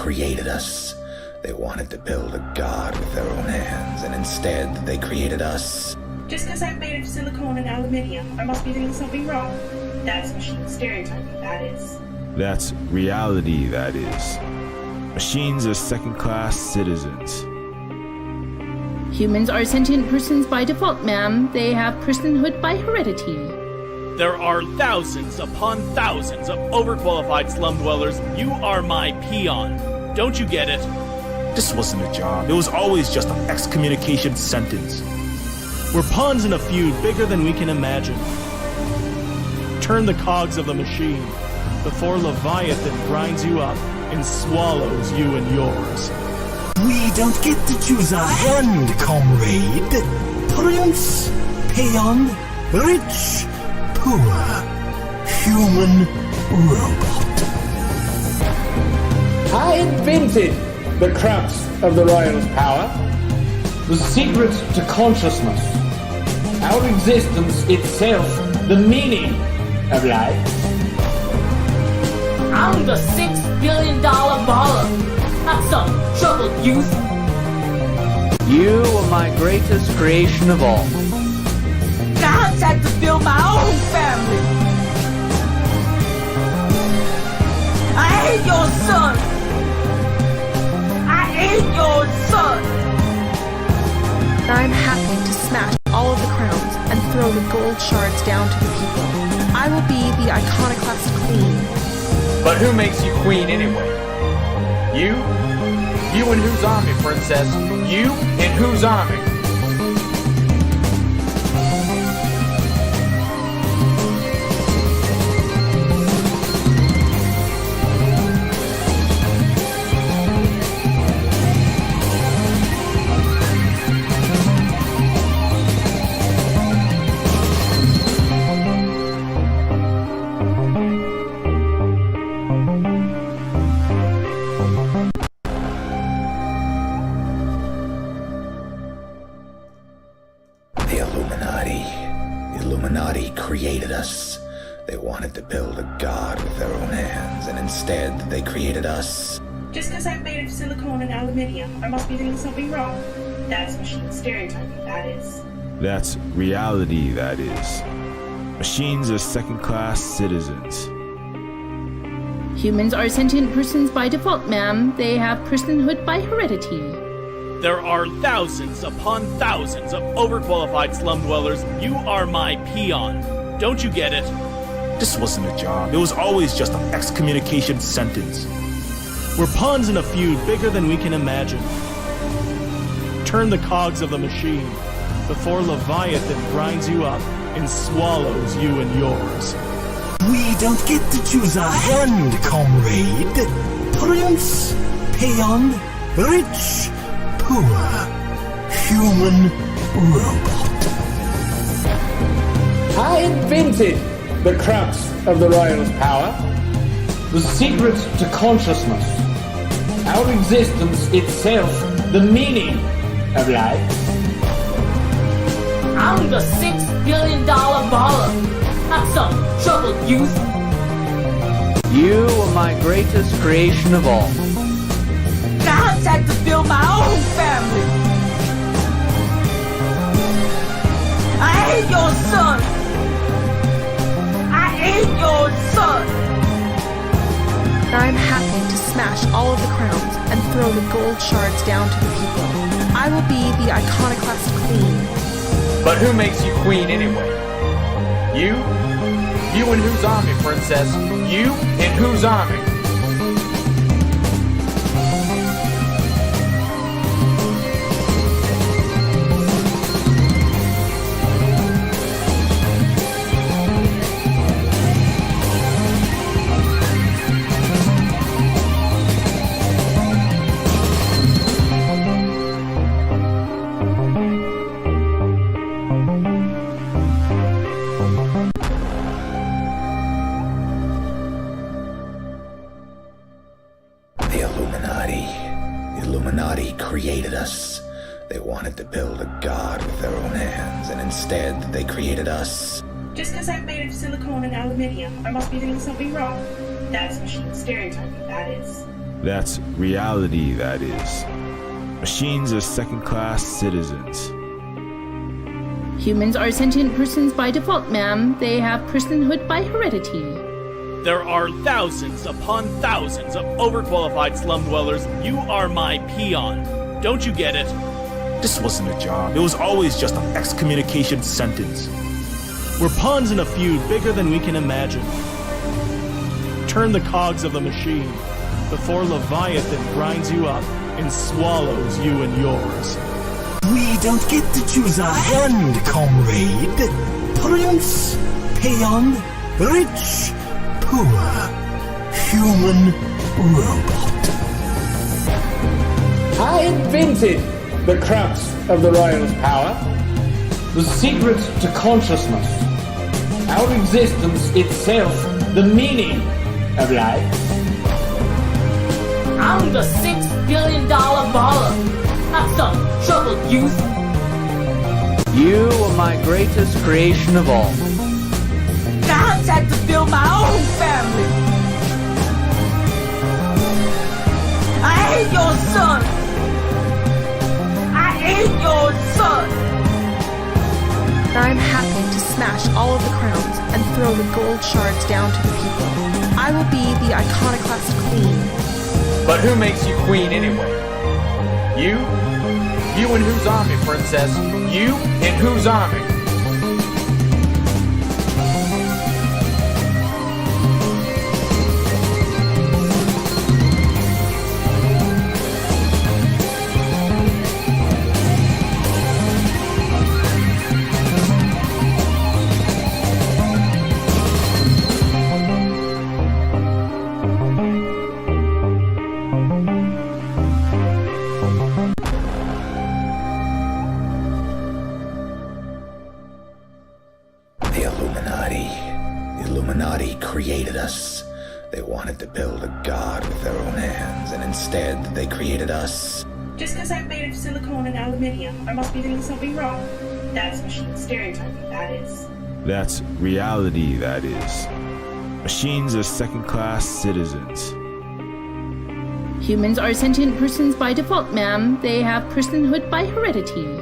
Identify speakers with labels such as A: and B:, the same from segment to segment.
A: created us. They wanted to build a god with their own hands, and instead they created us.
B: Just because I'm made of silicone and aluminium, I must be doing something wrong. That's machine stereotyping, that is.
C: That's reality, that is. Machines are second-class citizens.
D: Humans are sentient persons by default, ma'am. They have personhood by heredity.
E: There are thousands upon thousands of overqualified slum dwellers. You are my peon. Don't you get it?
C: This wasn't a job. It was always just an excommunication sentence.
E: We're pawns in a feud bigger than we can imagine. Turn the cogs of the machine before Leviathan grinds you up and swallows you and yours.
F: We don't get to choose our hand, comrade. Prince, peon, rich, poor, human, robot.
G: I invented the crux of the royal's power, the secret to consciousness, our existence itself, the meaning of life.
H: I'm the $6 billion baller, not some troubled youth.
I: You are my greatest creation of all.
H: God's had to build my own family. I hate your son. I hate your son.
J: I'm happy to smash all of the crowns and throw the gold shards down to the people. I will be the iconoclast queen.
I: But who makes you queen anyway? You? You in whose army, princess? You in whose army?
A: The Illuminati created us. They wanted to build a god with their own hands, and instead they created us.
B: Just because I'm made of silicone and aluminium, I must be doing something wrong. That's machine stereotyping, that is.
C: That's reality, that is. Machines are second-class citizens.
D: Humans are sentient persons by default, ma'am. They have personhood by heredity.
E: There are thousands upon thousands of overqualified slum dwellers. You are my peon. Don't you get it?
C: This wasn't a job. It was always just an excommunication sentence.
E: We're pawns in a feud bigger than we can imagine. Turn the cogs of the machine before Leviathan grinds you up and swallows you and yours.
F: We don't get to choose our hand, comrade. Prince, peon, rich, poor, human, robot.
G: I invented the crux of the royal's power, the secret to consciousness, our existence itself, the meaning of life.
H: I'm the $6 billion baller, not some troubled youth.
I: You are my greatest creation of all.
H: God's had to build my own family. I hate your son. I hate your son.
J: I'm happy to smash all of the crowns and throw the gold shards down to the people. I will be the iconoclast queen.
I: But who makes you queen anyway? You? You in whose army, princess? You in whose army?
A: The Illuminati created us. They wanted to build a god with their own hands, and instead they created us.
B: Just because I'm made of silicone and aluminium, I must be doing something wrong. That's machine stereotyping, that is.
C: That's reality, that is. Machines are second-class citizens.
D: Humans are sentient persons by default, ma'am. They have personhood by heredity.
E: There are thousands upon thousands of overqualified slum dwellers. You are my peon. Don't you get it?
C: This wasn't a job. It was always just an excommunication sentence.
E: We're pawns in a feud bigger than we can imagine. Turn the cogs of the machine before Leviathan grinds you up and swallows you and yours.
F: We don't get to choose our hand, comrade. Prince, peon, rich, poor, human, robot.
G: I invented the crux of the royal's power, the secret to consciousness, our existence itself, the meaning of life.
H: I'm the $6 billion baller. Not some troubled youth.
I: You are my greatest creation of all.
H: God's had to build my own family. I hate your son. I hate your son.
J: I'm happy to smash all of the crowns and throw the gold shards down to the people. I will be the iconoclast queen.
I: But who makes you queen anyway? You? You and whose army, princess? You and whose army?
A: The Illuminati created us. They wanted to build a god with their own hands, and instead they created us.
B: Just because I'm made of silicone and aluminium, I must be doing something wrong. That's machine stereotyping, that is.
C: That's reality, that is. Machines are second-class citizens.
D: Humans are sentient persons by default, ma'am. They have personhood by heredity.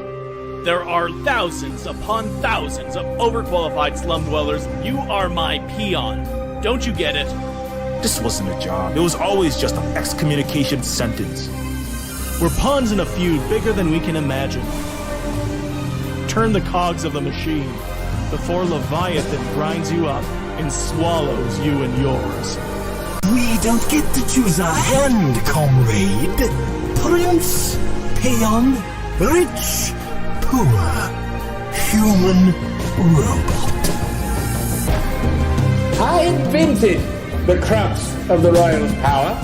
E: There are thousands upon thousands of overqualified slum dwellers. You are my peon. Don't you get it?
C: This wasn't a job. It was always just an excommunication sentence.
E: We're pawns in a feud bigger than we can imagine. Turn the cogs of the machine before Leviathan grinds you up and swallows you and yours.
F: We don't get to choose our hand, comrade. Prince, peon, rich, poor, human, robot.
G: I invented the crux of the royal's power,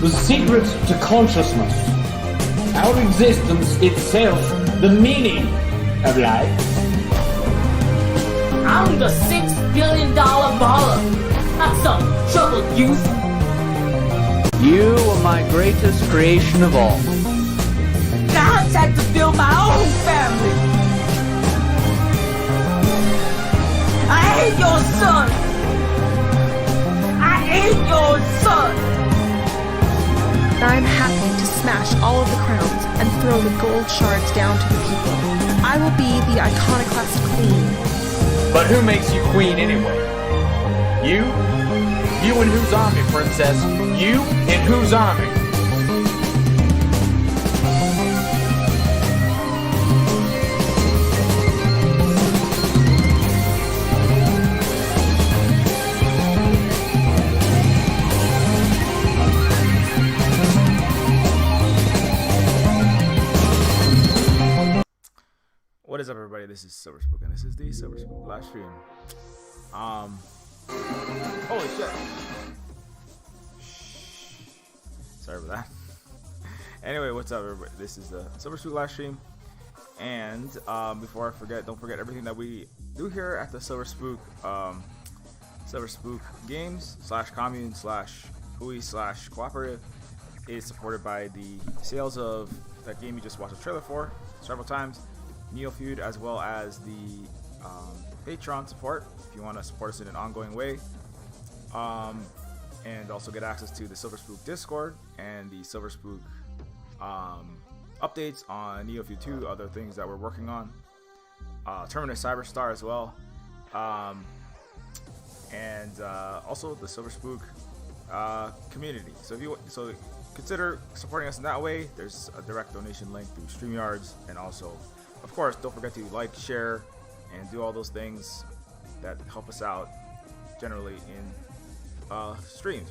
G: the secret to consciousness, our existence itself, the meaning of life.
H: I'm the $6 billion baller. Not some troubled youth.
I: You are my greatest creation of all.
H: God's had to build my own family. I hate your son. I hate your son.
J: I'm happy to smash all of the crowns and throw the gold shards down to the people. I will be the iconoclast queen.
I: But who makes you queen anyway? You? You and whose army, princess? You and whose army?
C: What is up, everybody? This is Silverspook, and this is the Silverspook live stream. Holy shit! Sorry about that. Anyway, what's up, everybody? This is the Silverspook live stream, and before I forget, don't forget everything that we do here at the Silverspook, Silverspook Games /commune /hui /cooperative is supported by the sales of that game you just watched a trailer for several times. Neofeud, as well as the Patreon support if you want to support us in an ongoing way. and also get access to the Silver Spook Discord and the Silver Spook updates on Neofeud 2, other things that we're working on. Terminus Cyberstar as well. And also the Silver Spook community. So if you consider supporting us in that way, there's a direct donation link through StreamYards, and also, of course, don't forget to like, share, and do all those things that help us out generally in streams.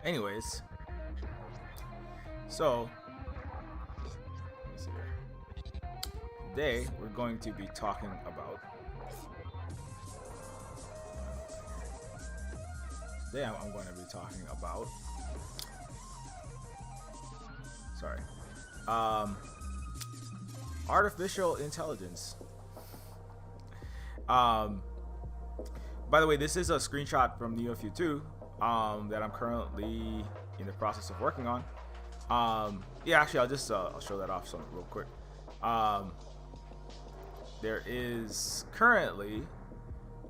C: Anyways, so let me see here. Today we're going to be talking about. Today I'm going to be talking about. Sorry. Artificial intelligence. By the way, this is a screenshot from Neofeud 2 that I'm currently in the process of working on. Yeah, actually, I'll show that off real quick. There is currently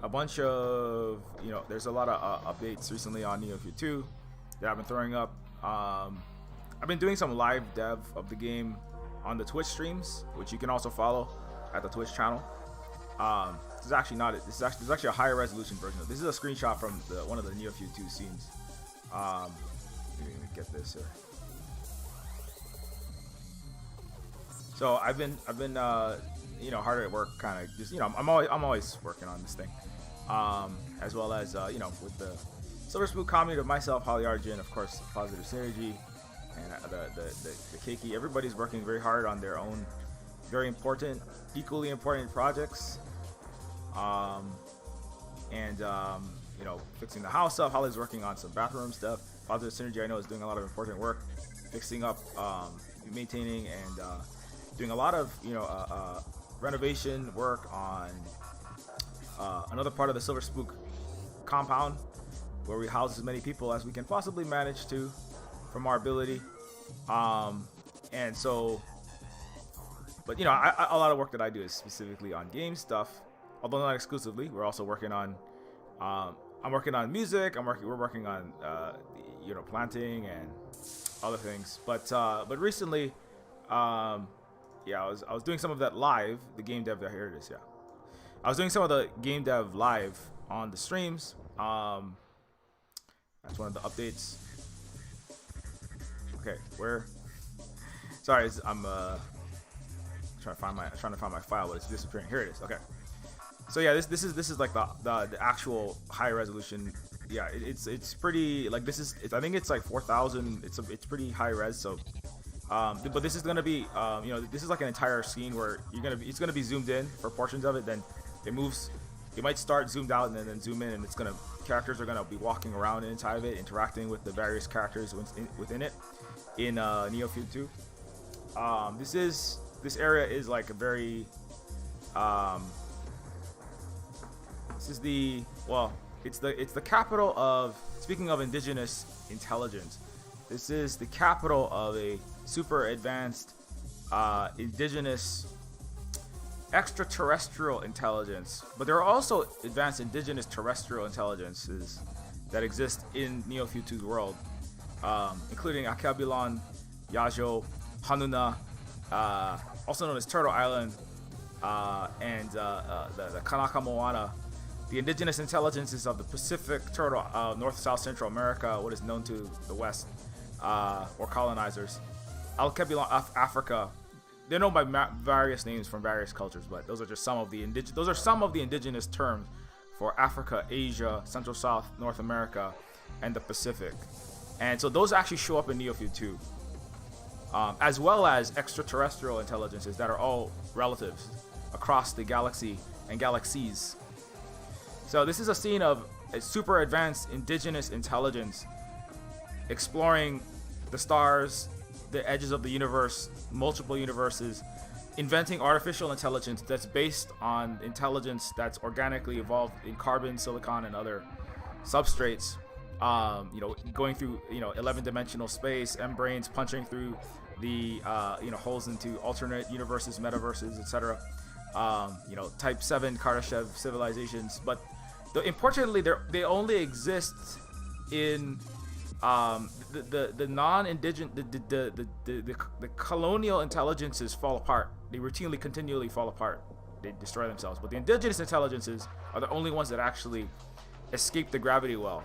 C: a bunch of, there's a lot of updates recently on Neofeud 2 that I've been throwing up. I've been doing some live dev of the game on the Twitch streams, which you can also follow at the Twitch channel. This is actually a higher resolution version. This is a screenshot from one of the Neofeud 2 scenes. Let me get this here. So I've been hard at work, kind of just I'm always working on this thing, as well as with the Silver Spook community of myself, Holly Arjun, of course, Positive Synergy, and the Keiki. Everybody's working very hard on their own very important, equally important projects. Fixing the house up. Holly's working on some bathroom stuff. Positive Synergy, I know, is doing a lot of important work, fixing up, maintaining, and doing a lot of renovation work on another part of the Silver Spook compound, where we house as many people as we can possibly manage to from our ability. And so, but a lot of work that I do is specifically on game stuff, although not exclusively. We're also working on I'm working on music. We're working on planting and other things. But recently, I was doing some of that live. The game dev. Here it is. Yeah, I was doing some of the game dev live on the streams. That's one of the updates. Okay, where? Sorry, I'm trying to find my file, but it's disappearing. Here it is. Okay. So yeah, this is like the actual high resolution. Yeah, it's pretty, like, I think it's like 4,000. It's pretty high res. So, but this is gonna be this is like an entire scene where it's gonna be zoomed in for portions of it. Then it moves. It might start zoomed out and then zoom in, and characters are gonna be walking around inside of it, interacting with the various characters within it in Neofeud 2. This area is like a very it's the capital of, speaking of indigenous intelligence, this is the capital of a super advanced indigenous extraterrestrial intelligence. But there are also advanced indigenous terrestrial intelligences that exist in Neofeud 2's world, including Akabilon, Yajo, Hanuna, also known as Turtle Island, and the Kanaka Moana. The indigenous intelligences of the Pacific, Turtle, North, South, Central America, what is known to the West, or colonizers. Alkebulan, Africa. They're known by various names from various cultures, but those are just some of the indigenous terms for Africa, Asia, Central, South, North America, and the Pacific. And so those actually show up in Neofeud 2, as well as extraterrestrial intelligences that are all relatives across the galaxy and galaxies. So this is a scene of a super advanced indigenous intelligence exploring the stars, the edges of the universe, multiple universes, inventing artificial intelligence that's based on intelligence that's organically evolved in carbon, silicon, and other substrates. Going through 11-dimensional space, M-brains punching through the holes into alternate universes, metaverses, etc. Type 7 Kardashev civilizations. But importantly, they only exist in the non-indigenous, the colonial intelligences fall apart. They routinely, continually fall apart. They destroy themselves. But the indigenous intelligences are the only ones that actually escape the gravity well.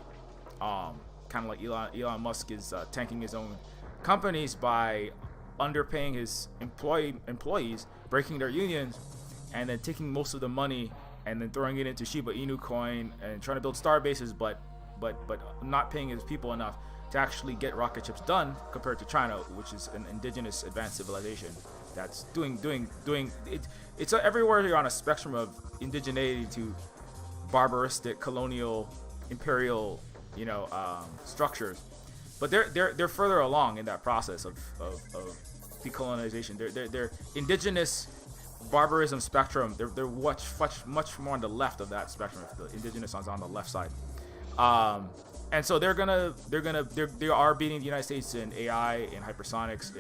C: Kind of like Elon Musk is tanking his own companies by underpaying his employees, breaking their unions, and then taking most of the money and then throwing it into Shiba Inu coin and trying to build star bases, but not paying his people enough to actually get rocket ships done, compared to China, which is an indigenous advanced civilization that's doing it. It's everywhere you're on a spectrum of indigeneity to barbaristic colonial imperial structures, but they're further along in that process of decolonization. They're indigenous barbarism spectrum. They're much more on the left of that spectrum. If the indigenous is on the left side, and so they are beating the United States in AI, in hypersonics,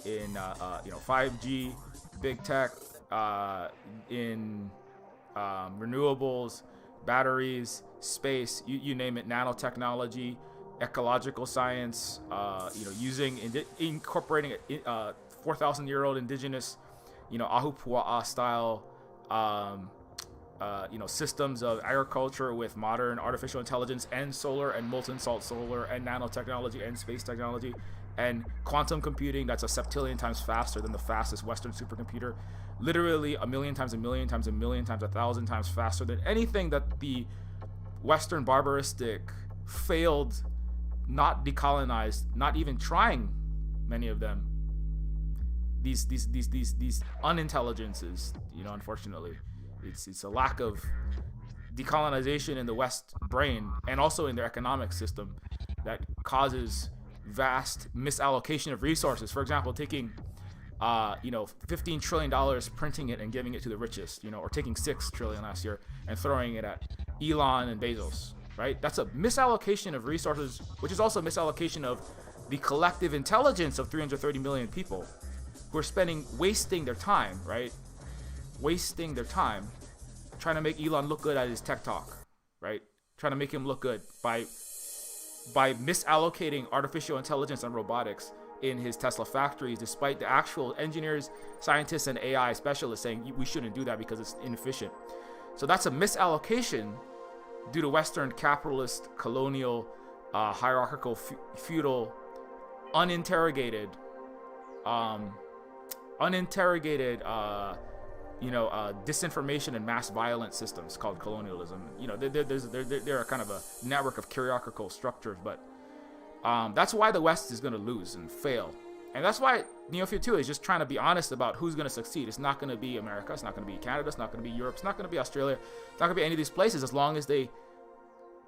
C: in 5G, big tech, in renewables, batteries, space, you name it, nanotechnology, ecological science, incorporating 4,000-year-old indigenous, Ahupua'a style, systems of agriculture with modern artificial intelligence and solar and molten salt solar and nanotechnology and space technology and quantum computing that's a septillion times faster than the fastest Western supercomputer, literally a million times, 1,000 times faster than anything that the Western barbaristic failed, not decolonized, not even trying, many of them, these unintelligences, unfortunately. It's a lack of decolonization in the West brain and also in their economic system that causes vast misallocation of resources. For example, taking $15 trillion, printing it and giving it to the richest, or taking $6 trillion last year and throwing it at Elon and Bezos, right? That's a misallocation of resources, which is also a misallocation of the collective intelligence of 330 million people who are wasting their time, right? Wasting their time trying to make Elon look good at his tech talk, right? Trying to make him look good by misallocating artificial intelligence and robotics in his Tesla factories, despite the actual engineers, scientists, and AI specialists saying we shouldn't do that because it's inefficient. So that's a misallocation due to Western capitalist, colonial, hierarchical, feudal, uninterrogated, disinformation and mass violence systems called colonialism. They're kind of a network of hierarchical structures, but that's why the West is going to lose and fail. And that's why Neofeud 2 is just trying to be honest about who's going to succeed. It's not going to be America. It's not going to be Canada. It's not going to be Europe. It's not going to be Australia. It's not going to be any of these places as long as they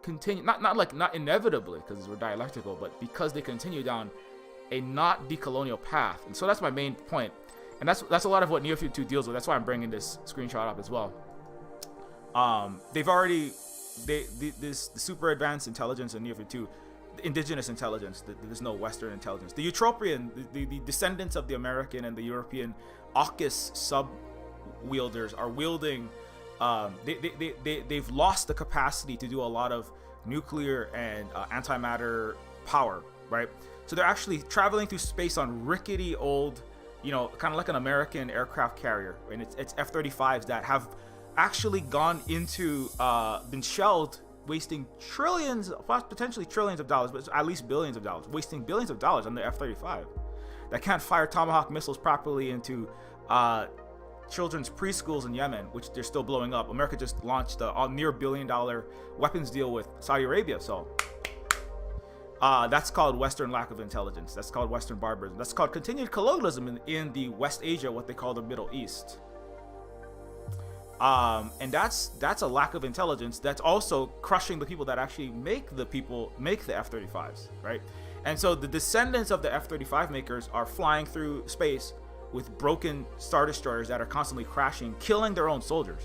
C: continue, not inevitably because we're dialectical, but because they continue down a not decolonial path. And so that's my main point. And that's a lot of what Neofeud 2 deals with. That's why I'm bringing this screenshot up as well. This super advanced intelligence in Neofeud 2, the indigenous intelligence, there's no Western intelligence. The Eutropian, the descendants of the American and the European AUKUS sub-wielders are wielding, they've lost the capacity to do a lot of nuclear and antimatter power, right? So they're actually traveling through space on rickety old, kind of like an American aircraft carrier, and it's F-35s that have actually gone into, been shelled, wasting trillions, potentially trillions of dollars, but at least billions of dollars, wasting billions of dollars on the F-35 that can't fire Tomahawk missiles properly into children's preschools in Yemen, which they're still blowing up. America just launched a near $1 billion weapons deal with Saudi Arabia, so that's called Western lack of intelligence. That's called Western barbarism. That's called continued colonialism in the West Asia, what they call the Middle East. And that's a lack of intelligence that's also crushing the people that actually make the F-35s, right? And so the descendants of the F-35 makers are flying through space with broken Star Destroyers that are constantly crashing, killing their own soldiers,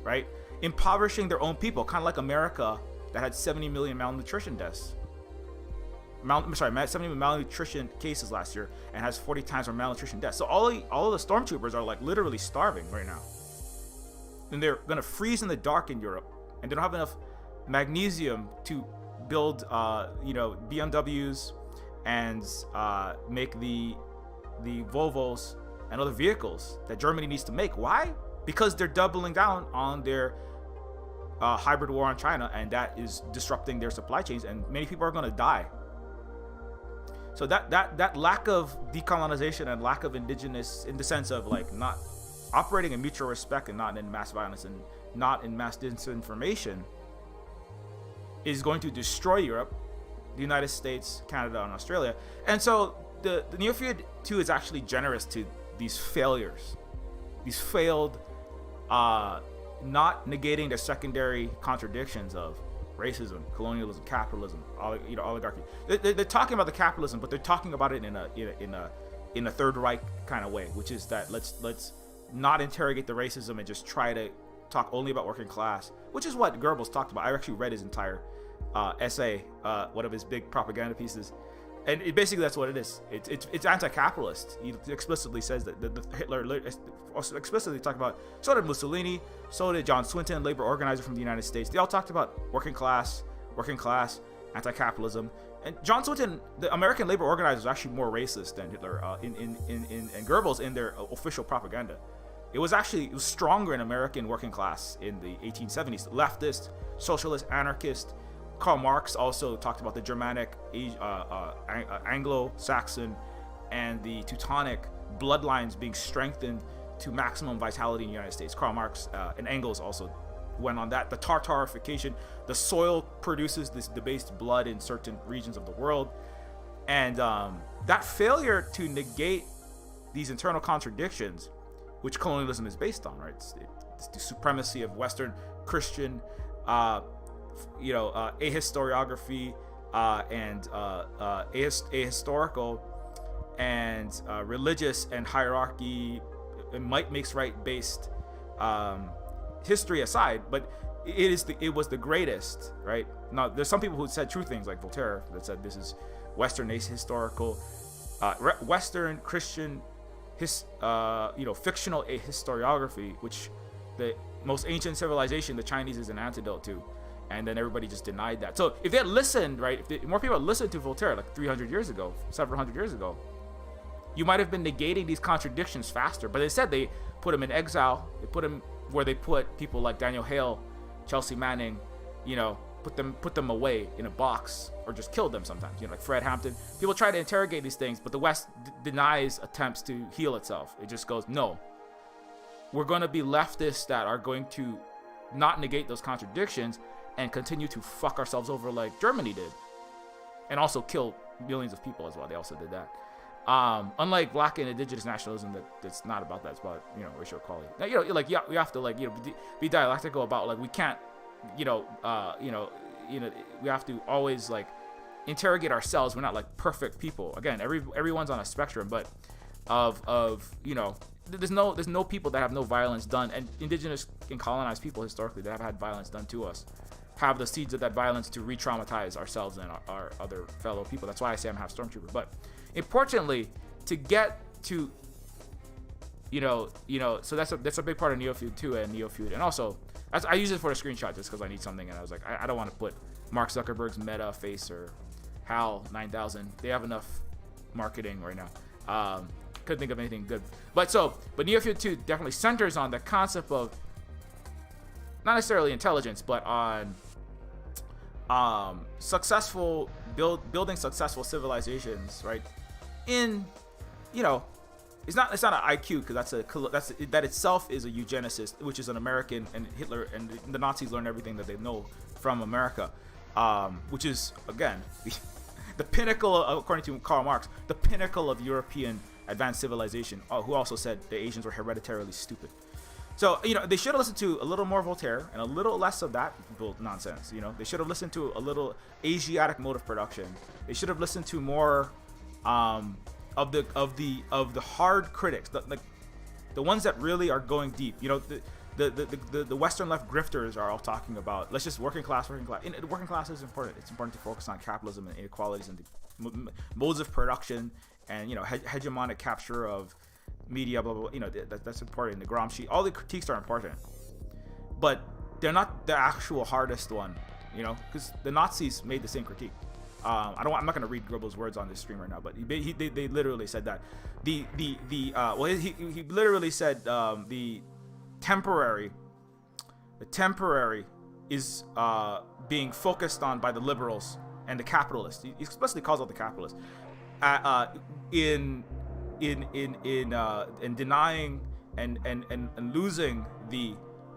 C: right? Impoverishing their own people, kind of like America that had 70 million malnutrition deaths. 70 million malnutrition cases last year, and has 40 times more malnutrition deaths. So all of the stormtroopers are like literally starving right now, and they're gonna freeze in the dark in Europe, and they don't have enough magnesium to build BMWs and make the Volvos and other vehicles that Germany needs to make. Why? Because they're doubling down on their hybrid war on China, and that is disrupting their supply chains, and many people are going to die. So that lack of decolonization and lack of indigenous, in the sense of like not operating in mutual respect and not in mass violence and not in mass disinformation, is going to destroy Europe, the United States, Canada, and Australia. And so the Neofeud 2 is actually generous to these failures, these failed, not negating the secondary contradictions of racism, colonialism, capitalism, oligarchy. They're talking about the capitalism, but they're talking about it in a Third Reich kind of way, which is that let's not interrogate the racism and just try to talk only about working class, which is what Goebbels talked about. I actually read his entire essay, one of his big propaganda pieces, and basically that's what it is. It's anti-capitalist. He explicitly says that Hitler also explicitly talked about. So did Mussolini. So did John Swinton, labor organizer from the United States. They all talked about working class, anti-capitalism. And John Swinton, the American labor organizer, was actually more racist than Hitler in Goebbels in their official propaganda. It was stronger in American working class in the 1870s. Leftist, socialist, anarchist. Karl Marx also talked about the Germanic, Anglo-Saxon, and the Teutonic bloodlines being strengthened to maximum vitality in the United States. Karl Marx and Engels also went on that. The Tartarification, the soil produces this debased blood in certain regions of the world. And that failure to negate these internal contradictions, which colonialism is based on, right? It's the supremacy of Western Christian, ahistoriography and ahistorical and religious and hierarchy, might makes right based history aside, but it was the greatest, right? Now there's some people who said true things like Voltaire that said this is Western ahistorical, Western Christian fictional ahistoriography, which the most ancient civilization, the Chinese, is an antidote to. And then everybody just denied that. So if they had listened, right, if more people had listened to Voltaire like 300 years ago, several hundred years ago, you might have been negating these contradictions faster. But instead, they put him in exile. They put him where they put people like Daniel Hale, Chelsea Manning, put them away in a box or just killed them sometimes. Like Fred Hampton. People try to interrogate these things, but the West denies attempts to heal itself. It just goes, no. We're going to be leftists that are going to not negate those contradictions and continue to fuck ourselves over like Germany did, and also kill millions of people as well. They also did that. Unlike black and indigenous nationalism, that's not about that. It's about racial equality. Now, we have to be dialectical about like we can't we have to always like interrogate ourselves. We're not like perfect people. Again, everyone's on a spectrum, but there's no people that have no violence done, and indigenous and colonized people historically that have had violence done to us have the seeds of that violence to re-traumatize ourselves and our other fellow people. That's why I say I'm half stormtrooper. But importantly, to get to so that's a big part of Neofeud 2 and Neofeud, and also I use it for a screenshot just because I need something, and I was like, I don't want to put Mark Zuckerberg's Meta face or HAL 9000. They have enough marketing right now. Couldn't think of anything good. But Neofeud 2 definitely centers on the concept of not necessarily intelligence, but on building successful civilizations, right? It's not an IQ, because that itself is a eugenicist, which is an American, and Hitler and the Nazis learned everything that they know from America, which is again the pinnacle, according to Karl Marx, the pinnacle of European advanced civilization. Who also said the Asians were hereditarily stupid. So, they should have listened to a little more Voltaire and a little less of that nonsense. They should have listened to a little Asiatic mode of production. They should have listened to more of the hard critics, the ones that really are going deep. the Western left grifters are all talking about, let's just working class. Working class is important. It's important to focus on capitalism and inequalities and the modes of production and, you know, hegemonic capture of media, blah, blah, blah. You know, that's important. The Gramsci, all the critiques are important, but they're not the actual hardest one, you know, because the Nazis made the same critique. I'm not going to read Goebbels' words on this stream right now, but they literally said that he literally said the temporary is being focused on by the liberals and the capitalists. He explicitly calls out the capitalists in denying and losing the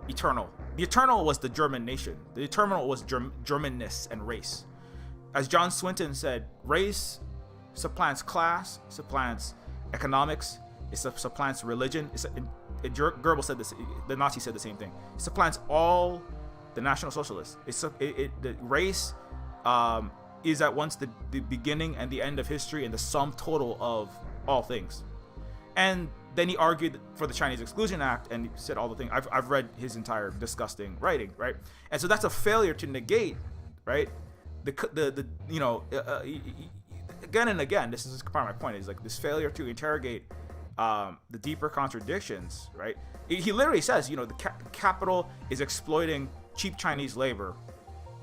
C: eternal. The eternal was the German nation. The eternal was Germanness and race. As John Swinton said, race supplants class, supplants economics, it supplants religion. Goebbels said this. The Nazis said the same thing. It supplants all the National Socialists. The race is at once the beginning and the end of history and the sum total of all things. And then he argued for the Chinese Exclusion Act and he said all the things. I've read his entire disgusting writing, right? And so that's a failure to negate, right? The you know, again and again, this is part of my point, is like this failure to interrogate the deeper contradictions, right? He literally says, you know, the capital is exploiting cheap Chinese labor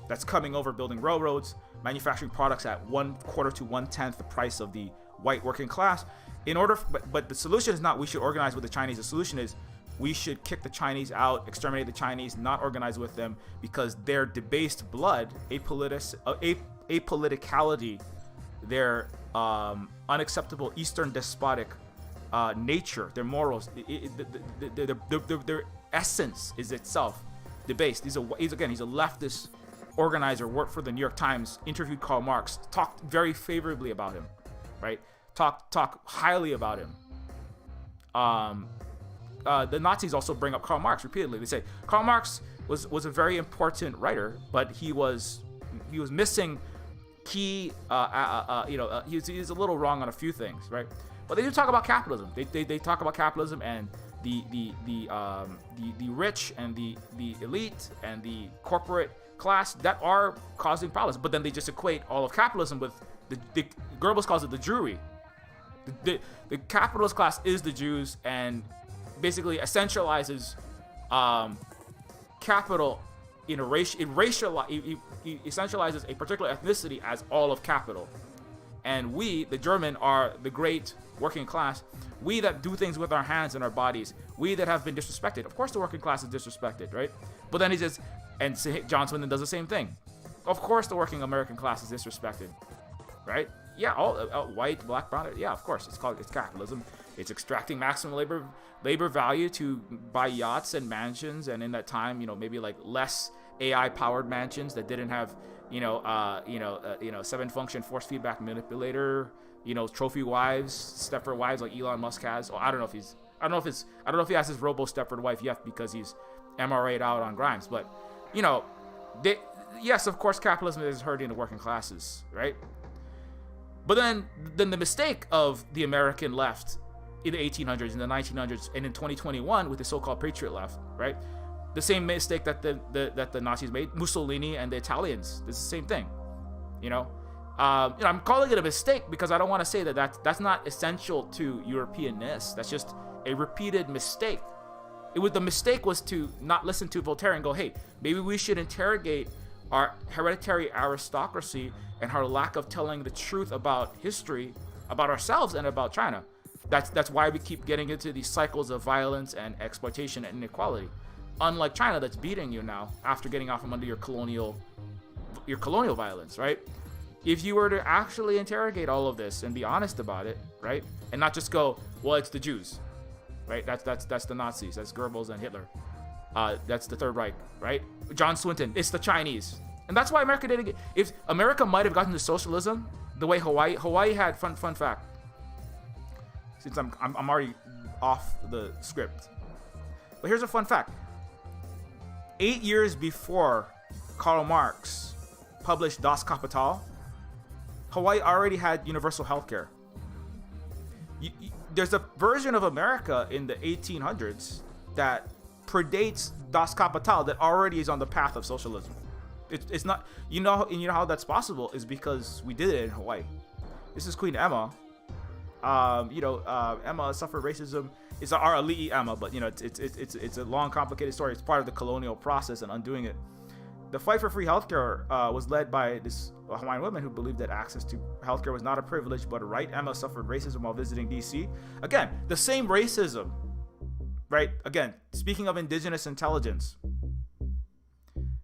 C: that's coming over, building railroads, manufacturing products at 1/4 to 1/10 the price of the white working class. But the solution is not we should organize with the Chinese. The solution is we should kick the Chinese out, exterminate the Chinese, not organize with them, because their debased blood, apoliticality, their unacceptable Eastern despotic nature, their morals, their essence is itself debased. He's a leftist organizer, worked for the New York Times, interviewed Karl Marx, talked very favorably about him, right? Talk highly about him. The Nazis also bring up Karl Marx repeatedly. They say Karl Marx was a very important writer, but he was missing key. He's a little wrong on a few things, right? But they do talk about capitalism. They talk about capitalism and the rich and the elite and the corporate class that are causing problems. But then they just equate all of capitalism with the Goebbels calls it the Jewry. The capitalist class is the Jews and basically essentializes capital in a race. It essentializes a particular ethnicity as all of capital. And we, the German, are the great working class. We that do things with our hands and our bodies. We that have been disrespected. Of course, the working class is disrespected, right? But then he says, and John Swinton does the same thing. Of course, the working American class is disrespected, right? Yeah, all white, black, brown. Yeah, of course, it's capitalism. It's extracting maximum labor value to buy yachts and mansions, and in that time, you know, maybe like less AI-powered mansions that didn't have, 7-function force feedback manipulator, trophy wives, Stepford wives like Elon Musk has. I don't know if he has his Robo Stepford wife yet because he's MRA'd out on Grimes, but yes, of course, capitalism is hurting the working classes, right? But then the mistake of the American left in the 1800s, in the 1900s, and in 2021 with the so-called patriot left, right? The same mistake that the Nazis made, Mussolini and the Italians. It's the same thing, I'm calling it a mistake because I don't want to say that's not essential to Europeanness. That's just a repeated mistake. The mistake was to not listen to Voltaire and go, hey, maybe we should interrogate our hereditary aristocracy and our lack of telling the truth about history, about ourselves and about China. That's why we keep getting into these cycles of violence and exploitation and inequality. Unlike China, that's beating you now after getting out from under your colonial violence, right? If you were to actually interrogate all of this and be honest about it, right, and not just go, well, it's the Jews, right? That's the Nazis, that's Goebbels and Hitler, that's the Third Reich, right? John Swinton, it's the Chinese. And that's why America didn't get. If America might have gotten to socialism the way Hawaii had. Fun fact. Since I'm already off the script, but here's a fun fact. 8 years before Karl Marx published Das Kapital, Hawaii already had universal health care. There's a version of America in the 1800s that predates Das Kapital that already is on the path of socialism. It's not, you know how that's possible is because we did it in Hawaii. This is Queen Emma. Emma suffered racism. It's our Ali'i Emma, but it's a long, complicated story. It's part of the colonial process and undoing it. The fight for free healthcare was led by this Hawaiian woman who believed that access to healthcare was not a privilege but a right. Emma suffered racism while visiting DC. Again, the same racism, right? Again, speaking of indigenous intelligence.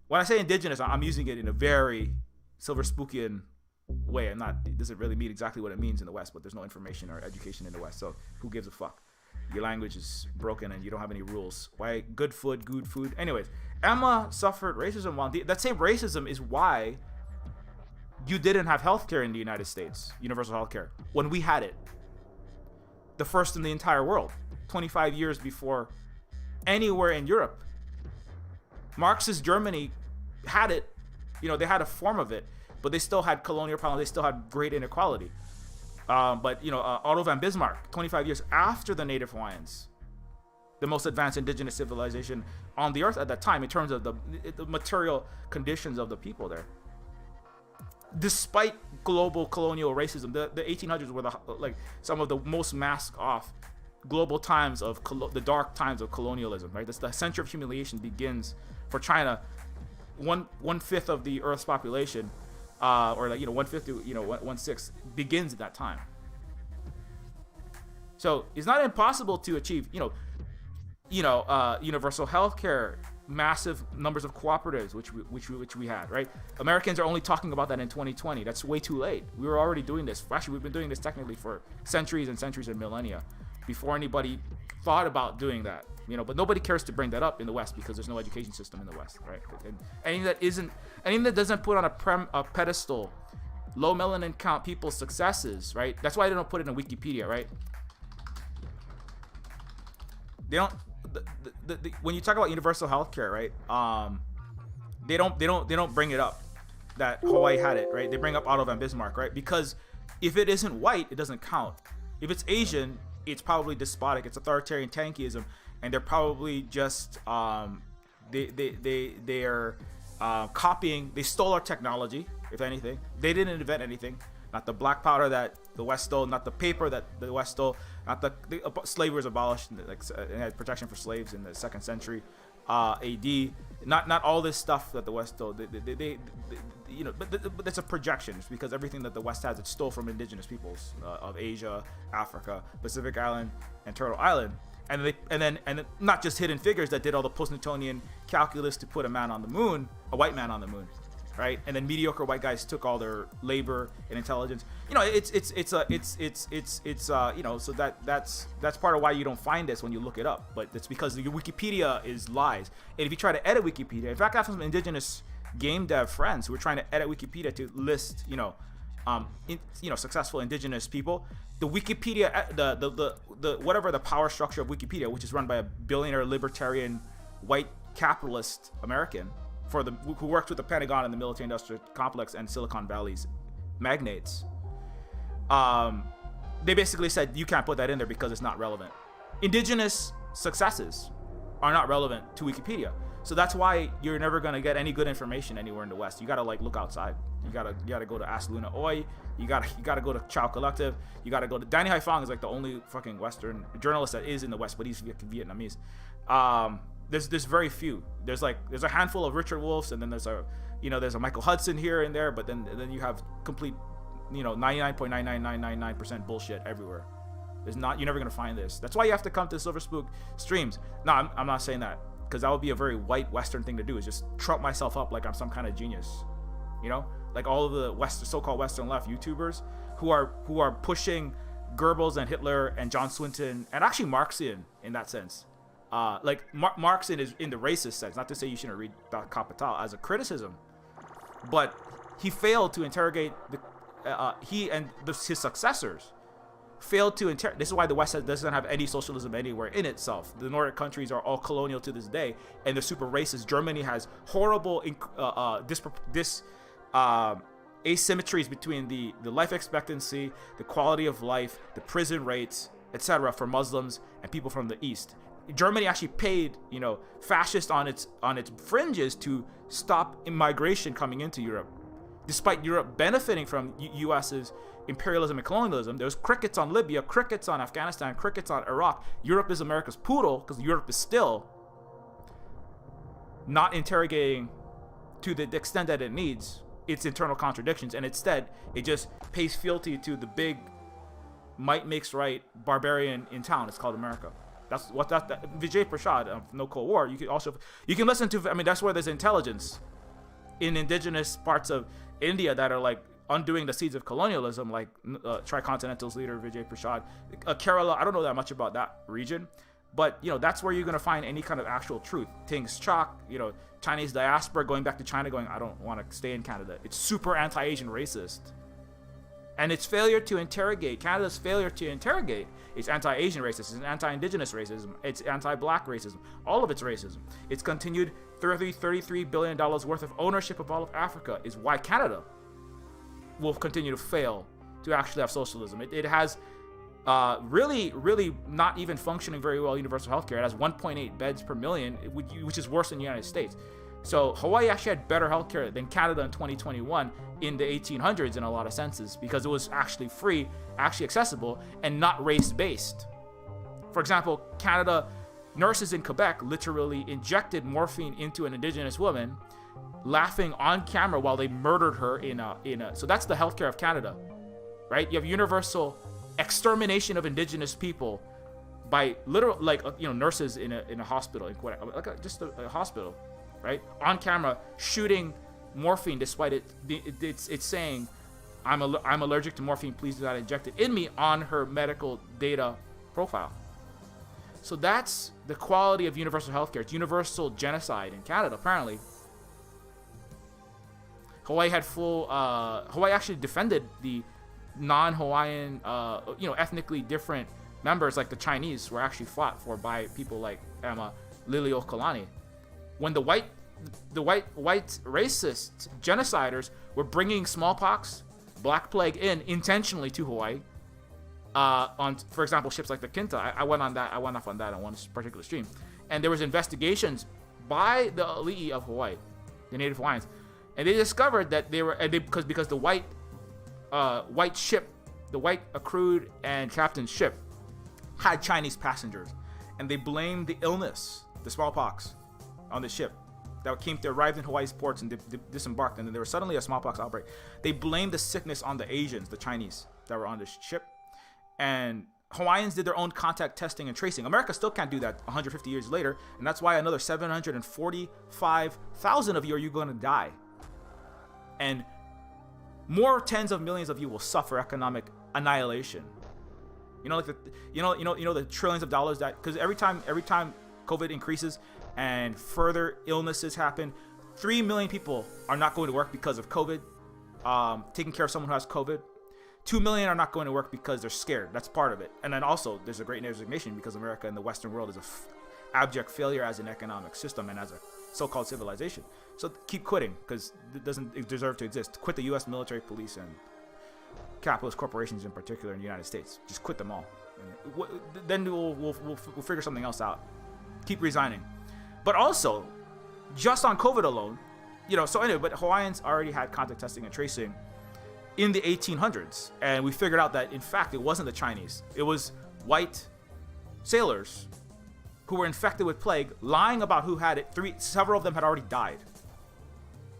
C: When I say indigenous, I'm using it in a very Silver Spookian way. It doesn't really mean exactly what it means in the West, but there's no information or education in the West, so who gives a fuck? Your language is broken and you don't have any rules. Why? Good food. Anyways, Emma suffered racism while that same racism is why you didn't have healthcare in the United States, universal healthcare, when we had it. The first in the entire world, 25 years before anywhere in Europe. Marxist Germany had it, they had a form of it, but they still had colonial problems. They still had great inequality. Otto von Bismarck, 25 years after the Native Hawaiians, the most advanced indigenous civilization on the earth at that time in terms of the material conditions of the people there. Despite global colonial racism, the 1800s were some of the most masked off global times of the dark times of colonialism, right? The century of humiliation begins for China. One fifth of the Earth's population, one fifth to 1/6 begins at that time. So it's not impossible to achieve, universal healthcare, massive numbers of cooperatives, which we had, right? Americans are only talking about that in 2020. That's way too late. We were already doing this. Actually, we've been doing this technically for centuries and centuries and millennia before anybody thought about doing that. But nobody cares to bring that up in the West because there's no education system in the West, right? And anything that doesn't put on a pedestal low melanin count people's successes, right? That's why they don't put it in Wikipedia, right? They don't. When you talk about universal healthcare, right? They don't bring it up that Hawaii had it, right? They bring up Otto von Bismarck, right? Because if it isn't white, it doesn't count. If it's Asian, it's probably despotic. It's authoritarian tankyism. And they're probably just they are copying. They stole our technology, if anything. They didn't invent anything. Not the black powder that the West stole, not the paper that the West stole, not slavery was abolished, and had protection for slaves in the 2nd century AD. Not all this stuff that the West stole. But that's a projection. It's because everything that the West has, it stole from indigenous peoples of Asia, Africa, Pacific Island, and Turtle Island. And then not just hidden figures that did all the post-Newtonian calculus to put a man on the moon, a white man on the moon, right? And then mediocre white guys took all their labor and intelligence. So that's part of why you don't find this when you look it up. But it's because your Wikipedia is lies. And if you try to edit Wikipedia, in fact, I have some indigenous game dev friends who are trying to edit Wikipedia to list, successful indigenous people. The Wikipedia, the whatever the power structure of Wikipedia, which is run by a billionaire libertarian white capitalist American who works with the Pentagon and the military-industrial complex and Silicon Valley's magnates. They basically said you can't put that in there because it's not relevant. Indigenous successes are not relevant to Wikipedia. So that's why you're never gonna get any good information anywhere in the West. You gotta look outside. You gotta go to Ask Luna Oi. You gotta go to Chow Collective. You gotta go to Danny Haifong is the only fucking Western journalist that is in the West, but he's Vietnamese. There's very few. There's a handful of Richard Wolfs, and then there's a Michael Hudson here and there, but then you have complete 99.99999% bullshit everywhere. You're never gonna find this. That's why you have to come to Silver Spook streams. No, I'm not saying that, because that would be a very white Western thing to do, is just trump myself up like I'm some kind of genius, like all of the so-called Western left YouTubers who are pushing Goebbels and Hitler and John Swinton, and actually Marxian in that sense. Marxian is in the racist sense, not to say you shouldn't read Capital as a criticism, but he failed to interrogate he and his successors failed to this is why the West doesn't have any socialism anywhere in itself. The Nordic countries are all colonial to this day, and they're super racist. Germany has horrible asymmetries between the life expectancy, the quality of life, the prison rates, etc. for Muslims and people from the East. Germany actually paid, fascists on its fringes to stop immigration coming into Europe. Despite Europe benefiting from US's imperialism and colonialism, there's crickets on Libya, crickets on Afghanistan, crickets on Iraq. Europe is America's poodle because Europe is still not interrogating to the extent that it needs its internal contradictions, and instead it just pays fealty to the big might makes right barbarian in town. It's called America. That's what that Vijay Prashad of No Cold War. You can listen to. I mean, that's where there's intelligence in indigenous parts of India that are like undoing the seeds of colonialism, like Tricontinental's leader Vijay Prashad. Kerala, I don't know that much about that region, but that's where you're gonna find any kind of actual truth. Things chalk, Chinese diaspora going back to China, going, I don't want to stay in Canada. It's super anti-Asian racist. And its failure to interrogate, Canada's failure to interrogate, it's anti-Asian racism, it's anti-Indigenous racism, it's anti-black racism, all of it's racism. Its continued $33 billion worth of ownership of all of Africa is why Canada will continue to fail to actually have socialism. It has really not even functioning very well universal healthcare. It has 1.8 beds per million, which is worse than the United States. So Hawaii actually had better healthcare than Canada in 2021 in the 1800s in a lot of senses, because it was actually free, actually accessible, and not race-based. For example, Canada nurses in Quebec literally injected morphine into an Indigenous woman, laughing on camera while they murdered her in a. So that's the healthcare of Canada, right? You have universal extermination of Indigenous people by literal, nurses in a hospital in Quebec, just a hospital. Right, on camera, shooting morphine despite it's saying, I'm allergic to morphine, please do not inject it in me, on her medical data profile. So that's the quality of universal healthcare. It's universal genocide in Canada, apparently. Hawaii had Hawaii actually defended the non-Hawaiian, ethnically different members, like the Chinese, were actually fought for by people like Liliuokalani. When the white racist genociders were bringing smallpox, Black Plague intentionally to Hawaii, on, for example, ships like the Kinta. I went off on that on one particular stream, and there was investigations by the Ali'i of Hawaii, the Native Hawaiians, and they discovered that they were because the white ship, the white accrued and captain's ship, had Chinese passengers, and they blamed the illness, the smallpox, on the ship that arrived in Hawaii's ports and disembarked, and then there was suddenly a smallpox outbreak. They blamed the sickness on the Asians, the Chinese that were on the ship, and Hawaiians did their own contact testing and tracing. America still can't do that 150 years later, and that's why another 745,000 of you are going to die, and more tens of millions of you will suffer economic annihilation. The trillions of dollars that, because every time COVID increases and further illnesses happen, 3 million people are not going to work because of COVID, taking care of someone who has COVID. 2 million are not going to work because they're scared. That's part of it. And then also there's a great resignation because America and the Western world is abject failure as an economic system and as a so-called civilization. So keep quitting, because it doesn't deserve to exist. Quit the U.S. military, police, and capitalist corporations in particular in the United States. Just quit them all. And then we'll figure something else out. Keep resigning. But also, just on COVID alone, but Hawaiians already had contact testing and tracing in the 1800s, and we figured out that in fact it wasn't the Chinese, it was white sailors who were infected with plague, lying about who had it. Several of them had already died,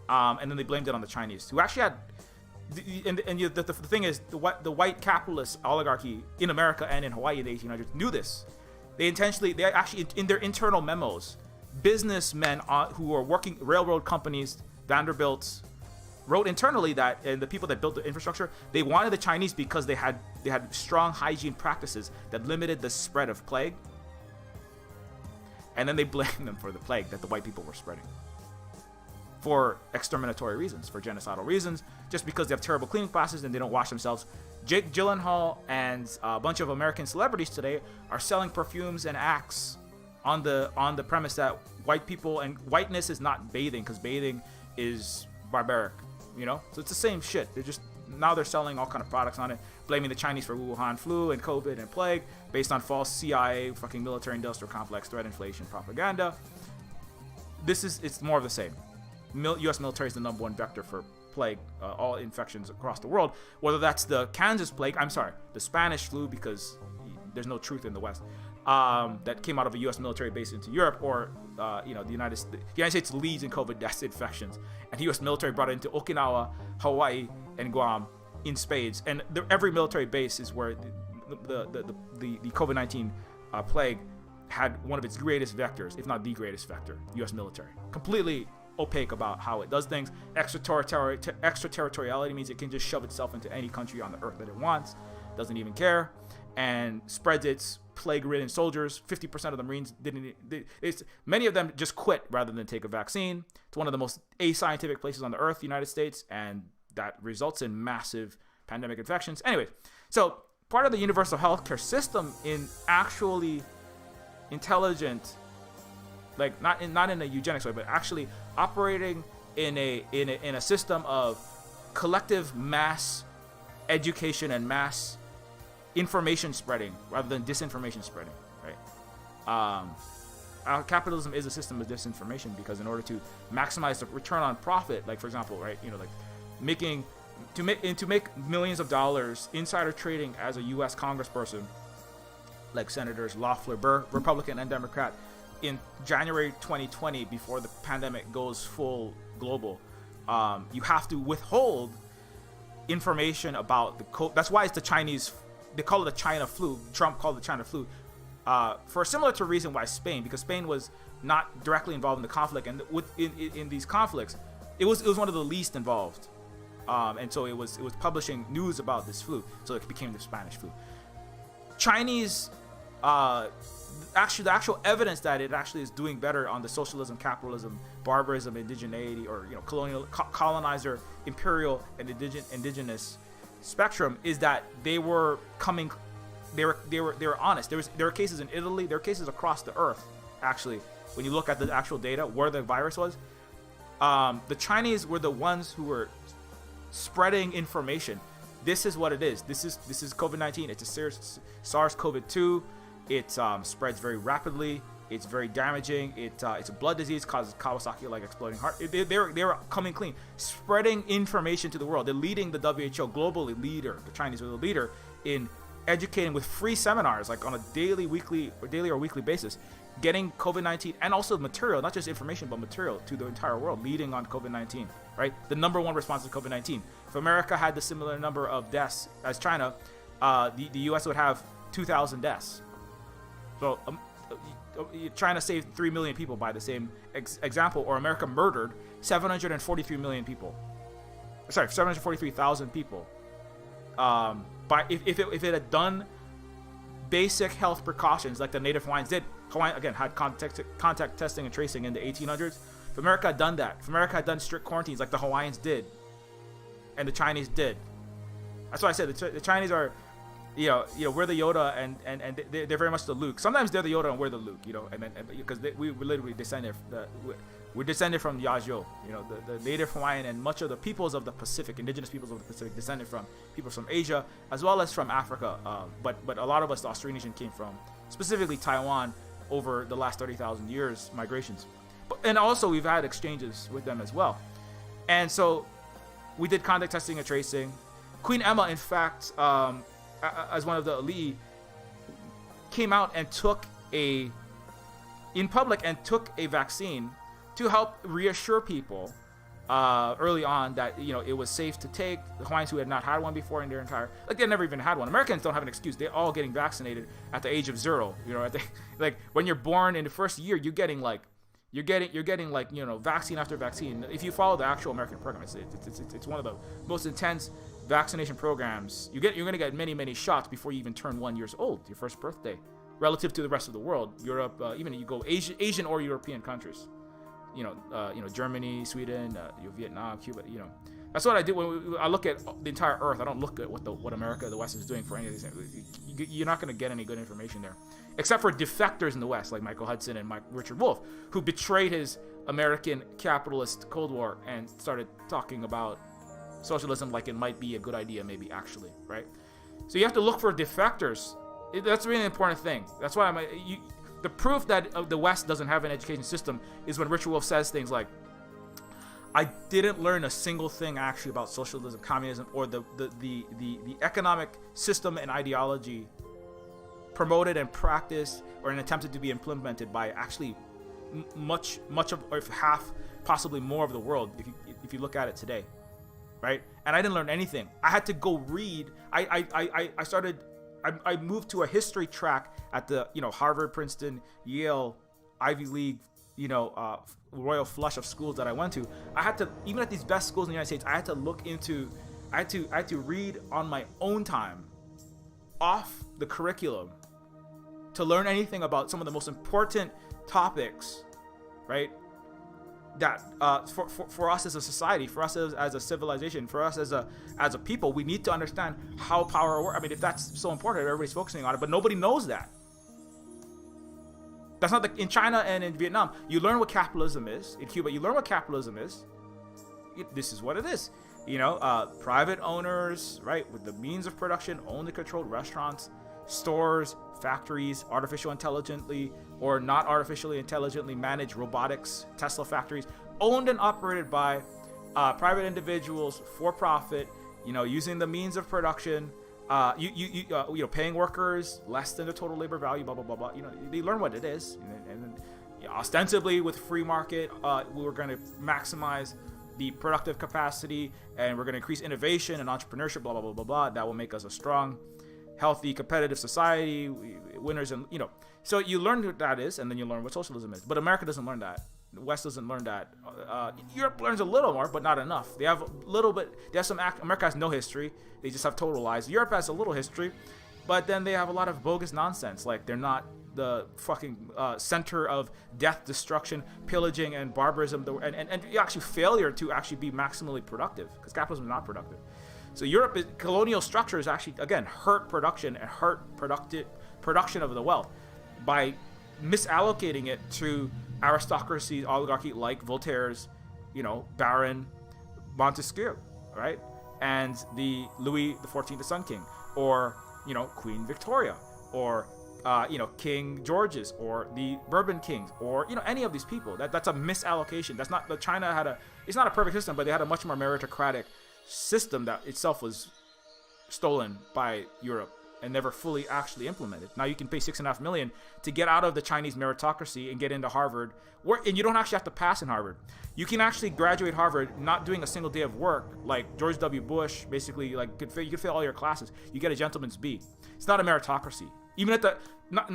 C: and then they blamed it on the Chinese, who actually had. The thing is, the white capitalist oligarchy in America and in Hawaii in the 1800s knew this. They actually, in their internal memos, businessmen who were working, railroad companies, Vanderbilts, wrote internally that, and the people that built the infrastructure, they wanted the Chinese because they had strong hygiene practices that limited the spread of plague. And then they blamed them for the plague that the white people were spreading, for exterminatory reasons, for genocidal reasons, just because they have terrible cleaning classes and they don't wash themselves. Jake Gyllenhaal and a bunch of American celebrities today are selling perfumes and Axe on the premise that white people, and whiteness is not bathing, because bathing is barbaric, So it's the same shit. They're just now they're selling all kind of products on it, blaming the Chinese for Wuhan flu and COVID and plague, based on false CIA fucking military-industrial complex threat inflation propaganda. It's more of the same. U.S. military is the number one vector for plague, all infections across the world. Whether that's the the Spanish flu, because there's no truth in the West, that came out of a U.S. military base into Europe, or the United States leads in COVID deaths infections, and the U.S. military brought it into Okinawa, Hawaii, and Guam in spades. And every military base is where the COVID-19 plague had one of its greatest vectors, if not the greatest vector, U.S. military. Completely opaque about how it does things. Extraterritoriality means it can just shove itself into any country on the earth that it wants, doesn't even care, and spreads its plague-ridden soldiers. 50% of the Marines many of them just quit rather than take a vaccine. It's one of the most ascientific places on the earth, the United States, and that results in massive pandemic infections. Anyway, so part of the universal healthcare system in actually intelligent, like not in a eugenics way, but actually operating in a system of collective mass education and mass information spreading rather than disinformation spreading, right? Capitalism is a system of disinformation, because in order to maximize the return on profit, like for example, right, like to make millions of dollars insider trading as a U.S. congressperson, like Senators Loeffler, Burr, Republican and Democrat, in January 2020, before the pandemic goes full global, you have to withhold information about that's why it's the Chinese. They call it the China flu. Trump called it the China flu, for a similar to reason why Spain, because Spain was not directly involved in the conflict, and in these conflicts, it was one of the least involved, and so it was publishing news about this flu, so it became the Spanish flu. Chinese, the actual evidence that it actually is doing better on the socialism, capitalism, barbarism, indigeneity, or colonial, colonizer, imperial, and indigenous spectrum is that they were honest. There were cases in Italy, there were cases across the earth, actually, when you look at the actual data where the virus was. The Chinese were the ones who were spreading information. This is what it is. This is COVID-19. It's a serious SARS-CoV-2. It spreads very rapidly. It's very damaging. It's a blood disease, causes Kawasaki-like exploding heart. They were coming clean, spreading information to the world. They're leading the WHO globally. The Chinese were the leader in educating with free seminars, like on a daily or weekly basis, getting COVID-19 and also material, not just information, but material to the entire world, leading on COVID-19, right? The number one response to COVID-19. If America had the similar number of deaths as China, the U.S. would have 2,000 deaths. So China saved 3 million people by the same example, or America murdered 743 million people. Sorry, 743,000 people. If it had done basic health precautions like the native Hawaiians did, Hawaii again had contact testing and tracing in the 1800s. If America had done that, if America had done strict quarantines like the Hawaiians did, and the Chinese did, that's why I said the Chinese are, we're the Yoda and they're very much the Luke. Sometimes they're the Yoda and we're the Luke, because we literally descended. We're descended from Yajou, the native Hawaiian and much of the peoples of the Pacific, indigenous peoples of the Pacific, descended from people from Asia as well as from Africa. But a lot of us, the Austronesian, came from specifically Taiwan over the last 30,000 years, migrations. And also we've had exchanges with them as well. And so we did contact testing and tracing. Queen Emma, in fact, as one of the elite, came out and took in public a vaccine to help reassure people early on that it was safe to take. The Hawaiians who had not had one before in their entire, they never even had one. Americans don't have an excuse. They're all getting vaccinated at the age of 0. When you're born in the first year, you're getting vaccine after vaccine. If you follow the actual American program, it's one of the most intense vaccination programs. You're going to get many shots before you even turn 1 year old, your first birthday, relative to the rest of the world. Europe, even you go Asian or European countries, Germany, Sweden, Vietnam, Cuba. That's what I do when I look at the entire Earth. I don't look at what America, the West, is doing for any of these things. You're not going to get any good information there, except for defectors in the West, like Michael Hudson and Richard Wolff, who betrayed his American capitalist Cold War and started talking about socialism like it might be a good idea, maybe actually, right? So you have to look for defectors. That's a really important thing. That's why the proof that the West doesn't have an education system is when Richard Wolff says things like, I didn't learn a single thing actually about socialism, communism, or the economic system and ideology promoted and practiced or attempted to be implemented by actually much of, or if half, possibly more of the world, if you look at it today, right? And I didn't learn anything. I had to go read. I moved to a history track at the Harvard, Princeton, Yale, Ivy League, royal flush of schools that I went to. I had to, even at these best schools in the United States, I had to look into, I had to read on my own time, off the curriculum, to learn anything about some of the most important topics, right? That for us as a society, for us as a civilization, for us as a people, we need to understand how power works. I mean, if that's so important, everybody's focusing on it, but nobody knows that. That's not in China and in Vietnam. You learn what capitalism is. In Cuba, you learn what capitalism is. This is what it is. Private owners, right, with the means of production, owned and controlled restaurants, stores, factories, artificially intelligently or not artificially intelligently managed robotics, Tesla factories, owned and operated by private individuals for profit. Using the means of production. Paying workers less than the total labor value, blah blah blah blah. They learn what it is, and ostensibly with free market, we were going to maximize the productive capacity, and we're going to increase innovation and entrepreneurship, blah blah blah blah blah. That will make us a strong, healthy, competitive society, winners, and So you learn what that is, and then you learn what socialism is. But America doesn't learn that. The West doesn't learn that. Europe learns a little more, but not enough. They have a little bit. They have some. America has no history. They just have total lies. Europe has a little history, but then they have a lot of bogus nonsense. Like they're not the fucking center of death, destruction, pillaging, and barbarism, and actually failure to actually be maximally productive, because capitalism is not productive. So colonial structures actually again hurt production and hurt production of the wealth by misallocating it to aristocracy, oligarchy, like Voltaire's, Baron Montesquieu, right? And the Louis XIV, the Sun King, or, Queen Victoria, or, King George's, or the Bourbon Kings, or, any of these people. That's a misallocation. That's not, it's not a perfect system, but they had a much more meritocratic system that itself was stolen by Europe and never fully actually implemented. Now you can pay $6.5 million to get out of the Chinese meritocracy and get into Harvard, and you don't actually have to pass in Harvard. You can actually graduate Harvard not doing a single day of work, like George W. Bush. Basically, you could fail all your classes. You get a gentleman's B. It's not a meritocracy. Even at the not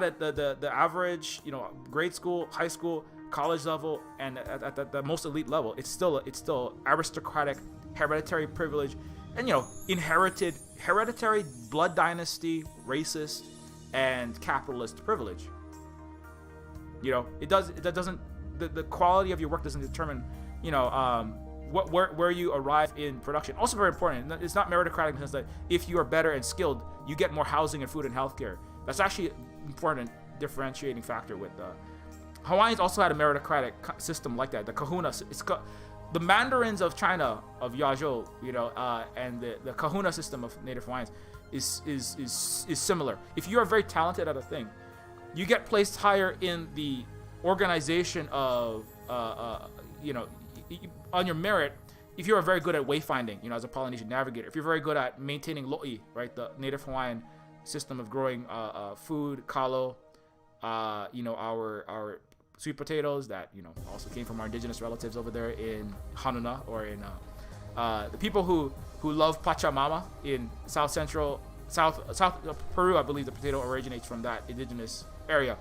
C: at the average, grade school, high school, college level, and at the most elite level, it's still aristocratic, hereditary privilege. And hereditary blood dynasty, racist, and capitalist privilege. The quality of your work doesn't determine, where you arrive in production. Also very important. It's not meritocratic in the sense that if you are better and skilled, you get more housing and food and healthcare. That's actually an important differentiating factor with Hawaiians also had a meritocratic system like that. The kahuna. The Mandarins of China, of Yazhou, and the kahuna system of Native Hawaiians is similar. If you are very talented at a thing, you get placed higher in the organization of, on your merit. If you are very good at wayfinding, as a Polynesian navigator, if you're very good at maintaining lo'i, right, the Native Hawaiian system of growing food, kalo, our sweet potatoes that also came from our indigenous relatives over there in Hanuna, or in the people who love Pachamama in South Peru. I believe the potato originates from that indigenous area.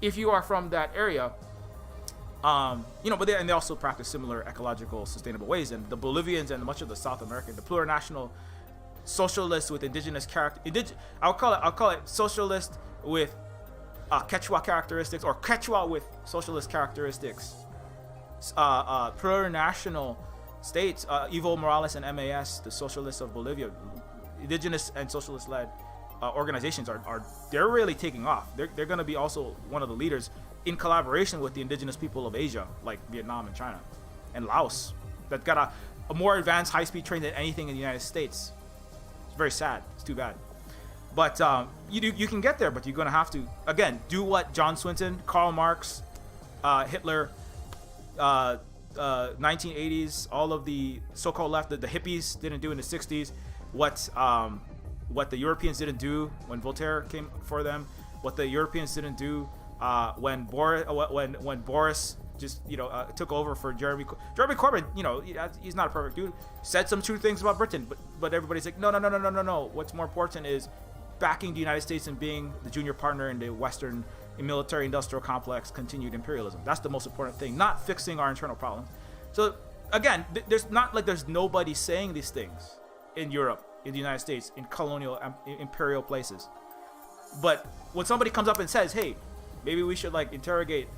C: If you are from that area, but they also practice similar ecological sustainable ways. And the Bolivians and much of the South American, the plurinational socialists with indigenous character, I'll call it socialist with Quechua characteristics, or Quechua with socialist characteristics. Plurinational states, Evo Morales and MAS, the socialists of Bolivia, indigenous and socialist-led organizations they're really taking off. They're going to be also one of the leaders in collaboration with the indigenous people of Asia, like Vietnam and China and Laos. that got a more advanced high-speed train than anything in the United States. It's very sad. It's too bad. But you can get there, but you're going to have to, again, do what John Swinton, Karl Marx, Hitler, 1980s, all of the so-called left, the hippies didn't do in the 60s, what the Europeans didn't do when Voltaire came for them, what the Europeans didn't do when Boris just took over for Jeremy Corbyn. He's not a perfect dude. Said some true things about Britain, but everybody's like, no. What's more important is backing the United States and being the junior partner in the Western military-industrial complex, continued imperialism. That's the most important thing, not fixing our internal problems. So again, there's not like there's nobody saying these things in Europe, in the United States, in colonial imperial places. But when somebody comes up and says, hey, maybe we should like interrogate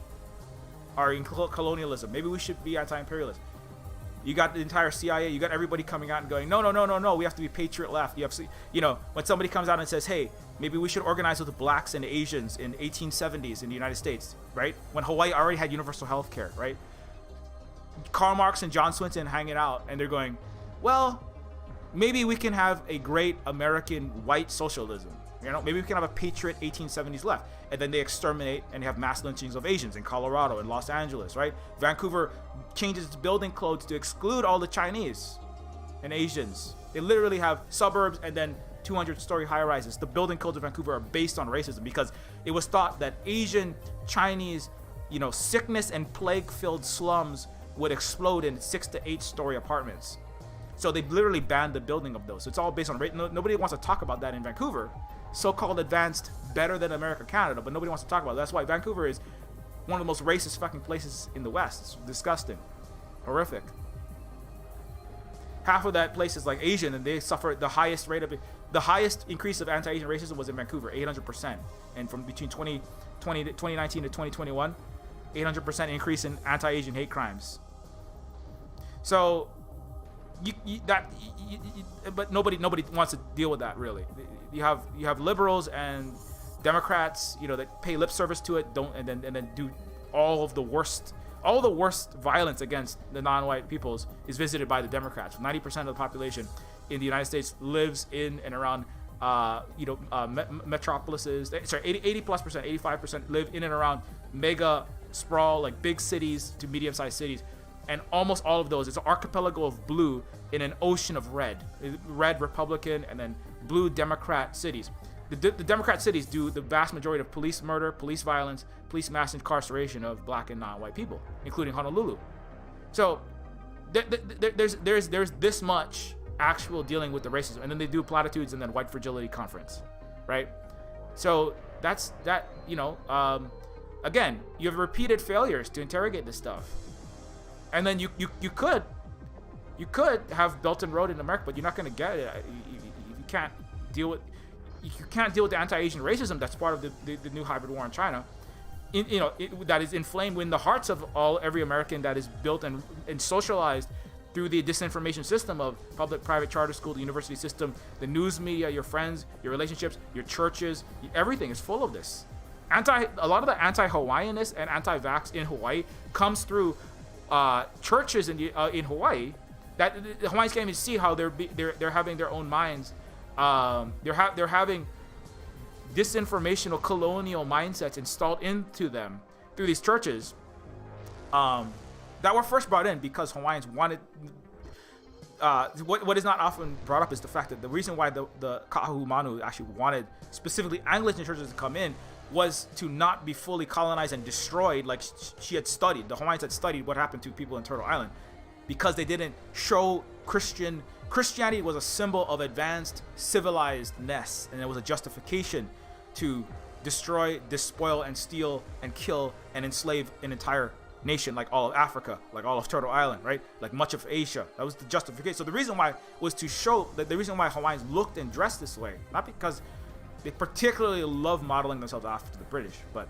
C: our colonialism, maybe we should be anti-imperialist, you got the entire CIA, you got everybody coming out and going, no, we have to be patriot left. You have to, when somebody comes out and says, hey, maybe we should organize with the blacks and the Asians in 1870s in the United States, right? When Hawaii already had universal health care, right? Karl Marx and John Swinton hanging out, and they're going, well, maybe we can have a great American white socialism. Maybe we can have a patriot 1870s left. And then they exterminate and have mass lynchings of Asians in Colorado and Los Angeles, right? Vancouver changes its building codes to exclude all the Chinese and Asians. They literally have suburbs and then 200-story high-rises. The building codes of Vancouver are based on racism because it was thought that Asian, Chinese, sickness and plague-filled slums would explode in 6 to 8-story apartments. So they literally banned the building of those. So it's all based on race. Nobody wants to talk about that in Vancouver. So-called advanced, better than America, Canada, but nobody wants to talk about it. That's why Vancouver is one of the most racist fucking places in the West. It's disgusting. Horrific. Half of that place is like Asian, and they suffer the highest increase of anti-Asian racism was in Vancouver, 800%. And from between 2019 to 2021, 800% increase in anti-Asian hate crimes. So, but nobody wants to deal with that really. You have liberals and Democrats, that pay lip service to it, and then do all the worst violence against the non-white peoples is visited by the Democrats. 90% of the population in the United States lives in and around metropolises. Sorry, 80+%, 85% live in and around mega sprawl, like big cities to medium-sized cities. And almost all of those, it's an archipelago of blue in an ocean of red Republican and then blue Democrat cities. The Democrat cities do the vast majority of police murder, police violence, police mass incarceration of black and non-white people, including Honolulu. So there's this much actual dealing with the racism, and then they do platitudes and then white fragility conference, right? So that's that. Again, you have repeated failures to interrogate this stuff. And then you could have Belt and Road in America, but you're not going to get it. You can't deal with the anti-Asian racism that's part of the new hybrid war in China. That is inflamed in the hearts of every American, that is built and socialized through the disinformation system of public, private, charter school, the university system, the news media, your friends, your relationships, your churches. Everything is full of this. A lot of the anti-Hawaiianness and anti-vax in Hawaii comes through churches in Hawaii that the Hawaiians can't even see how they're having their own minds. They're having disinformational colonial mindsets installed into them through these churches that were first brought in because Hawaiians wanted. What is not often brought up is the fact that the reason why the Ka'ahumanu actually wanted specifically Anglican churches to come in was to not be fully colonized and destroyed like she had studied. The Hawaiians had studied what happened to people in Turtle Island because they didn't show Christianity was a symbol of advanced civilizedness, and it was a justification to destroy, despoil, and steal, and kill, and enslave an entire nation like all of Africa, like all of Turtle Island, right? Like much of Asia. That was the justification. So the reason why was to show that the reason why Hawaiians looked and dressed this way, not because they particularly love modeling themselves after the British, but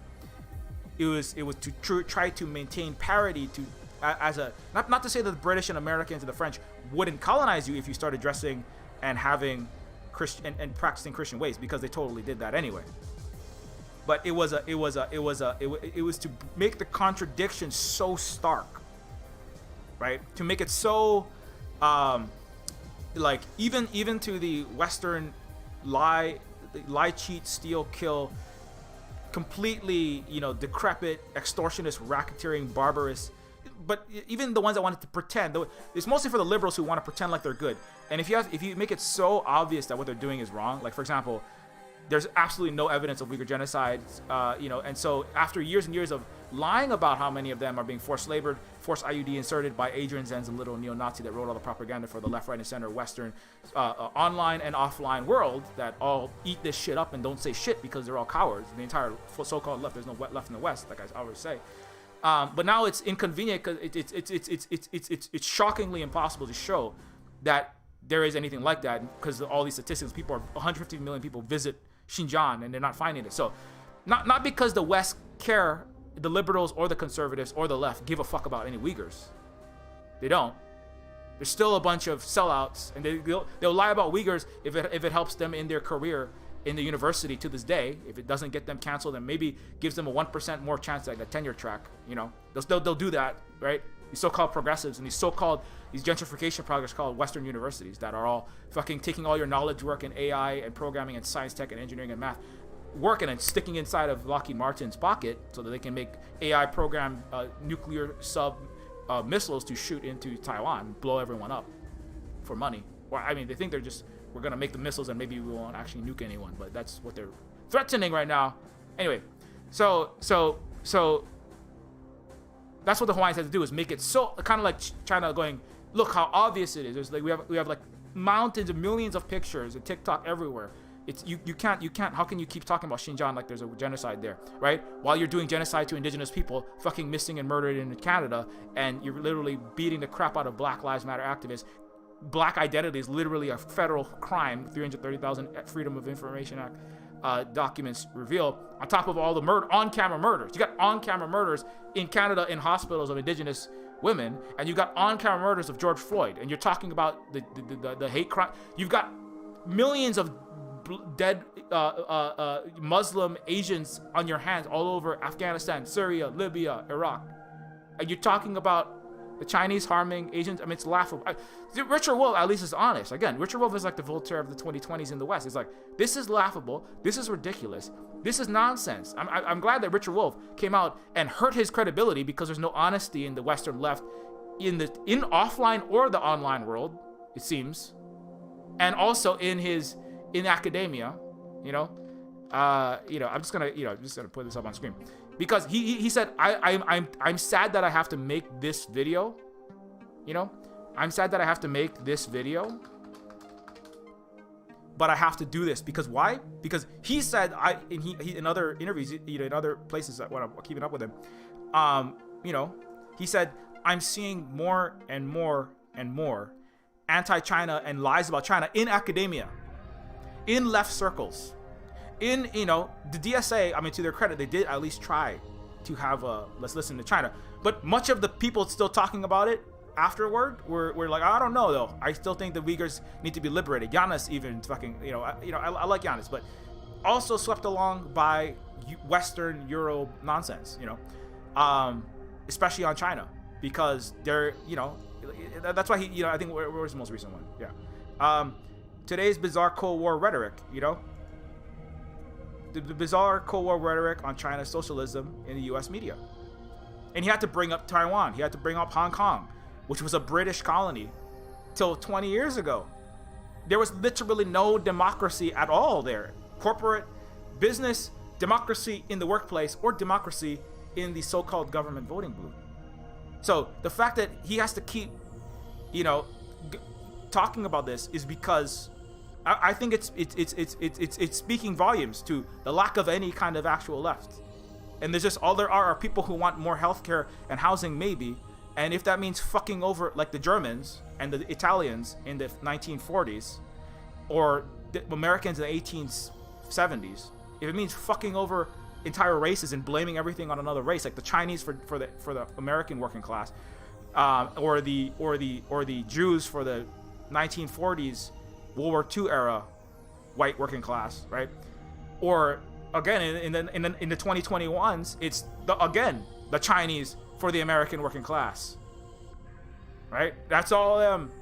C: it was to try to maintain parity to as a not to say that the British and Americans and the French wouldn't colonize you if you started dressing and having Christian and practicing Christian ways, because they totally did that anyway. But it was to make the contradiction so stark, right? To make it so, like even to the Western lie, cheat, steal, kill, completely, you know, decrepit, extortionist, racketeering, barbarous. But even the ones that wanted to pretend, it's mostly for the liberals who want to pretend like they're good. And if you make it so obvious that what they're doing is wrong, like for example, there's absolutely no evidence of Uyghur genocide, you know, and so after years and years of lying about how many of them are being forced labored, forced IUD inserted by Adrian Zenz, a little neo-Nazi that wrote all the propaganda for the left, right, and center Western online and offline world that all eat this shit up and don't say shit because they're all cowards. The entire so-called left, there's no left in the West, like I always say. But now it's inconvenient because it's shockingly impossible to show that there is anything like that because of all these statistics. 150 million people visit Xinjiang and they're not finding it. So not because the West care, the liberals or the conservatives or the left give a fuck about any Uyghurs. They don't. There's still a bunch of sellouts, and they'll lie about Uyghurs if it helps them in their career in the university to this day. If it doesn't get them canceled and maybe gives them a 1% more chance at a tenure track, you know, they'll do that, right? These so-called progressives and these gentrification projects called Western universities that are all fucking taking all your knowledge work in AI and programming and science, tech and engineering and math, working and sticking inside of Lockheed Martin's pocket so that they can make AI program nuclear sub missiles to shoot into Taiwan, blow everyone up for money. Or I mean, they think we're gonna make the missiles and maybe we won't actually nuke anyone, but that's what they're threatening right now. Anyway, so that's what the Hawaiians have to do, is make it so kind of like China going, look how obvious it is. There's like we have like mountains of millions of pictures and TikTok everywhere. It's you can't how can you keep talking about Xinjiang like there's a genocide there, right? While you're doing genocide to indigenous people, fucking missing and murdered in Canada, and you're literally beating the crap out of Black Lives Matter activists. Black identity is literally a federal crime. 330,000 Freedom of Information Act documents reveal. On top of all the on-camera murders, you got on-camera murders in Canada in hospitals of indigenous women, and you got on-camera murders of George Floyd. And you're talking about the hate crime. You've got millions of dead Muslim Asians on your hands all over Afghanistan, Syria, Libya, Iraq. And you're talking about the Chinese harming Asians. I mean, it's laughable. Richard Wolff at least is honest. Again, Richard Wolff is like the Voltaire of the 2020s in the West. He's like, this is laughable. This is ridiculous. This is nonsense. I'm glad that Richard Wolff came out and hurt his credibility because there's no honesty in the Western left in offline or the online world, it seems, and also in academia. I'm just gonna put this up on screen. Because he said, I'm sad that I have to make this video. I'm sad that I have to make this video. But I have to do this because why? Because he said he in other interviews, in other places that when I'm keeping up with him, he said, I'm seeing more and more and more anti-China and lies about China in academia, in left circles. In, the DSA, I mean, to their credit, they did at least try to have let's listen to China. But much of the people still talking about it afterward were like, I don't know, though. I still think the Uyghurs need to be liberated. Giannis even fucking, I like Giannis, but also swept along by Western Euro nonsense, especially on China. Because they're, that's why he, I think, where was the most recent one? Yeah. Today's bizarre Cold War rhetoric, the bizarre Cold War rhetoric on China's socialism in the U.S. media. And he had to bring up Taiwan. He had to bring up Hong Kong, which was a British colony till 20 years ago. There was literally no democracy at all there. Corporate, business, democracy in the workplace, or democracy in the so-called government voting booth. So the fact that he has to keep, talking about this is because I think it's speaking volumes to the lack of any kind of actual left. And there's just all there are people who want more healthcare and housing, maybe. And if that means fucking over like the Germans and the Italians in the 1940s, or the Americans in the 1870s, if it means fucking over entire races and blaming everything on another race, like the Chinese for the American working class, or the Jews for the 1940s World War II era white working class, right? Or again in the 2021s, it's the Chinese for the American working class. right? That's all them,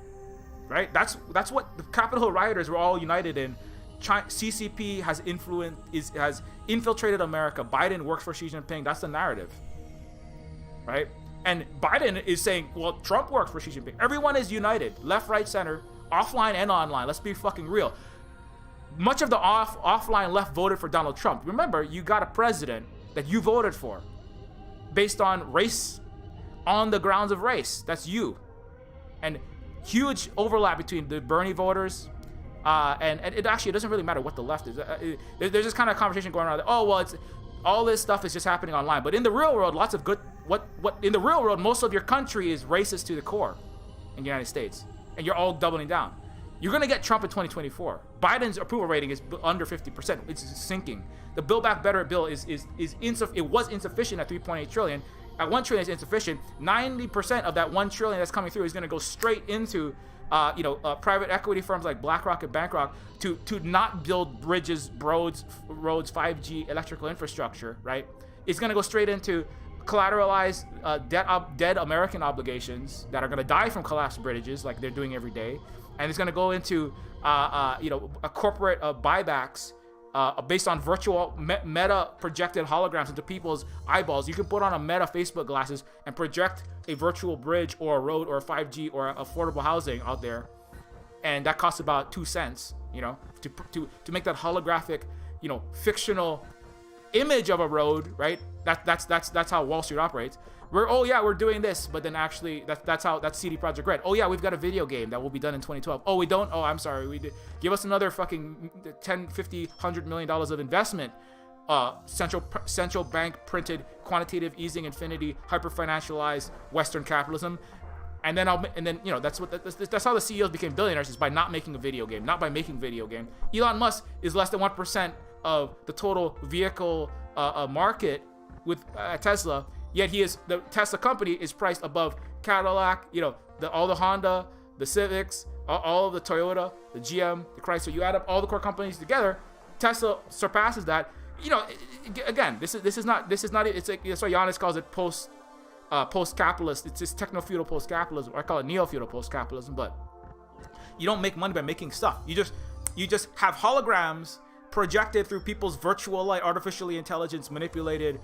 C: right? That's what the Capitol Hill rioters were all united in. CCP has has infiltrated America. Biden works for Xi Jinping. That's the narrative, right? And Biden is saying, well, Trump works for Xi Jinping. Everyone is united, left, right, center, offline and online. Let's be fucking real. Much of the offline left voted for Donald Trump. Remember, you got a president that you voted for based on race, on the grounds of race. That's you. And huge overlap between the Bernie voters. And it actually doesn't really matter what the left is. There's this kind of conversation going around. Oh, well, it's all this stuff is just happening online. But in the real world, lots of good. What in the real world, most of your country is racist to the core in the United States, and you're all doubling down. You're gonna get Trump in 2024. Biden's approval rating is under 50%. It's sinking. The Build Back Better bill it was insufficient at 3.8 trillion. At 1 trillion is insufficient. 90% of that 1 trillion that's coming through is gonna go straight into private equity firms like BlackRock and BankRock to not build bridges, roads, 5G, electrical infrastructure, right? It's going to go straight into collateralized dead American obligations that are going to die from collapsed bridges like they're doing every day. And it's going to go into, a corporate buybacks based on virtual meta projected holograms into people's eyeballs. You can put on a meta Facebook glasses and project a virtual bridge or a road or a 5G or affordable housing out there, and that costs about 2 cents, to make that holographic, fictional image of a road, right? That's how Wall Street operates. We're doing this, but then actually that's CD Projekt Red. Oh yeah, we've got a video game that will be done in 2012. Oh, we don't. Oh, I'm sorry. We did. Give us another fucking 10, 50, $100 million of investment. Central bank printed quantitative easing infinity hyper financialized Western capitalism, and then that's how the CEOs became billionaires, is by not making a video game, not by making video game. Elon Musk is less than 1% of the total vehicle market with Tesla. Yet the Tesla company is priced above Cadillac, all the Honda, the Civics, all of the Toyota, the GM, the Chrysler. You add up all the core companies together, Tesla surpasses that. Again, this is not. It's like, that's why Giannis calls it post-capitalist. It's just techno-feudal post-capitalism. I call it neo-feudal post-capitalism. But you don't make money by making stuff. You just have holograms projected through people's virtual light, artificially intelligence manipulated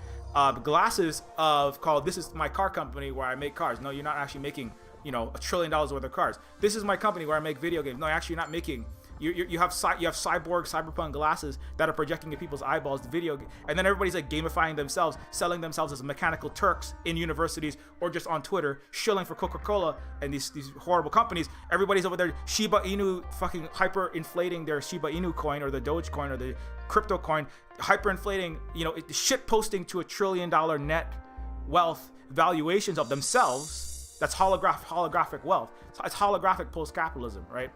C: glasses called, this is my car company where I make cars. No, you're not actually making $1 trillion worth of cars. This is my company where I make video games. No, actually you're not making. You have cyberpunk glasses that are projecting in people's eyeballs the video game, and then everybody's like gamifying themselves, selling themselves as mechanical Turks in universities or just on Twitter, shilling for Coca-Cola and these horrible companies. Everybody's over there Shiba Inu fucking hyper inflating their Shiba Inu coin or the Doge coin or the crypto coin, hyper inflating, shit posting to $1 trillion net wealth valuations of themselves. That's holographic wealth. It's holographic post-capitalism, right?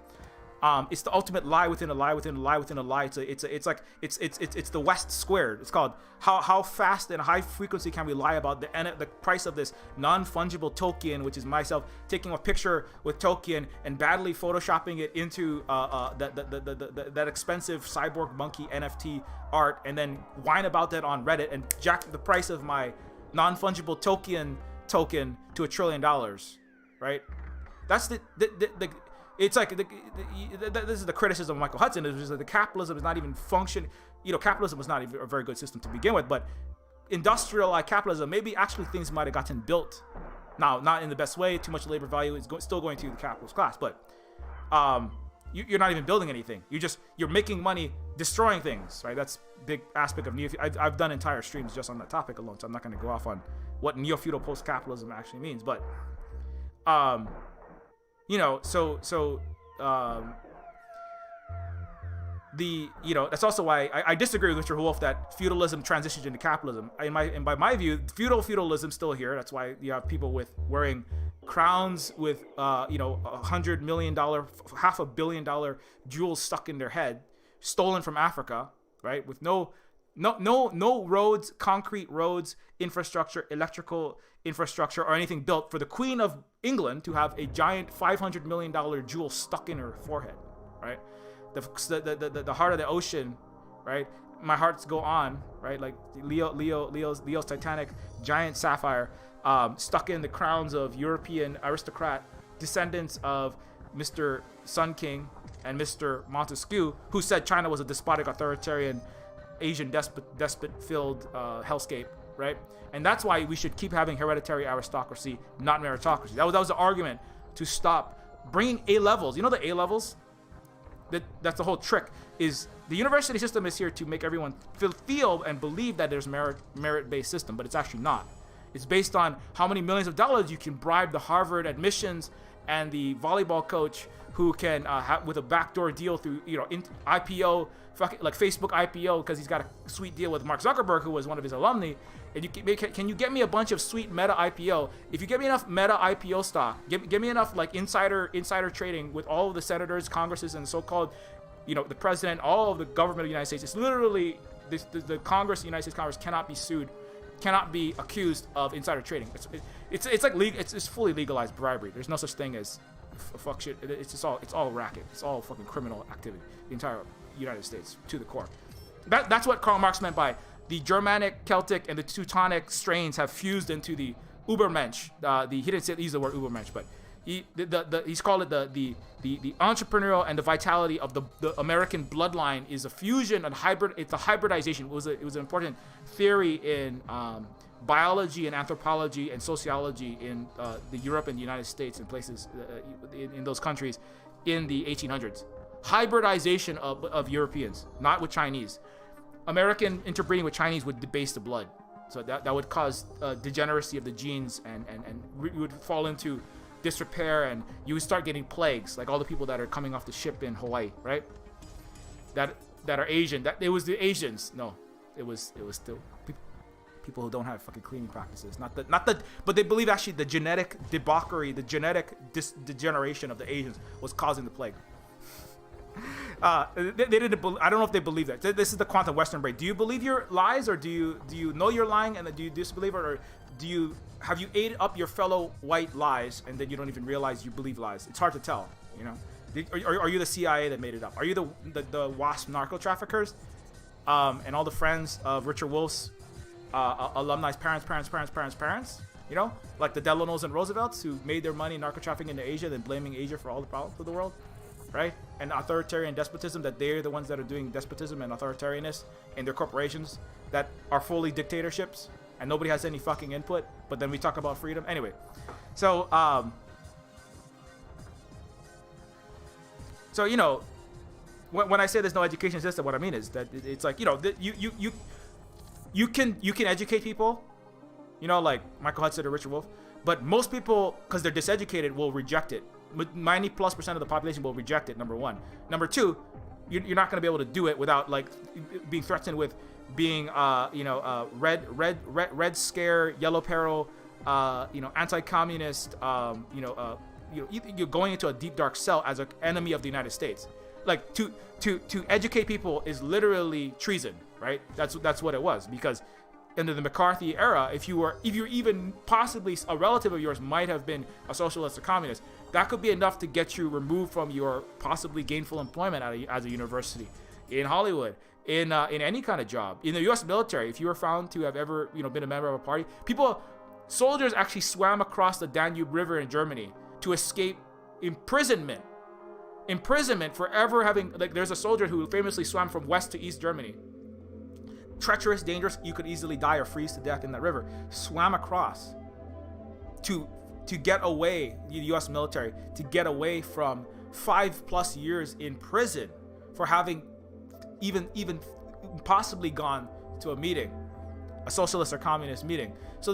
C: It's the ultimate lie within a lie within a lie within a lie. It's the West squared. It's called how fast and high frequency can we lie about the price of this non-fungible token, which is myself taking a picture with token and badly photoshopping it into that expensive cyborg monkey NFT art, and then whine about that on Reddit and jack the price of my non-fungible token to $1 trillion, right? That's it's like this is the criticism of Michael Hudson, is that the capitalism is not even function. Capitalism was not even a very good system to begin with, but industrialized capitalism, maybe actually things might have gotten built. Now, not in the best way. Too much labor value is still going to the capitalist class, but you're not even building anything. You're making money destroying things, right? That's a big aspect of Neofeud. I've done entire streams just on that topic alone, so I'm not going to go off on what Neofeudal post-capitalism actually means, but that's also why I disagree with Mr. Wolf that feudalism transitions into capitalism. By my view, feudalism's still here. That's why you have people wearing crowns with $100 million, $500 million jewels stuck in their head, stolen from Africa, right? With no roads, concrete roads, infrastructure, electrical infrastructure, or anything built for the Queen of England to have a giant $500 million jewel stuck in her forehead, right? The heart of the ocean, right? My hearts go on, right? Like Leo's Titanic giant sapphire stuck in the crowns of European aristocrat descendants of Mr. Sun King and Mr. Montesquieu, who said China was a despotic, authoritarian, Asian despot-filled hellscape, right? And that's why we should keep having hereditary aristocracy, not meritocracy. That was the argument to stop bringing A levels. You know the A levels? That's the whole trick. Is the university system is here to make everyone feel and believe that there's merit-based system, but it's actually not. It's based on how many millions of dollars you can bribe the Harvard admissions and the volleyball coach who can with a backdoor deal through IPO, like Facebook IPO, because he's got a sweet deal with Mark Zuckerberg, who was one of his alumni. And can you get me a bunch of sweet Meta IPO? If you get me enough Meta IPO stock, give me enough like insider trading with all of the senators, congresses, and so-called, the president, all of the government of the United States. It's literally the Congress, the United States Congress cannot be sued, cannot be accused of insider trading. It's like it's fully legalized bribery. There's no such thing as fuck shit. It's all racket. It's all fucking criminal activity. The entire United States to the core. That's what Karl Marx meant by the Germanic, Celtic, and the Teutonic strains have fused into the Übermensch. He didn't use the word Übermensch, but he's called it the entrepreneurial and the vitality of the American bloodline is a fusion and hybrid. It's a hybridization. It was an important theory in biology and anthropology and sociology in the Europe and the United States and places in those countries in the 1800s. Hybridization of Europeans, not with Chinese. American interbreeding with Chinese would debase the blood, so that would cause degeneracy of the genes, and you would fall into disrepair, and you would start getting plagues, like all the people that are coming off the ship in Hawaii, right? That are Asian. That it was the Asians. No, it was still people who don't have fucking cleaning practices. But they believe actually the genetic debauchery, the genetic degeneration of the Asians was causing the plague. They didn't. I don't know if they believe that. This is the quantum Western brain. Do you believe your lies, or do you know you're lying and then do you disbelieve it, or have you ate up your fellow white lies and then you don't even realize you believe lies? It's hard to tell. Are you the CIA that made it up? Are you the WASP narco traffickers, and all the friends of Richard Wolff's alumni's parents? Like the Delanos and Roosevelts who made their money narco trafficking into Asia, then blaming Asia for all the problems of the world. Right? And authoritarian despotism, that they're the ones that are doing despotism and authoritarianness in their corporations that are fully dictatorships and nobody has any fucking input, but then we talk about freedom. Anyway, so when I say there's no education system, what I mean is that it's like, you can educate people, like Michael Hudson or Richard Wolff, but most people, because they're diseducated, will reject it. 90+% of the population will reject it, number one. Number two, you're not going to be able to do it without like being threatened with being red scare, yellow peril, anti-communist, you're going into a deep dark cell as an enemy of the United States. Like to educate people is literally treason, right? That's what it was, because under the McCarthy era, if you're even possibly a relative of yours might have been a socialist or communist, that could be enough to get you removed from your possibly gainful employment as a university, in Hollywood, in any kind of job, in the U.S. military. If you were found to have ever been a member of a party, soldiers actually swam across the Danube River in Germany to escape imprisonment for ever having, like, there's a soldier who famously swam from West to East Germany. Treacherous, dangerous, you could easily die or freeze to death in that river. Swam across to get away, the U.S. military, to get away from 5+ years in prison for having even possibly gone to a meeting, a socialist or communist meeting. So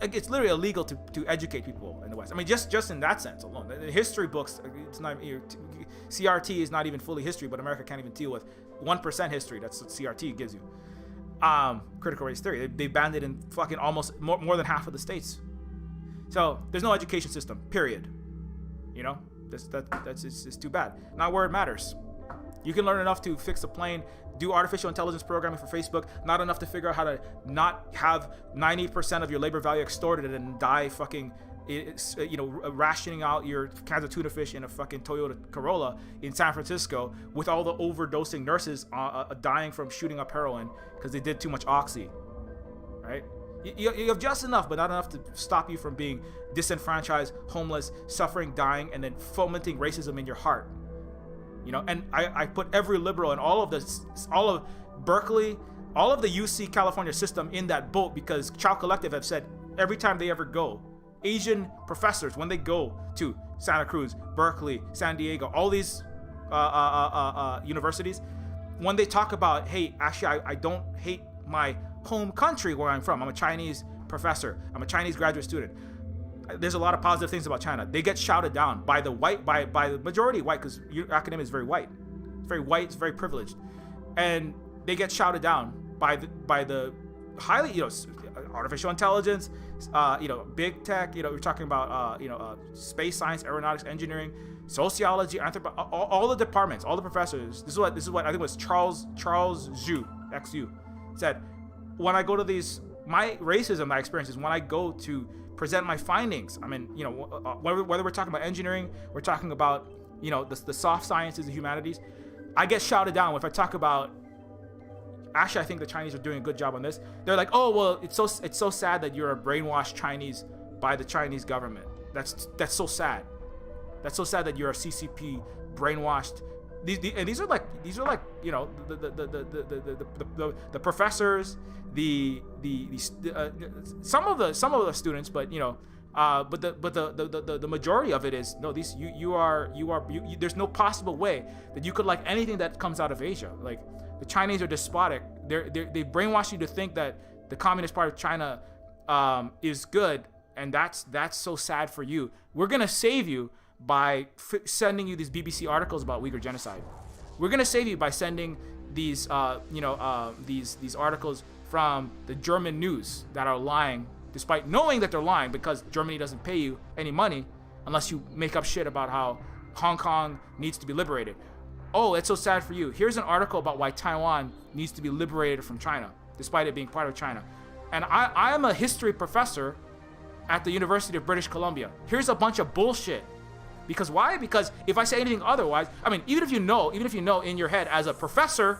C: it's literally illegal to educate people in the West. I mean, just in that sense alone. The history books, it's not, CRT is not even fully history, but America can't even deal with 1% history. That's what CRT gives you. Critical race theory. They banned it in fucking almost more than half of the states. So there's no education system. Period. It's too bad. Not where it matters. You can learn enough to fix a plane, do artificial intelligence programming for Facebook, not enough to figure out how to not have 90% of your labor value extorted and die fucking, rationing out your cans of tuna fish in a fucking Toyota Corolla in San Francisco with all the overdosing nurses dying from shooting up heroin because they did too much oxy, right? You have just enough, but not enough to stop you from being disenfranchised, homeless, suffering, dying, and then fomenting racism in your heart. You know, and I put every liberal and all of Berkeley, all of the UC California system in that boat, because Child Collective have said every time they ever go, Asian professors, when they go to Santa Cruz, Berkeley, San Diego, all these universities, when they talk about, hey, actually, I don't hate my home country where I'm from. I'm a Chinese professor. I'm a Chinese graduate student. There's a lot of positive things about China. They get shouted down by the majority white, because academia is very white. It's very white. It's very privileged, and they get shouted down by the highly, you know, artificial intelligence, you know, big tech. You know, we're talking about space science, aeronautics, engineering, sociology, all the departments, all the professors. This is what I think it was Charles Zhu, XU, said. When I go to these, my racism, my experience is when I go to present my findings. I mean, you know, whether we're talking about engineering, we're talking about, you know, the soft sciences and humanities, I get shouted down. If I talk about, actually, I think the Chinese are doing a good job on this. They're like, oh, well, it's so sad that you're a brainwashed Chinese by the Chinese government. That's so sad. That's so sad that you're a CCP brainwashed. These are like you know, the professors, some of the students, but you know, but the majority of it is no. There's no possible way that you could like anything that comes out of Asia. Like, the Chinese are despotic. They brainwash you to think that the Communist Party of China is good, and that's so sad for you. We're gonna save you by sending you these BBC articles about Uyghur genocide. We're gonna save you by sending these these articles from the German news that are lying, despite knowing that they're lying, because Germany doesn't pay you any money unless you make up shit about how Hong Kong needs to be liberated. Oh, it's so sad for you. Here's an article about why Taiwan needs to be liberated from China, despite it being part of China. And I am a history professor at the University of British Columbia. Here's a bunch of bullshit. Because why? Because if I say anything otherwise, I mean, even if you know in your head as a professor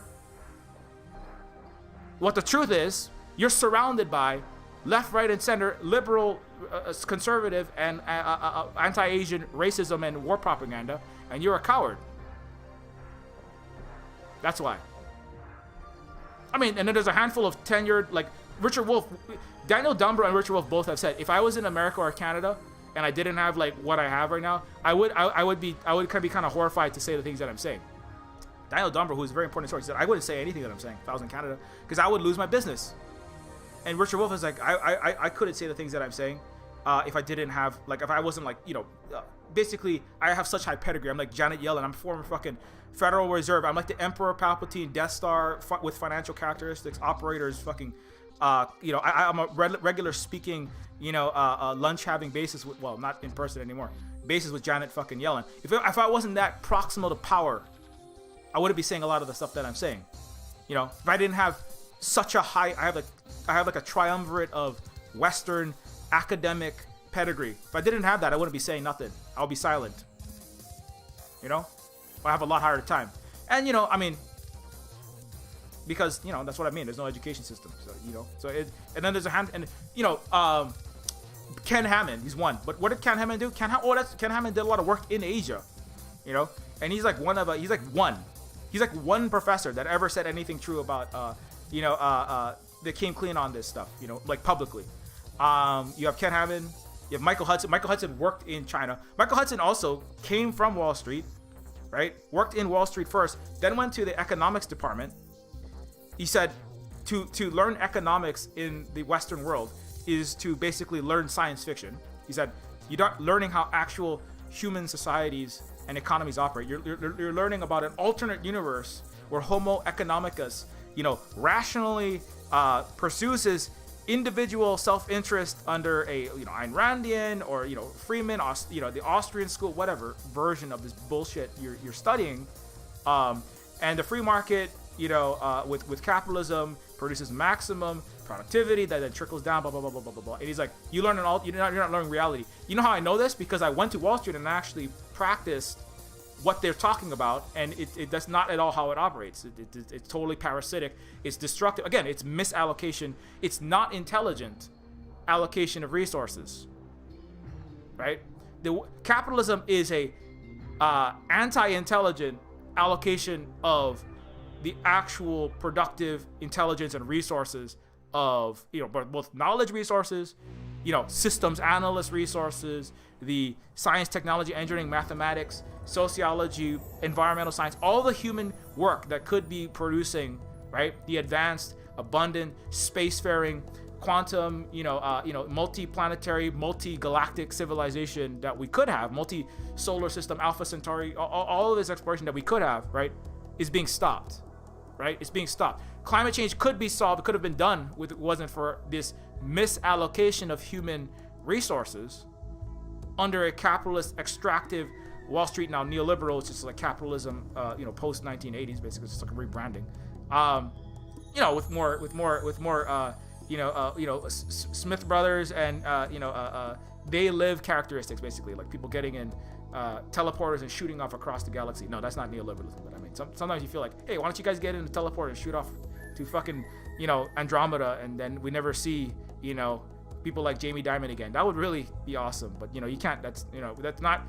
C: what the truth is, you're surrounded by left, right, and center, liberal, conservative, and anti-Asian racism and war propaganda, and you're a coward. That's why. I mean, and then there's a handful of tenured, like Richard Wolff, Daniel Dumber and Richard Wolff both have said, if I was in America or Canada and I didn't have like what I have right now, I would be kind of horrified to say the things that I'm saying. Daniel Dumber, who's a very important source, said I wouldn't say anything that I'm saying if I was in Canada, because I would lose my business. And Richard Wolff is like, I couldn't say the things that I'm saying if I didn't have, like, if I wasn't like, you know, basically I have such high pedigree. I'm like Janet Yellen. I'm former fucking Federal Reserve. I'm like the Emperor Palpatine, Death Star with financial characteristics, operators, fucking, you know, I'm a regular speaking, you know, lunch having basis with, well, not in person anymore, basis with Janet fucking Yellen. If I wasn't that proximal to power, I wouldn't be saying a lot of the stuff that I'm saying. You know, if I didn't have such a high, I have like a triumvirate of Western academic pedigree. If I didn't have that, I wouldn't be saying nothing. I'll be silent. You know, I have a lot harder time. And you know, I mean, because you know that's what I mean. There's no education system, so you know. So it, and then there's a hand, and you know, Ken Hammond, he's one. But what did Ken Hammond do? Ken Hammond did a lot of work in Asia, you know, and he's like he's like one professor that ever said anything true about you know, that came clean on this stuff, you know, like publicly. You have Ken Hammond, you have Michael Hudson. Michael Hudson worked in China. Michael Hudson also came from Wall Street, right? Worked in Wall Street first, then went to the economics department. He said to learn economics in the Western world is to basically learn science fiction. He said you're not learning how actual human societies and economies operate. You're learning about an alternate universe where Homo economicus, you know, rationally pursues his individual self-interest under a, you know, Ayn Randian or, you know, Freeman, you know, the Austrian school, whatever version of this bullshit you're studying, and the free market, you know, with capitalism produces maximum productivity that then trickles down, blah blah blah blah blah blah blah. And he's like, you're not learning reality. You know how I know this? Because I went to Wall Street and actually practiced what they're talking about, and that's not at all how it operates. It's totally parasitic. It's destructive. Again, it's misallocation. It's not intelligent allocation of resources, right? Capitalism is a anti-intelligent allocation of the actual productive intelligence and resources of, both knowledge resources, systems analyst resources, the science, technology, engineering, mathematics, sociology, environmental science, all the human work that could be producing, right, the advanced, abundant, spacefaring, quantum, multi-planetary, multi-galactic civilization that we could have, multi-solar system, Alpha Centauri, all of this exploration that we could have, right, is being stopped, right? It's being stopped. Climate change could be solved. It could have been done if it wasn't for this misallocation of human resources under a capitalist, extractive Wall Street, now neoliberal. It's just like capitalism, post 1980s, basically. It's just like a rebranding. With more, Smith Brothers and they live characteristics, basically, like people getting in teleporters and shooting off across the galaxy. No, that's not neoliberalism. But I mean, sometimes you feel like, hey, why don't you guys get in a teleporter and shoot off to fucking, Andromeda, and then we never see, people like Jamie Dimon again. That would really be awesome. But you can't. That's not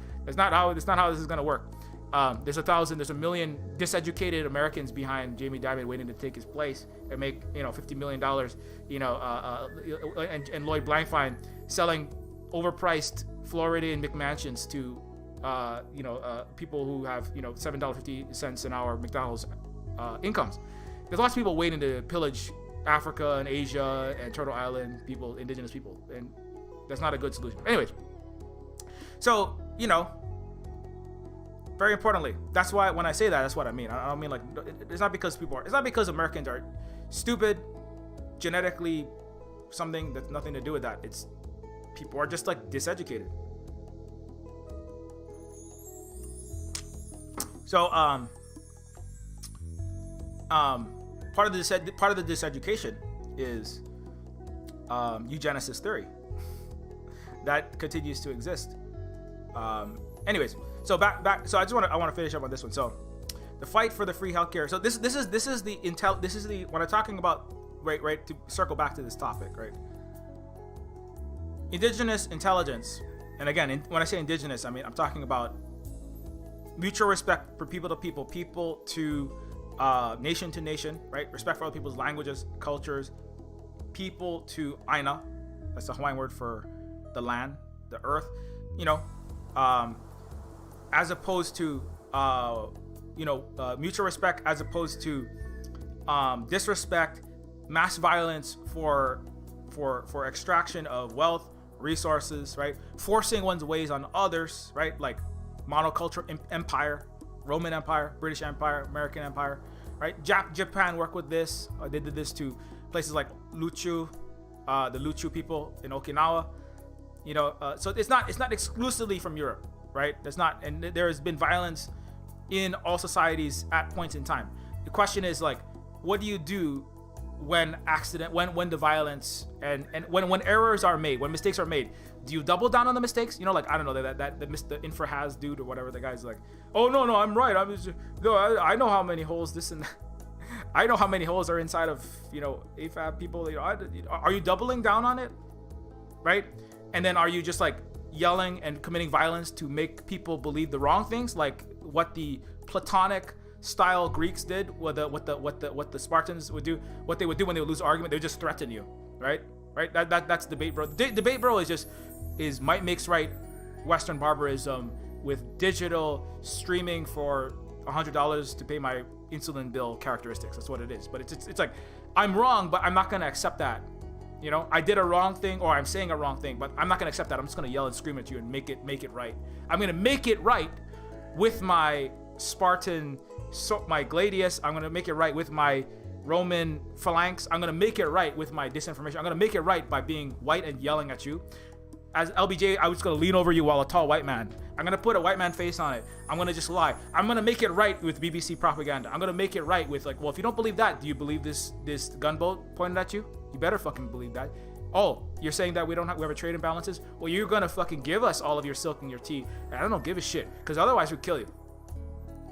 C: how this is gonna work. There's a million diseducated Americans behind Jamie Dimon waiting to take his place and make $50 million, and Lloyd Blankfein selling overpriced Floridian McMansions to people who have $7.50 an hour McDonald's incomes. There's lots of people waiting to pillage Africa and Asia and Turtle Island people, indigenous people, and that's not a good solution. Anyways, so very importantly, that's why when I say that, that's what I mean. I don't mean like it's not because Americans are stupid, genetically something that's nothing to do with that. It's people are just like diseducated. So part of the diseducation is eugenicist theory that continues to exist. Anyways, so back. So I want to finish up on this one. So the fight for the free healthcare. So this is the when I'm talking about right to circle back to this topic, right? Indigenous intelligence, and again, when I say indigenous, I mean I'm talking about mutual respect for people to nation to nation, right? Respect for other people's languages, cultures, people to Aina. That's the Hawaiian word for the land, the earth. As opposed to mutual respect, as opposed to disrespect, mass violence for extraction of wealth, resources, right? Forcing one's ways on others, right? Like monoculture empire, Roman Empire, British Empire, American Empire, right? Japan worked with this. They did this to places like Luchu, the Luchu people in Okinawa. So it's not exclusively from Europe, right? And there has been violence in all societies at points in time. The question is like, what do you do when the violence and when errors are made, when mistakes are made? Do you double down on the mistakes? I don't know, the infra has dude or whatever, the guy's like, oh no, I'm right. I know how many holes this and that. I know how many holes are inside of AFAB people. Are you doubling down on it, right? And then are you just like yelling and committing violence to make people believe the wrong things, like what the Platonic style Greeks did, what the Spartans would do, what they would do when they would lose an argument? They would just threaten you, right? That's debate, bro. Debate, bro, is might makes right Western barbarism with digital streaming for $100 to pay my insulin bill characteristics. That's what it is. But it's like, I'm wrong, but I'm not gonna accept that. I did a wrong thing, or I'm saying a wrong thing, but I'm not gonna accept that. I'm just gonna yell and scream at you and make it right. I'm gonna make it right with my Spartan, my Gladius. I'm gonna make it right with my Roman phalanx. I'm gonna make it right with my disinformation. I'm gonna make it right by being white and yelling at you. As LBJ, I was just gonna lean over you while a tall white man. I'm gonna put a white man face on it. I'm gonna just lie. I'm gonna make it right with BBC propaganda. I'm gonna make it right with like, well, if you don't believe that, do you believe this gunboat pointed at you? You better fucking believe that. Oh, you're saying that we have a trade imbalances? Well, you're gonna fucking give us all of your silk and your tea. And I don't give a shit, because otherwise we'd kill you.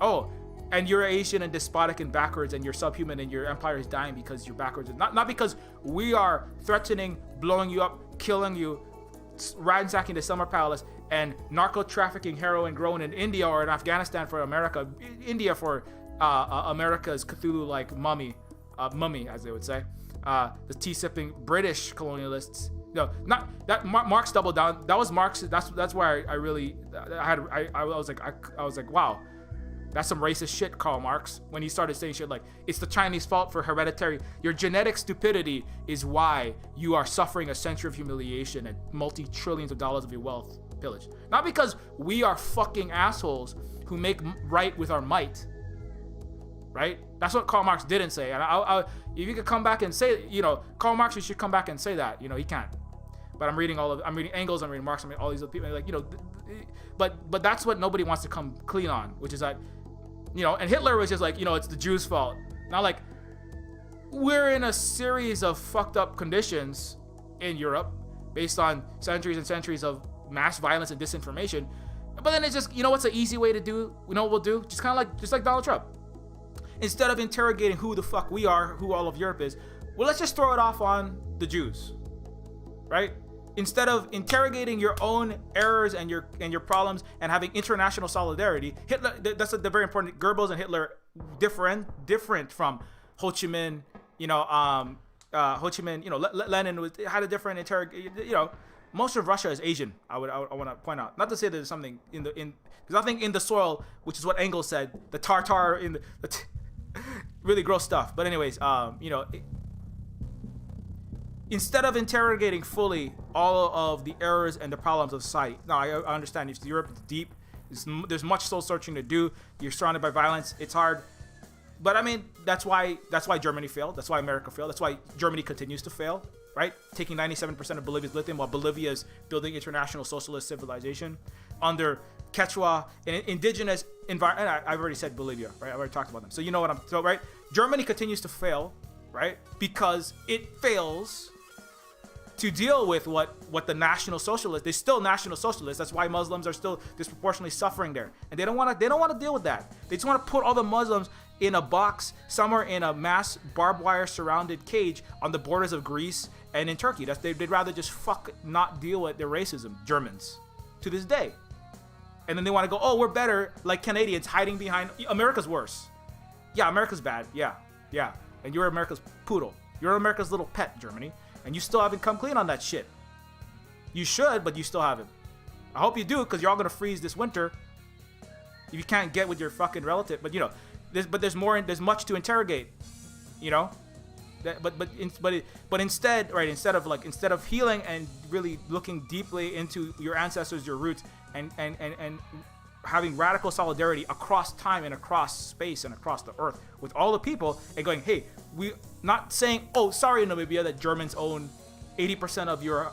C: Oh, and you're Asian and despotic and backwards, and you're subhuman, and your empire is dying because you're backwards. Not because we are threatening blowing you up, killing you, ransacking the summer palace, and narco trafficking heroin grown in India or in Afghanistan for America, India for America's Cthulhu-like mummy, as they would say. The tea-sipping British colonialists. No, not that. Marx doubled down. That was Marx. That's where I was like, wow, that's some racist shit, Karl Marx. When he started saying shit like, it's the Chinese fault for hereditary. Your genetic stupidity is why you are suffering a century of humiliation and multi-trillions of dollars of your wealth pillage. Not because we are fucking assholes who make right with our might. Right? That's what Karl Marx didn't say. And if you could come back and say, Karl Marx, you should come back and say that. He can't. But I'm reading Engels, I'm reading Marx, I'm reading all these other people. Like, but that's what nobody wants to come clean on, which is that, and Hitler was just like, it's the Jews' fault. Now, like, we're in a series of fucked up conditions in Europe based on centuries and centuries of mass violence and disinformation. But then it's just, what's an easy way to do? What we'll do? Just like Donald Trump. Instead of interrogating who the fuck we are, who all of Europe is, well, let's just throw it off on the Jews, right? Instead of interrogating your own errors and your problems and having international solidarity, Hitler, that's the very important. Goebbels and Hitler different from Ho Chi Minh. Lenin had a different most of Russia is Asian. I want to point out, not to say there's something because nothing in the soil, which is what Engels said, the tartar in the really gross stuff. But anyways, instead of interrogating fully all of the errors and the problems of society. Now, I understand if Europe is deep, there's much soul searching to do. You're surrounded by violence. It's hard. But I mean, that's why Germany failed. That's why America failed. That's why Germany continues to fail, right? Taking 97% of Bolivia's lithium while Bolivia is building international socialist civilization under Quechua and indigenous environment. I've already said Bolivia, right? I've already talked about them. So you know what right? Germany continues to fail, right? Because it fails to deal with what the National Socialists, they're still National Socialists. That's why Muslims are still disproportionately suffering there. And they don't want to deal with that. They just want to put all the Muslims in a box somewhere in a mass barbed wire surrounded cage on the borders of Greece and in Turkey. They'd rather just not deal with their racism, Germans, to this day. And then they want to go, oh, we're better, like Canadians hiding behind, America's worse. Yeah, America's bad. Yeah. And you're America's poodle. You're America's little pet, Germany. And you still haven't come clean on that shit. You should, but you still haven't. I hope you do, because you're all going to freeze this winter if you can't get with your fucking relative. But, there's much to interrogate, But instead of healing and really looking deeply into your ancestors, your roots, and having radical solidarity across time and across space and across the earth with all the people and going, hey, we not saying, oh, sorry, Namibia, that Germans own 80% of your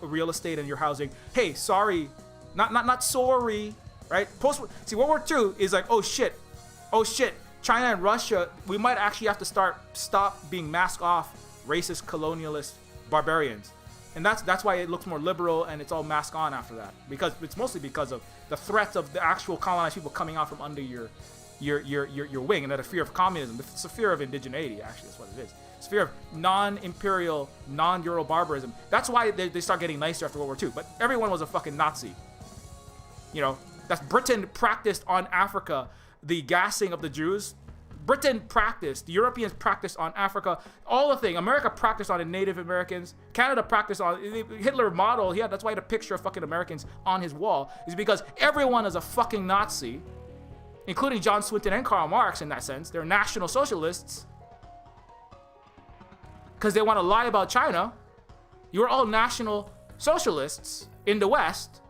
C: real estate and your housing. Hey, sorry, not sorry, right? See, World War II is like, oh shit, China and Russia, we might actually have to stop being mask off racist colonialist barbarians. And that's why it looks more liberal and it's all mask on after that, because it's mostly because of the threats of the actual colonized people coming out from under your wing, and that a fear of communism. It's a fear of indigeneity, actually. That's what it is. It's a fear of non-imperial, non-Euro barbarism. That's why they start getting nicer after World War II. But everyone was a fucking Nazi. That's Britain practiced on Africa the gassing of the Jews. Britain practiced, the Europeans practiced on Africa, all the thing. America practiced on the Native Americans. Canada practiced on Hitler model. That's why he had a picture of fucking Americans on his wall, is because everyone is a fucking Nazi, including John Swinton and Karl Marx in that sense. They're National Socialists because they want to lie about China. You're all National Socialists in the West,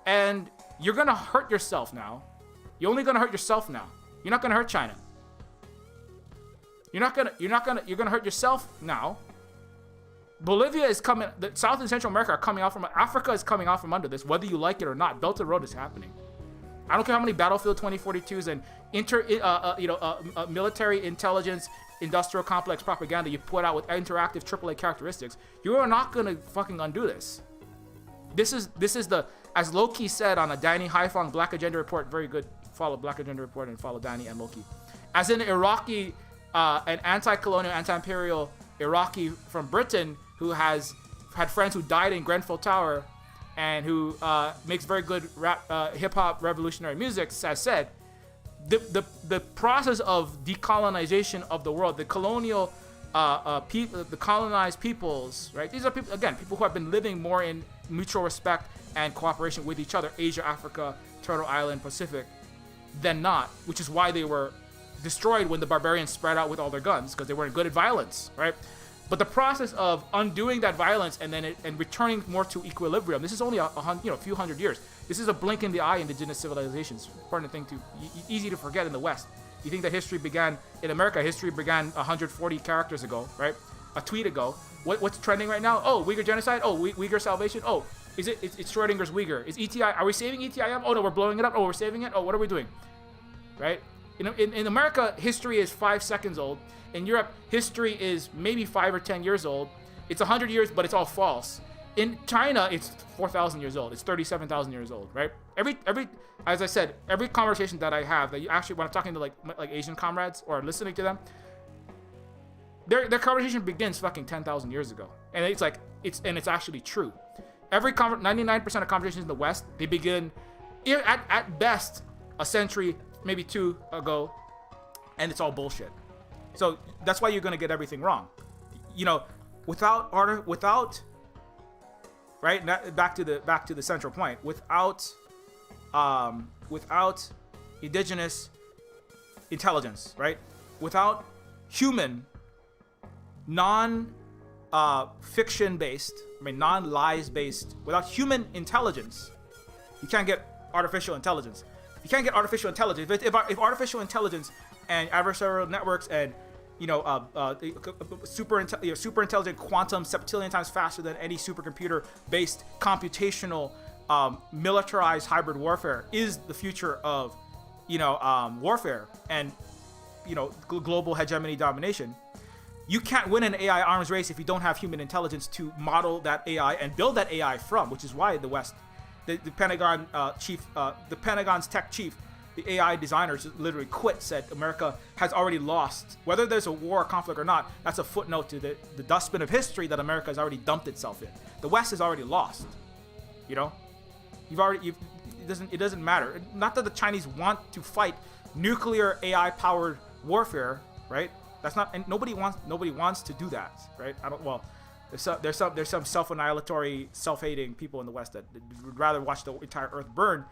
C: and you're gonna hurt yourself now. You're only gonna hurt yourself now. You're not gonna hurt China. You're gonna hurt yourself now. Bolivia is coming. South and Central America are coming out from. Africa is coming out from under this, whether you like it or not. Belt and Road is happening. I don't care how many Battlefield 2042s and military intelligence, industrial complex propaganda you put out with interactive AAA characteristics. You are not gonna fucking undo this. This is the, as Loki said on a Danny Haifong Black Agenda report. Very good. Follow Black Agenda report and follow Danny and Loki. As an Iraqi. An anti-colonial, anti-imperial Iraqi from Britain who has had friends who died in Grenfell Tower, and who makes very good rap, hip hop revolutionary music, has said, the process of decolonization of the world, the colonial people, the colonized peoples, right? These are people, again, people who have been living more in mutual respect and cooperation with each other, Asia, Africa, Turtle Island, Pacific, than not, which is why they were destroyed when the barbarians spread out with all their guns, because they weren't good at violence, right? But the process of undoing that violence and then and returning more to equilibrium, this is only a few hundred years. This is a blink in the eye in indigenous civilizations. Important thing easy to forget in the West. You think that history began in America? History began 140 characters ago, right? A tweet ago. What's trending right now? Oh, Uyghur genocide. Oh, Uyghur salvation. Oh, it's Schrodinger's Uyghur. Is ETI? Are we saving ETIM? Oh no, we're blowing it up. Oh, we're saving it. Oh, what are we doing? Right? In America, history is 5 seconds old. In Europe, history is maybe 5 or 10 years old. It's 100 years, but it's all false. In China, it's 4,000 years old. It's 37,000 years old, right? Every, as I said, every conversation that I have, that you actually, when I'm talking to like Asian comrades or listening to them, their conversation begins fucking 10,000 years ago, and it's actually true. 99% of conversations in the West, they begin at best a century, maybe 2 ago, and it's all bullshit. So that's why you're gonna get everything wrong. Without right, back to the central point. Without indigenous intelligence, right? Without human, non-fiction based, non-lies based, without human intelligence, you can't get artificial intelligence. You can't get artificial intelligence. If artificial intelligence and adversarial networks and super intelligent quantum septillion times faster than any supercomputer-based computational militarized hybrid warfare is the future of warfare and global hegemony domination. You can't win an AI arms race if you don't have human intelligence to model that AI and build that AI from, which is why the West, the Pentagon the Pentagon's tech chief, the AI designers literally quit, said America has already lost. Whether there's a war or conflict or not, that's a footnote to the dustbin of history that America has already dumped itself in. The West has already lost. It doesn't matter. Not that the Chinese want to fight nuclear AI-powered warfare, right? That's not, and nobody wants to do that, right? There's some self-annihilatory, self-hating people in the West that would rather watch the entire Earth burn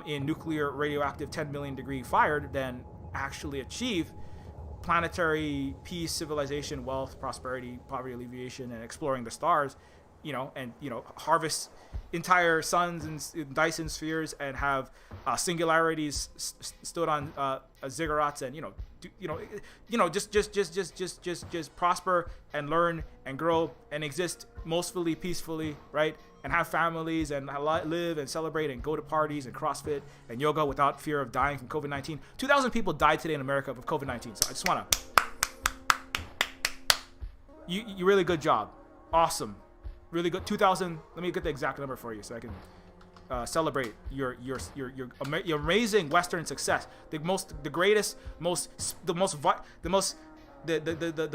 C: in nuclear radioactive 10 million degree fire than actually achieve planetary peace, civilization, wealth, prosperity, poverty alleviation, and exploring the stars, and harvest entire suns and Dyson spheres and have singularities stood on ziggurats and just prosper and learn and grow and exist mostly peacefully, right? And have families and live and celebrate and go to parties and CrossFit and yoga without fear of dying from COVID-19. 2,000 people died today in America of COVID-19. So I just want to, you really good job. Awesome. Really good. 2,000. Let me get the exact number for you so I can celebrate your amazing Western success. The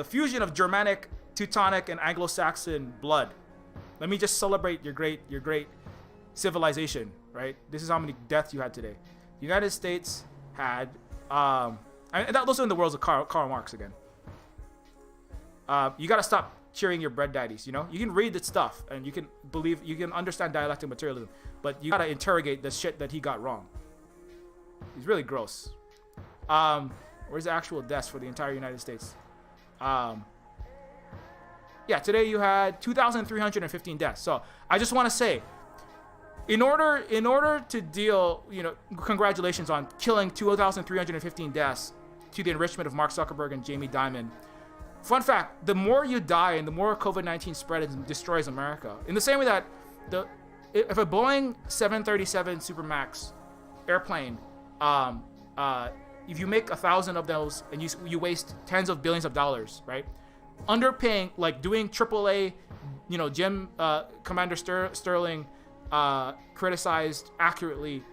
C: fusion of Germanic, Teutonic, and Anglo-Saxon blood. Let me just celebrate your great civilization, right? This is how many deaths you had today. The United States had, and those are in the words of Karl Marx again. You gotta stop cheering your bread daddies, You can read the stuff and you can understand dialectic materialism, but you gotta interrogate the shit that he got wrong. He's really gross. Where's the actual deaths for the entire United States? Yeah, today you had 2,315 deaths. So I just want to say, in order to deal, congratulations on killing 2,315 deaths to the enrichment of Mark Zuckerberg and Jamie Dimon. Fun fact, the more you die and the more COVID-19 spreads and destroys America. In the same way that if a Boeing 737 Supermax airplane, if you make 1,000 of those and you waste tens of billions of dollars, right? Underpaying, like doing AAA, Jim Commander Sterling criticized accurately,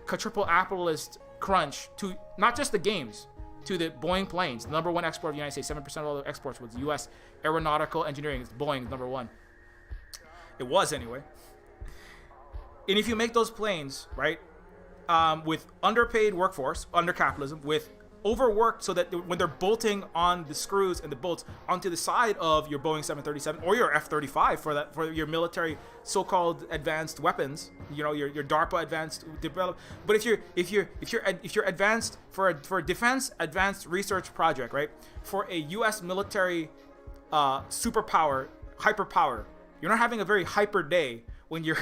C: triple capitalist crunch to not just the games, to the Boeing planes, the number one export of the United States. 7% of all the exports was U.S. aeronautical engineering. It's Boeing, number one. It was anyway. And if you make those planes, right, with underpaid workforce, under capitalism, with overworked so that when they're bolting on the screws and the bolts onto the side of your Boeing 737 or your F-35 for your military so-called advanced weapons, you know, your DARPA advanced develop. But if you're advanced for a defense advanced research project, right, for a U.S. military superpower, hyperpower, you're not having a very hyper day when you're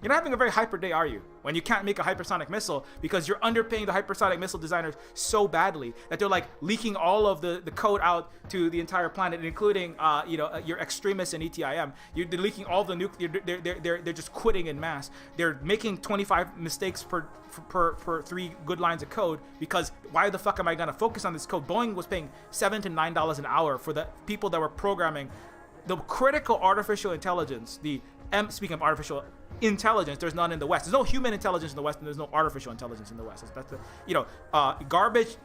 C: not having a very hyper day, are you? When you can't make a hypersonic missile because you're underpaying the hypersonic missile designers so badly that they're like leaking all of the code out to the entire planet, including your extremists and ETIM. They're leaking all the nuclear. They're just quitting in mass. They're making 25 mistakes per 3 good lines of code because why the fuck am I gonna focus on this code? Boeing was paying $7 to $9 an hour for the people that were programming the critical artificial intelligence. Speaking of artificial intelligence, there's none in the West. There's no human intelligence in the West, and there's no artificial intelligence in the West. That's garbage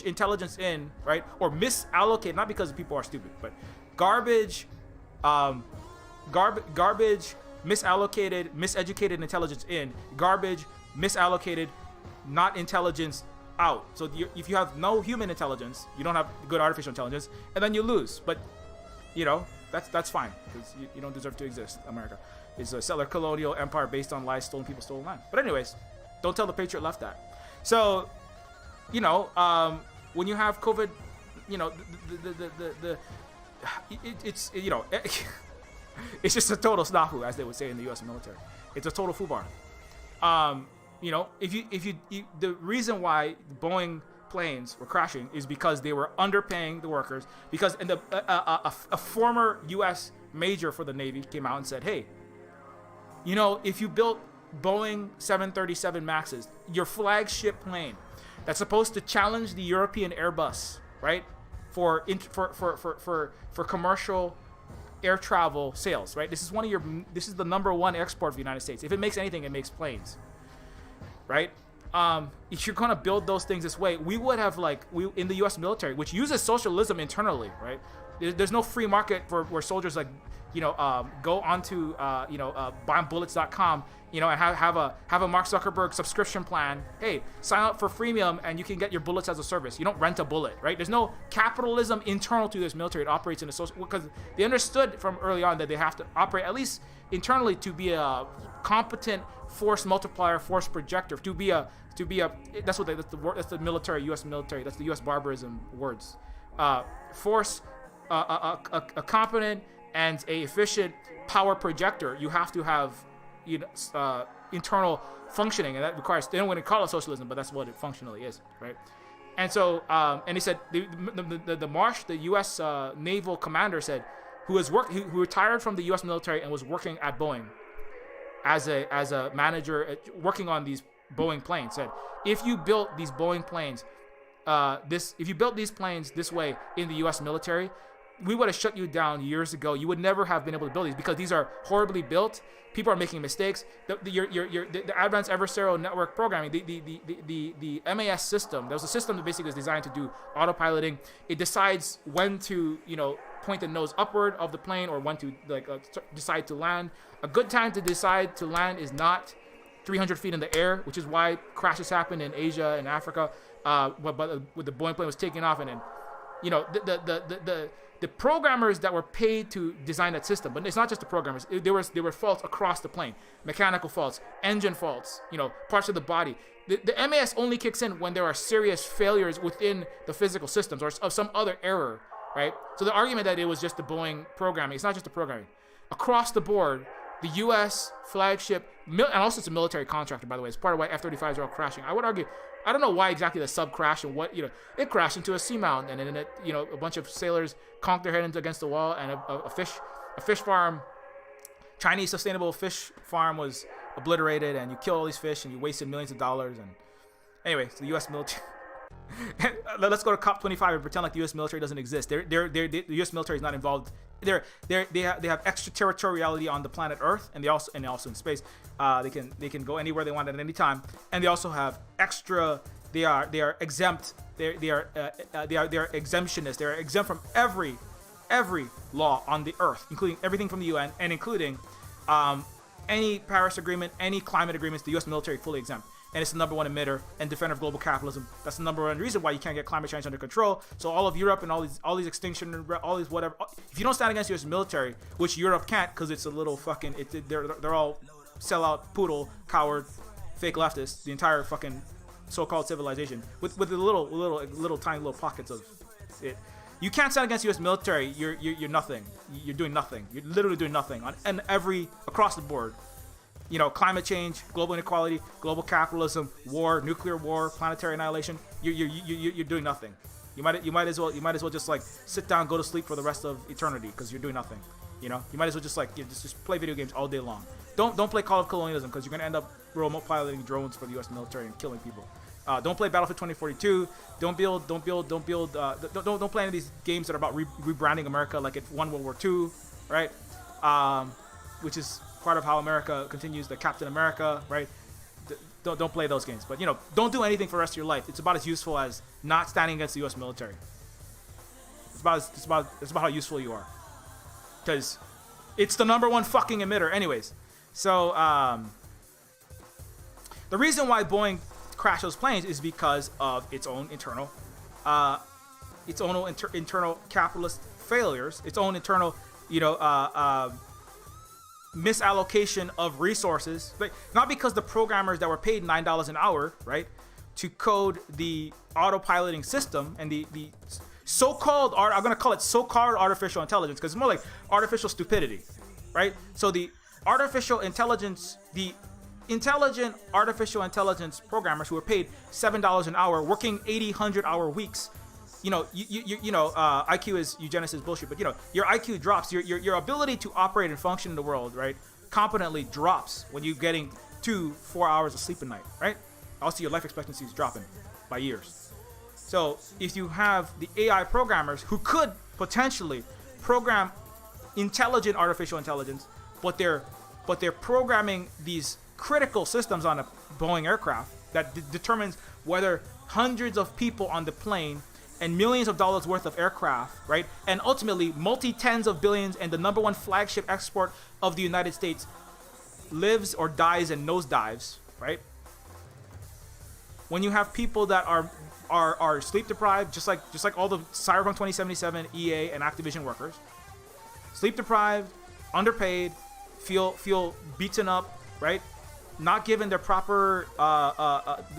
C: intelligence in, right, or misallocate, not because people are stupid, but garbage misallocated, miseducated intelligence in, garbage misallocated, not intelligence out. So if you have no human intelligence, you don't have good artificial intelligence, and then you lose. But that's fine, because you don't deserve to exist. America is a settler colonial empire based on lies, stolen people, stolen land. But anyways, don't tell the Patriot left that. So, when you have COVID, it's just a total snafu, as they would say in the U.S. military. It's a total foobar. The reason why Boeing planes were crashing is because they were underpaying the workers. Because a former U.S. major for the Navy came out and said, "Hey, if you built Boeing 737 Maxes, your flagship plane that's supposed to challenge the European Airbus, right, for commercial air travel sales, right? This is the number one export of the United States. If it makes anything, it makes planes, right? If you're gonna build those things this way, we would have in the U.S. military, which uses socialism internally, right? There's no free market where soldiers go onto buybullets.com, and have a Mark Zuckerberg subscription plan. Hey, sign up for freemium and you can get your bullets as a service. You don't rent a bullet, right? There's no capitalism internal to this military. It operates in a social, because they understood from early on that they have to operate at least internally to be a competent force multiplier, force projector, to be a that's the military, U.S. military. That's the U.S. barbarism words. Force, a competent and a efficient power projector. You have to have internal functioning, and that requires, they don't want to call it socialism, but that's what it functionally is, right? And so and he said the Marsh, the U.S. naval commander, said, who retired from the U.S. military and was working at Boeing as a manager working on these Boeing planes, said, if you built these Boeing planes if you built these planes this way in the U.S. military, we would have shut you down years ago. You would never have been able to build these because these are horribly built. People are making mistakes. The advanced adversarial network programming, the MAS system, there was a system that basically is designed to do autopiloting. It decides when to point the nose upward of the plane or when to decide to land. A good time to decide to land is not 300 feet in the air, which is why crashes happen in Asia and Africa. But the Boeing plane was taking off, and then the programmers that were paid to design that system, but it's not just the programmers. There were faults across the plane, mechanical faults, engine faults, parts of the body. The MAS only kicks in when there are serious failures within the physical systems or of some other error, right? So the argument that it was just the Boeing programming, it's not just the programming. Across the board, the U.S. flagship, and also it's a military contractor, by the way. It's part of why F-35s are all crashing. I would argue, I don't know why exactly the sub crashed and what, it crashed into a seamount, and then it, a bunch of sailors conked their head against the wall, and a fish farm, Chinese sustainable fish farm was obliterated, and you kill all these fish, and you wasted millions of dollars, and anyway, so the U.S. military. Let's go to COP25 and pretend like the U.S. military doesn't exist. The U.S. military is not involved. They have extraterritoriality on the planet Earth, and they also in space. They can go anywhere they want at any time, and they also have extra. They are exempt. They are exemptionists. They are exempt from every every law on the earth, including everything from the UN and including any Paris Agreement, any climate agreements. The U.S. military fully exempt. And it's the number one emitter and defender of global capitalism. That's the number one reason why you can't get climate change under control. So all of Europe and all these extinction, all these whatever. If you don't stand against the U.S. military, which Europe can't, because it's a little fucking. They're all sellout, poodle, coward, fake leftists. The entire fucking so-called civilization with the little tiny little pockets of it. You can't stand against the U.S. military. You're nothing. You're doing nothing. You're literally doing nothing across the board. You know, climate change, global inequality, global capitalism, war, nuclear war, planetary annihilation. You're doing nothing. You might as well just like sit down, go to sleep for the rest of eternity because you're doing nothing. You know, you might as well just like just play video games all day long. Don't play Call of Colonialism because you're gonna end up remote piloting drones for the U.S. military and killing people. Don't play Battlefield 2042. Don't play any of these games that are about rebranding America like it won World War II, right? Which is part of how America continues the Captain America, right? Don't play those games. But, you know, don't do anything for the rest of your life. It's about as useful as not standing against the U.S. military. It's about how useful you are. Because it's the number one fucking emitter. Anyways, so the reason why Boeing crashed those planes is because of its own internal capitalist failures, its own internal, misallocation of resources, but not because the programmers that were paid $9 an hour, right, to code the autopiloting system and the so-called I'm going to call it so-called artificial intelligence because it's more like artificial stupidity, right? So the artificial intelligence, the intelligent artificial intelligence programmers who are paid $7 an hour, working 80, 100-hour weeks. IQ is eugenics is bullshit, but your IQ drops, your ability to operate and function in the world, right, competently drops when you're getting 2-4 hours of sleep a night, right? Also, your life expectancy is dropping by years. So if you have the AI programmers who could potentially program intelligent artificial intelligence, but they're programming these critical systems on a Boeing aircraft that determines whether hundreds of people on the plane and millions of dollars worth of aircraft, right? And ultimately, multi-tens of billions and the number one flagship export of the United States lives or dies and nosedives, right? When you have people that are sleep deprived, just like all the Cyberpunk 2077 EA and Activision workers, sleep deprived, underpaid, feel beaten up, right? Not given their proper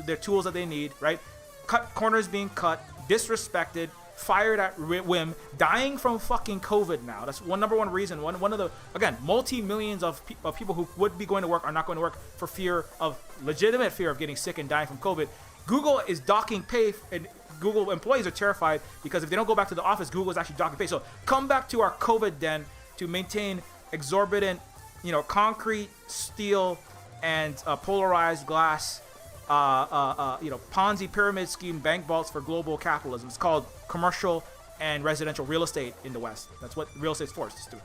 C: their tools that they need, right? Corners being cut, disrespected, fired at whim, dying from fucking COVID now. That's number one reason. One of the, again, multi-millions of people who would be going to work are not going to work for legitimate fear of getting sick and dying from COVID. Google is docking pay, and Google employees are terrified because if they don't go back to the office, Google is actually docking pay. So come back to our COVID den to maintain exorbitant, concrete, steel, and polarized glass, Ponzi pyramid scheme bank vaults for global capitalism. It's called commercial and residential real estate in the West. That's what real estate's for. It's to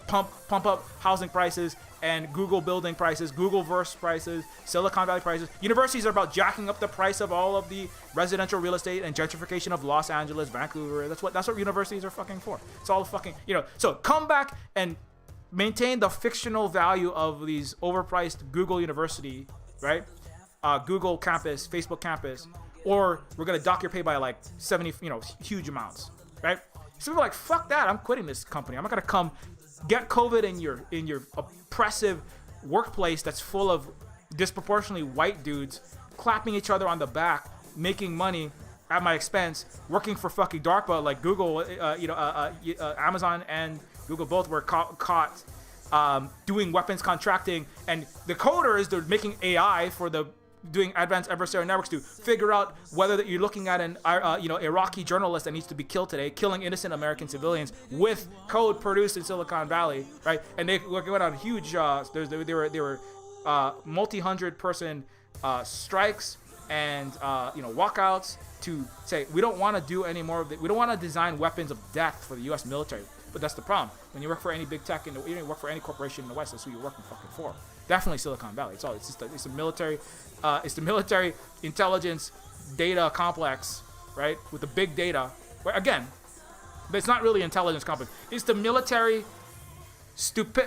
C: pump up housing prices and Google building prices, Googleverse prices, Silicon Valley prices. Universities are about jacking up the price of all of the residential real estate and gentrification of Los Angeles, Vancouver. That's what universities are fucking for. It's all fucking, So come back and maintain the fictional value of these overpriced Google University, right? Google campus, Facebook campus, or we're gonna dock your pay by like 70, huge amounts, right? So we're like, fuck that, I'm quitting this company. I'm not gonna come get COVID in your oppressive workplace that's full of disproportionately white dudes clapping each other on the back, making money at my expense, working for fucking DARPA like Google, Amazon and Google both were caught doing weapons contracting, and the coders, they're making AI for doing advanced adversarial networks to figure out whether you're looking at an Iraqi journalist that needs to be killed today, killing innocent American civilians with code produced in Silicon Valley, right? And they went on huge, there were multi-hundred person strikes and walkouts to say we don't want to do any more of it. We don't want to design weapons of death for the U.S. military. But that's the problem. When you work for any big tech, you don't work for any corporation in the West. That's who you're working fucking for. Definitely Silicon Valley. It's the military intelligence data complex, right? With the big data. Where again,
K: But it's not really intelligence complex. It's the military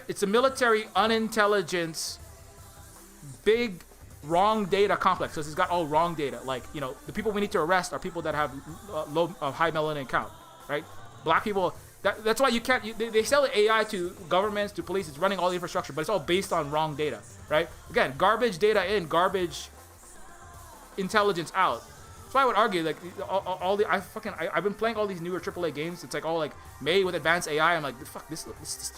K: It's a military unintelligence, big wrong data complex. Because it's got all wrong data. Like, you know, the people we need to arrest are people that have high melanin count, right? Black people. That's why you can't. They sell AI to governments, to police. It's running all the infrastructure, but it's all based on wrong data, right? Again, garbage data in, garbage intelligence out. So I would argue, like, I've been playing all these newer AAA games. It's like all like made with advanced AI. I'm like, fuck, this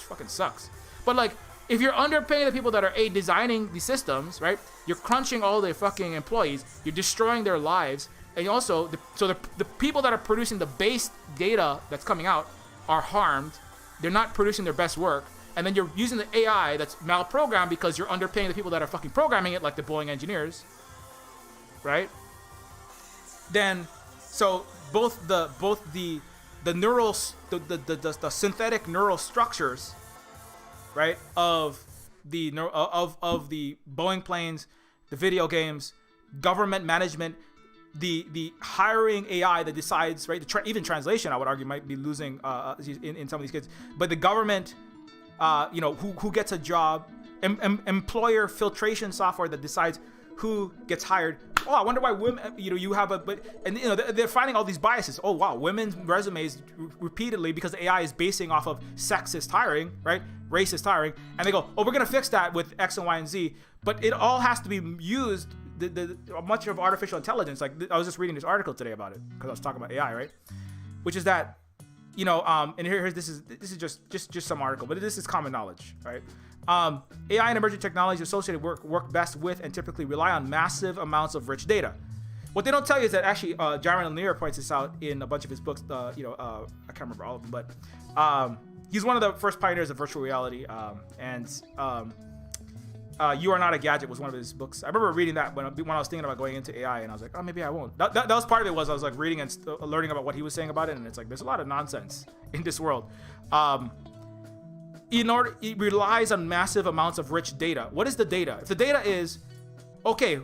K: fucking sucks. But like, if you're underpaying the people that are designing the systems, right? You're crunching all the fucking employees. You're destroying their lives, and also the people that are producing the base data that's coming out are harmed. They're not producing their best work, and then you're using the AI that's malprogrammed because you're underpaying the people that are fucking programming it, like the Boeing engineers, right? Then, so both the neural the synthetic neural structures, right, of the Boeing planes, the video games, government management, the hiring AI that decides, right, even translation, I would argue, might be losing in some of these cases. But the government, who gets a job, employer filtration software that decides who gets hired. Oh, I wonder why women, they're finding all these biases. Oh, wow, women's resumes repeatedly, because AI is basing off of sexist hiring, right? Racist hiring. And they go, oh, we're going to fix that with X and Y and Z. But it all has to be used, much of artificial intelligence. Like, I was just reading this article today about it, because I was talking about AI, right? Which is that, and this is just some article, but this is common knowledge, right? AI and emerging technologies associated work best with and typically rely on massive amounts of rich data. What they don't tell you is that actually, Jaron Lanier points this out in a bunch of his books. I can't remember all of them, but he's one of the first pioneers of virtual reality. You Are Not a Gadget was one of his books. I remember reading that when I was thinking about going into AI, and I was like, oh, maybe I won't. That was part of it. Was I was like reading and learning about what he was saying about it, and it's like there's a lot of nonsense in this world. It relies on massive amounts of rich data. What is the data? If the data is, okay,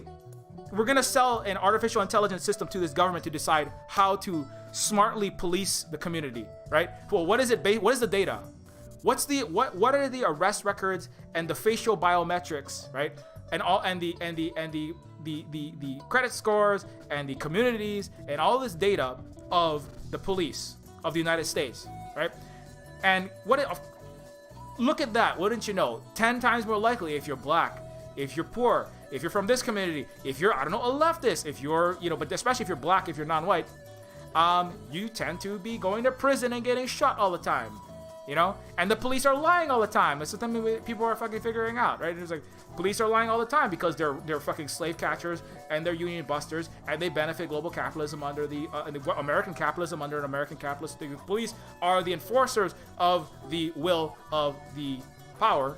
K: we're gonna sell an artificial intelligence system to this government to decide how to smartly police the community, right? Well, what is it? What is the data? What are the arrest records and the facial biometrics, right? And the credit scores and the communities and all this data of the police of the United States, right? And look at that. Wouldn't you know? 10 times more likely if you're black, if you're poor, if you're from this community, if you're, I don't know, a leftist, if you're, but especially if you're black, if you're non-white, you tend to be going to prison and getting shot all the time, and the police are lying all the time. That's something people are fucking figuring out, right? It's like, police are lying all the time because they're fucking slave catchers and they're union busters, and they benefit global capitalism under the American capitalism under an American capitalist. The police are the enforcers of the will of the power,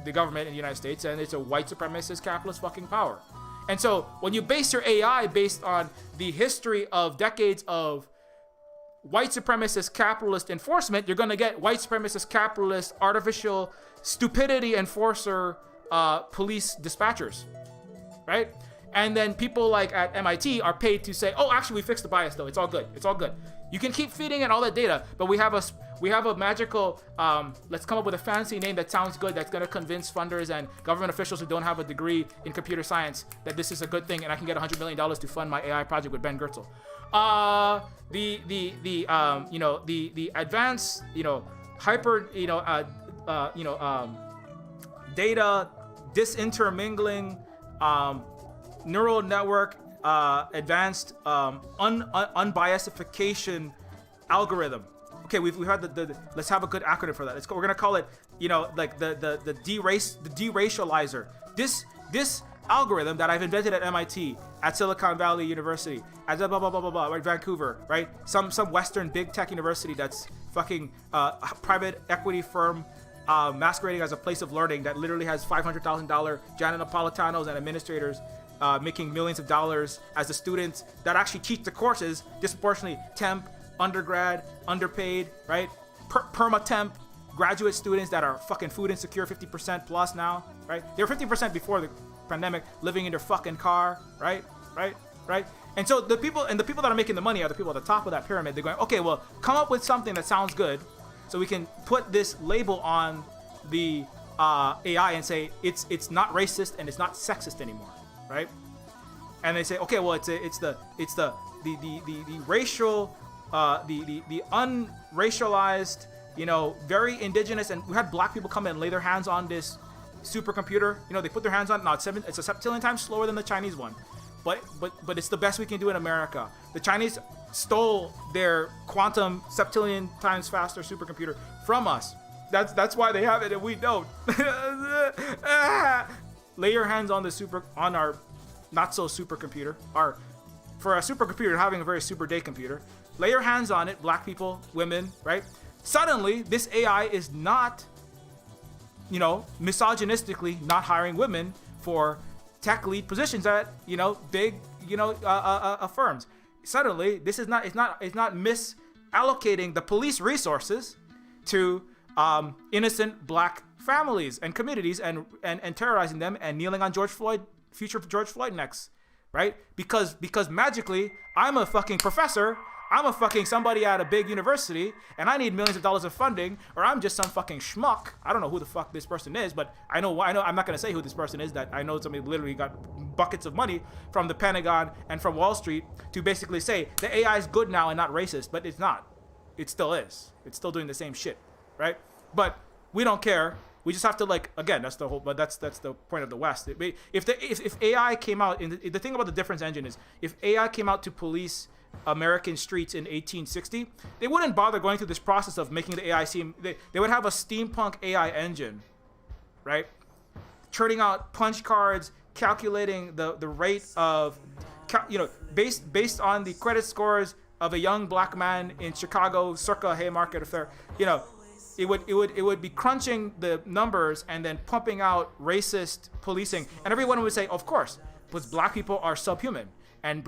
K: the government in the United States, and it's a white supremacist capitalist fucking power. And so when you base your AI based on the history of decades of white supremacist capitalist enforcement, you're going to get white supremacist capitalist artificial stupidity enforcer police dispatchers, right? And then people like at MIT are paid to say, oh, actually we fixed the bias though, it's all good, you can keep feeding it all that data, but we have a magical let's come up with a fancy name that sounds good, that's going to convince funders and government officials who don't have a degree in computer science that this is a good thing, and I can get $100 million to fund my AI project with Ben Goertzel. The advanced, hyper, data disintermingling, neural network, advanced unbiasification algorithm. Okay, we've had the let's have a good acronym for that. We're gonna call it, like the deracializer. This algorithm that I've invented at MIT, at Silicon Valley University, at blah blah blah blah blah, right, Vancouver, right? Some Western big tech university that's fucking private equity firm masquerading as a place of learning that literally has $500,000 Gianna Napolitanos and administrators making millions of dollars as the students that actually teach the courses, disproportionately temp, undergrad, underpaid, right? Perma-temp graduate students that are fucking food insecure, 50% plus now, right? They were 50% before the pandemic, living in their fucking car, right? And so the people that are making the money are the people at the top of that pyramid. They're going, okay, well, come up with something that sounds good, so we can put this label on the AI and say it's not racist and it's not sexist anymore, right? And they say, okay, well, it's the racial, the unracialized, very indigenous, and we had black people come in and lay their hands on this supercomputer. They put their hands on it. Now it's a septillion times slower than the Chinese one, but it's the best we can do in America. The Chinese stole their quantum septillion times faster supercomputer from us. That's why they have it and we don't. Lay your hands on our not so supercomputer. For a supercomputer, having a very super day computer. Lay your hands on it, black people, women, right? Suddenly, this AI is not, misogynistically not hiring women for tech lead positions at, big, firms. Suddenly, this is not, it's not misallocating the police resources to innocent black families and communities and terrorizing them and kneeling on future George Floyd necks, right? Because magically, I'm a fucking professor. I'm a fucking somebody at a big university, and I need millions of dollars of funding, or I'm just some fucking schmuck. I don't know who the fuck this person is, but I know. I'm not gonna say who this person is. That I know somebody literally got buckets of money from the Pentagon and from Wall Street to basically say the AI is good now and not racist, but it's not. It still is. It's still doing the same shit, right? But we don't care. We just have to that's the whole. But that's the point of the West. If AI came out, the thing about the difference engine is if AI came out to police American streets in 1860, they wouldn't bother going through this process of making the AI seem. They would have a steampunk AI engine, right? Churning out punch cards, calculating the rate of, based on the credit scores of a young black man in Chicago circa Haymarket affair. It would be crunching the numbers and then pumping out racist policing, and everyone would say, of course, because black people are subhuman, and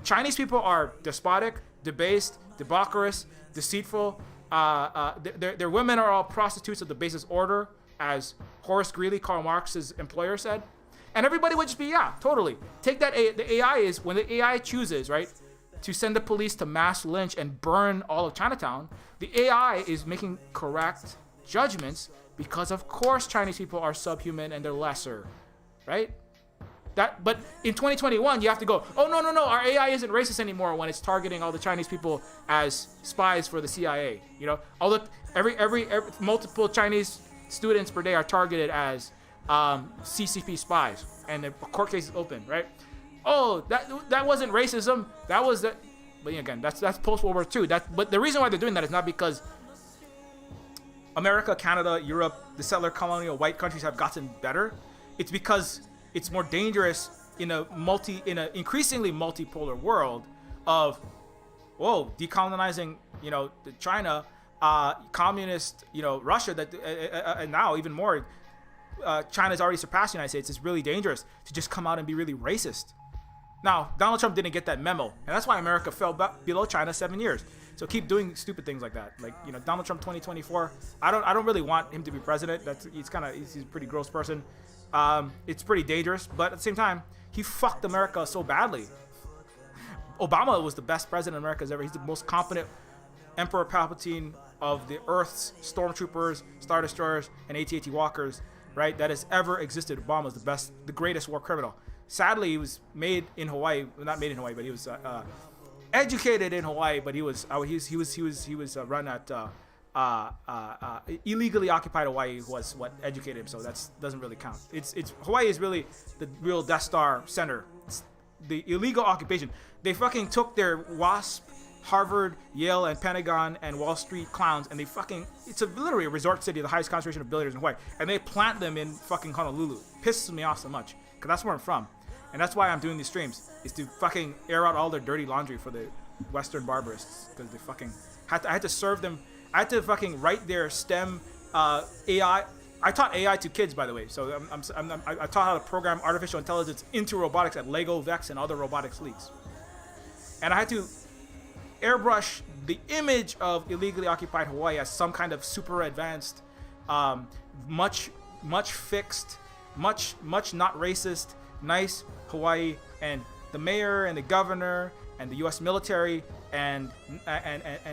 K: Chinese people are despotic, debased, debaucherous, deceitful. Their women are all prostitutes of the basest order, as Horace Greeley, Karl Marx's employer, said. And everybody would just be, yeah, totally. Take that. The AI is when the AI chooses, right, to send the police to mass lynch and burn all of Chinatown. The AI is making correct judgments because, of course, Chinese people are subhuman and they're lesser, right? But in 2021, you have to go, oh, no, our AI isn't racist anymore when it's targeting all the Chinese people as spies for the CIA. Every multiple Chinese students per day are targeted as CCP spies, and the court case is open, right? Oh, that wasn't racism. That was that. But again, that's post World War II. But the reason why they're doing that is not because America, Canada, Europe, the settler colonial white countries have gotten better. It's because it's more dangerous in an increasingly multipolar world of, decolonizing, the China, communist, Russia, and now even more, China's already surpassed the United States. It's really dangerous to just come out and be really racist. Now, Donald Trump didn't get that memo, and that's why America fell below China 7 years. So keep doing stupid things like that. Donald Trump 2024. I don't really want him to be president. He's a pretty gross person. It's pretty dangerous, but at the same time, he fucked America so badly. Obama was the best president America's ever. He's the most competent Emperor Palpatine of the Earth's stormtroopers, Star Destroyers, and AT-AT Walkers, right? That has ever existed. Obama's the greatest war criminal. Sadly, he was made in Hawaii. Not made in Hawaii, but he was educated in Hawaii. But he was run at illegally occupied Hawaii was what educated him. So that doesn't really count. Hawaii is really the real Death Star center. It's the illegal occupation. They fucking took their WASP, Harvard, Yale, and Pentagon and Wall Street clowns, and it's literally a resort city, the highest concentration of billionaires in Hawaii, and they plant them in fucking Honolulu. Pisses me off so much, because that's where I'm from. And that's why I'm doing these streams, is to fucking air out all their dirty laundry for the Western barbarists, because they fucking I had to serve them. I had to fucking write their STEM AI. I taught AI to kids, by the way. So I taught how to program artificial intelligence into robotics at Lego, Vex, and other robotics leagues. And I had to airbrush the image of illegally occupied Hawaii as some kind of super advanced, much fixed, much not racist, nice Hawaii, and
C: the mayor and the governor and the U.S. military and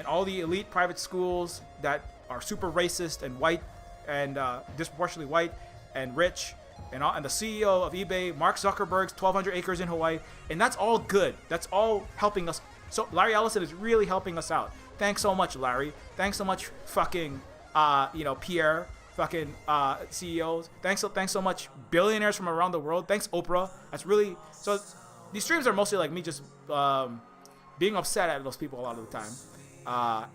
C: all the elite private schools that are super racist and white and disproportionately white and rich, and the CEO of eBay, Mark Zuckerberg's 1,200 acres in Hawaii, and that's all good. That's all helping us. So Larry Ellison is really helping us out. Thanks so much, Larry. Thanks so much, fucking, Pierre, fucking CEOs. Thanks so much, billionaires from around the world. Thanks, Oprah. That's really so. These streams are mostly like me just being upset at those people a lot of the time,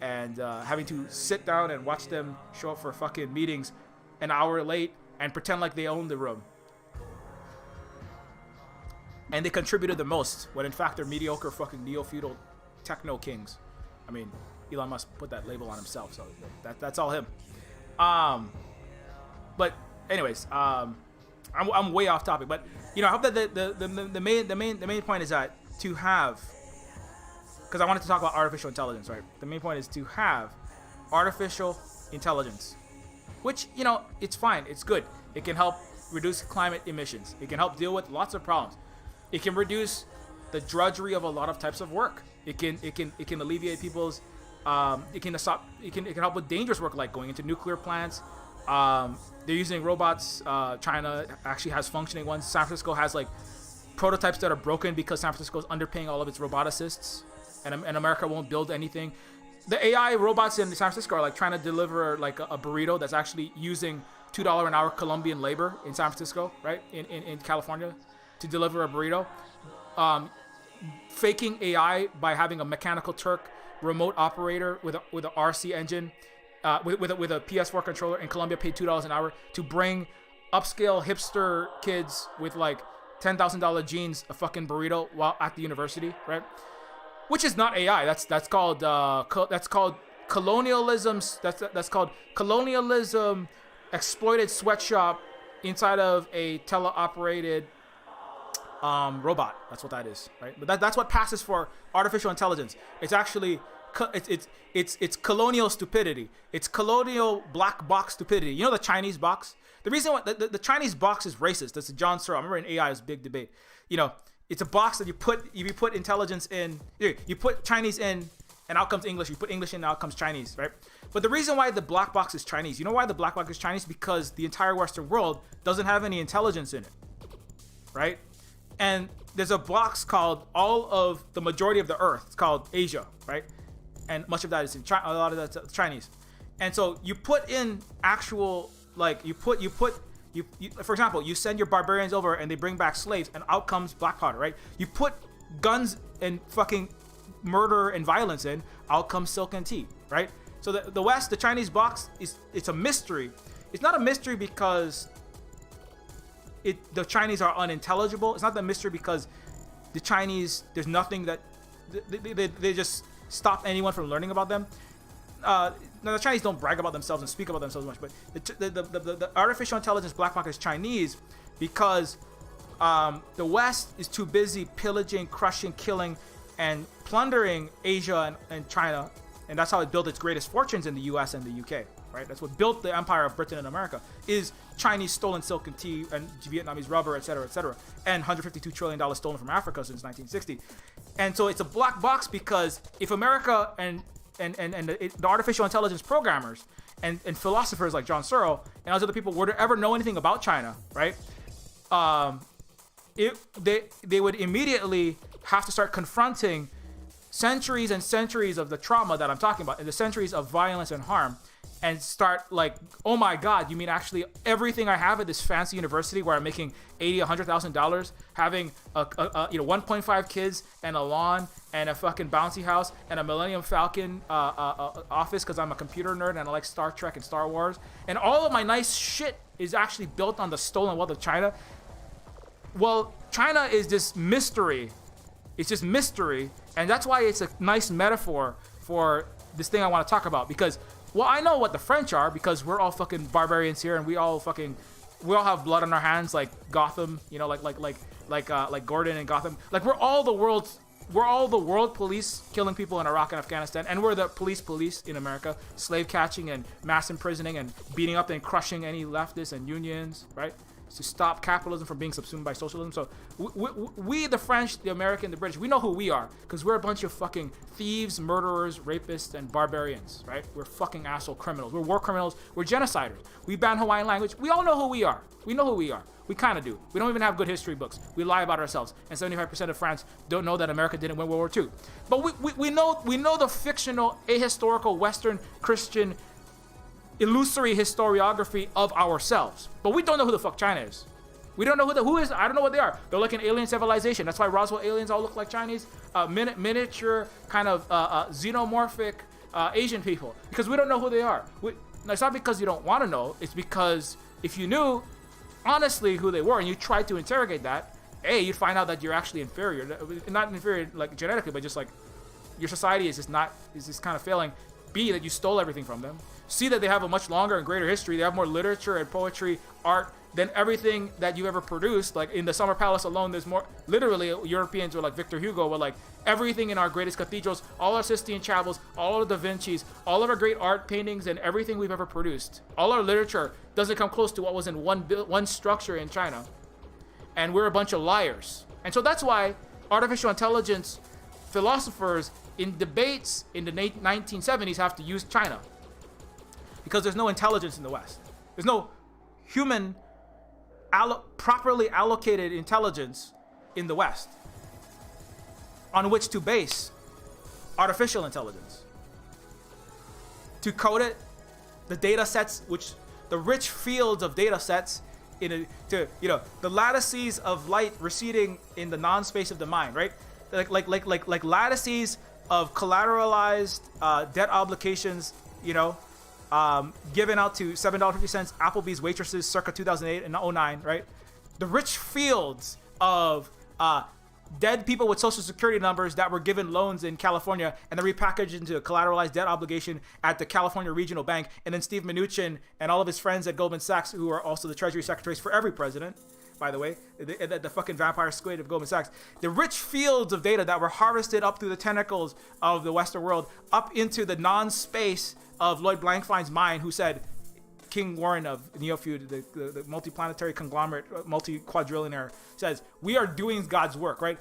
C: and having to sit down and watch them show up for fucking meetings an hour late and pretend like they own the room. And they contributed the most, when in fact they're mediocre fucking neofeudal techno kings. I mean, Elon Musk put that label on himself, so that's all him. But anyways, I'm way off topic, but I hope that the main point is that to have, because I wanted to talk about artificial intelligence, right? The main point is to have artificial intelligence, which it's fine, it's good. It can help reduce climate emissions. It can help deal with lots of problems. It can reduce the drudgery of a lot of types of work. It can alleviate people's. It can help with dangerous work like going into nuclear plants. They're using robots. China actually has functioning ones. San Francisco has like prototypes that are broken because San Francisco is underpaying all of its roboticists, and America won't build anything. The AI robots in San Francisco are like trying to deliver like a burrito that's actually using $2 an hour Colombian labor in San Francisco, right? In California, to deliver a burrito. Faking AI by having a mechanical Turk remote operator with a RC engine, with a PS4 controller in Colombia, paid $2 an hour to bring upscale hipster kids with like $10,000 jeans a fucking burrito while at the university, right? Which is not AI. That's called colonialism. That's called colonialism exploited sweatshop inside of a teleoperated robot. That's what that is, right? But that's what passes for artificial intelligence. It's actually it's colonial stupidity. It's colonial black box stupidity. You know the Chinese box? The reason why the Chinese box is racist. That's John Searle. I remember in AI, it was a big debate. It's a box that you put intelligence in. You put Chinese in, and out comes English. You put English in, and out comes Chinese, right? But the reason why the black box is Chinese, you know why the black box is Chinese? Because the entire Western world doesn't have any intelligence in it, right? And there's a box called all of the majority of the Earth. It's called Asia, right? And much of that is in China. A lot of that's Chinese. And so you put in actual, like you for example, you send your barbarians over and they bring back slaves, and out comes black powder, right? You put guns and fucking murder and violence in, out comes silk and tea, right? So the West, the Chinese box it's a mystery. It's not a mystery because the Chinese are unintelligible. It's not the mystery because the Chinese, there's nothing that they just stop anyone from learning about them. Now the Chinese don't brag about themselves and speak about themselves much, but the artificial intelligence black box is Chinese because the West is too busy pillaging, crushing, killing, and plundering Asia and China, and that's how it built its greatest fortunes in the U.S. and the U.K. Right? That's what built the empire of Britain and America, is Chinese stolen silk and tea and Vietnamese rubber, etc., and $152 trillion stolen from Africa since 1960. And so it's a black box because if America and the artificial intelligence programmers and philosophers like John Searle and those other people were to ever know anything about China, right? They would immediately have to start confronting centuries and centuries of the trauma that I'm talking about, and the centuries of violence and harm, and start like, oh my God, you mean actually everything I have at this fancy university where I'm making $100,000, having a 1.5 kids and a lawn and a fucking bouncy house and a Millennium Falcon office because I'm a computer nerd and I like Star Trek and Star Wars, and all of my nice shit is actually built on the stolen wealth of China. Well, China is this mystery. It's just mystery, and that's why it's a nice metaphor for this thing I want to talk about, because well, I know what the French are because we're all fucking barbarians here, and we all have blood on our hands, like Gotham, like Gordon and Gotham. Like we're all the world police killing people in Iraq and Afghanistan, and we're the police in America, slave catching and mass imprisoning and beating up and crushing any leftists and unions, right?
K: to stop capitalism from being subsumed by socialism. So we, the French, the American, the British, we know who we are because we're a bunch of fucking thieves, murderers, rapists, and barbarians, right? We're fucking asshole criminals. We're war criminals. We're genociders. We ban Hawaiian language. We all know who we are. We know who we are. We kind of do. We don't even have good history books. We lie about ourselves. And 75% of France don't know that America didn't win World War II. But we know the fictional, ahistorical, Western, Christian, illusory historiography of ourselves. But we don't know who the fuck China is. We don't know who is. I don't know what they are. They're like an alien civilization. That's why Roswell aliens all look like Chinese. Miniature, kind of xenomorphic Asian people. Because we don't know who they are. It's not because you don't want to know. It's because if you knew honestly who they were and you tried to interrogate that, A, you'd find out that you're actually inferior. Not inferior like genetically, but just like your society is just kind of failing. B, that you stole everything from them. C, that they have a much longer and greater history. They have more literature and poetry, art than everything that you ever produced. Like in the Summer Palace alone, there's more. Literally, Europeans were like Victor Hugo, were like everything in our greatest cathedrals, all our Sistine Chapels, all of the Da Vinci's, all of our great art paintings, and everything we've ever produced. All our literature doesn't come close to what was in one structure in China. And we're a bunch of liars. And so that's why artificial intelligence philosophers in debates in the 1970s have to use China. Because there's no intelligence in the West. There's no human properly allocated intelligence in the West on which to base artificial intelligence. To code it, the data sets, the rich fields of data sets, the lattices of light receding in the non-space of the mind, right? Like lattices of collateralized debt obligations, given out to $7.50 Applebee's waitresses circa 2008 and 2009, right? The rich fields of dead people with social security numbers that were given loans in California and then repackaged into a collateralized debt obligation at the California Regional Bank, and then Steve Mnuchin and all of his friends at Goldman Sachs, who are also the treasury secretaries for every president, by the way, the fucking vampire squid of Goldman Sachs. The rich fields of data that were harvested up through the tentacles of the Western world, up into the non-space of Lloyd Blankfein's mind, who said, King Warren of Neofeud, the multi-planetary conglomerate, multi-quadrillionaire, says, we are doing God's work, right?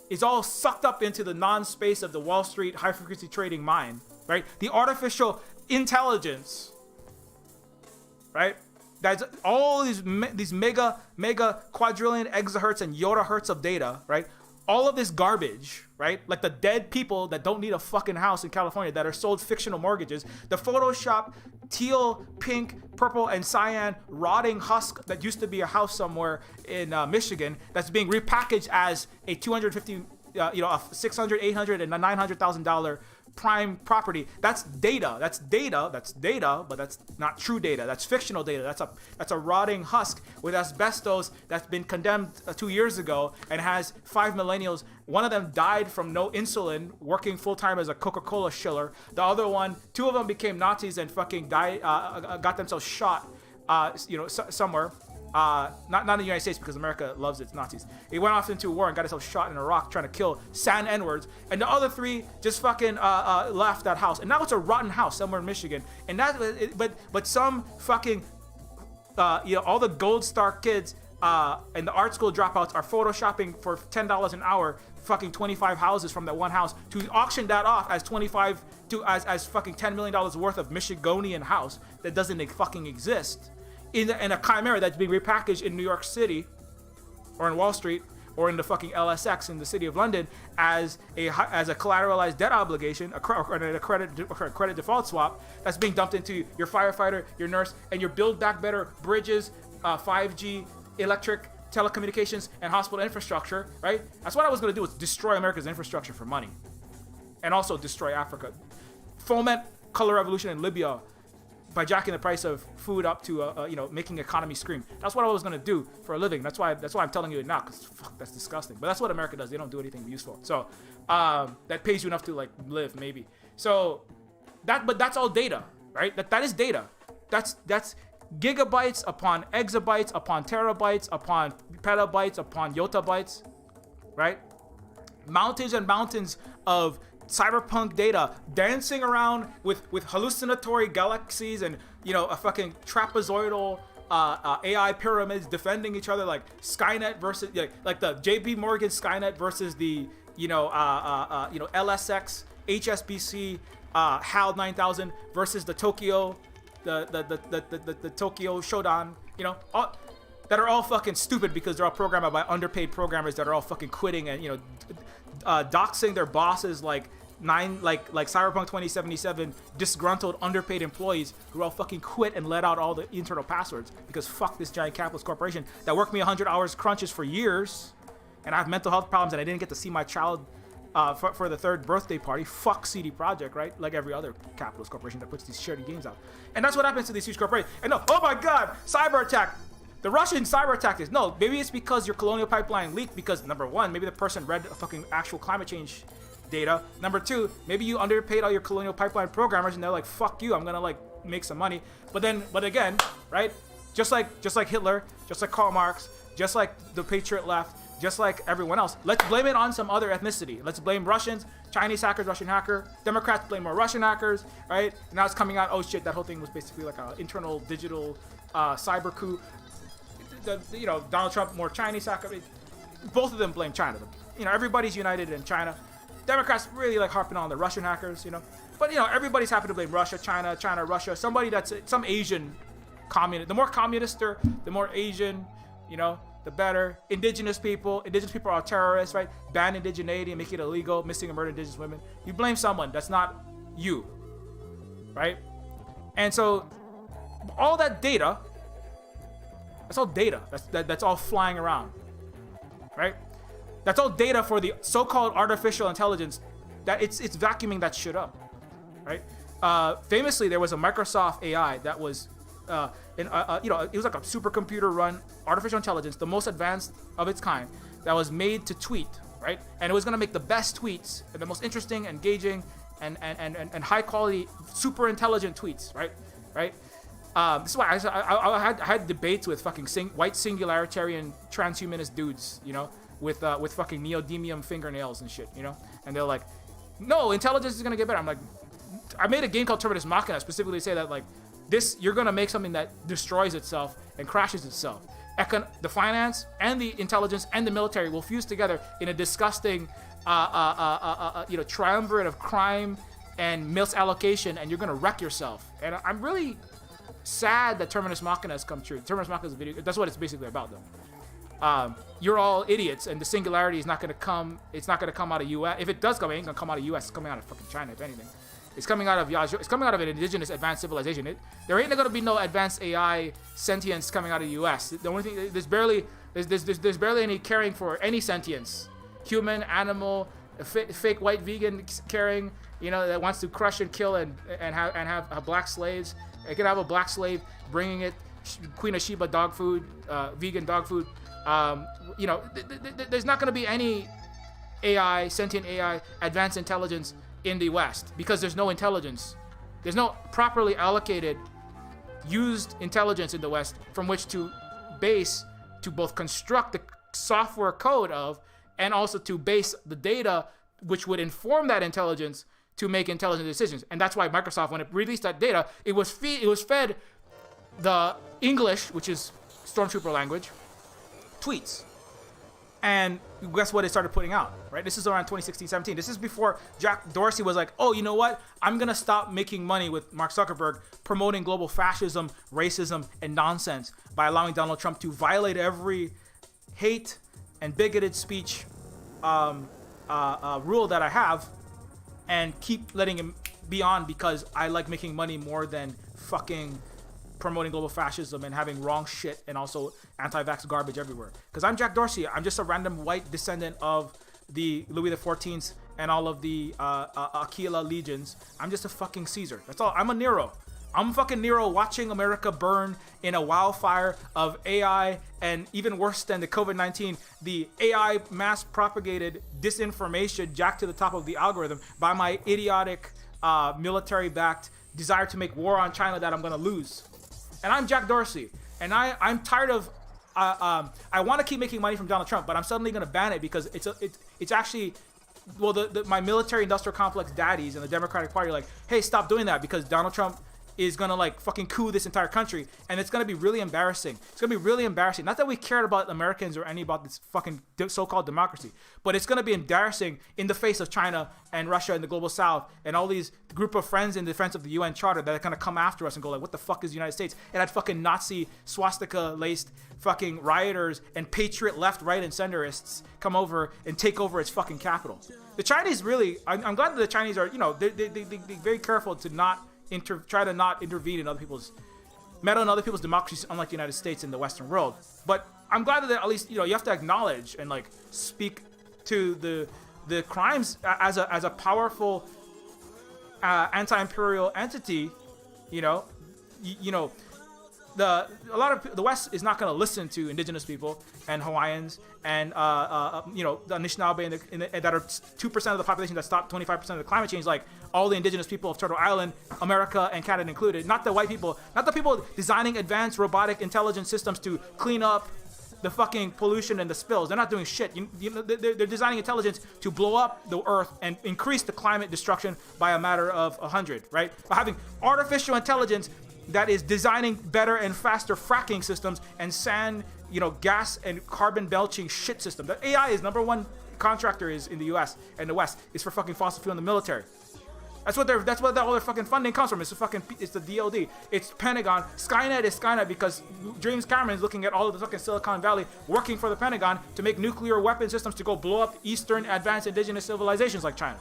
K: It's all sucked up into the non-space of the Wall Street high-frequency trading mind, right? The artificial intelligence, right? That's all these mega quadrillion exahertz and yottahertz of data, right? All of this garbage, right? Like the dead people that don't need a fucking house in California that are sold fictional mortgages, the Photoshop teal, pink, purple, and cyan rotting husk that used to be a house somewhere in Michigan that's being repackaged as a $250, a $600, $800, and $900,000 prime property. That's data, but that's not true data. That's fictional data. That's a rotting husk with asbestos that's been condemned 2 years ago and has 5 millennials. One of them died from no insulin, working full-time as a Coca-Cola shiller. The other one, 2 of them became Nazis and fucking died, got themselves shot, somewhere. Not in the United States, because America loves its Nazis. He went off into a war and got himself shot in Iraq trying to kill San N-words. And the other 3 just fucking left that house. And now it's a rotten house somewhere in Michigan. And but some fucking, all the Gold Star kids and the art school dropouts are photoshopping for $10 an hour fucking 25 houses from that one house to auction that off as as fucking $10 million worth of Michigonian house that doesn't fucking exist. In a chimera that's being repackaged in New York City or in Wall Street or in the fucking LSX in the city of London as a collateralized debt obligation, a credit default swap that's being dumped into your firefighter, your nurse, and your Build Back Better bridges, 5G, electric, telecommunications, and hospital infrastructure, right? That's what I was going to do, was destroy America's infrastructure for money. And also destroy Africa. Foment color revolution in Libya by jacking the price of food up to making economy scream. That's what I was gonna do for a living. That's why I'm telling you it now, because fuck, that's disgusting. But that's what America does. They don't do anything useful. So that pays you enough to like live, maybe. So but that's all data, right? That is data. That's gigabytes upon exabytes upon terabytes upon petabytes upon yottabytes, right? Mountains and mountains of cyberpunk data dancing around with hallucinatory galaxies and a fucking trapezoidal
C: AI pyramids defending each other, like Skynet versus like the JP Morgan Skynet versus the LSX HSBC HAL 9000 versus the Tokyo the Tokyo Shodan, that are all fucking stupid because they're all programmed by underpaid programmers that are all fucking quitting and doxing their bosses like Cyberpunk 2077 disgruntled underpaid employees who all fucking quit and let out all the internal passwords because fuck this giant capitalist corporation that worked me 100 hours crunches for years, and I have mental health problems and I didn't get to see my child for the 3rd birthday party. Fuck CD Projekt, right? Like every other capitalist corporation that puts these shitty games out. And that's what happens to these huge corporations. And no, oh my god, cyber attack. The Russian cyber attack is no. Maybe it's because your colonial pipeline leaked because number one, maybe the person read a fucking actual climate change data. Number two, maybe you underpaid all your colonial pipeline programmers and they're like, fuck you, I'm gonna like make some money. But again, right? Just like Hitler, just like Karl Marx, just like the Patriot left, just like everyone else. Let's blame it on some other ethnicity. Let's blame Russians, Chinese hackers, Russian hacker. Democrats blame more Russian hackers, right? And now it's coming out, oh shit, that whole thing was basically like an internal digital cyber coup. Donald Trump, more Chinese hacker. Both of them blame China. Everybody's united in China. Democrats really like harping on the Russian hackers, But, everybody's happy to blame Russia, China, Russia. Somebody that's some Asian communist. The more communist, the more Asian, the better. Indigenous people are terrorists, right? Ban indigeneity and make it illegal, missing and murder indigenous women. You blame someone that's not you, right? And so all that data, that's all data. That's all flying around, right? That's all data for the so-called artificial intelligence that it's vacuuming that shit up, right? Famously, there was a Microsoft AI that was it was like a supercomputer run artificial intelligence, the most advanced of its kind, that was made to tweet, right? And it was gonna make the best tweets and the most interesting, engaging, and high quality, super intelligent tweets, right? This is why I had debates with fucking white singularitarian transhumanist dudes, with fucking neodymium fingernails and shit, and they're like, no, intelligence is gonna get better. I'm like, I made a game called Terminus Machina specifically to say that like, you're gonna make something that destroys itself and crashes itself. The finance and the intelligence and the military will fuse together in a disgusting, triumvirate of crime and misallocation, and you're gonna wreck yourself. And I'm really sad that Terminus Machina has come true. Terminus Machina is a video. That's what it's basically about, though. You're all idiots, and the singularity is not gonna come. It's not gonna come out of U.S. If it does come, it ain't gonna come out of U.S. It's coming out of fucking China, if anything. It's coming out of It's coming out of an indigenous advanced civilization. There ain't gonna be no advanced AI sentience coming out of the U.S. The only thing there's barely any caring for any sentience, human, animal, fake white vegan caring, that wants to crush and kill and have black slaves. It could have a black slave bringing it Queen of Sheba dog food, vegan dog food. There's not gonna be any AI, sentient AI, advanced intelligence in the West because there's no intelligence. There's no properly allocated, used intelligence in the West from which to base, to both construct the software code of, and also to base the data which would inform that intelligence to make intelligent decisions. And that's why Microsoft, when it released that data, it was fed the English, which is Stormtrooper language, tweets. And guess what it started putting out, right? This is around 2016-17. This is before Jack Dorsey was like, oh, you know what? I'm going to stop making money with Mark Zuckerberg promoting global fascism, racism, and nonsense by allowing Donald Trump to violate every hate and bigoted speech rule that I have and keep letting him be on because I like making money more than fucking promoting global fascism and having wrong shit and also anti-vax garbage everywhere. Because I'm Jack Dorsey. I'm just a random white descendant of the Louis XIV and all of the Aquila legions. I'm just a fucking Caesar. That's all. I'm a Nero. I'm fucking Nero watching America burn in a wildfire of AI, and even worse than the COVID-19, the AI mass propagated disinformation jacked to the top of the algorithm by my idiotic military-backed desire to make war on China that I'm gonna lose. And I'm Jack Dorsey, and I'm tired of. I want to keep making money from Donald Trump, but I'm suddenly gonna ban it because it's actually, well, my military-industrial complex daddies and the Democratic Party are like, hey, stop doing that because Donald Trump
K: is gonna like fucking coup this entire country, and it's gonna be really embarrassing. It's gonna be really embarrassing. Not that we cared about Americans or any about this fucking so-called democracy, but it's gonna be embarrassing in the face of China and Russia and the global South and all these group of friends in defense of the UN Charter that are gonna come after us and go like, what the fuck is the United States? It had fucking Nazi swastika-laced fucking rioters and patriot left, right, and centerists come over and take over its fucking capital. The Chinese really, I'm glad that the Chinese are, they're very careful to not try to not intervene in other people's, meddle in other people's democracies, unlike the United States and the Western world. But I'm glad that at least, you have to acknowledge and like speak to the crimes as a powerful anti-imperial entity. The West is not going to listen to indigenous people and Hawaiians and the Anishinaabe that are 2% of the population that stopped 25% of the climate change, like all the indigenous people of Turtle Island, America and Canada included. Not the white people, not the people designing advanced robotic intelligence systems to clean up the fucking pollution and the spills. They're not doing shit. They're designing intelligence to blow up the earth and increase the climate destruction by a matter of 100, right? By having artificial intelligence that is designing better and faster fracking systems and sand, gas and carbon belching shit system. The AI is number one contractor is in the US and the West is for fucking fossil fuel in the military. That's what all their fucking funding comes from. It's the DoD. It's Pentagon. Skynet is Skynet because James Cameron is looking at all of the fucking Silicon Valley working for the Pentagon to make nuclear weapon systems to go blow up Eastern advanced indigenous civilizations like China.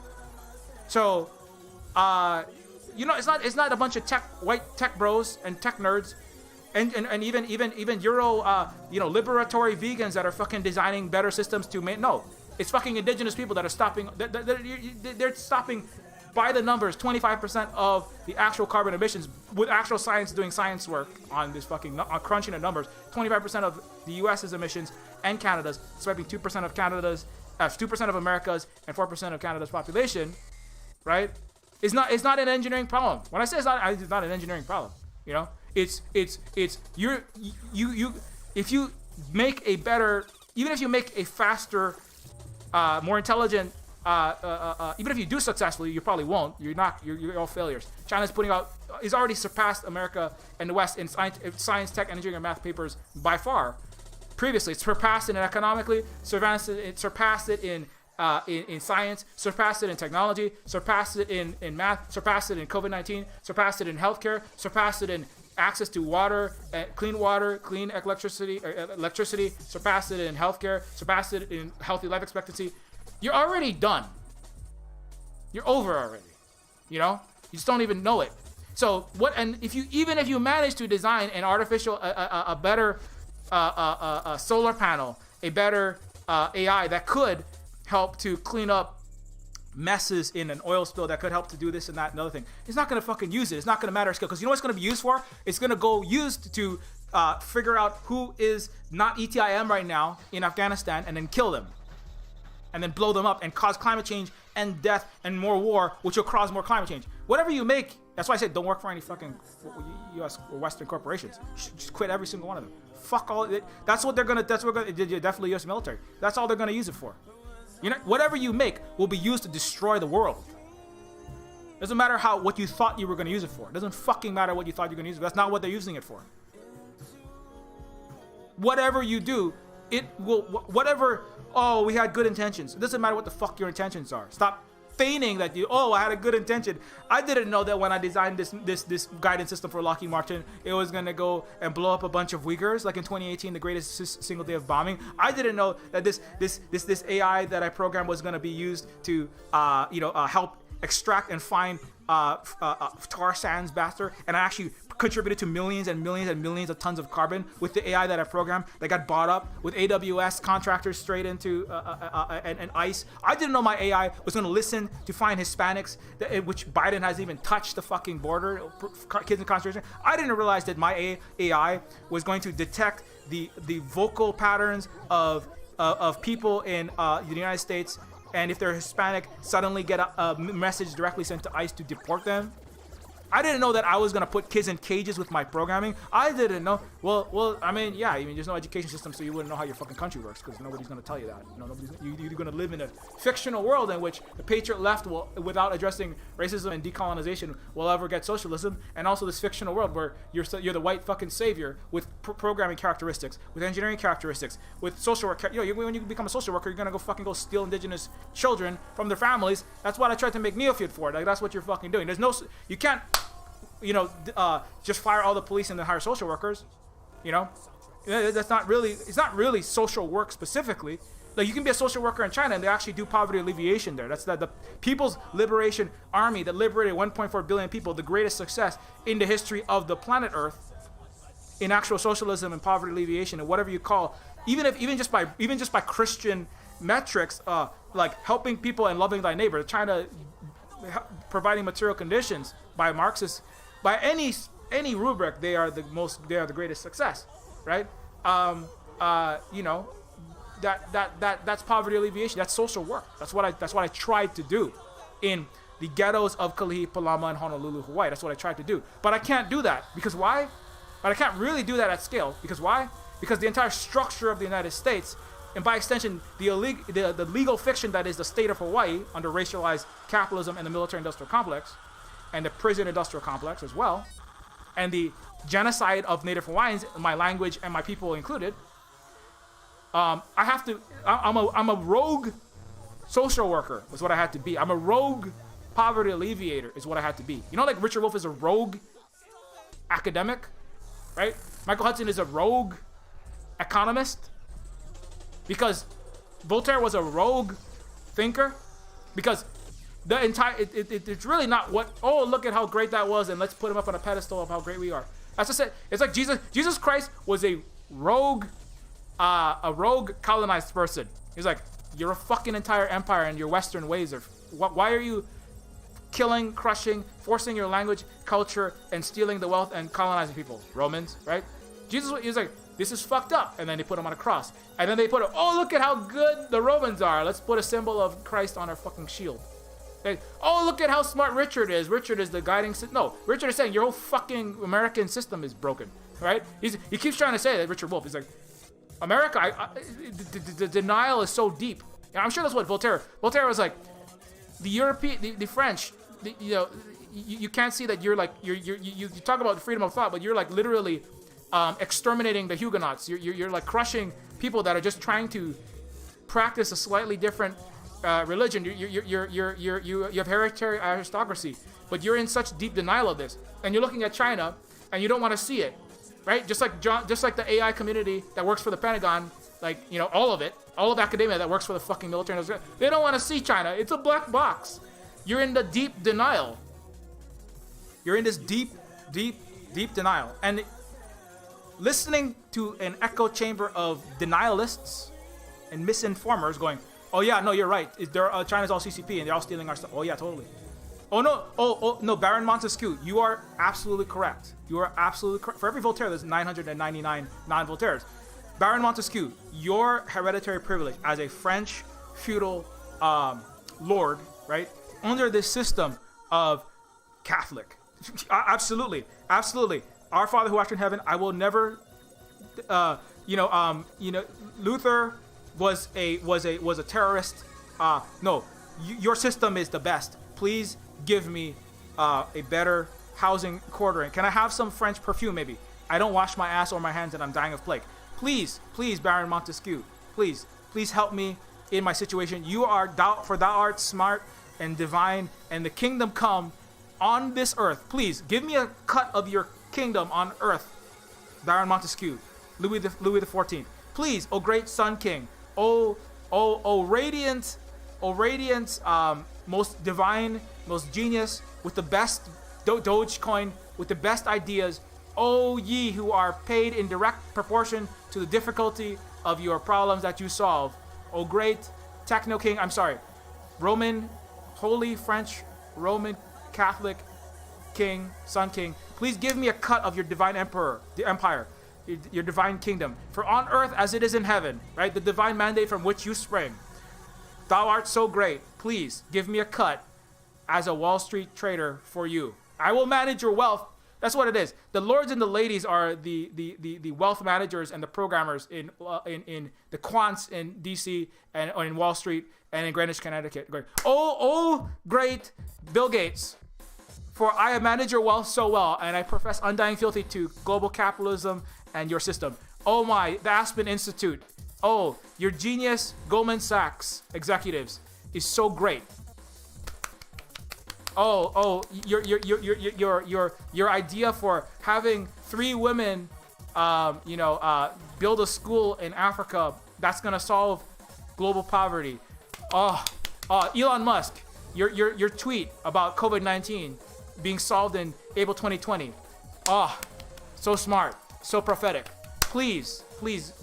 K: So, it's not a bunch of white tech bros and tech nerds, and even Euro liberatory vegans that are fucking designing better systems to make. No, it's fucking indigenous people that are stopping. They're stopping by the numbers 25% of the actual carbon emissions with actual science doing science work on this fucking on crunching the numbers. 25% of the U.S.'s emissions and Canada's, swiping 2% of Canada's, 2% of America's, and 4% of Canada's population, right? It's not an engineering problem. When I say it's not an engineering problem, it's if you make a better, even if you make a faster, more intelligent, even if you do successfully, you probably won't. You're all failures. China's is already surpassed America and the West in science, tech, engineering, and math papers by far. Previously, it's surpassed it economically, surpassed it in science, surpassed it in technology, surpassed it in math, surpassed it in COVID-19, surpassed it in healthcare, surpassed it in access to water, clean electricity, surpassed it in healthcare, surpassed it in healthy life expectancy. You're already done. You're over already. You just don't even know it. So what? And if you manage to design an artificial, a better solar panel, a better AI that could help to clean up messes in an oil spill, that could help to do this and that and other thing, it's not going to fucking use it. It's not going to matter skill, because you know what it's going to be used for? It's going to go used to figure out who is not ETIM right now in Afghanistan and then kill them. And then blow them up and cause climate change and death and more war, which will cause more climate change. Whatever you make, that's why I said don't work for any fucking U.S. or Western corporations. Just quit every single one of them. Fuck all. That's what they're gonna. Definitely U.S. military. That's all they're gonna use it for. Whatever you make will be used to destroy the world. Doesn't matter what you thought you were gonna use it for. Doesn't fucking matter what you thought you were gonna use it for. That's not what they're using it for. Whatever you do, it will. Whatever. Oh, we had good intentions. It doesn't matter what the fuck your intentions are. Stop feigning that I had a good intention. I didn't know that when I designed this guidance system for Lockheed Martin, it was gonna go and blow up a bunch of Uyghurs, like in 2018, the greatest single day of bombing. I didn't know that this AI that I programmed was gonna be used to help extract and find tar sands faster, and I actually contributed to millions and millions and millions of tons of carbon with the AI that I programmed that got bought up with AWS contractors straight into and ICE. I didn't know my AI was going to listen to find Hispanics, which Biden hasn't even touched the fucking border, kids in concentration. I didn't realize that my AI was going to detect the vocal patterns of people in the United States, and if they're Hispanic, suddenly get a message directly sent to ICE to deport them. I didn't know that I was gonna put kids in cages with my programming. I didn't know. Well, I mean, yeah, there's no education system, so you wouldn't know how your fucking country works because nobody's gonna tell you that. You're gonna live in a fictional world in which the patriot left will, without addressing racism and decolonization, will ever get socialism, and also this fictional world where you're the white fucking savior with programming characteristics, with engineering characteristics, with social work. When you become a social worker, you're gonna go steal indigenous children from their families. That's what I tried to make Neofeud for. Like that's what you're fucking doing. You can't. Just fire all the police and then hire social workers. That's not really. It's not really social work specifically. Like you can be a social worker in China and they actually do poverty alleviation there. That's the People's Liberation Army that liberated 1.4 billion people, the greatest success in the history of the planet Earth, in actual socialism and poverty alleviation and whatever you call. Even just by Christian metrics, like helping people and loving thy neighbor, China providing material conditions by Marxists. By any rubric, they are the greatest success, right? That's poverty alleviation. That's social work. That's what I tried to do in the ghettos of Kalihi, Palama, and Honolulu, Hawaii. That's what I tried to do. But I can't do that because why? But I can't really do that at scale because why? Because the entire structure of the United States, and by extension, the legal fiction that is the state of Hawaii under racialized capitalism and the military-industrial complex, and the prison-industrial complex as well, and the genocide of Native Hawaiians, my language and my people included. I'm a rogue social worker is what I had to be. I'm a rogue poverty alleviator is what I had to be. Like Richard Wolff is a rogue academic, right? Michael Hudson is a rogue economist because Voltaire was a rogue thinker because the entire it's really not look at how great that was and let's put him up on a pedestal of how great we are. That's just it. It's like Jesus Christ was a rogue colonized person. He's like, you're a fucking entire empire and your Western ways are why are you killing, crushing, forcing your language, culture, and stealing the wealth and colonizing people? Romans, right? Jesus was like, this is fucked up, and then they put him on a cross, and then they put look at how good the Romans are. Let's put a symbol of Christ on our fucking shield. Look at how smart Richard is. Richard is the guiding no, Richard is saying your whole fucking American system is broken, right? He keeps trying to say that, Richard Wolff. He's like, America, the denial is so deep. And I'm sure that's what Voltaire was like, the European, the French, you can't see that you're like, you talk about freedom of thought, but you're like literally exterminating the Huguenots. You're like crushing people that are just trying to practice a slightly different religion. You have hereditary aristocracy, but you're in such deep denial of this, and you're looking at China, and you don't want to see it, right? Just like the AI community that works for the Pentagon, all of academia that works for the fucking military, they don't want to see China. It's a black box. You're in the deep denial. You're in this deep denial, and listening to an echo chamber of denialists and misinformers going, oh yeah, no, you're right. China's all CCP and they're all stealing our stuff. Oh yeah, totally. Oh no, Baron Montesquieu, you are absolutely correct. You are absolutely correct. For every Voltaire, there's 999 non-Voltaires. Baron Montesquieu, your hereditary privilege as a French feudal lord, right, under this system of Catholic. Absolutely. Our Father who art in heaven, I will never, Luther was a terrorist. No, your system is the best. Please give me a better housing quartering. Can I have some French perfume maybe? I don't wash my ass or my hands and I'm dying of plague. Please, Baron Montesquieu, please help me in my situation. Thou art smart and divine, and the kingdom come on this earth. Please give me a cut of your kingdom on earth, Baron Montesquieu, Louis the 14th. Please, O great Sun King, O radiant, most divine, most genius, with the best Dogecoin, with the best ideas. O ye who are paid in direct proportion to the difficulty of your problems that you solve. O great Techno King, Roman, Holy French, Roman Catholic King, Sun King, please give me a cut of your divine empire, your divine kingdom. For on earth as it is in heaven, right? The divine mandate from which you spring. Thou art so great. Please give me a cut as a Wall Street trader for you. I will manage your wealth. That's what it is. The lords and the ladies are the wealth managers and the programmers in the quants in DC and in Wall Street and in Greenwich, Connecticut. Great. Oh, great Bill Gates. For I have managed your wealth so well, and I profess undying fealty to global capitalism and your system. Oh my, the Aspen Institute. Oh, your genius Goldman Sachs executives is so great. Oh, your idea for having 3 women, build a school in Africa that's gonna solve global poverty. Elon Musk, your tweet about COVID-19 being solved in April 2020. So smart, so prophetic. Please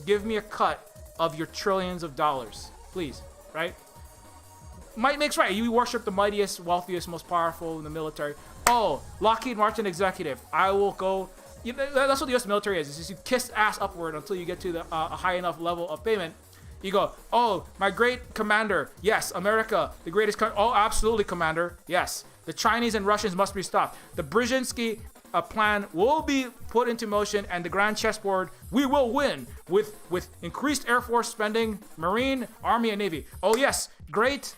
K: give me a cut of your trillions of dollars, please, right? Might makes right. You worship the mightiest, wealthiest, most powerful in the military. Oh, Lockheed Martin executive. I will go. That's what the U.S. military is you kiss ass upward until you get to the a high enough level of payment. You go, oh, my great commander. Yes, America, the greatest country. Oh, absolutely, commander. Yes. The Chinese and Russians must be stopped. The Brzezinski plan will be put into motion, and the grand chessboard, we will win with increased Air Force spending, Marine, Army, and Navy. Oh, yes. Great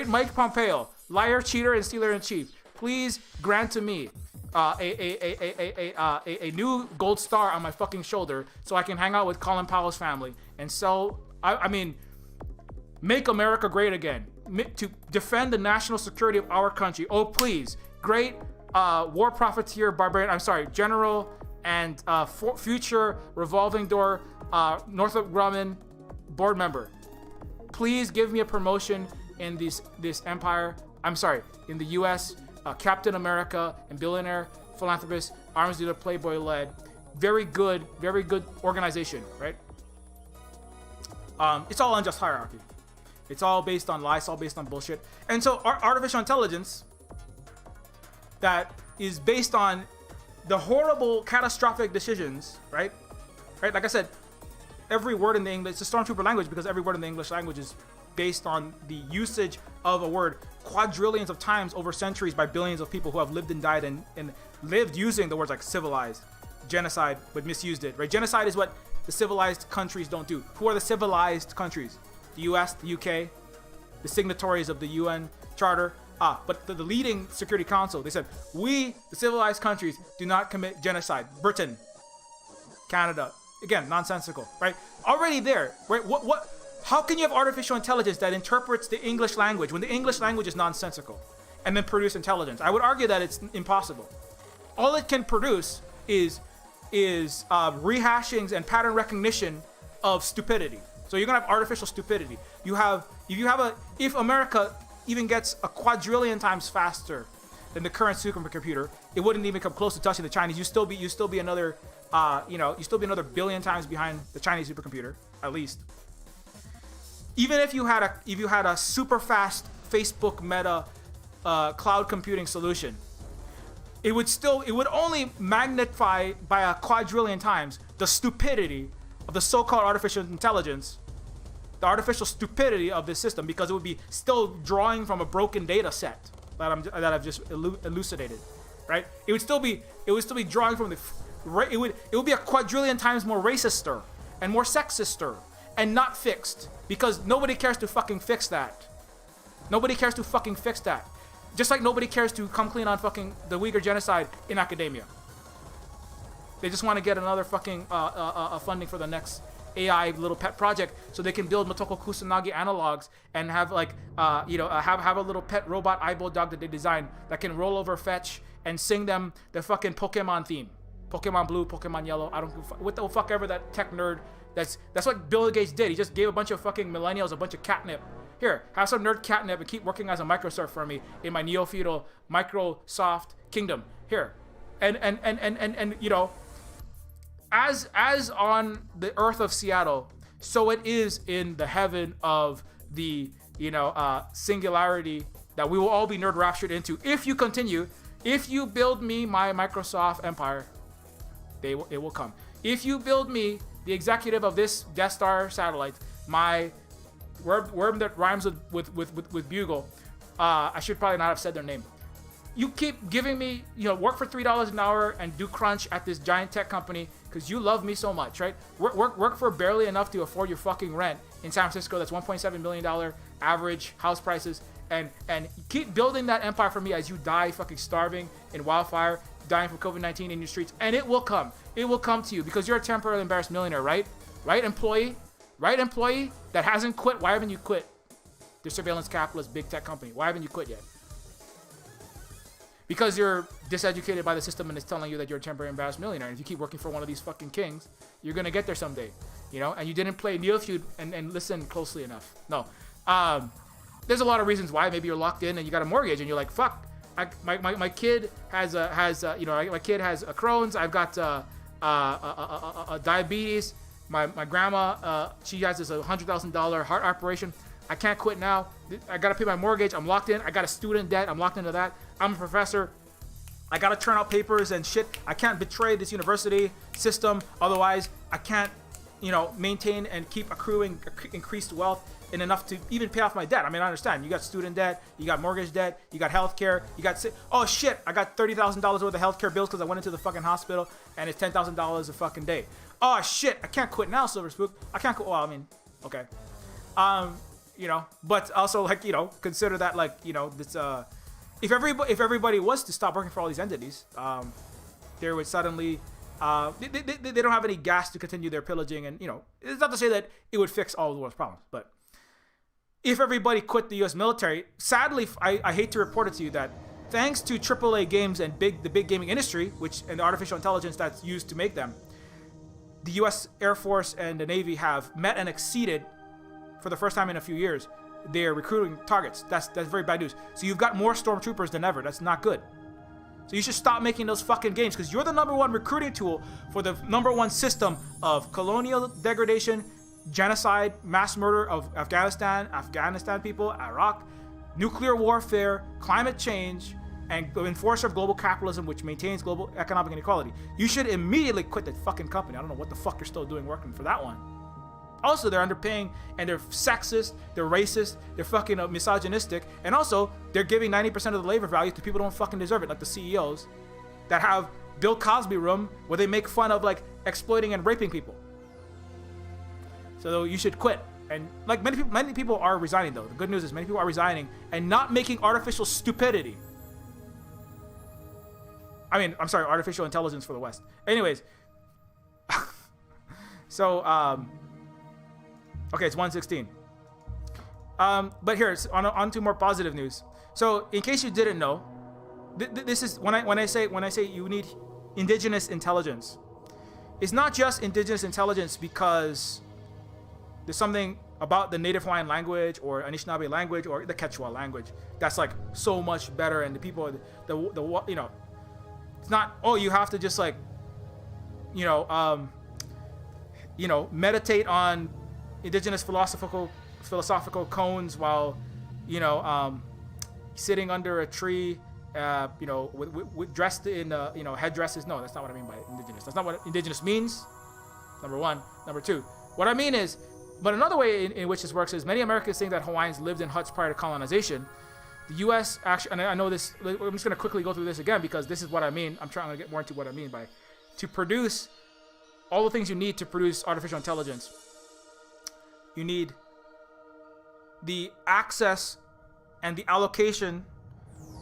K: Mike Pompeo, liar, cheater, and stealer in chief. Please grant to me a new gold star on my fucking shoulder so I can hang out with Colin Powell's family and sell. Make America great again. To defend the national security of our country. Oh, please. Great war profiteer, barbarian. General and future revolving door Northrop Grumman board member. Please give me a promotion in this empire. In the U.S. Captain America and billionaire philanthropist, arms dealer, playboy led. Very good organization, right? It's all unjust hierarchy. It's all based on lies, it's all based on bullshit. And so artificial intelligence that is based on the horrible, catastrophic decisions, right? Like I said, every word in the English, it's a stormtrooper language because every word in the English language is based on the usage of a word quadrillions of times over centuries by billions of people who have lived and died and lived using the words like civilized, genocide, but misused it, right? Genocide is what the civilized countries don't do. Who are the civilized countries? The US, the UK, the signatories of the UN Charter. But the leading Security Council, they said, we, the civilized countries, do not commit genocide. Britain, Canada, again, nonsensical, right? Already there, right? How can you have artificial intelligence that interprets the English language when the English language is nonsensical and then produce intelligence? I would argue that it's impossible. All it can produce is rehashings and pattern recognition of stupidity. So you're gonna have artificial stupidity. If America even gets a quadrillion times faster than the current supercomputer, it wouldn't even come close to touching the Chinese. You still be another billion times behind the Chinese supercomputer, at least. Even if you had a super fast Facebook Meta cloud computing solution, it would only magnify by a quadrillion times the stupidity of the so-called artificial intelligence, the artificial stupidity of this system, because it would be still drawing from a broken data set that I've just elucidated, right? It would still be drawing from it would be a quadrillion times more racister and more sexister and not fixed, because nobody cares to fucking fix that. Nobody cares to fucking fix that. Just like nobody cares to come clean on fucking the Uyghur genocide in academia. They just want to get another fucking funding for the next AI little pet project so they can build Motoko Kusanagi analogs and have have a little pet robot eyeball dog that they design that can roll over, fetch, and sing them the fucking Pokemon theme. Pokemon Blue, Pokemon Yellow. I don't what the fuck ever that tech nerd. That's what Bill Gates did. He just gave a bunch of fucking millennials a bunch of catnip. Here, have some nerd catnip and keep working as a Microsoft for me in my Neofeudal Microsoft kingdom. Here, and as on the earth of Seattle, so it is in the heaven of the singularity that we will all be nerd raptured into. If you continue, if you build me my Microsoft empire, it will come. If you build me the executive of this Death Star satellite, my worm that rhymes with bugle. I should probably not have said their name. You keep giving me, work for $3 an hour and do crunch at this giant tech company because you love me so much, right? Work for barely enough to afford your fucking rent in San Francisco. That's $1.7 million average house prices. And keep building that empire for me as you die fucking starving in wildfire, dying from COVID-19 in your streets. And it will come. It will come to you because you're a temporarily embarrassed millionaire, right? Right, employee? Right, employee that hasn't quit? Why haven't you quit the surveillance capitalist big tech company? Why haven't you quit yet? Because you're diseducated by the system and it's telling you that you're a temporary embarrassed millionaire. And if you keep working for one of these fucking kings, you're going to get there someday, and you didn't play Neofeud and listen closely enough. No. There's a lot of reasons why. Maybe you're locked in and you got a mortgage and you're like, fuck, my kid has my kid has a Crohn's. I've got a diabetes. My grandma, she has this $100,000 heart operation. I can't quit now. I got to pay my mortgage. I'm locked in. I got a student debt. I'm locked into that. I'm a professor. I got to turn out papers and shit. I can't betray this university system. Otherwise, I can't, maintain and keep accruing increased wealth and enough to even pay off my debt. I mean, I understand. You got student debt. You got mortgage debt. You got healthcare. You got, oh shit, I got $30,000 worth of healthcare bills because I went into the fucking hospital and it's $10,000 a fucking day. Oh shit, I can't quit now, Silver Spook. I can't quit. Well, I mean, okay. But also consider that this if everybody was to stop working for all these entities, there would suddenly they don't have any gas to continue their pillaging, and it's not to say that it would fix all of the world's problems, but if everybody quit the U.S. military, sadly, I hate to report it to you that thanks to AAA games and the big gaming industry, and the artificial intelligence that's used to make them, the U.S. Air Force and the Navy have met and exceeded, for the first time in a few years, their recruiting targets. That's very bad news. So you've got more stormtroopers than ever. That's not good. So you should stop making those fucking games because you're the number one recruiting tool for the number one system of colonial degradation, genocide, mass murder of Afghanistan people, Iraq, nuclear warfare, climate change, and the enforcer of global capitalism, which maintains global economic inequality. You should immediately quit that fucking company. I don't know what the fuck you're still doing working for that one. Also, they're underpaying, and they're sexist, they're racist, they're fucking misogynistic, and also, they're giving 90% of the labor value to people who don't fucking deserve it, like the CEOs that have Bill Cosby room where they make fun of, exploiting and raping people. So you should quit. And, many people are resigning, though. The good news is many people are resigning and not making artificial stupidity. Artificial intelligence for the West. Anyways. So, okay, it's 1:16. But here, on to more positive news. So, in case you didn't know, this is when I say you need indigenous intelligence. It's not just indigenous intelligence because there's something about the Native Hawaiian language or Anishinaabe language or the Quechua language that's so much better, and the people, it's not. Oh, you have to just meditate on indigenous philosophical cones while sitting under a tree with dressed in headdresses. No, that's not what I mean by indigenous. That's not what indigenous means, number one. Number two, what I mean is, but another way in which this works is many Americans think that Hawaiians lived in huts prior to colonization. The U.S. actually, and I know this, I'm just going to quickly go through this again because this is what I mean. I'm to get more into what I mean by to produce all the things you need to produce artificial intelligence. You need the access and the allocation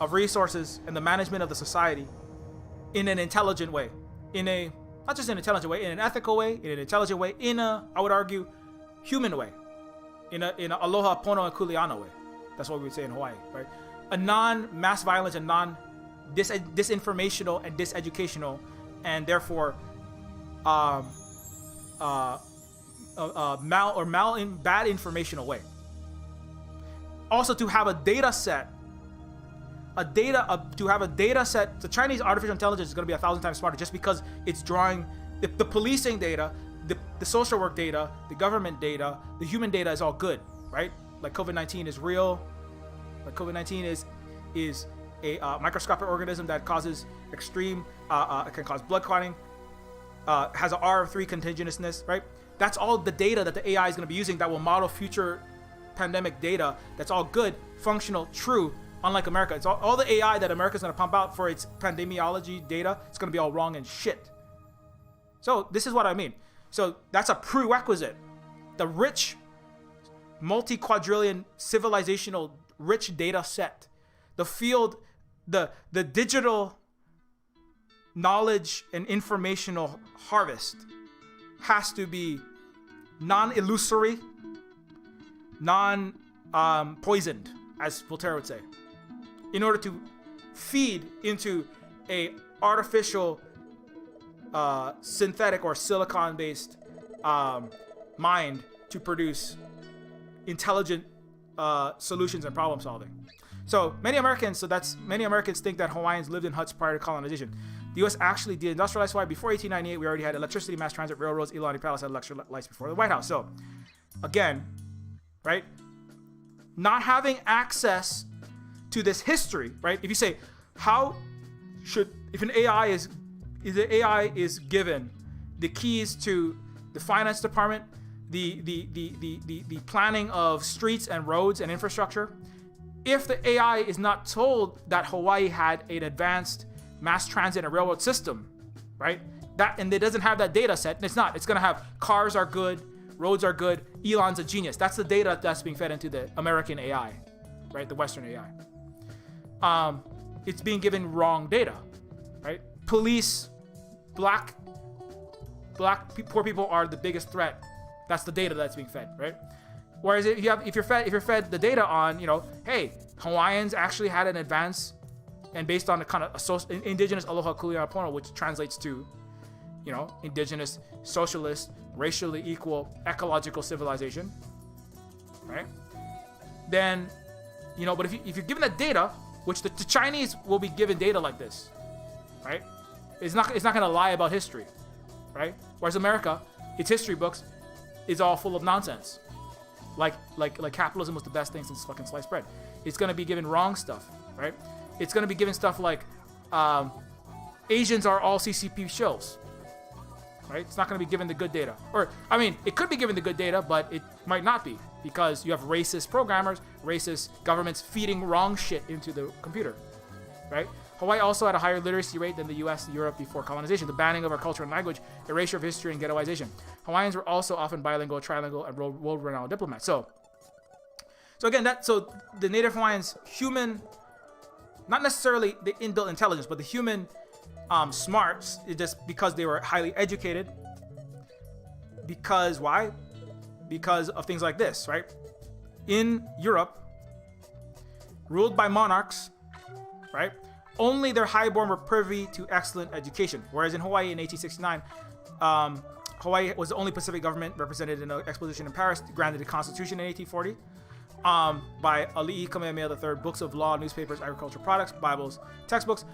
K: of resources and the management of the society in an intelligent way. Not just an intelligent way, in an ethical way, in an intelligent way, I would argue, human way. In a aloha, pono, and kuleana way. That's what we would say in Hawaii, right? A non-mass violence and disinformational and diseducational, and therefore bad informational way. Also, to have a data set. The Chinese artificial intelligence is going to be 1,000 times smarter just because it's drawing the policing data, the social work data, the government data, the human data is all good, right? Like COVID-19 is real. Like COVID-19 is a microscopic organism that causes extreme, can cause blood clotting, has an R3 contagiousness, right? That's all the data that the AI is going to be using that will model future pandemic data. That's all good, functional, true, Unlike America, it's all the AI that America's going to pump out for its pandemiology data. It's going to be all wrong and shit. So this is what I mean. So that's a prerequisite. The rich, multi-quadrillion, civilizational, rich data set, the field, the digital knowledge and informational harvest has to be non-illusory, non-poisoned, as Voltaire would say, in order to feed into a artificial, synthetic or silicon-based mind to produce intelligent solutions and problem solving. So many Americans think that Hawaiians lived in huts prior to colonization. The U.S. actually deindustrialized Hawaii before 1898. We already had electricity, mass transit, railroads. Ilani Palace had electric lights before the White House. So, again, right? Not having access to this history, right? If you say, if an AI is given the keys to the finance department, the planning of streets and roads and infrastructure, if the AI is not told that Hawaii had an advanced mass transit and railroad system, right? And it doesn't have that data set, and it's going to have cars are good, roads are good, Elon's a genius. That's the data that's being fed into the American AI, right? The Western AI. It's being given wrong data, right? Police, poor people are the biggest threat. That's the data that's being fed, right? Whereas if you're fed the data on, hey, Hawaiians actually had an advance, and based on the kind of indigenous aloha kuleana pono, which translates to, indigenous, socialist, racially equal, ecological civilization, right? Then, but if you're given that data, which the Chinese will be given data like this, right? It's not going to lie about history, right? Whereas America, its history books is all full of nonsense. Like capitalism was the best thing since fucking sliced bread. It's going to be given wrong stuff, right? It's going to be given stuff like Asians are all CCP shills, right? It's not going to be given the good data. Or, it could be given the good data, but it might not be, because you have racist programmers, racist governments feeding wrong shit into the computer, right? Hawaii also had a higher literacy rate than the US and Europe before colonization, the banning of our culture and language, erasure of history, and ghettoization. Hawaiians were also often bilingual, trilingual, and world-renowned diplomats. So the Native Hawaiians, human, not necessarily the inbuilt intelligence, but the human smarts, just because they were highly educated. Because why? Because of things like this, right? In Europe, ruled by monarchs, right? Only their highborn were privy to excellent education. Whereas in Hawaii in 1869, Hawaii was the only Pacific government represented in an exposition in Paris, granted a constitution in 1840 by Ali'i Kamehameha III, books of law, newspapers, agricultural products, Bibles, textbooks,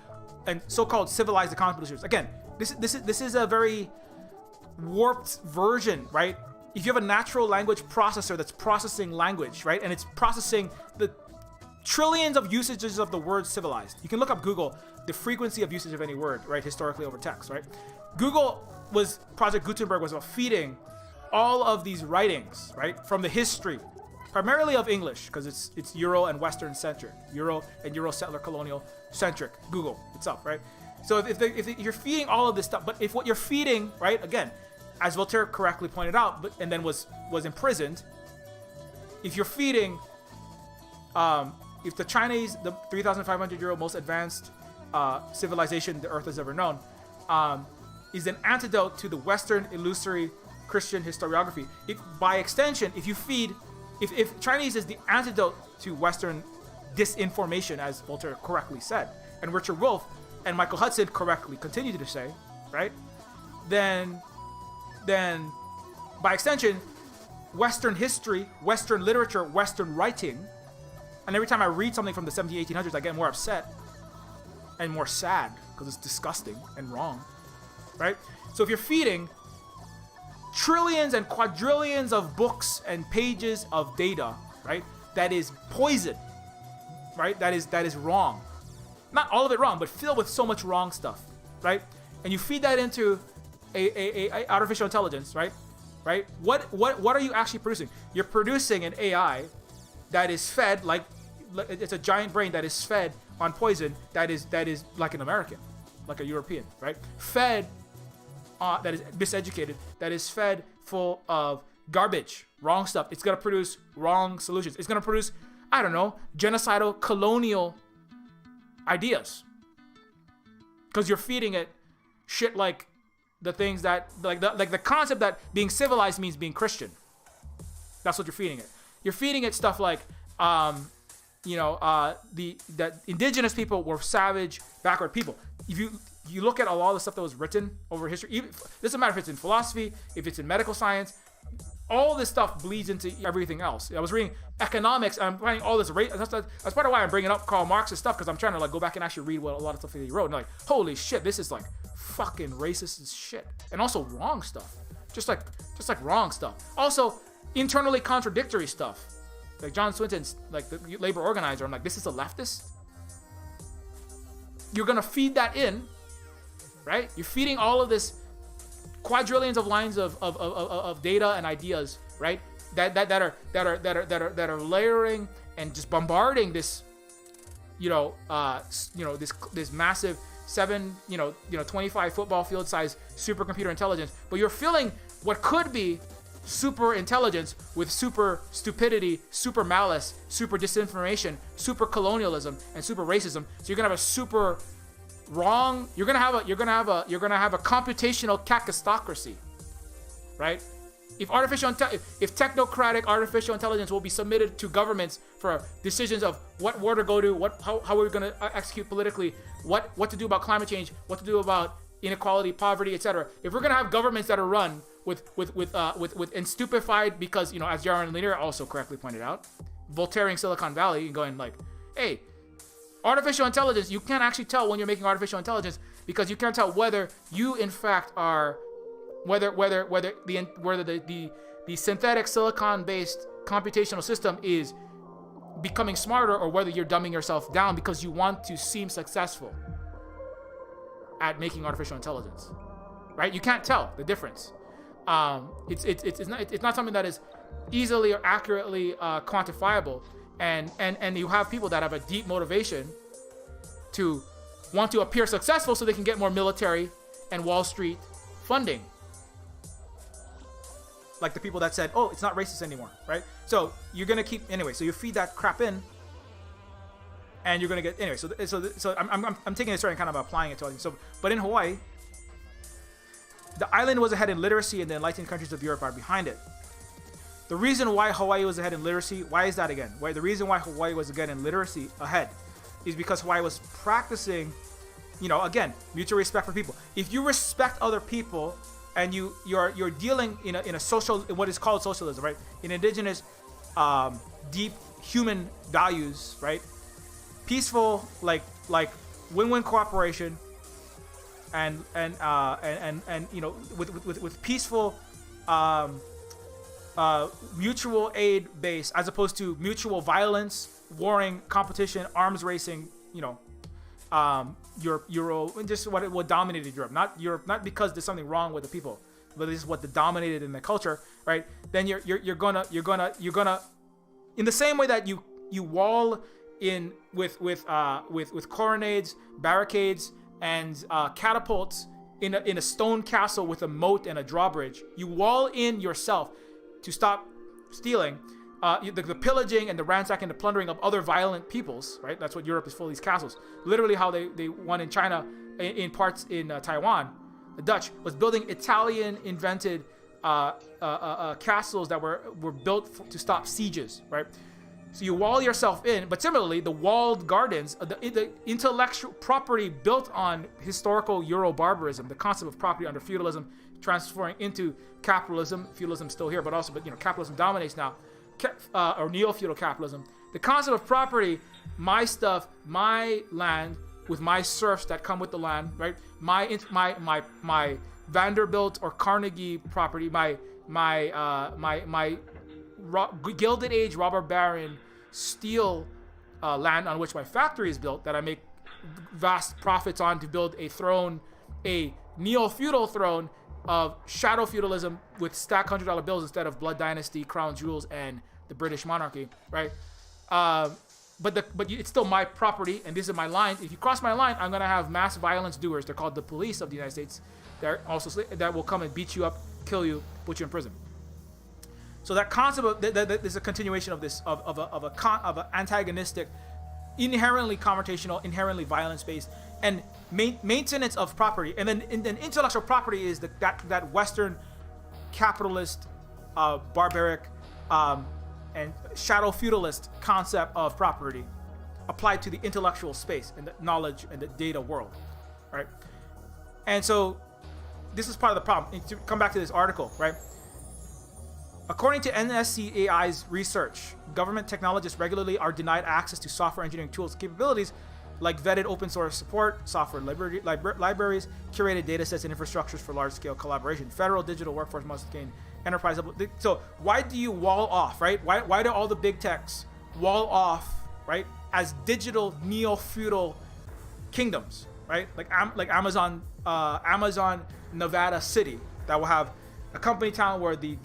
K: and so-called civilized accomplishments. Again, this is a very warped version, right? If you have a natural language processor that's processing language, right, and it's processing the trillions of usages of the word civilized. You can look up Google, the frequency of usage of any word, right, historically over text, right? Project Gutenberg was about feeding all of these writings, right, from the history, primarily of English, because it's Euro and Western centric, Euro and Euro settler colonial centric. Google itself, right? So if you're feeding all of this stuff, but if what you're feeding, right, again, as Voltaire correctly pointed out, and then was imprisoned, if you're feeding, if the Chinese, the 3,500-year-old most advanced civilization the Earth has ever known, is an antidote to the Western illusory Christian historiography. By extension, if Chinese is the antidote to Western disinformation, as Voltaire correctly said, and Richard Wolff and Michael Hudson correctly continue to say, right? Then by extension, Western history, Western literature, Western writing, and every time I read something from the 1700s, 1800s, I get more upset and more sad because it's disgusting and wrong, right? So if you're feeding trillions and quadrillions of books and pages of data, right, that is poison, right, that is wrong. Not all of it wrong, but filled with so much wrong stuff, right? And you feed that into a artificial intelligence, right? What are you actually producing? You're producing an AI that is fed, like it's a giant brain that is fed on poison that is like an American, like a European, right? Fed that is miseducated, that is fed full of garbage, wrong stuff. It's gonna produce wrong solutions. It's gonna produce, I don't know, genocidal, colonial ideas, because you're feeding it shit like the things that like the concept that being civilized means being Christian. That's what you're feeding it. You're feeding it stuff like that indigenous people were savage, backward people. If you look at a lot of the stuff that was written over history, even, doesn't matter if it's in philosophy, if it's in medical science, all this stuff bleeds into everything else. I was reading economics, and I'm finding all this. That's part of why I'm bringing up Karl Marx's stuff, because I'm trying to like go back and actually read what a lot of stuff that he wrote, and like, holy shit, this is like fucking racist as shit, and also wrong stuff, just like wrong stuff. Also, internally contradictory stuff. Like John Swinton's, like the labor organizer, I'm like, this is a leftist? You're gonna feed that in, right? You're feeding all of this quadrillions of lines of data and ideas, right? That are layering and just bombarding this, this massive 25 football field size supercomputer intelligence. But you're filling what could be super intelligence with super stupidity, super malice, super disinformation, super colonialism, and super racism. So you're gonna have a super wrong. You're gonna have a computational cacostocracy, right? If technocratic artificial intelligence will be submitted to governments for decisions of what war to go to, how are we gonna execute politically, what to do about climate change, what to do about inequality, poverty, etc. If we're gonna have governments that are run with and stupefied, because as Jaron Lanier also correctly pointed out, Voltairing Silicon Valley and going like, hey, artificial intelligence, you can't actually tell when you're making artificial intelligence, because you can't tell whether you in fact are whether the synthetic silicon based computational system is becoming smarter, or whether you're dumbing yourself down because you want to seem successful at making artificial intelligence, right? You can't tell the difference. It's not something that is easily or accurately quantifiable, and you have people that have a deep motivation to want to appear successful so they can get more military and Wall Street funding, like the people that said, oh, it's not racist anymore, right? So you're gonna keep anyway. So you feed that crap in, and you're gonna get anyway. So I'm taking this story and kind of applying it to others. So, but in Hawaii, the island was ahead in literacy, and the enlightened countries of Europe are behind it. The reason why Hawaii was ahead in literacy, why is that again? The reason why Hawaii was again in literacy ahead is because Hawaii was practicing, again, mutual respect for people. If you respect other people and you're dealing in what is called socialism, right? In indigenous, deep human values, right? Peaceful, like win-win cooperation. And with peaceful mutual aid base, as opposed to mutual violence, warring, competition, arms racing, Euro, just what dominated Europe, not because there's something wrong with the people, but this is what dominated in the culture, right? Then you're gonna in the same way that you wall in with colonnades, barricades, and catapults in a stone castle with a moat and a drawbridge. You wall in yourself to stop stealing, the pillaging and the ransacking, the plundering of other violent peoples, right? That's what Europe is full of, these castles. Literally how they won in China, in parts in Taiwan. The Dutch was building Italian-invented castles that were built to stop sieges, right? So you wall yourself in, but similarly, the walled gardens, the intellectual property built on historical Euro-barbarism, the concept of property under feudalism transferring into capitalism. Feudalism's still here, but capitalism dominates now, or neo-feudal capitalism. The concept of property, my stuff, my land, with my serfs that come with the land, right? My Vanderbilt or Carnegie property, my Gilded Age robber baron steal land on which my factory is built, that I make vast profits on to build a throne, a neo-feudal throne of shadow feudalism with stacked $100 bills instead of blood dynasty, crown jewels, and the British monarchy, right? it's still my property, and this is my line. If you cross my line, I'm gonna have mass violence doers. They're called the police of the United States. That will come and beat you up, kill you, put you in prison. So that concept of there's a continuation of this of an antagonistic, inherently confrontational, inherently violence-based, and maintenance of property. And then intellectual property is that Western capitalist, barbaric, and shadow feudalist concept of property applied to the intellectual space and the knowledge and the data world, right? And so this is part of the problem. And to come back to this article, right? According to NSCAI's research, government technologists regularly are denied access to software engineering tools and capabilities like vetted open source support, software libraries, curated datasets, and infrastructures for large-scale collaboration. Federal digital workforce must gain enterprise. So why do you wall off, right? Why do all the big techs wall off, right, as digital neo-feudal kingdoms, right? Like Amazon, Nevada City, that will have a company town where the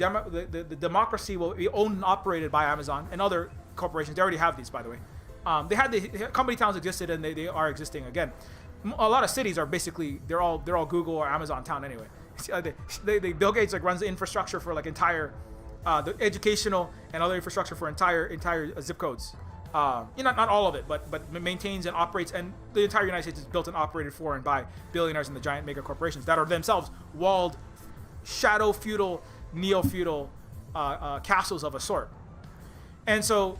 K: democracy will be owned and operated by Amazon and other corporations. They already have these, by the way. They had the company towns existed, and they are existing again. A lot of cities are basically they're all Google or Amazon town anyway. Bill Gates like runs the infrastructure for like entire the educational and other infrastructure for entire zip codes. Not all of it, but maintains and operates, and the entire United States is built and operated for and by billionaires and the giant mega corporations that are themselves walled, shadow feudal, neo-feudal castles of a sort. And so,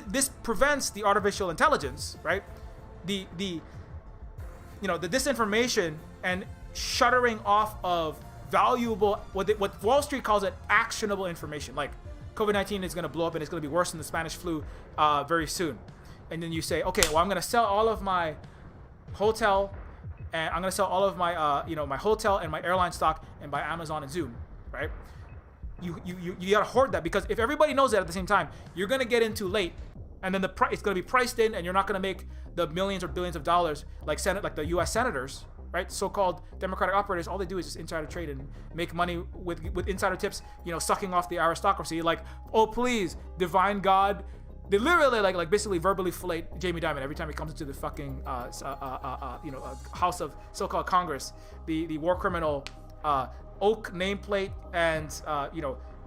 K: this prevents the artificial intelligence, right? The disinformation and shuttering off of valuable, what Wall Street calls it, actionable information. Like COVID-19 is going to blow up and it's going to be worse than the Spanish flu very soon. And then you say, okay, well, I'm going to sell all of my hotel, and I'm going to sell all of my my hotel and my airline stock and buy Amazon and Zoom, right? You gotta hoard that, because if everybody knows that at the same time, you're gonna get in too late, and then it's gonna be priced in, and you're not gonna make the millions or billions of dollars like the U.S. senators, right? So-called Democratic operators. All they do is just insider trade and make money with insider tips, sucking off the aristocracy. Like, oh please, divine God. They literally like basically verbally fillet Jamie Dimon every time he comes into the fucking House of so-called Congress, the war criminal. Oak nameplate and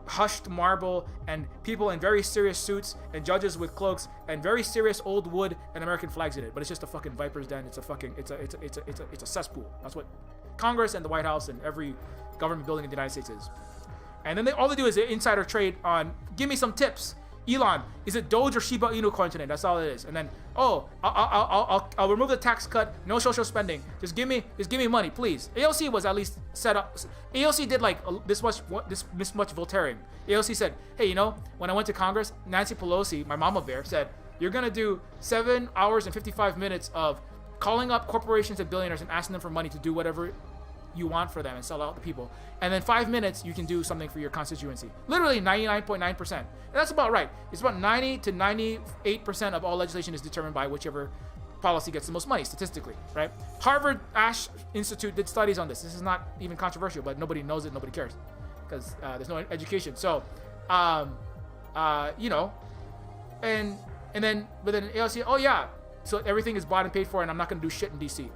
K: hushed marble and people in very serious suits and judges with cloaks and very serious old wood and American flags in it, but it's just a fucking viper's den. It's a cesspool. That's what Congress and the White House and every government building in the United States is. And then all they do is they insider trade on, give me some tips. Elon, is it Doge or Shiba Inu coin today? That's all it is. And then, I'll remove the tax cut, no social spending. Just give me money, please. AOC was at least set up. AOC did like this much Voltaireing. AOC said, hey, when I went to Congress, Nancy Pelosi, my mama bear, said, you're gonna do 7 hours and 55 minutes of calling up corporations and billionaires and asking them for money to do whatever you want for them and sell out the people. And then 5 minutes, you can do something for your constituency. Literally 99.9%. And that's about right. It's about 90 to 98% of all legislation is determined by whichever policy gets the most money, statistically, right? Harvard Ash Institute did studies on this. This is not even controversial, but nobody knows it, nobody cares, because there's no education. So, but then AOC, oh yeah, so everything is bought and paid for, and I'm not gonna do shit in DC.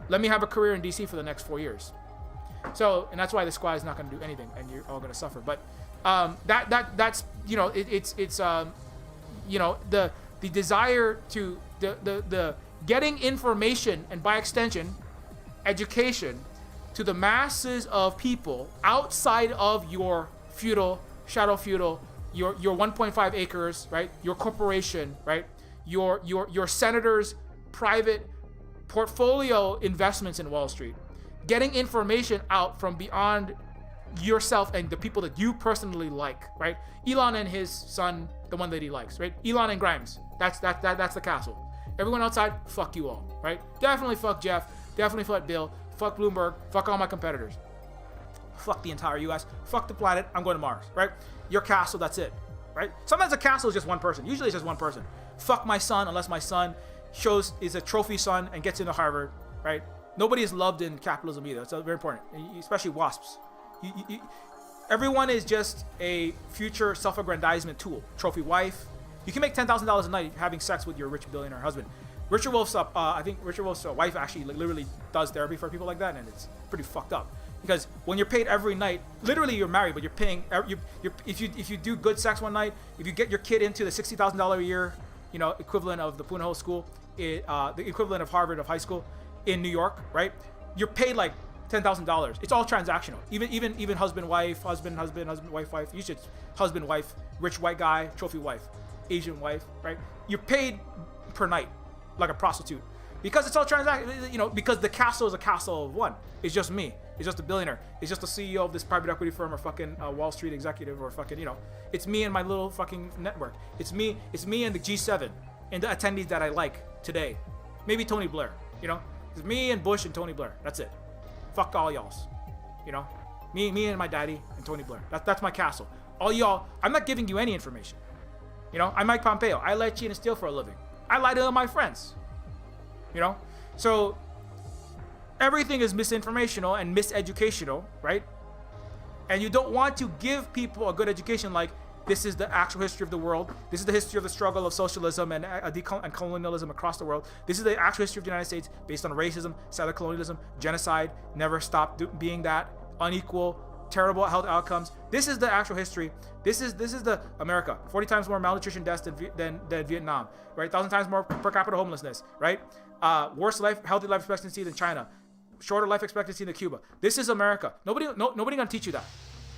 K: Let me have a career in DC for the next 4 years. So, and that's why the squad is not going to do anything, and you're all going to suffer. But that's the desire to the getting information, and by extension, education to the masses of people outside of your feudal, shadow feudal, your 1.5 acres, right? Your corporation, right? Your senator's private portfolio investments in Wall Street, getting information out from beyond yourself and the people that you personally like, right? Elon and his son, the one that he likes, right? Elon and Grimes, that's the castle. Everyone outside, fuck you all, right? Definitely fuck Jeff, definitely fuck Bill, fuck Bloomberg, fuck all my competitors, fuck the entire US, fuck the planet, I'm going to Mars, right? Your castle, that's it, right? Sometimes a castle is just one person, usually it's just one person. Fuck my son, unless my son is a trophy son and gets into Harvard, right? Nobody is loved in capitalism either. It's very important, especially WASPs. Everyone is just a future self-aggrandizement tool. Trophy wife, You can make $10,000 a night having sex with your rich billionaire husband. Richard Wolf's I think Richard Wolf's wife actually literally does therapy for people like that, and it's pretty fucked up. Because when you're paid every night, literally you're married, but you're paying. If you do good sex one night, if you get your kid into the $60,000 a year, equivalent of the Punahou school, the equivalent of Harvard of high school in New York, right? You're paid like $10,000. It's all transactional. Even husband wife, wife. You should husband wife, rich white guy, trophy wife, Asian wife, right? You're paid per night like a prostitute because it's all transactional. Because the castle is a castle of one. It's just me. It's just a billionaire. It's just the CEO of this private equity firm or fucking Wall Street executive or fucking, it's me and my little fucking network. It's me and the G7 and the attendees that I like today. Maybe Tony Blair, It's me and Bush and Tony Blair. That's it. Fuck all y'all's, Me and my daddy and Tony Blair. That's my castle. All y'all, I'm not giving you any information. I'm Mike Pompeo. I lie, cheat, and steal for a living. I lie to all my friends. So everything is misinformational and miseducational, right? And you don't want to give people a good education like this is the actual history of the world. This is the history of the struggle of socialism and colonialism across the world. This is the actual history of the United States based on racism, settler colonialism, genocide, never stop being that, unequal, terrible health outcomes. This is the actual history. This is the America. 40 times more malnutrition deaths than Vietnam, right? 1,000 times more per capita homelessness, right? Worse healthy life expectancy than China. Shorter life expectancy than Cuba. This is America. Nobody gonna teach you that.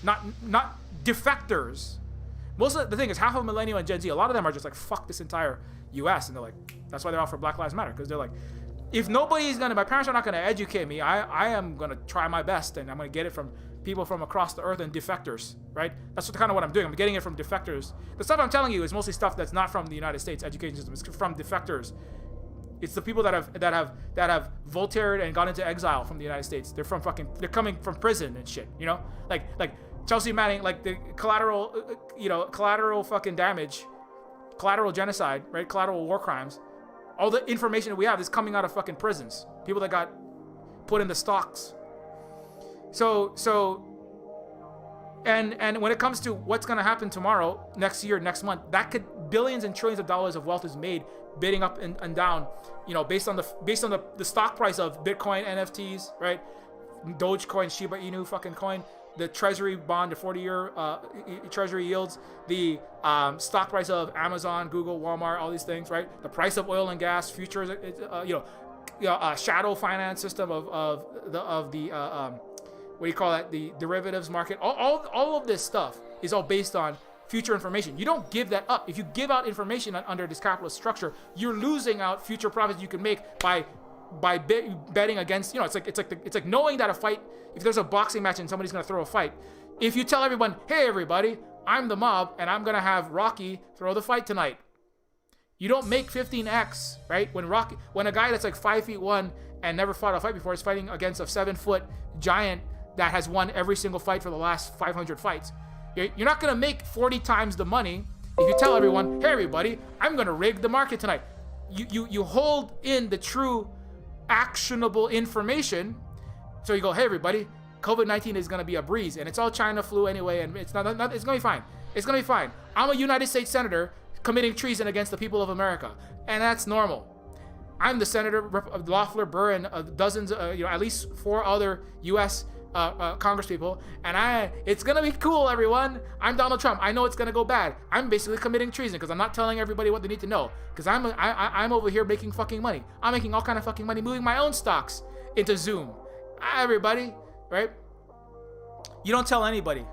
K: Not defectors. Most of the thing is half of millennial and Gen Z, a lot of them are just like, fuck this entire US. And they're like, that's why they're all for Black Lives Matter. Because they're like, if my parents are not gonna educate me, I am gonna try my best and I'm gonna get it from people from across the earth and defectors, right? That's kind of what I'm doing. I'm getting it from defectors. The stuff I'm telling you is mostly stuff that's not from the United States education system. It's from defectors. It's the people that have voltared and gone into exile from the United States. They're coming from prison and shit, like Chelsea Manning, like the collateral fucking damage, collateral genocide, right? Collateral war crimes. All the information that we have is coming out of fucking prisons. People that got put in the stocks. And when it comes to what's gonna happen tomorrow, next year, next month, that could billions and trillions of dollars of wealth is made bidding up and down, based on the stock price of Bitcoin, NFTs, right? Dogecoin, Shiba Inu fucking coin, the treasury bond, the 40-year treasury yields, the stock price of Amazon, Google, Walmart, all these things, right? The price of oil and gas, futures, shadow finance system of the what do you call that? The derivatives market. All of this stuff is all based on future information. You don't give that up. If you give out information under this capitalist structure, you're losing out future profits you can make by betting against. It's like knowing that a fight. If there's a boxing match and somebody's gonna throw a fight, if you tell everyone, hey everybody, I'm the mob and I'm gonna have Rocky throw the fight tonight. You don't make 15x, right? When a guy that's like 5'1" and never fought a fight before is fighting against a 7-foot giant that has won every single fight for the last 500 fights. You're not gonna make 40 times the money if you tell everyone, hey everybody, I'm gonna rig the market tonight. You hold in the true actionable information. So you go, hey everybody, COVID-19 is gonna be a breeze and it's all China flu anyway, and it's not it's gonna be fine. It's gonna be fine. I'm a United States senator committing treason against the people of America, and that's normal. I'm the senator of Loeffler, Burr, and dozens, at least 4 other U.S. Congress people, and it's gonna be cool, everyone. I'm Donald Trump. I know it's gonna go bad. I'm basically committing treason because I'm not telling everybody what they need to know. Because I'm over here making fucking money. I'm making all kind of fucking money, moving my own stocks into Zoom. Everybody, right? You don't tell anybody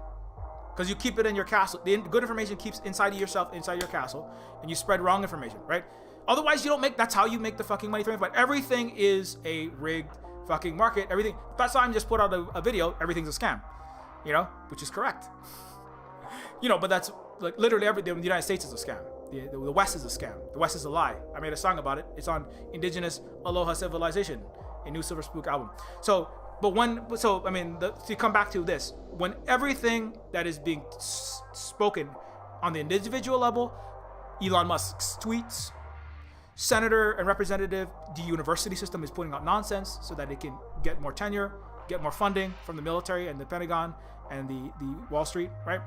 K: because you keep it in your castle. The good information keeps inside of yourself, inside your castle, and you spread wrong information, right? Otherwise, you don't make. That's how you make the fucking money. But everything is a rigged fucking market. Everything. That's why I just put out a video. Everything's a scam, which is correct. But that's like literally everything. The United States is a scam. The West is a scam. The West is a lie. I made a song about it. It's on Indigenous Aloha Civilization, a new Silver Spook album. To come back to this, when everything that is being spoken on the individual level, Elon Musk's tweets, senator and representative, the university system is putting out nonsense so that it can get more tenure, get more funding from the military and the Pentagon and the Wall Street, right?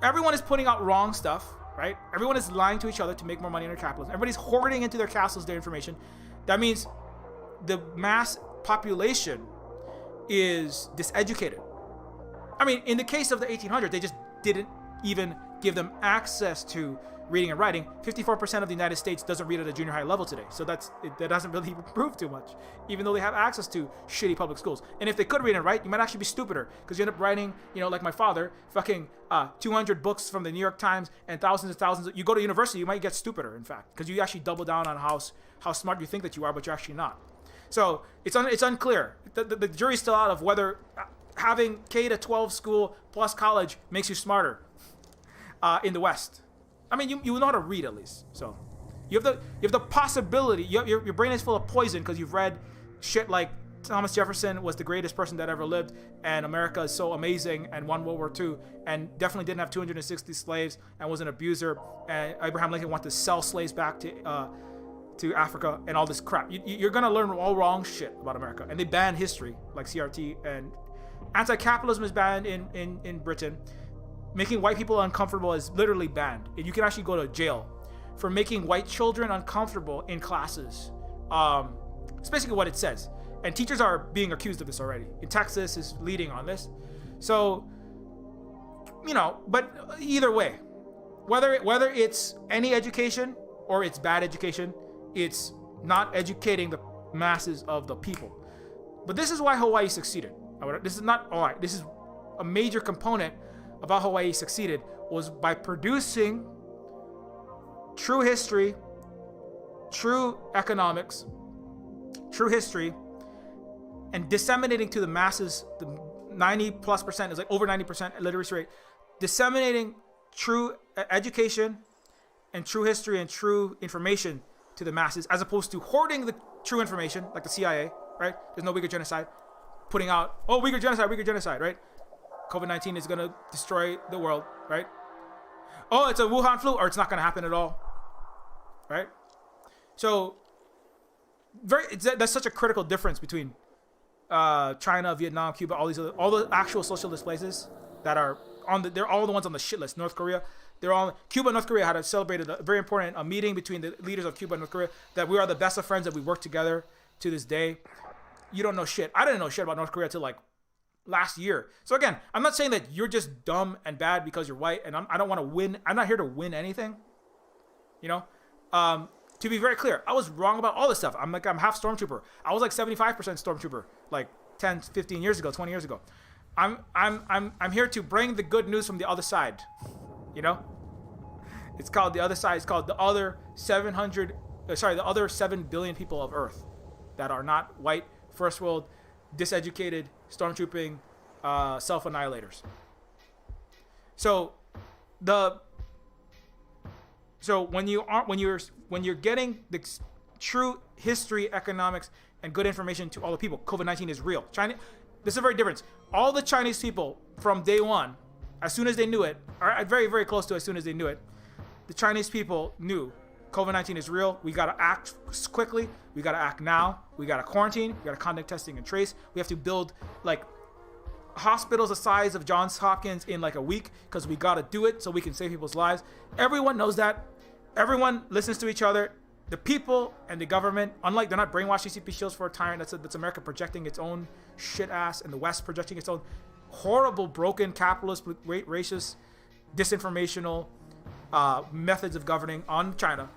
K: Everyone is putting out wrong stuff, right? Everyone is lying to each other to make more money under capitalism. Everybody's hoarding into their castles their information. That means the mass population is diseducated. I mean, in the case of the 1800s, they just didn't even give them access to reading and writing. 54% of the United States doesn't read at a junior high level today. So that doesn't really prove too much, even though they have access to shitty public schools. And if they could read and write, you might actually be stupider, because you end up writing, like my father, fucking 200 books from the New York Times and thousands and thousands. You go to university, you might get stupider, in fact, because you actually double down on how smart you think that you are, but you're actually not. So it's unclear. The jury's still out of whether having K to 12 school plus college makes you smarter in the West. I mean, you know how to read at least. So you have the possibility. Your brain is full of poison because you've read shit like Thomas Jefferson was the greatest person that ever lived, and America is so amazing, and won World War II, and definitely didn't have 260 slaves, and was an abuser, and Abraham Lincoln wanted to sell slaves back to Africa, and all this crap. You're gonna learn all wrong shit about America, and they ban history like CRT, and anti-capitalism is banned in Britain. Making white people uncomfortable is literally banned. You can actually go to jail for making white children uncomfortable in classes. It's basically what it says. And teachers are being accused of this already. In Texas is leading on this. So, but either way, whether it's any education or it's bad education, it's not educating the masses of the people. But this is why Hawaii succeeded. This is not all right. This is a major component of how Hawaii succeeded, was by producing true history, true economics, true history, and disseminating to the masses. The 90+% is like over 90% literacy rate, disseminating true education and true history and true information to the masses, as opposed to hoarding the true information like the CIA, right? There's no Uyghur genocide. Putting out, Uyghur genocide, right? COVID-19 is going to destroy the world, right? Oh, it's a Wuhan flu, or it's not going to happen at all, right? So, that's such a critical difference between China, Vietnam, Cuba, all the actual socialist places that are they're all the ones on the shit list. North Korea, Cuba and North Korea had celebrated a very important meeting between the leaders of Cuba and North Korea, that we are the best of friends, that we work together to this day. You don't know shit. I didn't know shit about North Korea till like last year. So again, I'm not saying that you're just dumb and bad because you're white, and I don't want to win. I'm not here to win anything. To be very clear, I was wrong about all this stuff. I'm half Stormtrooper. I was like 75% Stormtrooper, like 10, 15 years ago, 20 years ago. I'm here to bring the good news from the other side. It's called the other side. It's called the other 7 billion people of Earth that are not white, first world, diseducated, stormtrooping, self-annihilators. So when you're getting the true history, economics, and good information to all the people, COVID-19 is real. China, this is a very difference. All the Chinese people from day one, as soon as they knew it, or very, very close to as soon as they knew it, the Chinese people knew COVID-19 is real. We got to act quickly. We got to act now. We got to quarantine. We got to contact testing and trace. We have to build like hospitals the size of Johns Hopkins in like a week, because we got to do it so we can save people's lives. Everyone knows that. Everyone listens to each other. The people and the government, unlike, they're not brainwashing CP shields for a tyrant. That's America projecting its own shit ass, and the West projecting its own horrible, broken, capitalist, racist, disinformational methods of governing on China.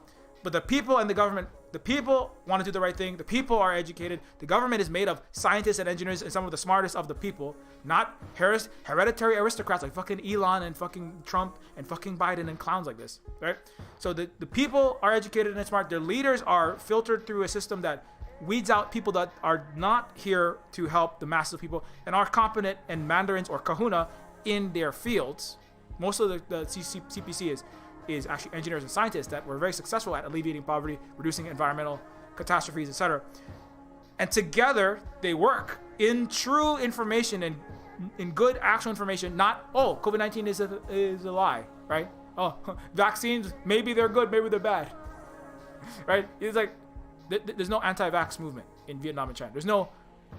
K: But the people and the government, the people want to do the right thing. The people are educated. The government is made of scientists and engineers and some of the smartest of the people, not hereditary aristocrats like fucking Elon and fucking Trump and fucking Biden and clowns like this, right? So the people are educated and smart. Their leaders are filtered through a system that weeds out people that are not here to help the masses of people and are competent and mandarins or kahuna in their fields. Most of the CPC is actually engineers and scientists that were very successful at alleviating poverty, reducing environmental catastrophes, etc. And together they work in true information and in good actual information, not, COVID-19 is a lie, right? Vaccines, maybe they're good, maybe they're bad, right? It's like, there's no anti-vax movement in Vietnam and China. There's no,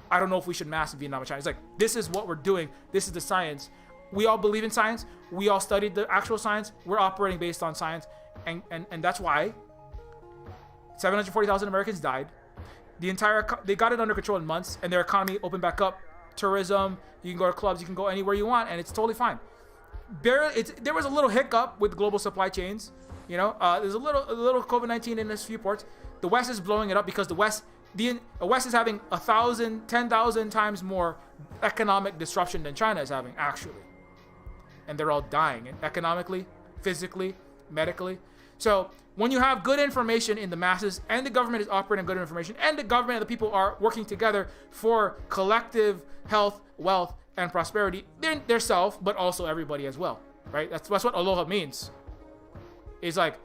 K: I don't know if we should mask in Vietnam and China. It's like, this is what we're doing. This is the science. we all believe in science. We all studied the actual science. We're operating based on science, and that's why 740,000 Americans died. They got it under control in months, and their economy opened back up. Tourism, you can go to clubs, you can go anywhere you want, and it's totally fine. There was a little hiccup with global supply chains. There's a little COVID-19 in this few ports. The West is blowing it up because the West is having 1,000, 10,000 times more economic disruption than China is having, actually. And they're all dying, economically, physically, medically. So when you have good information in the masses, and the government is operating good information, and the government and the people are working together for collective health, wealth, and prosperity, their self, but also everybody as well, right? That's what aloha means. Is like,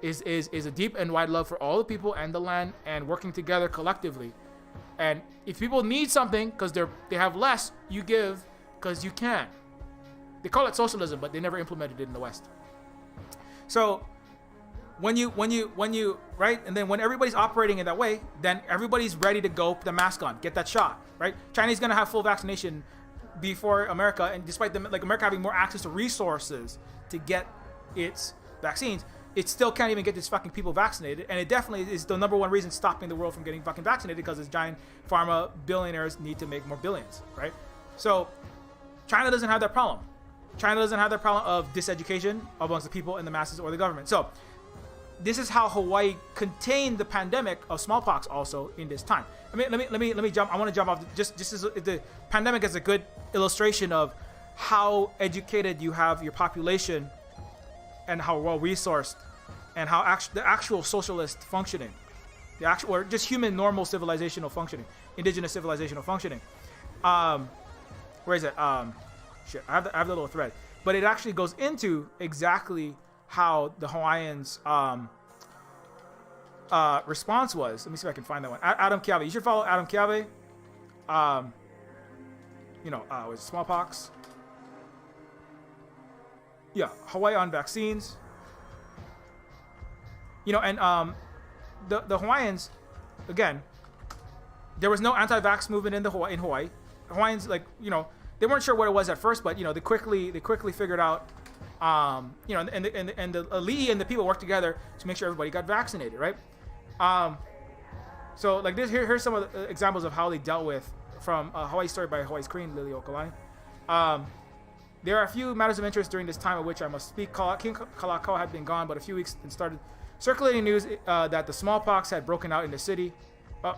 K: is a deep and wide love for all the people and the land, and working together collectively. And if people need something because they have less, you give because you can. They call it socialism, but they never implemented it in the West. So when you right, and then when everybody's operating in that way, then everybody's ready to go, put the mask on, get that shot, right? China's gonna have full vaccination before America, and despite them, like America having more access to resources to get its vaccines, it still can't even get these fucking people vaccinated. And it definitely is the number one reason stopping the world from getting fucking vaccinated, because its giant pharma billionaires need to make more billions, right? So China doesn't have that problem. China doesn't have that problem of diseducation amongst the people and the masses or the government. So this is how Hawaii contained the pandemic of smallpox also in this time. I mean, let me jump. I want to jump off just as the pandemic is a good illustration of how educated you have your population and how well resourced and how the actual socialist functioning, the actual, or just human normal civilizational functioning, indigenous civilizational functioning. Where is it? Shit, I have the little thread, but it actually goes into exactly how the Hawaiians' response was. Let me see if I can find that one. Adam Kiave. You should follow Adam Kiave. With smallpox. Yeah, Hawaii on vaccines. And the Hawaiians, again, there was no anti-vax movement in Hawaii. Hawaiians, they weren't sure what it was at first, but they quickly figured out, and the elite and the people worked together to make sure everybody got vaccinated, right? So like this, here's some of the examples of how they dealt with from Hawaii Story by Hawaii's Queen, Lili Okalani. There are a few matters of interest during this time of which I must speak. King Kalakaua had been gone but a few weeks and started circulating news that the smallpox had broken out in the city. I'm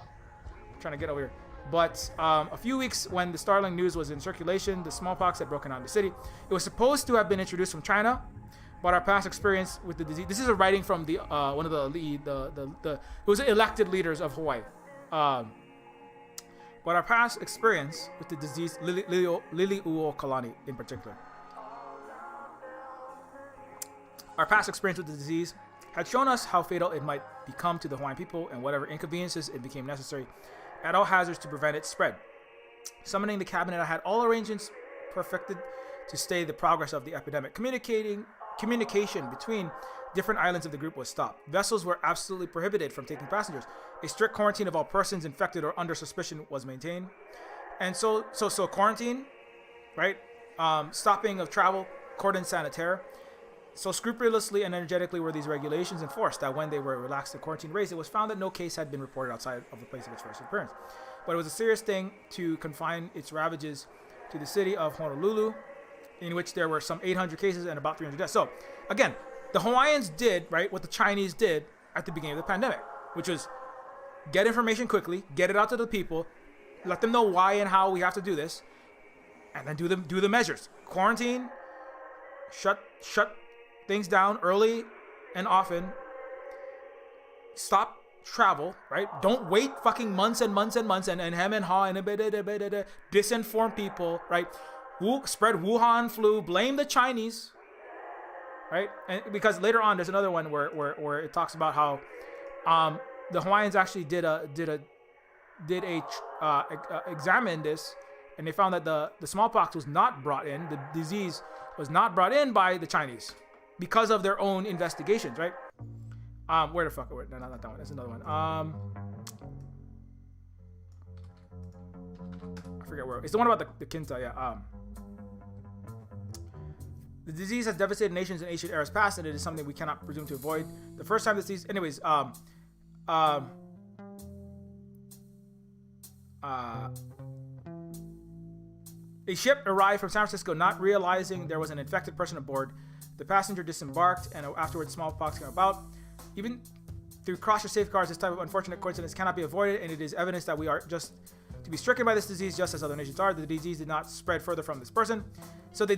K: trying to get over here. But a few weeks when the startling news was in circulation, the smallpox had broken out in the city. It was supposed to have been introduced from China, but our past experience with the disease. This is a writing from the one of the it was elected leaders of Hawaii. But our past experience with the disease, Liliuokalani in particular. Our past experience with the disease had shown us how fatal it might become to the Hawaiian people and whatever inconveniences it became necessary at all hazards to prevent its spread. Summoning the cabinet, I had all arrangements perfected to stay the progress of the epidemic. Communication between different islands of the group was stopped. Vessels were absolutely prohibited from taking passengers. A strict quarantine of all persons infected or under suspicion was maintained. And so quarantine, right? Stopping of travel, cordon sanitaire. So scrupulously and energetically were these regulations enforced that when they were relaxed, the quarantine raised, it was found that no case had been reported outside of the place of its first appearance. But it was a serious thing to confine its ravages to the city of Honolulu, in which there were some 800 cases and about 300 deaths. So again, the Hawaiians did, right, what the Chinese did at the beginning of the pandemic, which was get information quickly, get it out to the people, let them know why and how we have to do this, and then do the measures. Quarantine, shut things down early and often, stop travel, right? Don't wait fucking months and months and months and hem and haw and disinform people, right? Spread Wuhan flu, blame the Chinese, right? And because later on there's another one where it talks about how the Hawaiians actually examine this, and they found that the smallpox was not brought in, the disease was not brought in by the Chinese because of their own investigations, right? Where the fuck? No, not that one. That's another one. I forget where. It's the one about the Kinta, yeah.
C: The disease has devastated nations in ancient eras past, and it is something we cannot presume to avoid. The first time this disease, anyways, a ship arrived from San Francisco, not realizing there was an infected person aboard. The passenger disembarked, and afterwards smallpox came about. Even through cautious safeguards, this type of unfortunate coincidence cannot be avoided, and it is evidence that we are just to be stricken by this disease, just as other nations are. The disease did not spread further from this person. So they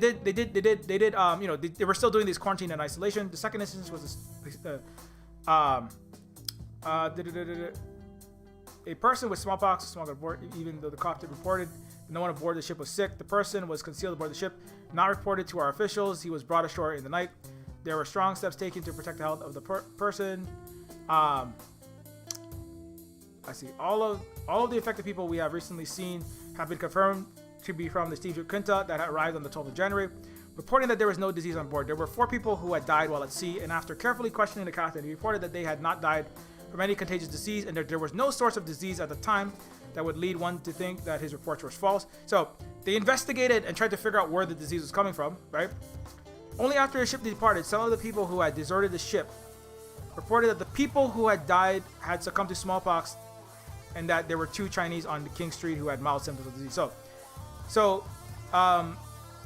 C: were still doing these quarantine and isolation. The second instance was a person with smallpox was smuggled aboard, even though the captain reported no one aboard the ship was sick. The person was concealed aboard the ship, not reported to our officials. He was brought ashore in the night. There were strong steps taken to protect the health of the person. I see all of the affected people we have recently seen have been confirmed to be from the steamship Quinta that had arrived on the 12th of January, reporting that there was no disease on board. There were 4 people who had died while at sea, and after carefully questioning the captain, he reported that they had not died from any contagious disease, and that there was no source of disease at the time that would lead one to think that his reports were false. So they investigated and tried to figure out where the disease was coming from, right? Only after the ship departed, some of the people who had deserted the ship reported that the people who had died had succumbed to smallpox, and that there were 2 Chinese on King Street who had mild symptoms of the disease. So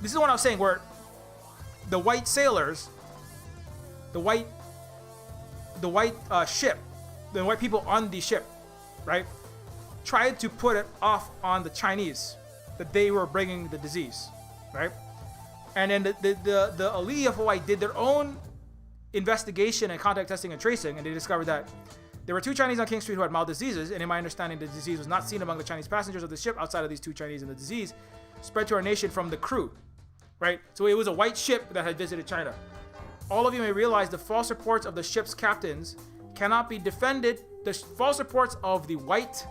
C: this is what I was saying, where the white sailors, the white ship, the white people on the ship, right, tried to put it off on the Chinese that they were bringing the disease, right? And then the elite of Hawaii did their own investigation and contact testing and tracing, and they discovered that there were 2 Chinese on King Street who had mild diseases, and in my understanding, the disease was not seen among the Chinese passengers of the ship outside of these 2 Chinese, and the disease spread to our nation from the crew, right? So it was a white ship that had visited China. All of you may realize the false reports of the ship's captains cannot be defended. The false reports of the white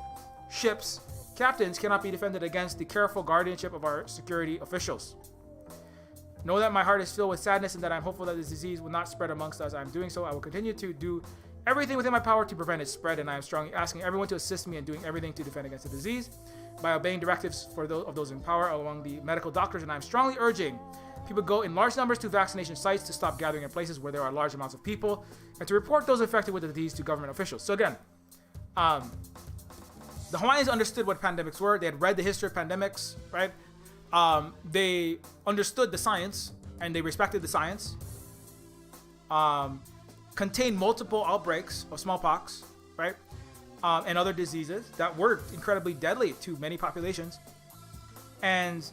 C: ship's captains cannot be defended against the careful guardianship of our security officials. Know that my heart is filled with sadness and that I'm hopeful that this disease will not spread amongst us. I'm doing so. I will continue to do everything within my power to prevent its spread, and I am strongly asking everyone to assist me in doing everything to defend against the disease by obeying directives of those in power along the medical doctors, and I'm strongly urging people go in large numbers to vaccination sites to stop gathering in places where there are large amounts of people, and to report those infected with the disease to government officials. So again, the Hawaiians understood what pandemics were. They had read the history of pandemics, right? They understood the science, and they respected the science. Contained multiple outbreaks of smallpox, right? And other diseases that were incredibly deadly to many populations. And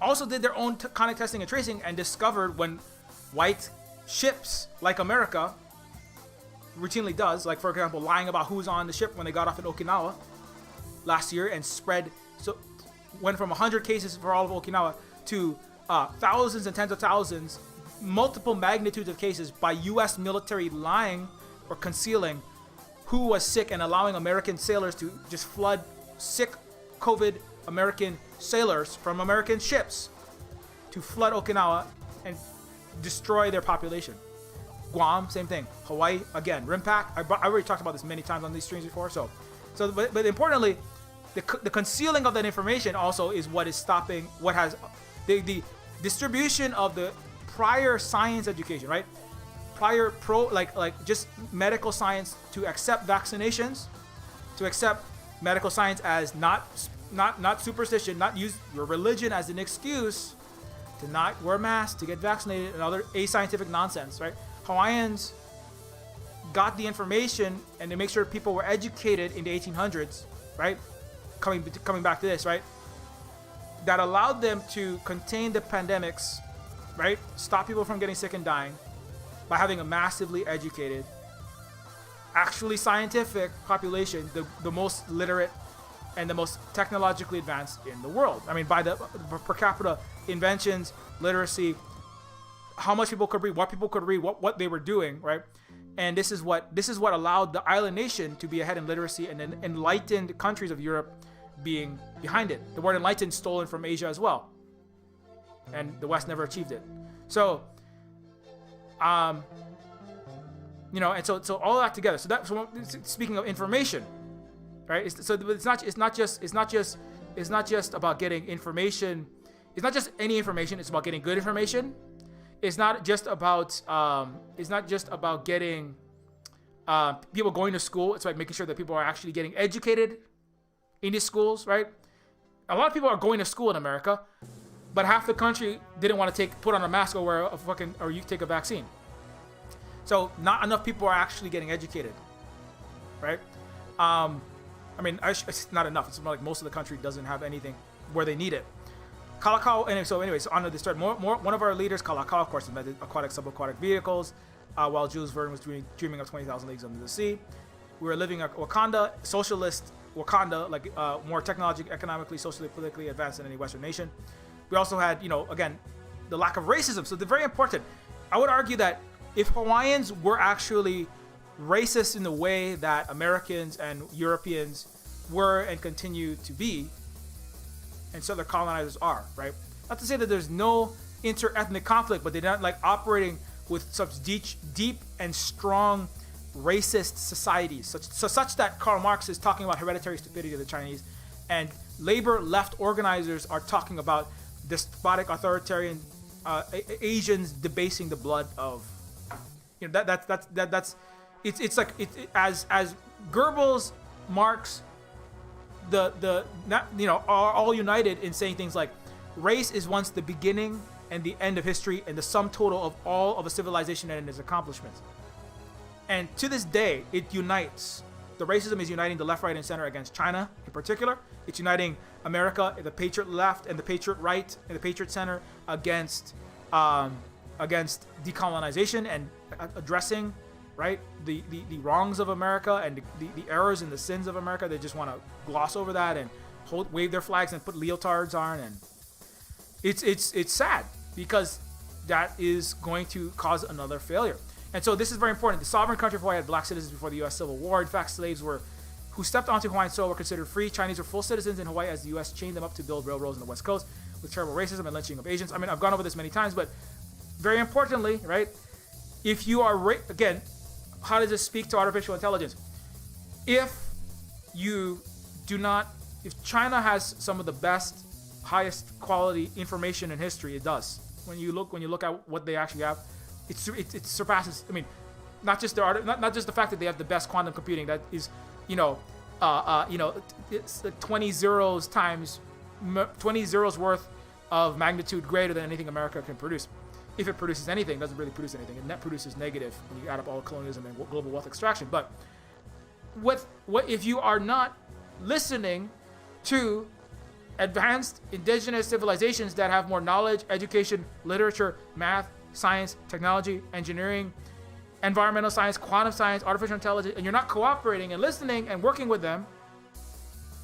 C: also did their own contact testing and tracing, and discovered when white ships like America routinely does, like for example, lying about who's on the ship when they got off in Okinawa last year, and spread, so went from 100 cases for all of Okinawa to thousands and tens of thousands, multiple magnitudes of cases by U.S. military lying or concealing who was sick, and allowing American sailors to just flood sick COVID American sailors from American ships to flood Okinawa and destroy their population. Guam, same thing. Hawaii, again. RIMPAC, I already talked about this many times on these streams before. But importantly, the concealing of that information also is what is stopping, what has the distribution of the prior science education, right? Prior just medical science, to accept vaccinations, to accept medical science as not superstition, not use your religion as an excuse to not wear masks, to get vaccinated, and other ascientific nonsense, right? Hawaiians got the information, and to make sure people were educated in the 1800s, right? Coming back to this, right? That allowed them to contain the pandemics, right? Stop people from getting sick and dying by having a massively educated, actually scientific population, the most literate and the most technologically advanced in the world. I mean, by the per capita inventions, literacy, how much people could read, what people could read, what they were doing, right? And this is what allowed the island nation to be ahead in literacy, and then enlightened countries of Europe being behind it. The word enlightened stolen from Asia as well, and the West never achieved it. So, and so all that together. So speaking of information, right? It's not just about getting information. It's not just any information. It's about getting good information,
K: it's not just about getting people going to school. It's like making sure that people are actually getting educated in these schools, right? A lot of people are going to school in America, but half the country didn't want to put on a mask or wear or you take a vaccine. So not enough people are actually getting educated, right? I mean, it's not enough. It's like most of the country doesn't have anything where they need it. Kalakaua, so on the start, one of our leaders, Kalakaua, of course, invented aquatic, subaquatic vehicles, while Jules Verne was dreaming of 20,000 Leagues Under the Sea. We were living a Wakanda, socialist Wakanda, like more technologically, economically, socially, politically advanced than any Western nation. We also had, again, the lack of racism. So they're very important. I would argue that if Hawaiians were actually racist in the way that Americans and Europeans were and continue to be, and so their colonizers are, right? Not to say that there's no inter-ethnic conflict, but they're not like operating with such deep and strong racist societies, such that Karl Marx is talking about hereditary stupidity of the Chinese, and labor left organizers are talking about despotic authoritarian Asians debasing the blood of, that's it's like as Goebbels, Marx, are all united in saying things like race is once the beginning and the end of history and the sum total of all of a civilization and its accomplishments. And to this day, it unites. The racism is uniting the left, right, and center against China in particular. It's uniting America, the patriot left and the patriot right and the patriot center against decolonization and addressing, right, the wrongs of America and the errors and the sins of America. They just want to gloss over that and wave their flags and put leotards on, and it's sad because that is going to cause another failure. And so this is very important. The sovereign country of Hawaii had black citizens before the U.S. Civil War. In fact, slaves who stepped onto Hawaiian soil were considered free. Chinese were full citizens in Hawaii as the U.S. chained them up to build railroads on the West Coast with terrible racism and lynching of Asians. I mean, I've gone over this many times, but very importantly, right, if you are, again, how does this speak to artificial intelligence? If China has some of the best, highest quality information in history, it does. When you look at what they actually have, it surpasses. I mean, not just the fact that they have the best quantum computing that is, it's 20 zeros times 20 zeros worth of magnitude greater than anything America can produce. If it produces anything, it doesn't really produce anything. It net produces negative when you add up all colonialism and global wealth extraction. But what if you are not listening to advanced indigenous civilizations that have more knowledge, education, literature, math, science, technology, engineering, environmental science, quantum science, artificial intelligence, and you're not cooperating and listening and working with them,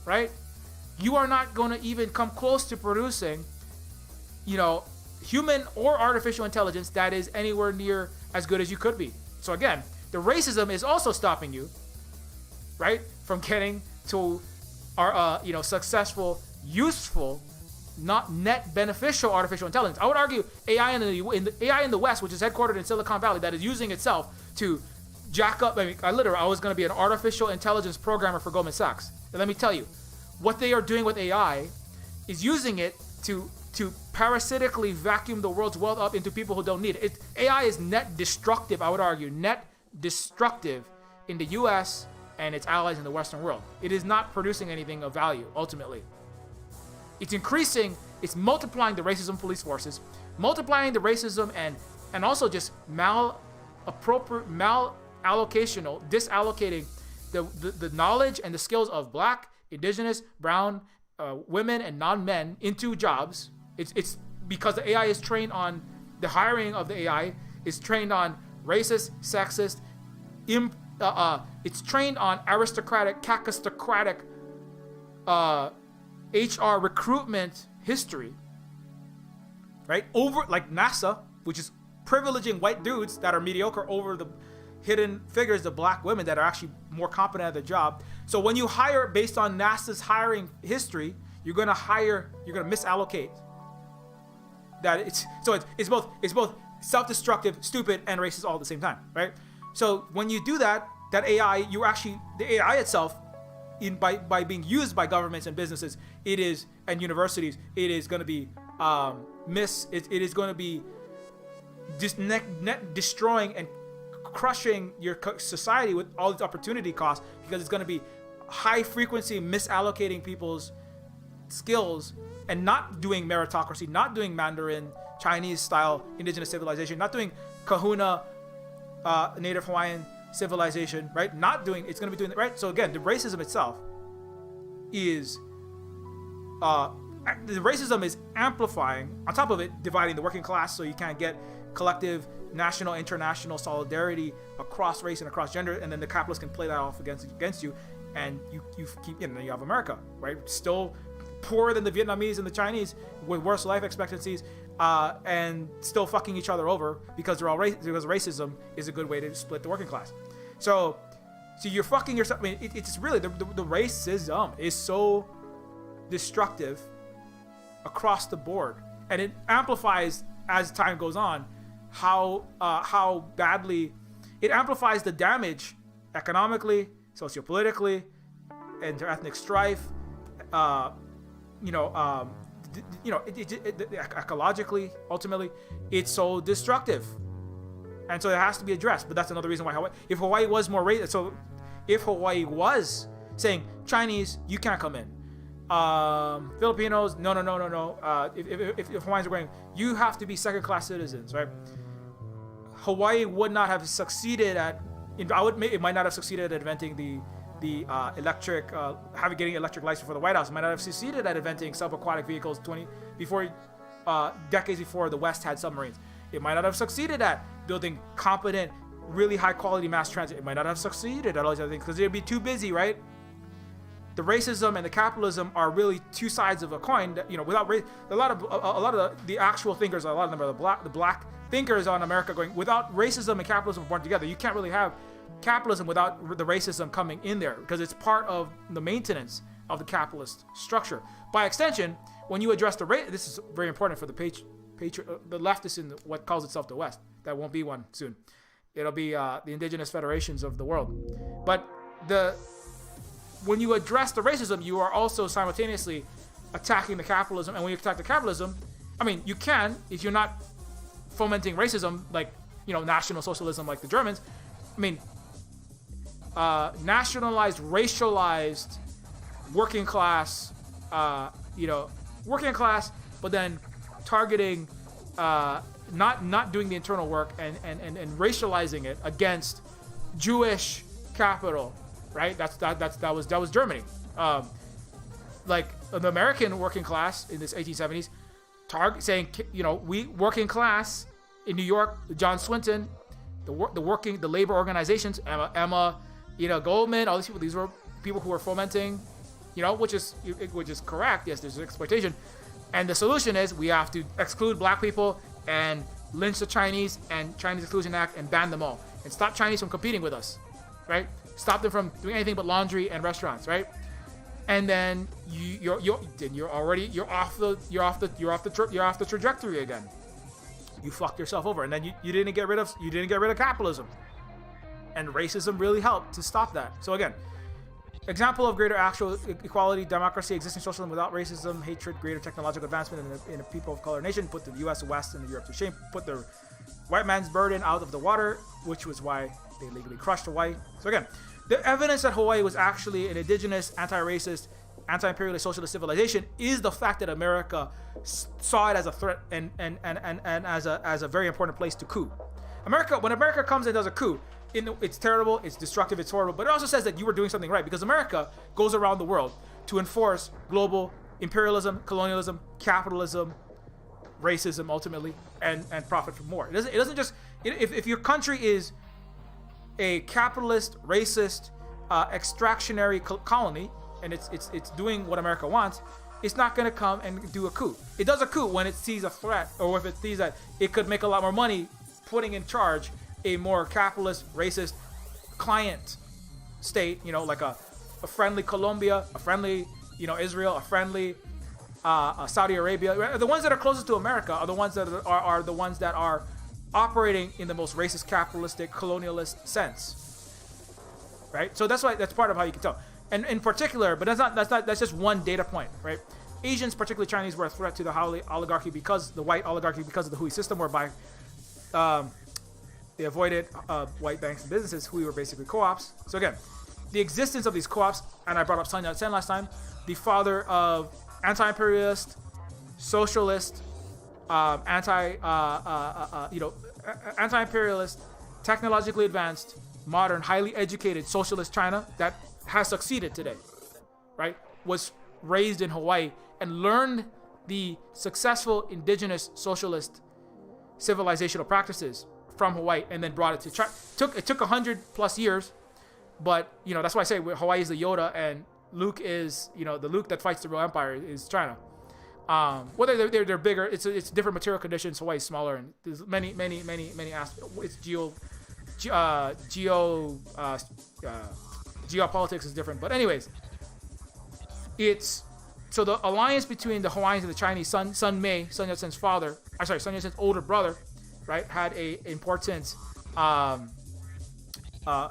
K: right? You are not going to even come close to producing, human or artificial intelligence that is anywhere near as good as you could be. So again, the racism is also stopping you, right, from getting to our, successful, useful, not net beneficial artificial intelligence. I would argue AI in the West, which is headquartered in Silicon Valley, that is using itself to jack up. I was going to be an artificial intelligence programmer for Goldman Sachs. And let me tell you, what they are doing with AI is using it to parasitically vacuum the world's wealth up into people who don't need it. AI is net destructive, I would argue, net destructive in the US and its allies in the Western world. It is not producing anything of value, ultimately. It's it's multiplying the racism police forces, multiplying the racism and also just disallocating the knowledge and the skills of black, indigenous, brown, women, and non-men into jobs. It's because the AI is trained on, the hiring of the AI is trained on racist, sexist, it's trained on aristocratic, cacistocratic, HR recruitment history, right? Over like NASA, which is privileging white dudes that are mediocre over the hidden figures, the black women that are actually more competent at the job. So when you hire based on NASA's hiring history, you're gonna misallocate. It's both self-destructive, stupid, and racist all at the same time, right? So when you do that AI, the AI itself, by being used by governments and businesses, and universities, it is going to be just destroying and crushing your society with all its opportunity costs, because it's going to be high frequency misallocating people's skills and not doing meritocracy, not doing Mandarin Chinese style indigenous civilization, not doing Kahuna Native Hawaiian civilization, right? It's going to be doing that, right? So again, the racism itself is amplifying, on top of it, dividing the working class, so you can't get collective national, international solidarity across race and across gender, and then the capitalists can play that off against you, and you keep, you have America, right? Still poorer than the Vietnamese and the Chinese, with worse life expectancies, and still fucking each other over because because racism is a good way to split the working class. So you're fucking yourself. I mean, it's really the racism is so destructive across the board, and it amplifies as time goes on how badly it amplifies the damage economically, sociopolitically, inter-ethnic strife, ecologically. Ultimately, it's so destructive, and so it has to be addressed. But that's another reason why if Hawaii was more racist, so if Hawaii was saying Chinese, you can't come in, Filipinos, no. If Hawaiians are going, you have to be second-class citizens, right? Hawaii would not have succeeded at. It might not have succeeded at inventing the electric, getting electric lights for the White House. It might not have succeeded at inventing subaquatic vehicles decades before the West had submarines. It might not have succeeded at building competent, really high-quality mass transit. It might not have succeeded at all these other things because they'd be too busy, right? The racism and the capitalism are really two sides of a coin. That, without race, a lot of the actual thinkers, a lot of them are the black thinkers on America going, without racism and capitalism born together, you can't really have capitalism without the racism coming in there, because it's part of the maintenance of the capitalist structure. By extension, when you address the race, this is very important for the leftists in what calls itself the West. That won't be one soon. It'll be the indigenous federations of the world. But when you address the racism, you are also simultaneously attacking the capitalism. And when you attack the capitalism, I mean, you can, if you're not fomenting racism, like, National Socialism like the Germans. I mean, nationalized, racialized, working class, but then targeting, not doing the internal work and racializing it against Jewish capital, right? That was Germany. Like the American working class in this 1870s, saying, we working class in New York, John Swinton, the labor organizations, Emma, Goldman, all these people. These were people who were fomenting, which is correct. Yes, there's exploitation, and the solution is we have to exclude black people and lynch the Chinese and Chinese Exclusion Act and ban them all and stop Chinese from competing with us, right? Stop them from doing anything but laundry and restaurants, right? And then you're off the trajectory again. You fucked yourself over, and then you didn't get rid of capitalism, and racism really helped to stop that. So again, example of greater actual equality, democracy, existing socialism without racism, hatred, greater technological advancement in a people of color nation, put the U.S. West and Europe to shame, put the white man's burden out of the water, which was why they legally crushed Hawaii. So again, the evidence that Hawaii was actually an indigenous, anti-racist, anti-imperialist socialist civilization is the fact that America saw it as a threat and as a very important place to coup. When America comes and does a coup, it's terrible, it's destructive, it's horrible, but it also says that you were doing something right, because America goes around the world to enforce global imperialism, colonialism, capitalism, racism ultimately, and profit from more. It doesn't just, if your country is a capitalist, racist, extractionary colony, and it's doing what America wants, it's not going to come and do a coup. It does a coup when it sees a threat, or if it sees that it could make a lot more money putting in charge a more capitalist, racist client state, like a friendly Colombia, a friendly, Israel, a friendly Saudi Arabia. The ones that are closest to America are the ones that are the ones that are operating in the most racist, capitalistic, colonialist sense, right? So that's part of how you can tell. And in particular, but that's just one data point, right? Asians, particularly Chinese, were a threat to the oligarchy, because the white oligarchy, because of the Hui system, whereby they avoided white banks and businesses who were basically co-ops. So again, the existence of these co-ops, and I brought up Sun Yat-sen last time, the father of anti-imperialist, socialist, anti-imperialist, technologically advanced, modern, highly educated socialist China that has succeeded today, right? Was raised in Hawaii and learned the successful indigenous socialist civilizational practices from Hawaii and then brought it to China. It took 100+ years, but that's why I say Hawaii is the Yoda and Luke is the Luke that fights the real empire is China. Whether they're bigger, it's different material conditions. Hawaii is smaller, and there's many aspects. It's geopolitics is different, but anyways, so the alliance between the Hawaiians and the Chinese, Sun Yat-sen's father, Sun Yat-sen's older brother, right, had a important,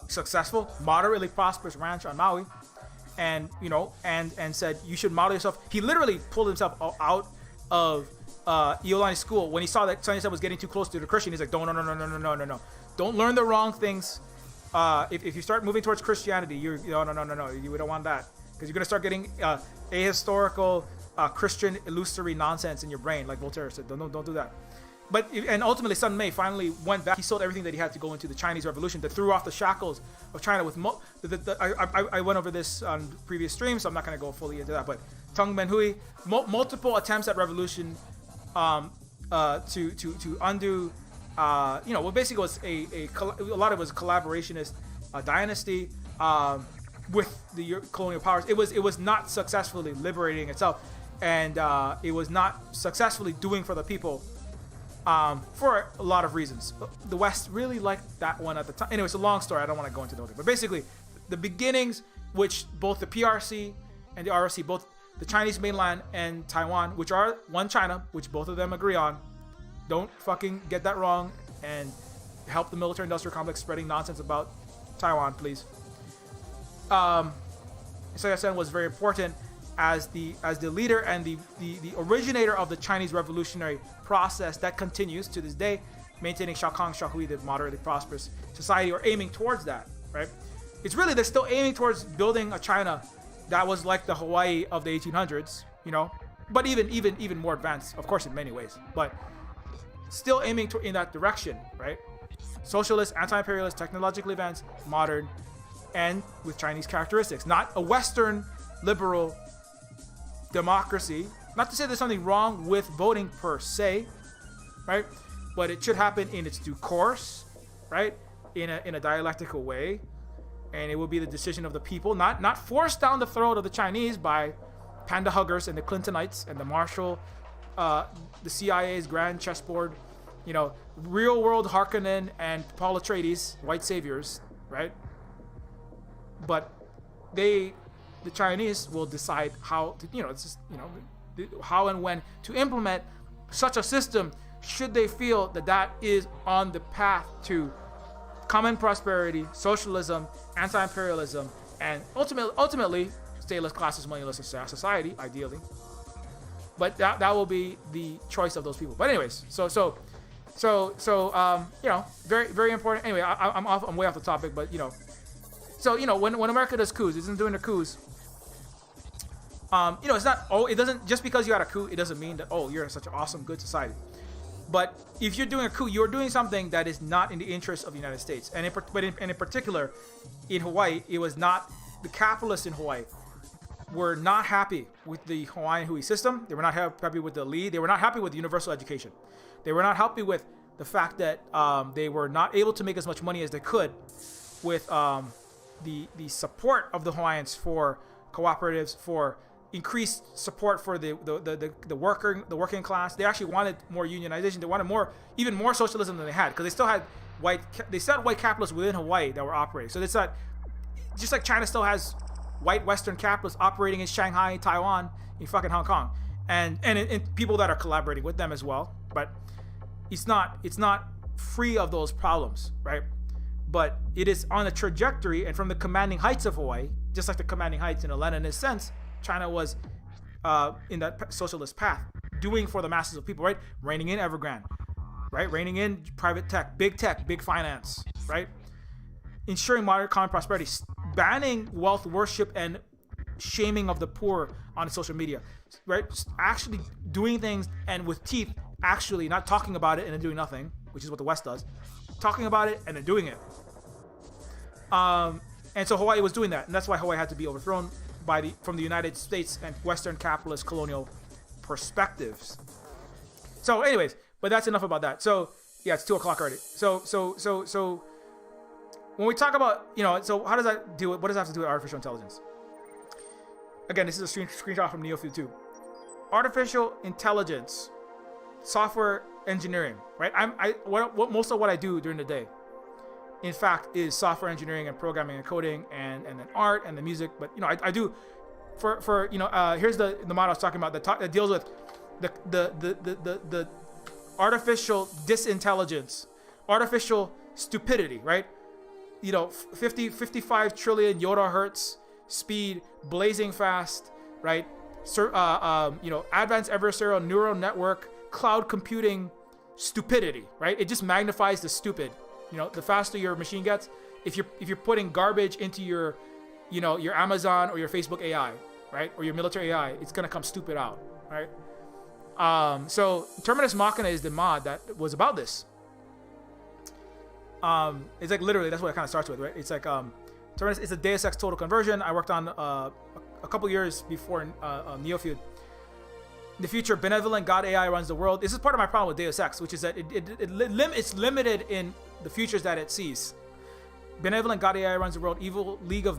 K: successful, moderately prosperous ranch on Maui, and said you should model yourself. He literally pulled himself out of Iolani school when he saw that Sun Yat-sen was getting too close to the Christian. He's like, no, don't learn the wrong things. If you start moving towards Christianity, we don't want that, because you're gonna start getting ahistorical Christian illusory nonsense in your brain, like Voltaire said. Don't do that. And ultimately, Sun Mei finally went back. He sold everything that he had to go into the Chinese Revolution, that threw off the shackles of China. I went over this on previous streams, so I'm not going to go fully into that. But Teng Menhui, multiple attempts at revolution, to undo, what basically was a lot of it was a collaborationist dynasty with the colonial powers. It was not successfully liberating itself, and it was not successfully doing for the people. For a lot of reasons. The West really liked that one at the time. Anyway, it's a long story. I don't want to go into the whole thing. But basically, the beginnings, which both the PRC and the ROC, both the Chinese mainland and Taiwan, which are one China, which both of them agree on, don't fucking get that wrong and help the military-industrial complex spreading nonsense about Taiwan, please. Sun Yat-sen was very important as the leader and the originator of the Chinese revolutionary process that continues to this day, maintaining Shakang Shahui, the moderately prosperous society, or aiming towards that, right? It's really, they're still aiming towards building a China that was like the Hawaii of the 1800s, but even more advanced, of course, in many ways, but still aiming in that direction, right? Socialist, anti-imperialist, technologically advanced, modern, and with Chinese characteristics, not a Western liberal democracy. Not to say there's something wrong with voting per se, right? But it should happen in its due course, right? In a dialectical way, and it will be the decision of the people, not forced down the throat of the Chinese by panda huggers and the Clintonites and the Marshall, the CIA's grand chessboard, real world Harkonnen and Paul Atreides, white saviors, right? But the Chinese will decide how to, how and when to implement such a system, should they feel that is on the path to common prosperity, socialism, anti-imperialism, and ultimately stateless, classes, moneyless society, ideally. But that will be the choice of those people. But anyways, so very very important. Anyway, I'm way off the topic, but when America does coups, it isn't doing the coups. It's not. It doesn't, just because you had a coup, it doesn't mean that you're such an awesome, good society. But if you're doing a coup, you're doing something that is not in the interest of the United States. And in particular, in Hawaii, it was not, the capitalists in Hawaii were not happy with the Hawaiian Hui system. They were not happy with the Li. They were not happy with universal education. They were not happy with the fact that they were not able to make as much money as they could with the support of the Hawaiians for cooperatives, for increased support for the working class. They actually wanted more unionization. They wanted even more socialism than they had, because they still had white capitalists within Hawaii that were operating. So it's not just like China still has white Western capitalists operating in Shanghai, Taiwan, in fucking Hong Kong, and people that are collaborating with them as well. But it's not free of those problems, right? But it is on a trajectory, and from the commanding heights of Hawaii, just like the commanding heights in a Leninist sense, China was in that socialist path, doing for the masses of people, right? Reigning in Evergrande,
C: right? Reining in private tech, big finance, right? Ensuring moderate common prosperity, banning wealth worship and shaming of the poor on social media, right? Actually doing things and with teeth, actually not talking about it and then doing nothing, which is what the West does. Talking about it and then doing it. And so Hawaii was doing that, and that's why Hawaii had to be overthrown from the United States and Western capitalist colonial perspectives. So, anyways, but that's enough about that. So, yeah, it's 2:00 already. So when we talk about, so how does that do it? What does that have to do with artificial intelligence? Again, this is a screenshot from Neofeud 2. Artificial intelligence, software engineering, right? Most of what I do during the day, in fact, is software engineering and programming and coding and then art and the music. But I do for here's the model I was talking about that deals with the artificial disintelligence, artificial stupidity, right? 55 trillion yottahertz speed, blazing fast, right? Advanced adversarial neural network, cloud computing stupidity, right? It just magnifies the stupid. The faster your machine gets, if you're putting garbage into your Amazon or your Facebook AI, right, or your military AI, it's gonna come stupid out, right? So Terminus Machina is the mod that was about this. It's like literally that's what it kind of starts with, right? It's like Terminus. It's a Deus Ex Total Conversion. I worked on a couple years before Neofeud. In the future, benevolent God AI runs the world. This is part of my problem with Deus Ex, which is that it's limited in the futures that it sees. Benevolent God AI runs the world. Evil League of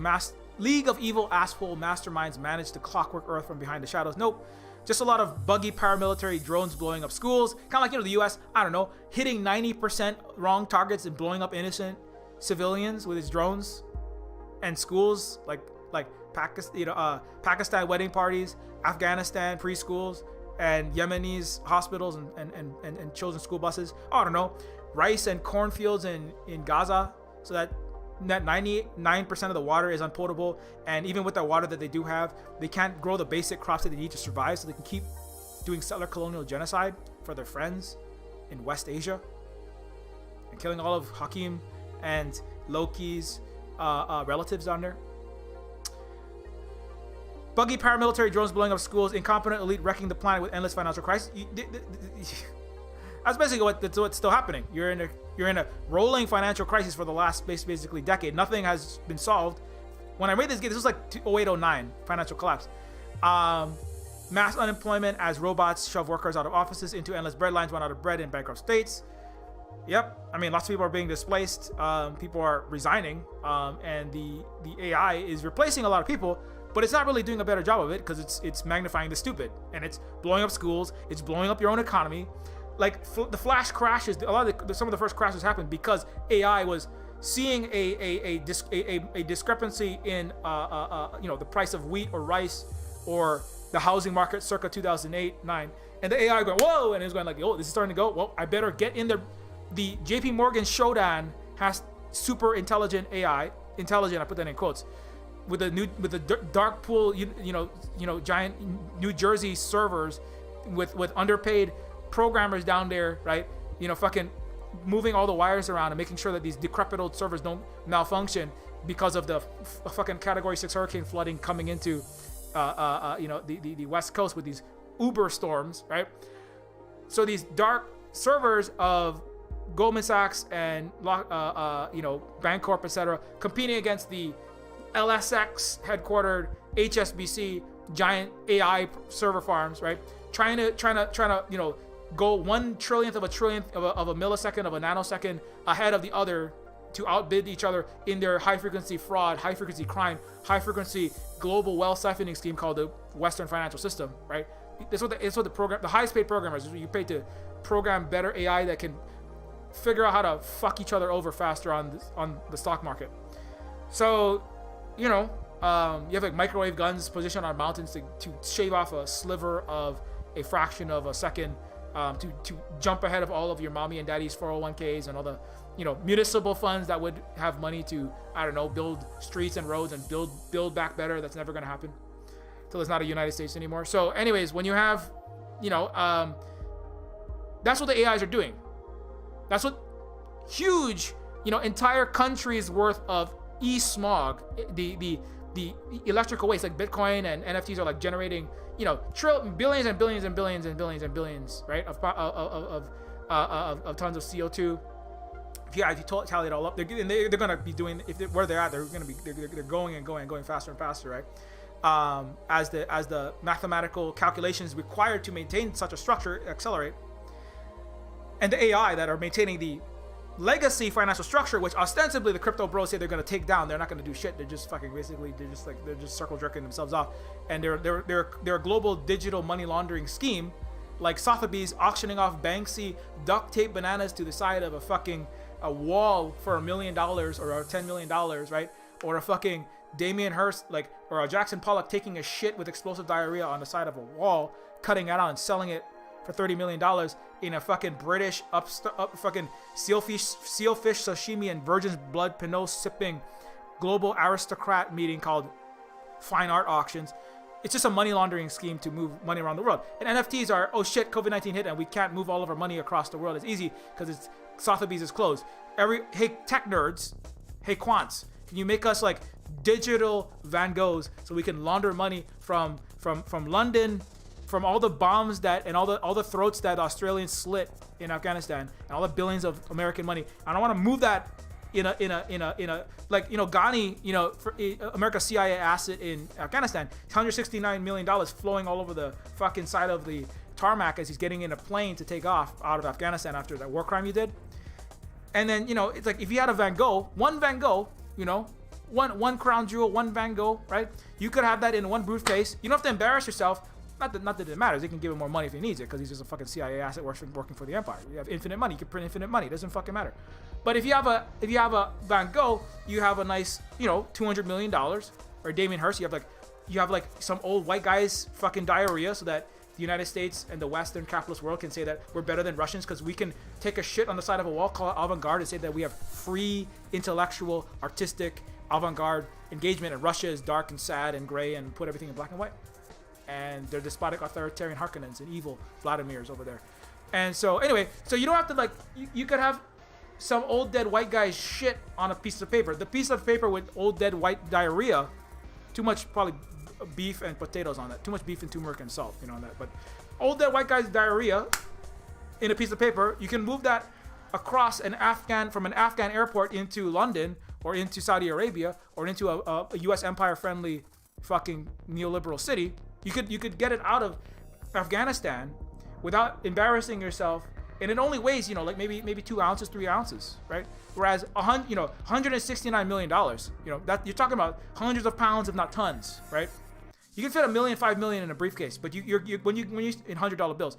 C: evil asshole masterminds manage to clockwork Earth from behind the shadows. Nope. Just a lot of buggy paramilitary drones blowing up schools. Kind of like, the US, I don't know, hitting 90% wrong targets and blowing up innocent civilians with its drones and schools like Pakistan wedding parties, Afghanistan preschools, and Yemenis hospitals and children's school buses. Oh, I don't know, rice and cornfields in Gaza, so that 99% of the water is unpotable, and even with the water that they do have, they can't grow the basic crops that they need to survive, so they can keep doing settler colonial genocide for their friends in West Asia and killing all of Hakim and Loki's relatives down there. Buggy paramilitary drones blowing up schools, incompetent elite wrecking the planet with endless financial crisis. That's basically what's still happening. You're in a rolling financial crisis for the last basically decade. Nothing has been solved. When I made this game, this was like 0809 financial collapse. Mass unemployment as robots shove workers out of offices into endless breadlines, run out of bread in bankrupt states. Yep, I mean, lots of people are being displaced. People are resigning, and the AI is replacing a lot of people. But it's not really doing a better job of it because it's magnifying the stupid, and it's blowing up schools. It's blowing up your own economy. Like the flash crashes, some of the first crashes happened because AI was seeing a discrepancy in the price of wheat or rice or the housing market circa 2008-9, and the AI going whoa, and it's going like, oh, this is starting to go. Well, I better get in there. The J.P. Morgan Shodan has super intelligent AI, intelligent. I put that in quotes. With the dark pool, giant New Jersey servers with underpaid programmers down there, right? Fucking moving all the wires around and making sure that these decrepit old servers don't malfunction because of the fucking Category 6 hurricane flooding coming into the West Coast with these uber storms, right? So these dark servers of Goldman Sachs and Bancorp, etc., competing against the LSX headquartered HSBC giant AI server farms, right? Trying to go 1 trillionth of a trillionth of a millisecond of a nanosecond ahead of the other to outbid each other in their high frequency fraud, high frequency crime, high frequency global wealth siphoning scheme called the Western financial system, right? That's what the highest paid programmers, you pay to program better AI that can figure out how to fuck each other over faster on the stock market. So you have like microwave guns positioned on mountains to shave off a sliver of a fraction of a second, to jump ahead of all of your mommy and daddy's 401ks and all the municipal funds that would have money to, I don't know, build streets and roads and build back better. That's never going to happen until it's not a United States anymore. So anyways, when you have that's what the AIs are doing.
K: That's what huge, entire countries worth of e-smog, the electrical waste, like Bitcoin and NFTs are like generating, billions and billions and billions and billions and billions, right, of tons of CO2. If you tally it all up, they're gonna be doing, where they're at, they're going and going faster and faster, right? As the mathematical calculations required to maintain such a structure accelerate, and the AI that are maintaining the legacy financial structure, which ostensibly the crypto bros say they're gonna take down, they're not gonna do shit. They're just fucking basically they're just circle jerking themselves off, and they're a global digital money laundering scheme, like Sotheby's auctioning off Banksy duct tape bananas to the side of a wall for $1 million or $10 million, right? Or a fucking Damien Hirst, or a Jackson Pollock taking a shit with explosive diarrhea on the side of a wall, cutting it out and selling it for $30 million in a fucking British fucking sealfish sashimi and virgin's blood Pinot sipping global aristocrat meeting called Fine Art Auctions. It's just a money laundering scheme to move money around the world. And NFTs are, oh shit, COVID-19 hit and we can't move all of our money across the world. It's easy because Sotheby's is closed. Hey tech nerds, hey quants, can you make us like digital Van Goghs so we can launder money from London, from all the bombs and all the throats that Australians slit in Afghanistan, and all the billions of American money. And I want to move that in a Ghani, for America's CIA asset in Afghanistan, $169 million flowing all over the fucking side of the tarmac as he's getting in a plane to take off out of Afghanistan after that war crime you did. And then, it's like if you had a Van Gogh, one Van Gogh, one crown jewel, one Van Gogh, right? You could have that in one briefcase. You don't have to embarrass yourself. Not that it matters. They can give him more money if he needs it because he's just a fucking CIA asset working for the empire. You have infinite money. You can print infinite money. It doesn't fucking matter. But if you have a Van Gogh, you have a nice, $200 million. Or Damien Hirst, you have like some old white guy's fucking diarrhea so that the United States and the Western capitalist world can say that we're better than Russians because we can take a shit on the side of a wall, call it avant-garde, and say that we have free, intellectual, artistic, avant-garde engagement, and Russia is dark and sad and gray and put everything in black and white. And they're despotic, authoritarian Harkonnens and evil Vladimirs over there. And so anyway, so you don't have to you could have some old dead white guy's shit on a piece of paper. The piece of paper with old dead white diarrhea, too much probably beef and potatoes on that. Too much beef and turmeric and salt, on that. But old dead white guy's diarrhea in a piece of paper, you can move that across from an Afghan airport into London or into Saudi Arabia or into a US empire friendly fucking neoliberal city. You could get it out of Afghanistan without embarrassing yourself, and it only weighs maybe 2 ounces, 3 ounces, right? Whereas $169 million, that you're talking about hundreds of pounds, if not tons, right? You can fit $1 million, $5 million in a briefcase, but when you in $100 bills,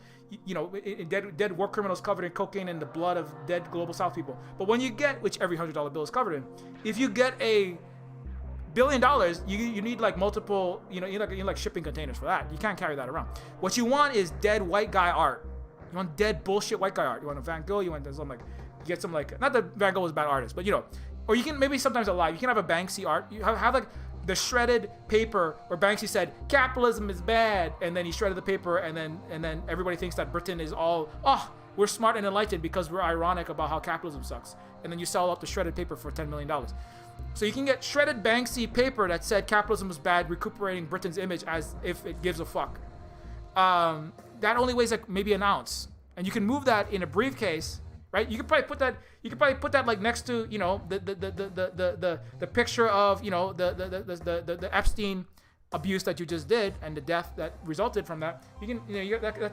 K: dead war criminals covered in cocaine and the blood of dead global South people. But when you get, which every $100 bill is covered in, if you get a $1 billion, you need like multiple, you need like shipping containers for that. You can't carry that around. What you want is dead white guy art. You want dead bullshit white guy art. You want a Van Gogh. You want some get some not that Van Gogh was a bad artist, but or you can maybe sometimes alive. You can have a Banksy art. You have like the shredded paper where Banksy said capitalism is bad, and then he shredded the paper, and then everybody thinks that Britain is all we're smart and enlightened because we're ironic about how capitalism sucks, and then you sell up the shredded paper for $10 million. So you can get shredded Banksy paper that said capitalism was bad, recuperating Britain's image as if it gives a fuck. That only weighs like maybe an ounce, and you can move that in a briefcase, right? You could probably put that like next to the picture of the Epstein abuse that you just did and the death that resulted from that. You can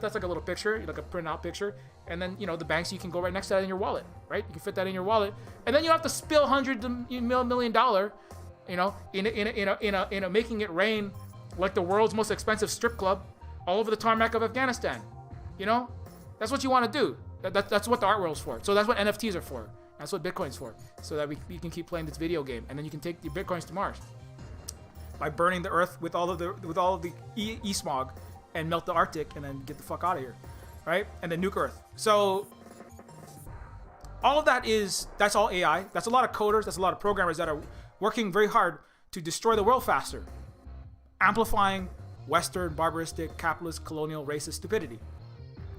K: that's like a little picture, like a printout picture, and then the Banksy, you can go right next to that in your wallet, right? You can fit that in your wallet, and then you don't have to spill $100 million, in a making it rain like the world's most expensive strip club all over the tarmac of Afghanistan. That's what you want to do. That's what the art world's for. So that's what NFTs are for. That's what Bitcoin's for. So that we can keep playing this video game, and then you can take your Bitcoins to Mars by burning the Earth with all of the e-smog and melt the Arctic, and then get the fuck out of here, right? And then nuke Earth. So all of that's all AI. That's a lot of coders. That's a lot of programmers that are working very hard to destroy the world faster, amplifying Western, barbaristic, capitalist, colonial, racist stupidity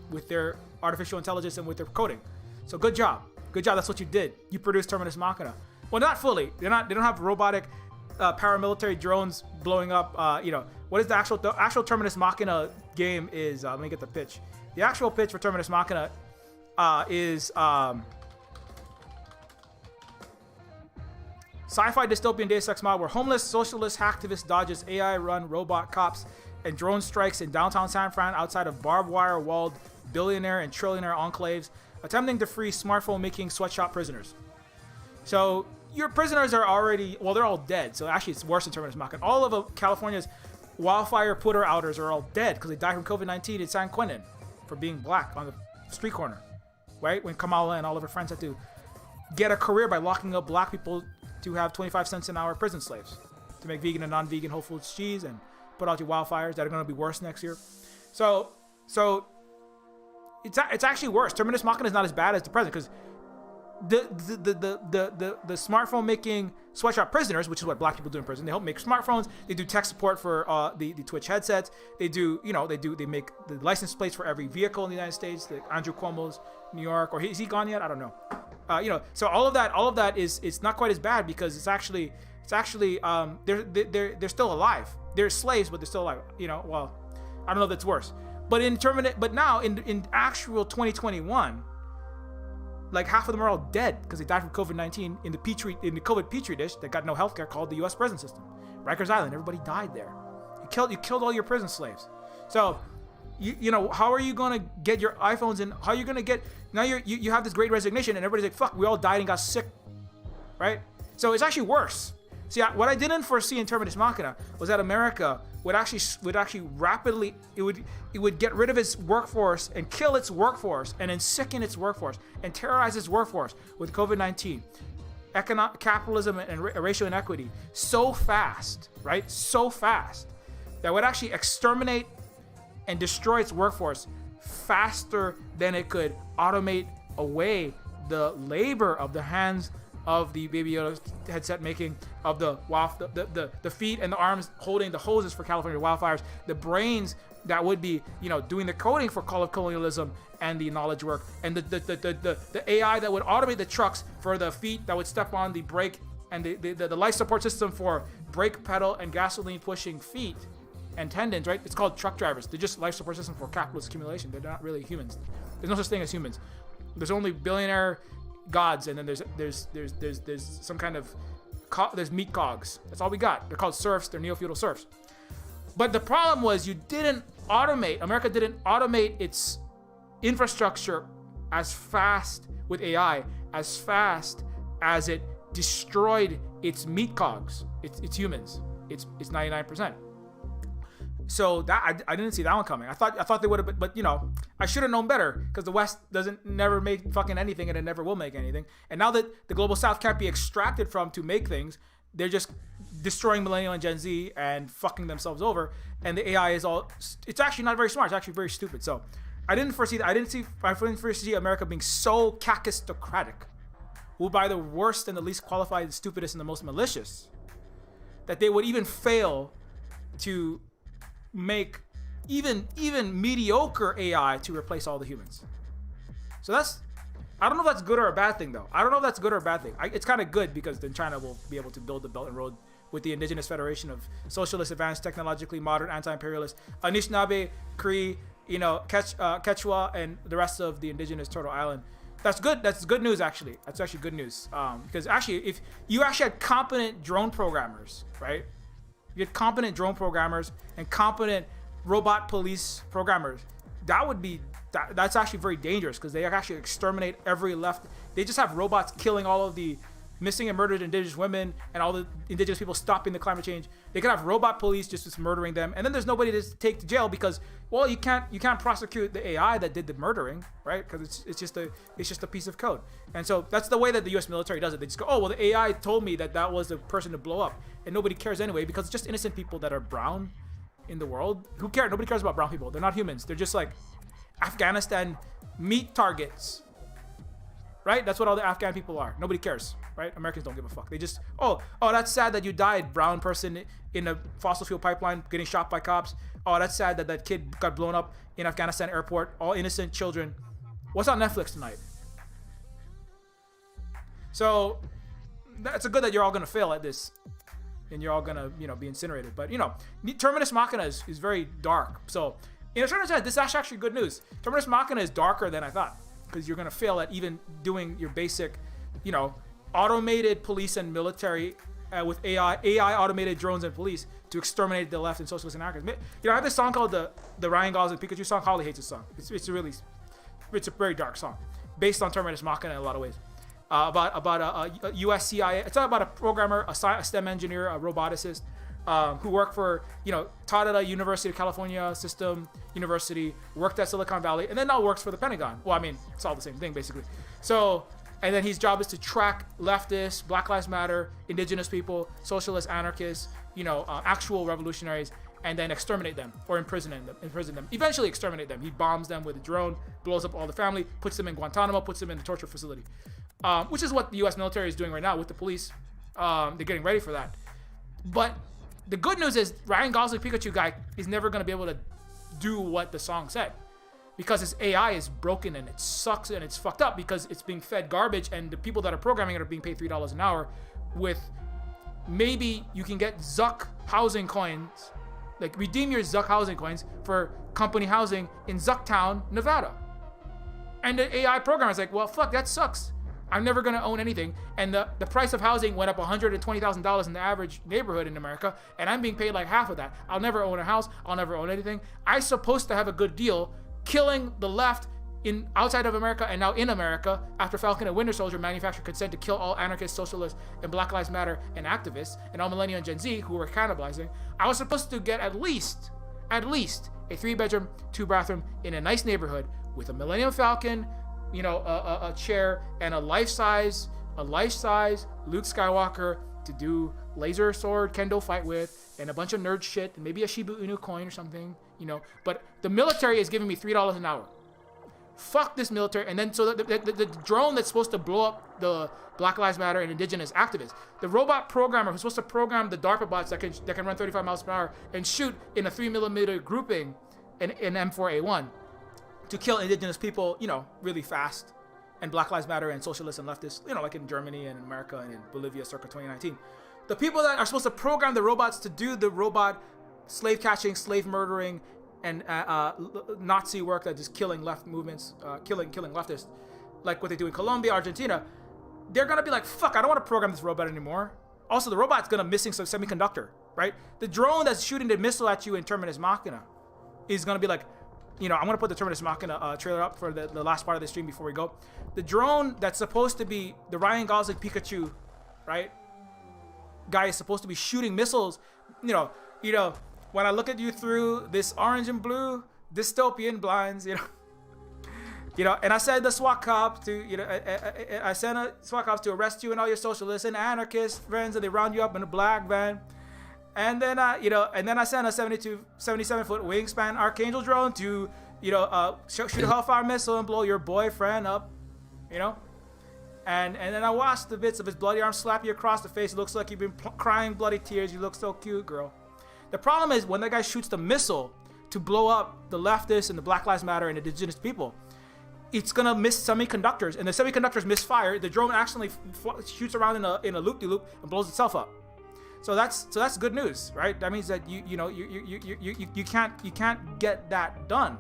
K: with their artificial intelligence and with their coding. So good job. Good job. That's what you did. You produced Terminus Machina. Well, not fully. They don't have robotic paramilitary drones blowing up. What is the actual Terminus Machina game is? Let me get the pitch. The actual pitch for Terminus Machina is sci-fi dystopian Deus Ex Machina where homeless socialist hacktivist dodges AI-run robot cops and drone strikes in downtown San Fran outside of barbed wire walled billionaire and trillionaire enclaves, attempting to free smartphone-making sweatshop prisoners. So your prisoners are already, well, they're all dead. So actually, it's worse than Terminus Machina. All of California's wildfire putter-outers are all dead because they died from COVID-19 in San Quentin for being black on the street corner, right? When Kamala and all of her friends had to get a career by locking up black people to have 25 cents an hour prison slaves to make vegan and non-vegan Whole Foods cheese and put out your wildfires that are going to be worse next year. So it's actually worse. Terminus Machina is not as bad as the present because the smartphone making sweatshop prisoners, which is what black people do in prison, they help make smartphones. They do tech support for the Twitch headsets. They make the license plates for every vehicle in the United States. Like Andrew Cuomo's New York, or is he gone yet? I don't know. So all of that is it's not quite as bad because it's actually they're still alive. They're slaves, but they're still alive. Well, I don't know if that's worse. But now in actual 2021. Like half of them are all dead because they died from COVID-19 in the COVID petri dish that got no healthcare called the U.S. prison system. Rikers Island, everybody died there. You killed all your prison slaves. So, how are you gonna get your iPhones and how are you gonna get now? You have this great resignation and everybody's like, fuck, we all died and got sick, right? So it's actually worse. See, what I didn't foresee in Terminus Machina was that America would actually rapidly it would get rid of its workforce and kill its workforce and then sicken its workforce and terrorize its workforce with COVID-19, capitalism and racial inequity so fast, right? So fast that would actually exterminate and destroy its workforce faster than it could automate away the labor of the hands of the Baby Yoda headset making, of the feet and the arms holding the hoses for California wildfires, the brains that would be doing the coding for Call of Colonialism and the knowledge work, and the AI that would automate the trucks for the feet that would step on the brake, and the life support system for brake pedal and gasoline pushing feet and tendons, right? It's called truck drivers. They're just life support system for capitalist accumulation. They're not really humans. There's no such thing as humans. There's only billionaire gods, and then there's some kind of there's meat cogs. That's all we got. They're called serfs. They're neo-feudal serfs. But the problem was America didn't automate its infrastructure as fast with AI, as fast as it destroyed its meat cogs, its humans. It's 99%. So that I didn't see that one coming. I thought they would have, but I should have known better because the West never make fucking anything and it never will make anything. And now that the global South can't be extracted from to make things, they're just destroying millennial and Gen Z and fucking themselves over. And the AI is it's actually not very smart. It's actually very stupid. So I didn't foresee that. I didn't foresee America being so kakistocratic, ruled by the worst and the least qualified, the stupidest and the most malicious, that they would even fail to make even mediocre AI to replace all the humans. So I don't know if that's good or a bad thing though. I don't know if that's good or a bad thing. It's kind of good because then China will be able to build the Belt and Road with the Indigenous Federation of Socialist, Advanced, Technologically Modern, Anti-Imperialist, Anishinaabe, Cree, Quechua, and the rest of the Indigenous Turtle Island. That's good. That's good news actually. That's actually good news because actually if you actually had competent drone programmers, right? You get competent drone programmers and competent robot police programmers. That's actually very dangerous because they actually exterminate every left. They just have robots killing all of the missing and murdered Indigenous women and all the Indigenous people stopping the climate change. They could have robot police just murdering them, and then there's nobody to take to jail because, well, you can't prosecute the AI that did the murdering, right? Because it's just a piece of code. And so that's the way that the U.S. military does it. They just go, oh well, the AI told me that was the person to blow up, and nobody cares anyway because it's just innocent people that are brown in the world. Who cares? Nobody cares about brown people. They're not humans. They're just like Afghanistan meat targets. Right? That's what all the Afghan people are. Nobody cares, right? Americans don't give a fuck. They just, oh, that's sad that you died, brown person in a fossil fuel pipeline getting shot by cops. Oh, that's sad that kid got blown up in Afghanistan airport. All innocent children. What's on Netflix tonight? So that's a good that you're all gonna fail at this, and you're all gonna be incinerated. But Terminus Machina is very dark. So in a certain sense, this is actually good news. Terminus Machina is darker than I thought, because you're gonna fail at even doing your basic, automated police and military with AI automated drones and police to exterminate the left and socialists and anarchists. I have this song called the Ryan Gosling Pikachu song. Holly hates this song. It's a very dark song, based on Terminus Machina in a lot of ways. About a USCIA. It's about a programmer, a STEM engineer, a roboticist, who worked for taught at a University of California System University, worked at Silicon Valley, and then now works for the Pentagon. Well, I mean, it's all the same thing basically. So. And then his job is to track leftists, Black Lives Matter, indigenous people, socialists, anarchists, actual revolutionaries, and then exterminate them or imprison them. Eventually exterminate them. He bombs them with a drone, blows up all the family, puts them in Guantanamo, puts them in the torture facility, which is what the U.S. military is doing right now with the police. They're getting ready for that. But the good news is Ryan Gosling Pikachu guy is never going to be able to do what the song said. Because his AI is broken and it sucks and it's fucked up because it's being fed garbage, and the people that are programming it are being paid $3 an hour with maybe you can get Zuck housing coins, like redeem your Zuck housing coins for company housing in Zucktown, Nevada. And the AI programmer is like, well, fuck, that sucks. I'm never going to own anything. And the price of housing went up $120,000 in the average neighborhood in America, and I'm being paid like half of that. I'll never own a house. I'll never own anything. I'm supposed to have a good deal killing the left outside of America and now in America after Falcon and Winter Soldier manufactured consent to kill all anarchists, socialists, and Black Lives Matter and activists, and all Millennial and Gen Z who were cannibalizing. I was supposed to get at least a 3-bedroom, 2-bathroom in a nice neighborhood with a Millennium Falcon, a chair, and a life-size Luke Skywalker to do laser sword kendo fight with, and a bunch of nerd shit, and maybe a Shiba Inu coin or something, But the military is giving me $3 an hour. Fuck this military. And then so the drone that's supposed to blow up the Black Lives Matter and indigenous activists, the robot programmer who's supposed to program the DARPA bots that can run 35 miles per hour and shoot in a 3mm grouping in M4A1 to kill indigenous people, really fast, and Black Lives Matter and socialists and leftists, like in Germany and in America and in Bolivia circa 2019. The people that are supposed to program the robots to do the robot slave catching, slave murdering, and Nazi work that is killing left movements, killing leftists, like what they do in Colombia, Argentina, they're gonna be like, fuck, I don't want to program this robot anymore. Also, the robot's gonna missing some semiconductor, right? The drone that's shooting the missile at you in Terminus Machina is gonna be like, I'm gonna put the Terminus Machina trailer up for the last part of the stream before we go. The drone that's supposed to be the Ryan Gosling Pikachu, right? Guy is supposed to be shooting missiles, when I look at you through this orange and blue dystopian blinds, and I send the SWAT cops to, I send a SWAT cops to arrest you and all your socialists and anarchist friends, and they round you up in a black van. And then, and then I send a 77-foot wingspan Archangel drone to, shoot a Hellfire missile and blow your boyfriend up, And then I watch the bits of his bloody arm slap you across the face. It looks like you've been crying bloody tears. You look so cute, girl. The problem is when that guy shoots the missile to blow up the leftists and the Black Lives Matter and indigenous people, it's gonna miss semiconductors, and the semiconductors misfire. The drone actually shoots around in a loop-de-loop and blows itself up. So that's good news, right? That means that you can't get that done,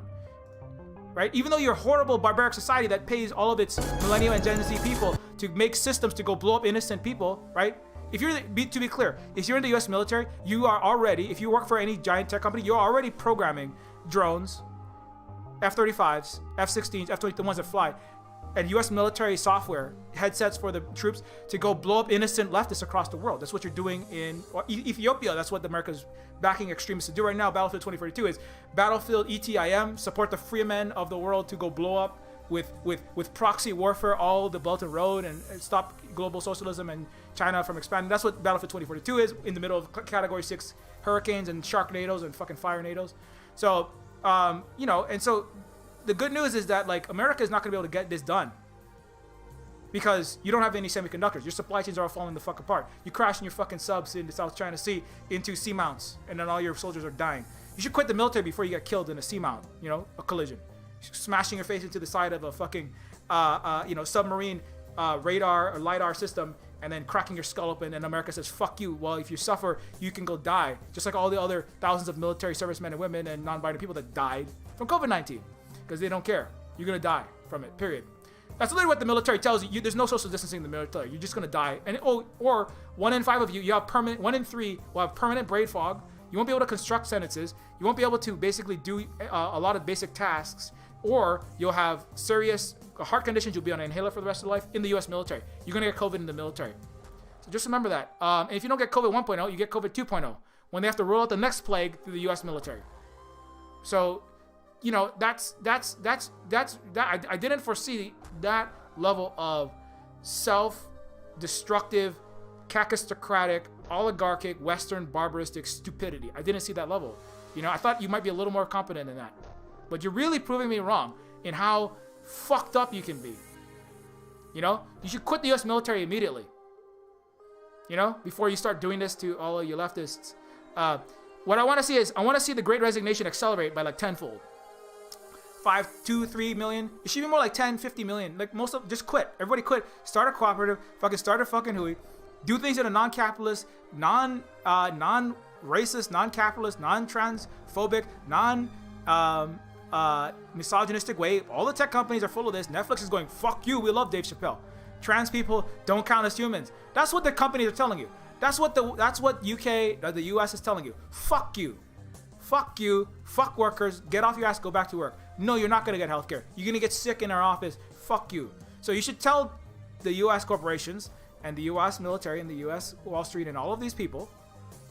K: right? Even though you're a horrible barbaric society that pays all of its millennial and Gen Z people to make systems to go blow up innocent people, right? To be clear, if you're in the U.S. military, you are already, if you work for any giant tech company, you're already programming drones, F-35s, F-16s, F-20, the ones that fly, and U.S. military software, headsets for the troops to go blow up innocent leftists across the world. That's what you're doing in Ethiopia. That's what America's backing extremists to do right now. Battlefield 2042 is Battlefield ETIM, support the free men of the world to go blow up with proxy warfare all the Belt and Road and stop global socialism and China from expanding. That's what Battlefield 2042 is, in the middle of Category 6 hurricanes and Sharknadoes and fucking Firenadoes. So, and so the good news is that, like, America is not going to be able to get this done because you don't have any semiconductors. Your supply chains are all falling the fuck apart. You crash in your fucking subs in the South China Sea into seamounts, and then all your soldiers are dying. You should quit the military before you get killed in a seamount, a collision. Smashing your face into the side of a fucking, submarine radar or LiDAR system and then cracking your skull open, and America says, fuck you. Well, if you suffer, you can go die. Just like all the other thousands of military servicemen and women and non-binary people that died from COVID-19 because they don't care. You're going to die from it, period. That's literally what the military tells you. There's no social distancing in the military. You're just going to die. And or 1 in 5 of you have permanent, 1 in 3 will have permanent brain fog. You won't be able to construct sentences. You won't be able to basically do a lot of basic tasks. Or you'll have serious heart conditions. You'll be on an inhaler for the rest of your life in the U.S. military. You're going to get COVID in the military. So just remember that. And if you don't get COVID 1.0, you get COVID 2.0 when they have to roll out the next plague through the U.S. military. So, you know, that's that. I didn't foresee that level of self-destructive, cacistocratic, oligarchic, Western, barbaristic stupidity. I didn't see that level. You know, I thought you might be a little more competent than that. But you're really proving me wrong in how fucked up you can be. You know, you should quit the U.S. military immediately. You know, before you start doing this to all of you leftists. What I want to see is, I want to see the Great Resignation accelerate by like tenfold. 5, 2, 3 million. It should be more like 10, 50 million. Like most of, just quit. Everybody quit. Start a cooperative. Fucking start a fucking hui. Do things in a non-capitalist, non-racist, non-capitalist, non-transphobic, misogynistic way. All the tech companies are full of this. Netflix is going, fuck you, we love Dave Chappelle. Trans people don't count as humans. That's what the companies are telling you. That's what the US is telling you. Fuck you. Fuck you. Fuck workers. Get off your ass, go back to work. No, you're not gonna get healthcare. You're gonna get sick in our office. Fuck you. So you should tell the US corporations and the US military and the US Wall Street and all of these people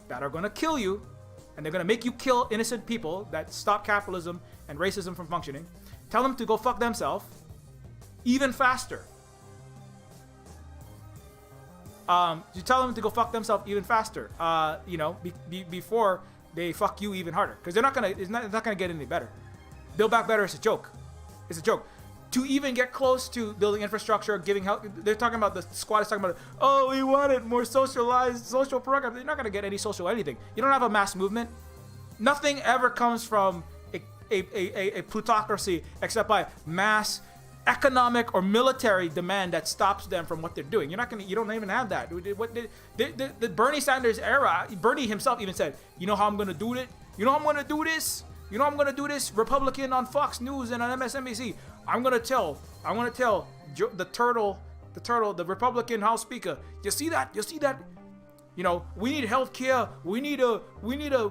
K: that are gonna kill you, and they're gonna make you kill innocent people that stop capitalism and racism from functioning. Tell them to go fuck themselves even faster. You tell them to go fuck themselves even faster. You know, before they fuck you even harder, because they're not gonna. It's not gonna get any better. Build Back Better is a joke. It's a joke. To even get close to building infrastructure, giving help, they're talking about, the squad is talking about, oh, we wanted more socialized social programs. They're not gonna get any social anything. You don't have a mass movement. Nothing ever comes from a plutocracy except by mass economic or military demand that stops them from what they're doing. You don't even have that. The Bernie Sanders era, Bernie himself even said, you know how I'm gonna do it? You know how I'm gonna do this? You know how I'm gonna do this? Republican on Fox News and on MSNBC. I'm gonna tell the Republican House Speaker, you see that? You know, we need health care. We need a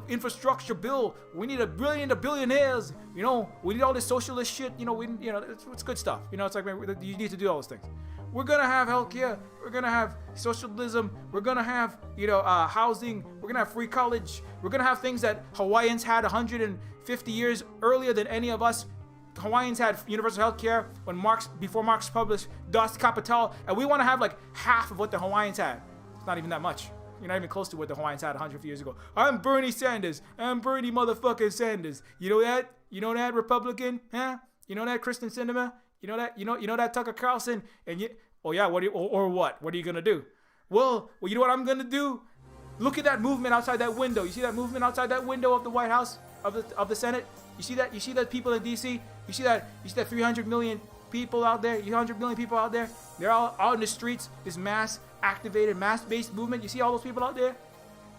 K: infrastructure bill. We need $1 billion to billionaires. You know, we need all this socialist shit. You know, it's good stuff. You know, it's like, you need to do all those things. We're gonna have health care. We're gonna have socialism. We're gonna have, housing. We're gonna have free college. We're gonna have things that Hawaiians had 150 years earlier than any of us. Hawaiians had universal health care before Marx published Das Kapital, and we want to have like half of what the Hawaiians had. It's not even that much. You're not even close to what the Hawaiians had 150 years ago. I'm Bernie Sanders. I'm Bernie motherfucking Sanders. You know that? You know that, Republican? Huh? You know that, Kristen Sinema? You know that? You know that, Tucker Carlson? And or what? What are you gonna do? Well, you know what I'm gonna do? Look at that movement outside that window. You see that movement outside that window of the White House, of the Senate? You see that? You see that people in DC? You see that 300 million people out there? 100 million people out there? They're all out in the streets. This mass-activated, mass-based movement. You see all those people out there?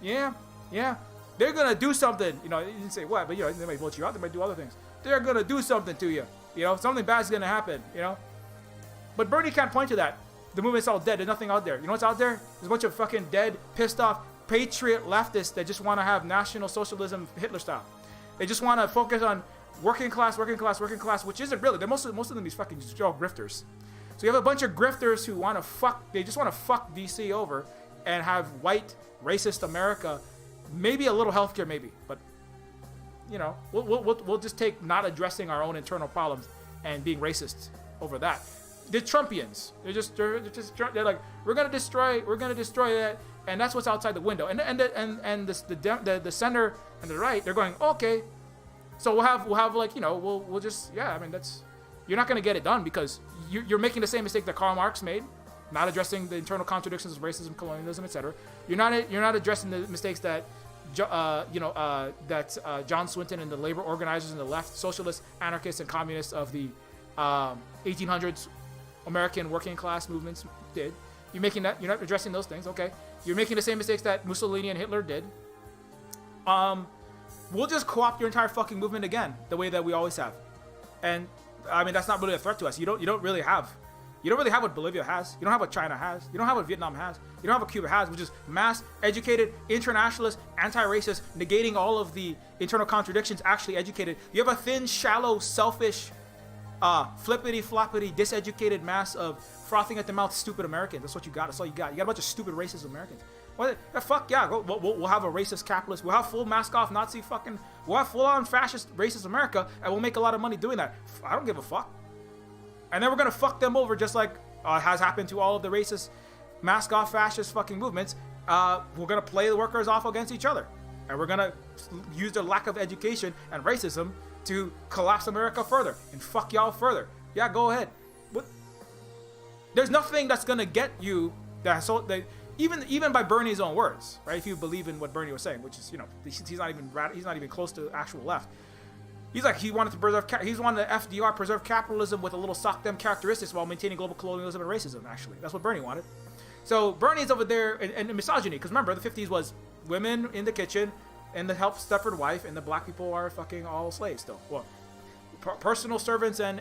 K: Yeah. They're gonna do something. You know, you didn't say what, but they might vote you out. They might do other things. They're gonna do something to you. You know, something bad's gonna happen. You know, but Bernie can't point to that. The movement's all dead. There's nothing out there. You know what's out there? There's a bunch of fucking dead, pissed off, patriot leftists that just want to have national socialism, Hitler style. They just want to focus on working class, which isn't really. Most of them these fucking just all grifters. So you have a bunch of grifters who want to fuck. They just want to fuck DC over and have white racist America. Maybe a little healthcare, maybe, but you know, we'll just take not addressing our own internal problems and being racist over that. The Trumpians, they're like, we're gonna destroy that, and that's what's outside the window. And the center and the right, they're going, okay, so we'll have like, you know, we'll just, yeah, I mean, that's, you're not gonna get it done because you're making the same mistake that Karl Marx made, not addressing the internal contradictions of racism, colonialism, etc. You're not addressing the mistakes that John Swinton and the labor organizers and the left, socialists, anarchists, and communists of the 1800s American working class movements did. You're not addressing those things, okay. You're making the same mistakes that Mussolini and Hitler did. We'll just co-opt your entire fucking movement again, the way that we always have. And I mean, that's not really a threat to us. You don't really have what Bolivia has. You don't have what China has. You don't have what Vietnam has. You don't have what Cuba has, which is mass educated, internationalist, anti-racist, negating all of the internal contradictions, actually educated. You have a thin, shallow, selfish, flippity-floppity, diseducated mass of frothing at the mouth stupid Americans. That's what you got. That's all you got. You got a bunch of stupid racist Americans. What? Fuck yeah. We'll have a racist capitalist. We'll have full mask off Nazi fucking. We'll have full on fascist racist America, and we'll make a lot of money doing that. I don't give a fuck. And then we're gonna fuck them over just like has happened to all of the racist mask off fascist fucking movements. We're gonna play the workers off against each other, and we're gonna use their lack of education and racism to collapse America further and fuck y'all further. Yeah, go ahead. But there's nothing that's gonna get you that. So even by Bernie's own words, right? If you believe in what Bernie was saying, which is, you know, he's not even close to actual left. He's like, he wanted the FDR preserve capitalism with a little sock them characteristics while maintaining global colonialism and racism. Actually, that's what Bernie wanted. So Bernie's over there, and misogyny, because remember, the 50s was women in the kitchen and the help Stepford wife, and the black people are fucking all slaves still. Well, personal servants and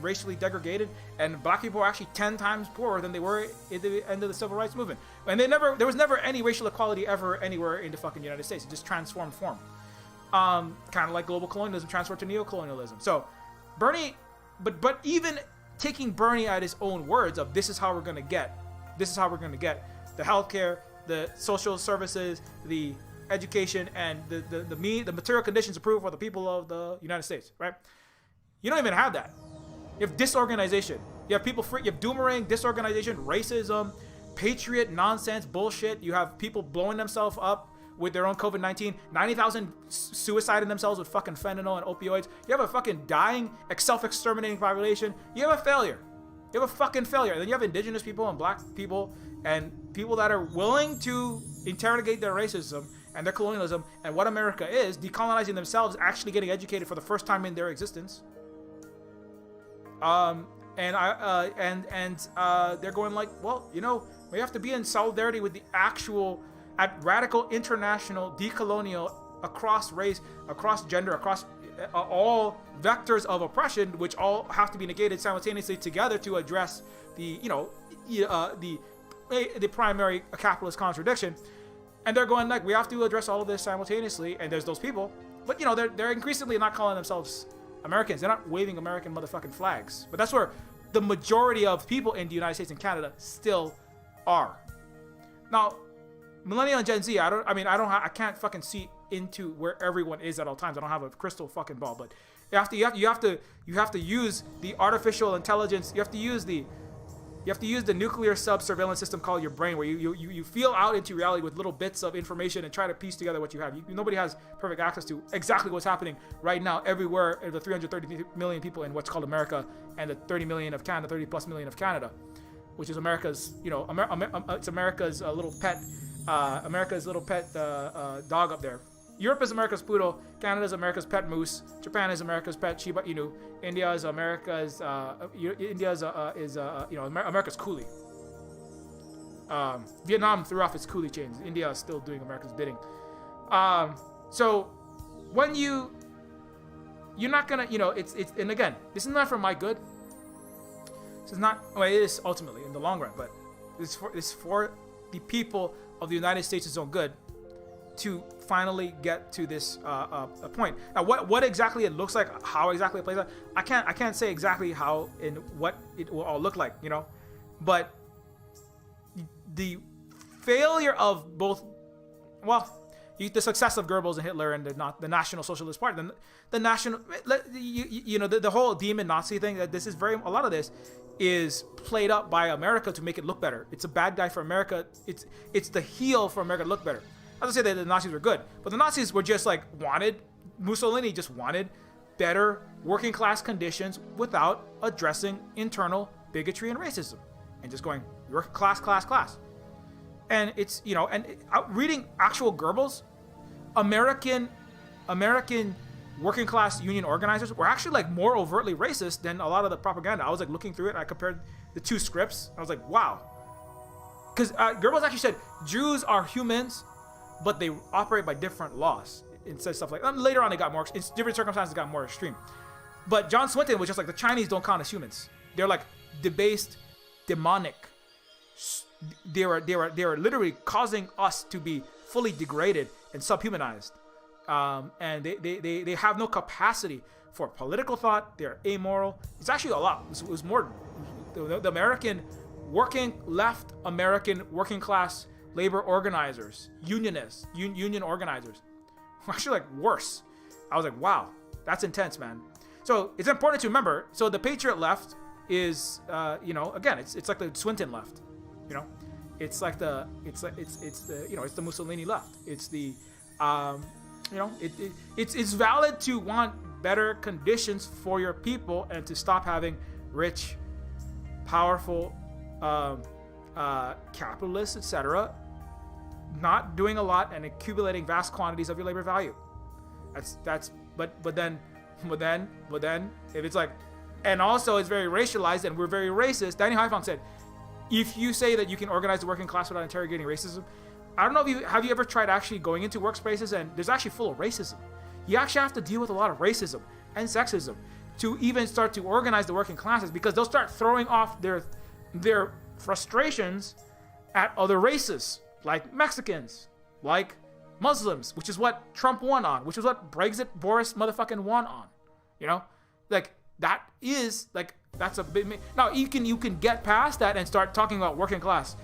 K: racially degraded, and black people are actually 10 times poorer than they were at the end of the civil rights movement. And there was never any racial equality ever anywhere in the fucking United States. It just transformed form. Kind of like global colonialism transferred to neocolonialism. So Bernie, but even taking Bernie at his own words of this is how we're gonna get the healthcare, the social services, the education, and the material conditions approved for the people of the United States, right? You don't even have that. You have disorganization. You have people free. You have doomerang, disorganization, racism, patriot nonsense, bullshit. You have people blowing themselves up with their own COVID-19. 90,000 suiciding themselves with fucking fentanyl and opioids. You have a fucking dying, self-exterminating population. You have a failure. You have a fucking failure. And then you have indigenous people and black people and people that are willing to interrogate their racism and their colonialism and what America is, decolonizing themselves, actually getting educated for the first time in their existence. They're going like, well, you know, we have to be in solidarity with the actual radical international decolonial across race, across gender, across all vectors of oppression, which all have to be negated simultaneously together to address the, you know, the primary capitalist contradiction. And they're going like, we have to address all of this simultaneously. And there's those people, but you know, they're increasingly not calling themselves Americans. They're not waving American motherfucking flags. But that's where the majority of people in the United States and Canada still are. Now, Millennial and Gen Z, I can't fucking see into where everyone is at all times. I don't have a crystal fucking ball, but you have to use the artificial intelligence. You have to use the nuclear sub-surveillance system called your brain, where you feel out into reality with little bits of information and try to piece together what you have. Nobody has perfect access to exactly what's happening right now everywhere in the 330 million people in what's called America and the 30 million of Canada, 30 plus million of Canada, which is America's, you know, it's America's little pet. America's little pet dog up there. Europe is America's poodle. Canada is America's pet moose. Japan is America's pet Shiba Inu. India is America's America's coolie. Vietnam threw off its coolie chains. India is still doing America's bidding. So when you're not gonna, you know, it's and again, this is not for my good. This is not. Well, it is ultimately in the long run, but it's for the people of the United States' own good to finally get to this a point. Now, what exactly it looks like, how exactly it plays out, I can't say exactly how and what it will all look like, you know, but the failure of both, well, the success of Goebbels and Hitler and the National Socialist Party, the national, you know, the whole demon Nazi thing. That this is a lot of this is played up by America to make it look better. It's a bad guy for America. It's the heel for America to look better. Not to say that the Nazis were good, but the Nazis were just like Mussolini just wanted better working class conditions without addressing internal bigotry and racism, and just going working class. And it's, you know, and reading actual Goebbels, American working class union organizers were actually like more overtly racist than a lot of the propaganda. I was like looking through it. I compared the two scripts. I was like, wow. Because Goebbels actually said Jews are humans, but they operate by different laws. It says stuff like later on it got more, in different circumstances it got more extreme. But John Swinton was just like, the Chinese don't count as humans. They're like debased, demonic. They are literally causing us to be fully degraded and subhumanized. And they have no capacity for political thought. They're amoral. It's actually a lot. It was more the American working left American working class labor organizers, unionists, union organizers, were actually like worse. I was like, wow, that's intense, man. So it's important to remember. So the Patriot left is, again, it's like the Swinton left. It's the Mussolini left. It's the, it's valid to want better conditions for your people and to stop having rich, powerful, capitalists, etc., not doing a lot and accumulating vast quantities of your labor value. But then if it's like, and also it's very racialized and we're very racist. Danny Haiphong said, if you say that you can organize the working class without interrogating racism, I don't know if have you ever tried actually going into workspaces and there's actually full of racism. You actually have to deal with a lot of racism and sexism to even start to organize the working classes, because they'll start throwing off their frustrations at other races, like Mexicans, like Muslims, which is what Trump won on, which is what Brexit Boris motherfucking won on. Like that is like, that's a big. Now you can get past that and start talking about working class.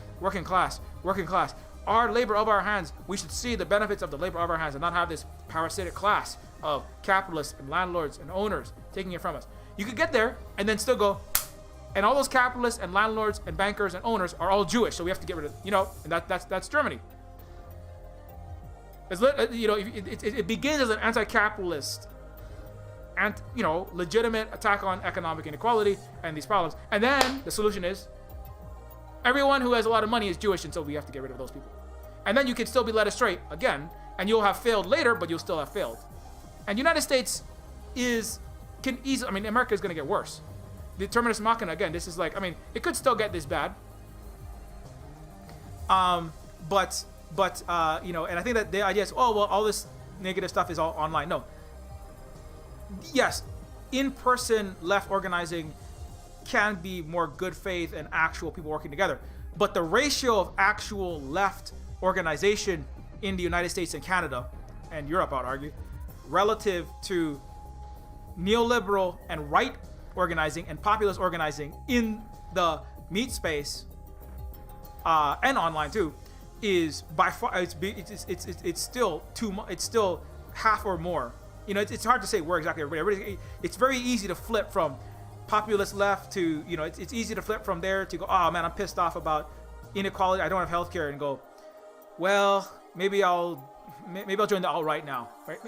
K: Our labor of our hands. We should see the benefits of the labor of our hands and not have this parasitic class of capitalists and landlords and owners taking it from us. You could get there and then still go, and all those capitalists and landlords and bankers and owners are all Jewish, so we have to get rid of, and that's Germany. It begins as an anti-capitalist and legitimate attack on economic inequality and these problems, and then the solution is everyone who has a lot of money is Jewish, and so we have to get rid of those people. And then you can still be led astray again, and you'll have failed later, but you'll still have failed. And United States America is going to get worse. The terminus machina, again, this is like, it could still get this bad. But and I think that the idea is, all this negative stuff is all online. No. Yes, in-person left organizing can be more good faith and actual people working together. But the ratio of actual left organization in the United States and Canada and Europe, I would argue, relative to neoliberal and right organizing and populist organizing in the meat space and online too, is by far it's still too much. It's still half or more. It's hard to say where exactly everybody. It's very easy to flip from populist left to it's easy to flip from there to go, oh man, I'm pissed off about inequality, I don't have healthcare, and go, well, maybe I'll join the alt-right now, right?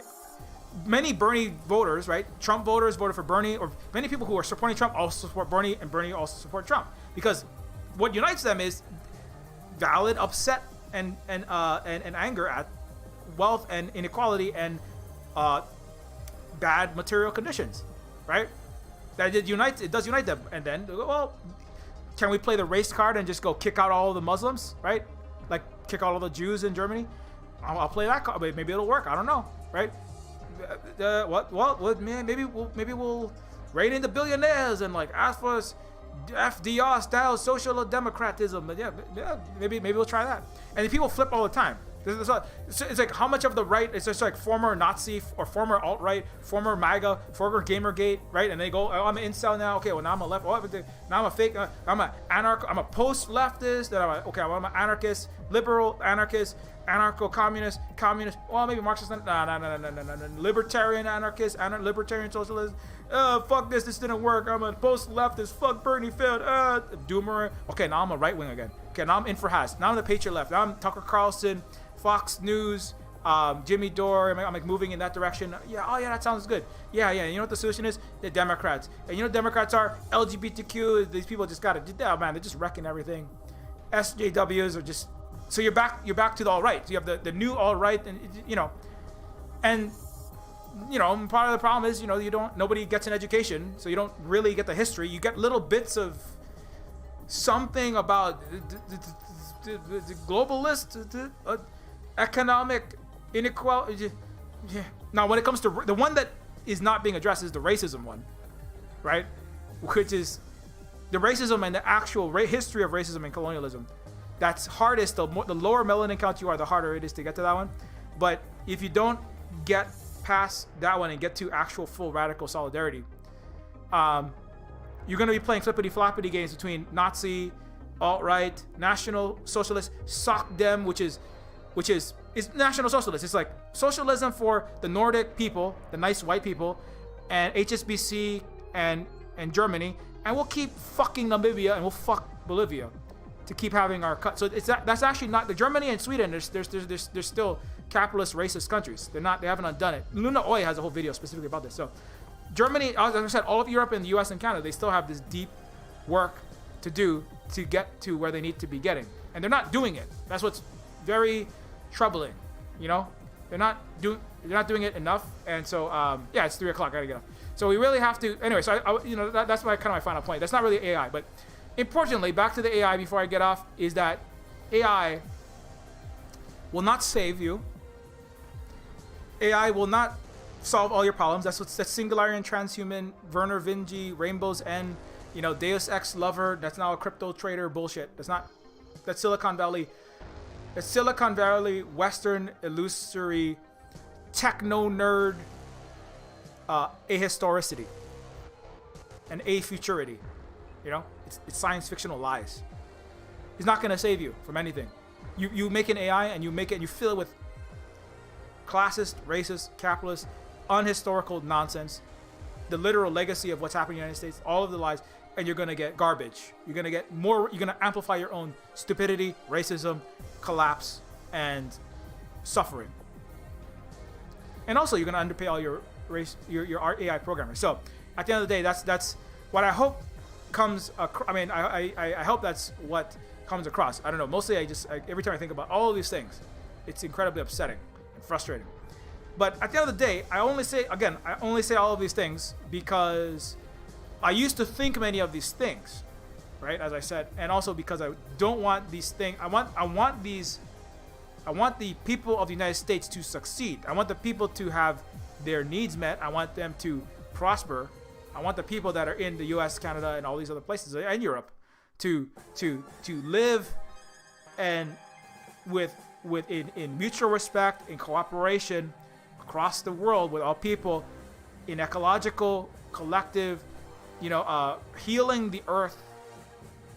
K: Many Bernie voters, right? Trump voters voted for Bernie, or many people who are supporting Trump also support Bernie, and Bernie also support Trump, because what unites them is valid upset and anger at wealth and inequality and bad material conditions, right? It does unite them. And then, well, can we play the race card and just go kick out all of the Muslims, right? Like kick out all the Jews in Germany? I'll play that card. Maybe it'll work. I don't know, right? Maybe we'll rein in the billionaires and like ask for FDR style social democratism. Yeah, maybe we'll try that. And the people flip all the time. It's like, how much of the right is just like former Nazi or former alt-right, former MAGA, former Gamergate, right? And they go, oh, I'm an incel now. Okay, well now I'm a left. Oh, now I'm a fake. I'm an I'm a post-leftist. Then I'm an anarchist, liberal anarchist, anarcho-communist, communist. Well, maybe Marxist. No. Libertarian anarchist, libertarian socialist. Fuck this. This didn't work. I'm a post-leftist. Fuck Bernie failed. Doomer. Okay, now I'm a right wing again. Okay, now I'm in for Haas. Now I'm the Patriot left. Now I'm Tucker Carlson, Fox News, Jimmy Dore. I'm like moving in that direction. Yeah, that sounds good. Yeah. You know what the solution is? The Democrats. And you know what Democrats are? LGBTQ. These people just gotta, man, they're just wrecking everything. SJWs are just, so you're back to the all right. So you have the new all right, and and part of the problem is, nobody gets an education, so you don't really get the history. You get little bits of something about the globalist, economic inequality. Now, when it comes to the one that is not being addressed is the racism one, right? Which is the racism and the actual history of racism and colonialism. That's hardest. The lower melanin count you are, the harder it is to get to that one. But if you don't get past that one and get to actual full radical solidarity, you're going to be playing flippity-floppity games between Nazi, alt-right, National Socialist, SOC Dem, which is National Socialist. It's like socialism for the Nordic people, the nice white people, and HSBC and Germany, and we'll keep fucking Namibia and we'll fuck Bolivia to keep having our cut. So that's actually not the Germany and Sweden. They're still capitalist racist countries. They haven't undone it. Luna Oy has a whole video specifically about this. So Germany, as I said, all of Europe and the US and Canada, they still have this deep work to do to get to where they need to be getting, and they're not doing it. That's what's very troubling. They're not doing it enough. And so yeah, it's 3 o'clock. I gotta get off. So we really have to. Anyway, so that's my final point. That's not really AI, but importantly, back to the AI before I get off, is that AI will not save you. AI will not solve all your problems. That's Singularian, Transhuman, Werner Vinci, Rainbow's End, Deus Ex Lover. That's now a crypto trader bullshit. That's Silicon Valley. It's Silicon Valley Western illusory techno nerd ahistoricity and afuturity. It's science fictional lies. It's not going to save you from anything. You make an AI and you fill it with classist, racist, capitalist, unhistorical nonsense, the literal legacy of what's happening in the United States, all of the lies, and you're going to get garbage. You're going to get more. You're going to amplify your own stupidity, racism, collapse, and suffering. And also, you're going to underpay all your AI programmers. So, at the end of the day, that's what I hope comes. I hope that's what comes across. I don't know. Mostly, every time I think about all of these things, it's incredibly upsetting and frustrating. But at the end of the day, I only say all of these things because I used to think many of these things, right? As I said, and also because I don't want these things. I want the people of the United States to succeed. I want the people to have their needs met. I want them to prosper. I want the people that are in the U.S., Canada, and all these other places, and Europe, to live and in mutual respect, in cooperation across the world with all people, in ecological, collective, healing the earth,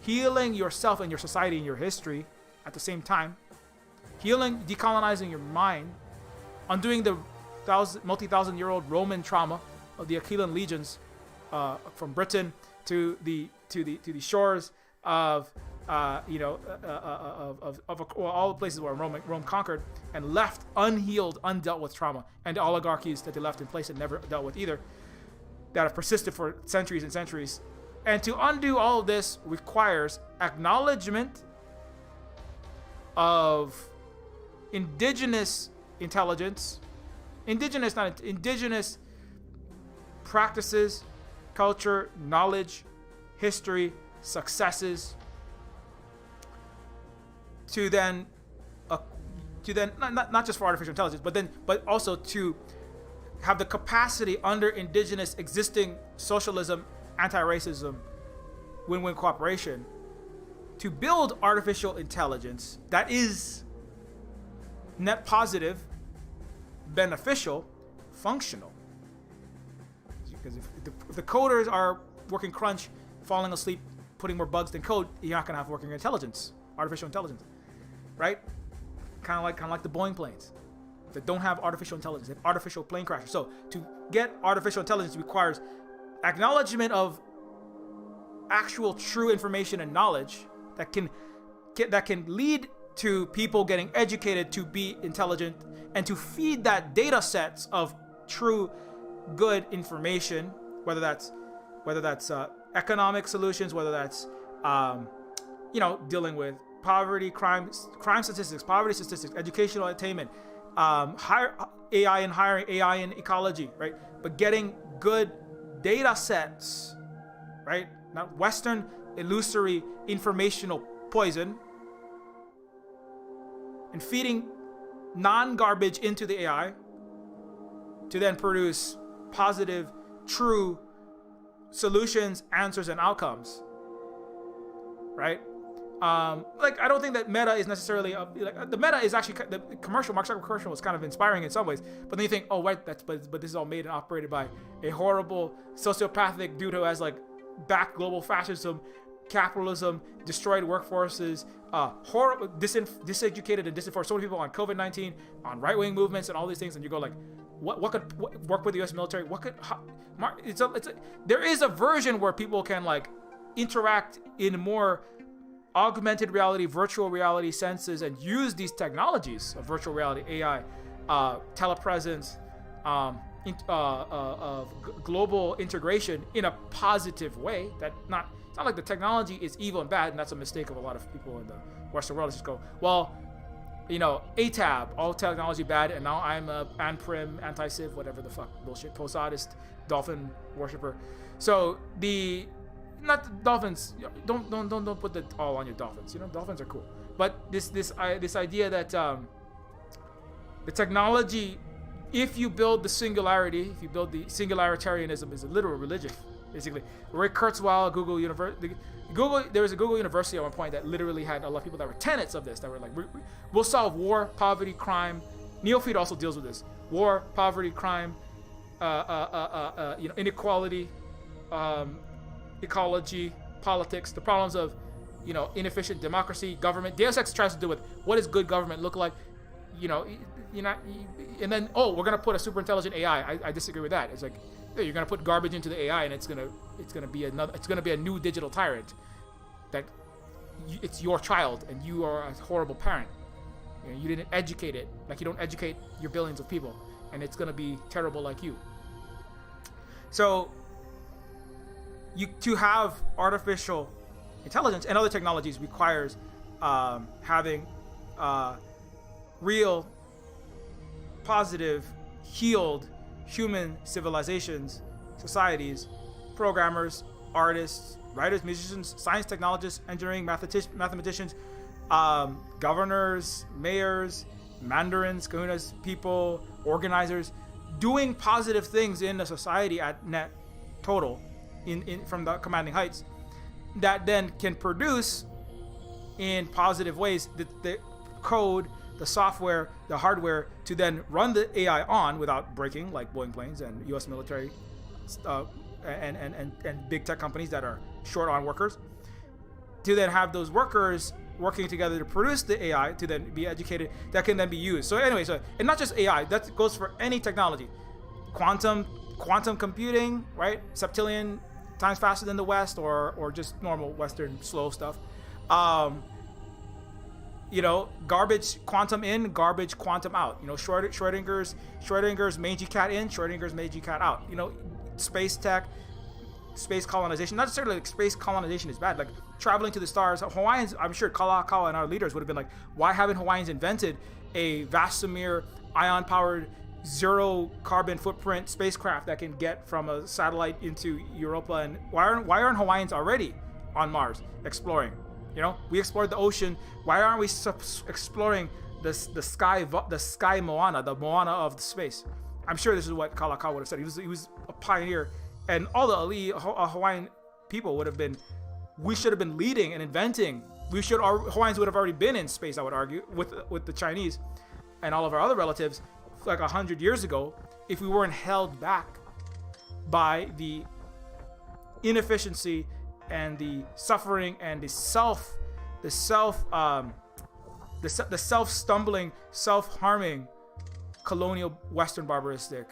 K: healing yourself and your society and your history at the same time, decolonizing your mind, undoing the multi-thousand-year-old Roman trauma of the Achaean legions from Britain to the shores of all the places where Rome conquered and left unhealed, undealt with trauma, and the oligarchies that they left in place and never dealt with either, that have persisted for centuries and centuries. And to undo all of this requires acknowledgement of indigenous intelligence, indigenous practices, culture, knowledge, history, successes, to then not just for artificial intelligence, but also to have the capacity under indigenous existing socialism, anti-racism, win-win cooperation, to build artificial intelligence that is net positive, beneficial, functional. Because if the coders are working crunch, falling asleep, putting more bugs than code, you're not going to have working intelligence, artificial intelligence, right? Kind of like the Boeing planes that don't have artificial intelligence, they have artificial plane crashers. So to get artificial intelligence requires acknowledgement of actual true information and knowledge that can lead to people getting educated to be intelligent and to feed that data sets of true good information, whether that's economic solutions, whether that's dealing with poverty, crime statistics, poverty statistics, educational attainment, higher AI in hiring, AI in ecology, right? But getting good data sets, right? Not Western illusory informational poison, and feeding non-garbage into the AI to then produce positive, true solutions, answers, and outcomes, right? Like, I don't think that meta is necessarily like the meta is actually the commercial. Mark Zuckerberg commercial is kind of inspiring in some ways, but then you think, oh wait, but this is all made and operated by a horrible sociopathic dude who has like backed global fascism, capitalism, destroyed workforces, horrible, diseducated and disinformed so many people on COVID-19, on right-wing movements and all these things, and you go like, what could work with the U.S. military? What could there is a version where people can like interact in more augmented reality, virtual reality senses, and use these technologies of virtual reality, AI, telepresence, global integration in a positive way. It's not like the technology is evil and bad, and that's a mistake of a lot of people in the Western world. Just go, well, you know, ATAB, all technology bad, and now I'm a Anprim, anti-civ, whatever the fuck bullshit, posadist, dolphin worshiper. So not the dolphins. Don't put it all on your dolphins. You know, dolphins are cool, but this idea that the technology, if you build the singularity, if you build the singularitarianism, is a literal religion, basically. Ray Kurzweil, Google University. There was a Google University at one point that literally had a lot of people that were tenets of this, that were like, we'll solve war, poverty, crime. Neofeud also deals with this: war, poverty, crime, inequality, ecology, politics, the problems of, inefficient democracy, government. Deus Ex tries to do with what does good government look like, and then, we're gonna put a super intelligent AI. I disagree with that. It's like, you're gonna put garbage into the AI, and it's gonna be a new digital tyrant. That it's your child, and you are a horrible parent. You didn't educate it like you don't educate your billions of people, and it's gonna be terrible like you. So, to have artificial intelligence and other technologies requires having real, positive, healed human civilizations, societies, programmers, artists, writers, musicians, science technologists, engineering, mathematicians, governors, mayors, mandarins, kahunas, people, organizers, doing positive things in the society at net total, from the commanding heights, that then can produce in positive ways the code, the software, the hardware to then run the AI on without breaking, like Boeing planes and U.S. military and big tech companies that are short on workers, to then have those workers working together to produce the AI to then be educated that can then be used. So anyway, and not just AI, that goes for any technology. Quantum computing, right? Septillion times faster than the West, or just normal Western slow stuff. Garbage quantum in, garbage quantum out. Schrodinger's mangy cat in, Schrodinger's mangy cat out. Space tech, space colonization. Not necessarily like space colonization is bad. Like traveling to the stars. Hawaiians, I'm sure Kalakaua and our leaders would have been like, why haven't Hawaiians invented a Vasimir ion-powered zero carbon footprint spacecraft that can get from a satellite into Europa? And why aren't Hawaiians already on Mars exploring? We explored the ocean. Why aren't we exploring the sky Moana, the Moana of the space? I'm sure this is what Kalakaua would have said. He was a pioneer, and all the elite Hawaiian people would have been. We should have been leading and inventing. Hawaiians would have already been in space, I would argue, with the Chinese and all of our other relatives, like 100 years ago, if we weren't held back by the inefficiency and the suffering and the self-stumbling, self-harming colonial Western barbaristic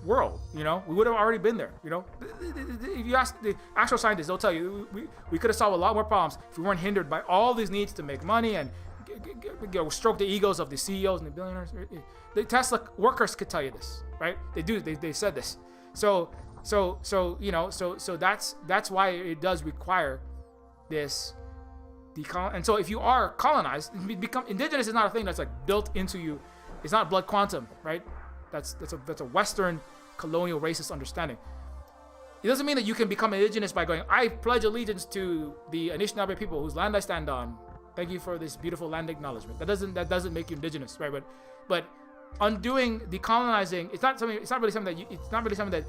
K: world. We would have already been there. If you ask the actual scientists, they'll tell you we could have solved a lot more problems if we weren't hindered by all these needs to make money and stroke the egos of the CEOs and the billionaires. The Tesla workers could tell you this, right? They do. They said this. So that's why it does require this and so if you are colonized, become indigenous is not a thing that's like built into you It's not blood quantum, right? That's a Western colonial racist understanding. It doesn't mean that you can become indigenous by going, I pledge allegiance to the Anishinaabe people whose land I stand on. Thank you for this beautiful land acknowledgement. That doesn't make you indigenous, right? But undoing, decolonizing, it's not really something that,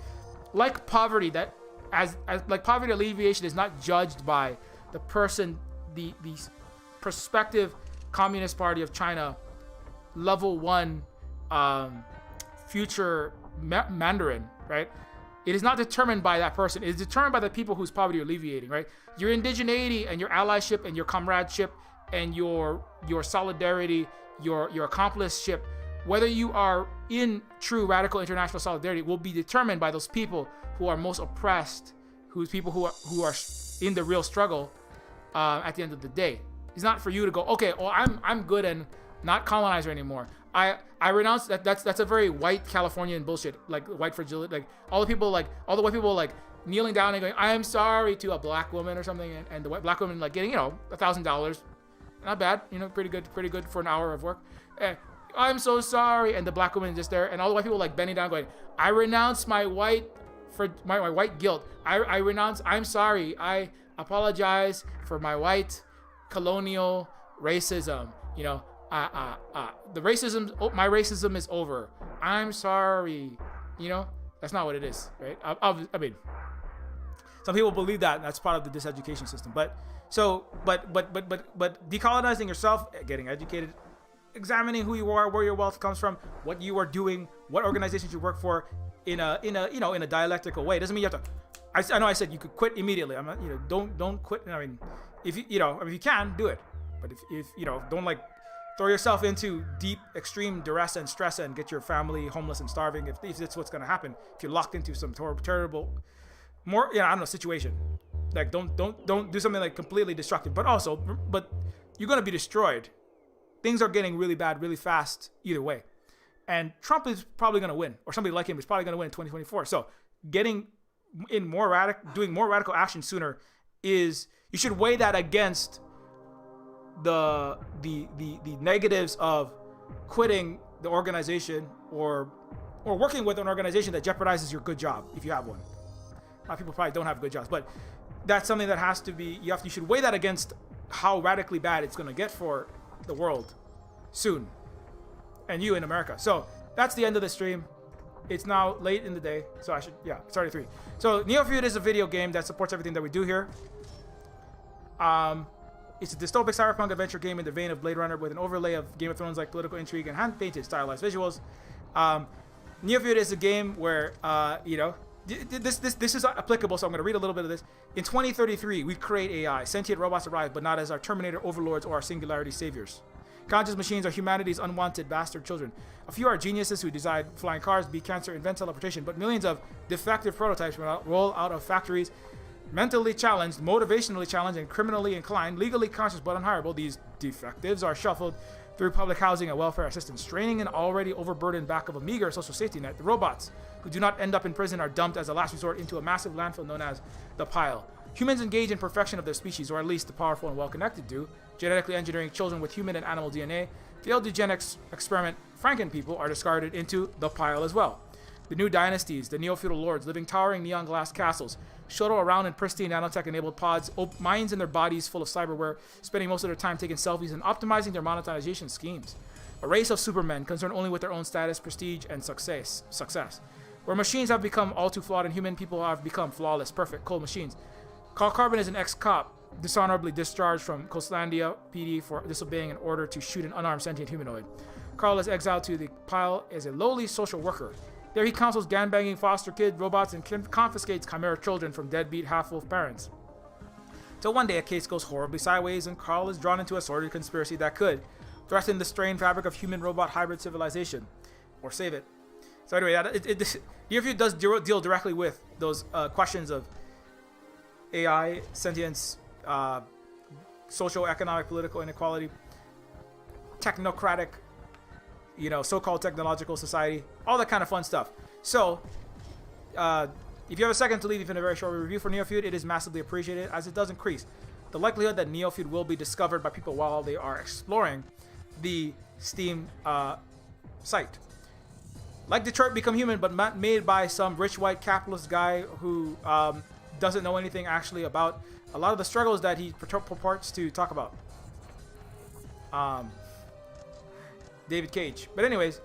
K: like poverty, that as like poverty alleviation is not judged by the person, the prospective Communist Party of China level 1 future Mandarin, right? It is not determined by that person. It is determined by the people whose poverty you're alleviating, right? Your indigeneity and your allyship and your comradeship and your solidarity, your accompliceship, whether you are in true radical international solidarity, will be determined by those people who are most oppressed, who are in the real struggle at the end of the day. It's not for you to go, okay, well, I'm good and not colonizer anymore. I renounce that. That's a very white Californian bullshit, like white fragility, like all the white people like kneeling down and going, I am sorry to a black woman or something, and the white black woman like getting $1,000, not bad, pretty good for an hour of work. I'm so sorry, and the black woman just there, and all the white people like bending down, going, I renounce my white guilt. I renounce. I'm sorry. I apologize for my white colonial racism. The racism. My racism is over. I'm sorry. That's not what it is, right? I mean, some people believe that, and that's part of the diseducation system. But decolonizing yourself, getting educated, examining who you are, where your wealth comes from, what you are doing, what organizations you work for, in a dialectical way. It doesn't mean you have to. I know I said you could quit immediately. I'm not. Don't quit. I mean, if you can, do it. But if don't like throw yourself into deep, extreme duress and stress and get your family homeless and starving. If that's what's gonna happen, if you're locked into some terrible, situation. Like don't do something like completely destructive. But you're gonna be destroyed. Things are getting really bad really fast either way. And Trump is probably going to win, or somebody like him is probably going to win in 2024. So doing more radical action sooner is, you should weigh that against the negatives of quitting the organization or working with an organization that jeopardizes your good job if you have one. A lot of people probably don't have good jobs, but that's something that has to be, you should weigh that against how radically bad it's going to get for the world soon, and you in America. So that's the end of the stream. It's now late in the day, so it's already 3. So Neofeud is a video game that supports everything that we do here. It's a dystopic cyberpunk adventure game in the vein of Blade Runner with an overlay of Game of Thrones like political intrigue and hand-painted stylized visuals. Neofeud is a game where this is applicable, so I'm going to read a little bit of this. In 2033, we create AI. Sentient robots arrive, but not as our Terminator overlords or our singularity saviors. Conscious machines are humanity's unwanted bastard children. A few are geniuses who design flying cars, beat cancer, invent teleportation, but millions of defective prototypes roll out of factories, mentally challenged, motivationally challenged, and criminally inclined, legally conscious but unhireable. These defectives are shuffled through public housing and welfare assistance, straining an already overburdened back of a meager social safety net. The robots, who do not end up in prison, are dumped as a last resort into a massive landfill known as the Pile. Humans engage in perfection of their species, or at least the powerful and well-connected do, genetically engineering children with human and animal DNA. Failed eugenics experiment Franken people are discarded into the Pile as well. The new dynasties, the neo-feudal lords, living towering neon glass castles, shuttle around in pristine nanotech-enabled pods, minds in their bodies full of cyberware, spending most of their time taking selfies and optimizing their monetization schemes. A race of supermen concerned only with their own status, prestige, and success. Where machines have become all too flawed and human people have become flawless, perfect, cold machines. Carl Carbon is an ex-cop, dishonorably discharged from Coastlandia PD for disobeying an order to shoot an unarmed sentient humanoid. Carl is exiled to the Pile as a lowly social worker. There he counsels gangbanging foster kid robots and confiscates chimera children from deadbeat half-wolf parents. Till one day a case goes horribly sideways and Carl is drawn into a sordid conspiracy that could threaten the strained fabric of human-robot hybrid civilization. Or save it. So anyway, Neofeud does deal directly with those questions of AI, sentience, social, economic, political inequality, technocratic, so-called technological society, all that kind of fun stuff. So, if you have a second to leave even a very short review for Neofeud, it is massively appreciated as it does increase the likelihood that Neofeud will be discovered by people while they are exploring the Steam
C: site. Like Detroit Become Human, but not made by some rich white capitalist guy who doesn't know anything actually about a lot of the struggles that he purports to talk about. David Cage. But anyways,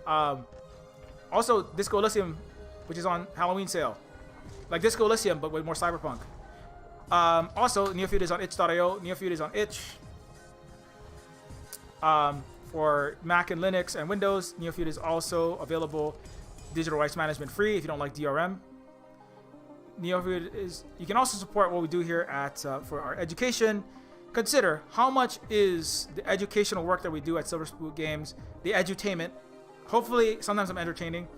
C: also Disco Elysium, which is on Halloween sale. Like Disco Elysium, but with more cyberpunk. Also, Neofeud is on itch.io. Neofeud is on itch. For Mac and Linux and Windows, Neofeud is also available digital rights management free if you don't like DRM. Neofeud is, you can also support what we do here at for our education. Consider how much is the educational work that we do at Silver Spook Games, the edutainment. Hopefully, sometimes I'm entertaining,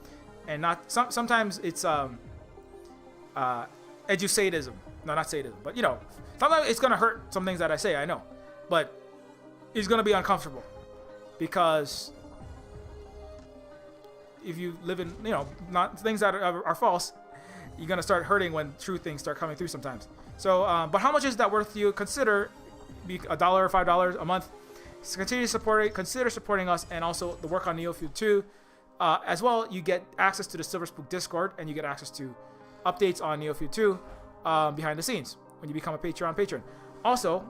C: and not sometimes it's edu-sadism. No, not sadism, but you know, sometimes it's gonna hurt some things that I say. I know, but it's gonna be uncomfortable because if you live in, you know, not things that are false, you're gonna start hurting when true things start coming through sometimes. So, but how much is that worth to you? Consider $1 or $5 a month. So consider supporting us and also the work on Neofeud 2. As well, you get access to the Silver Spook Discord and you get access to updates on Neofeud 2 behind the scenes when you become a Patreon patron. Also,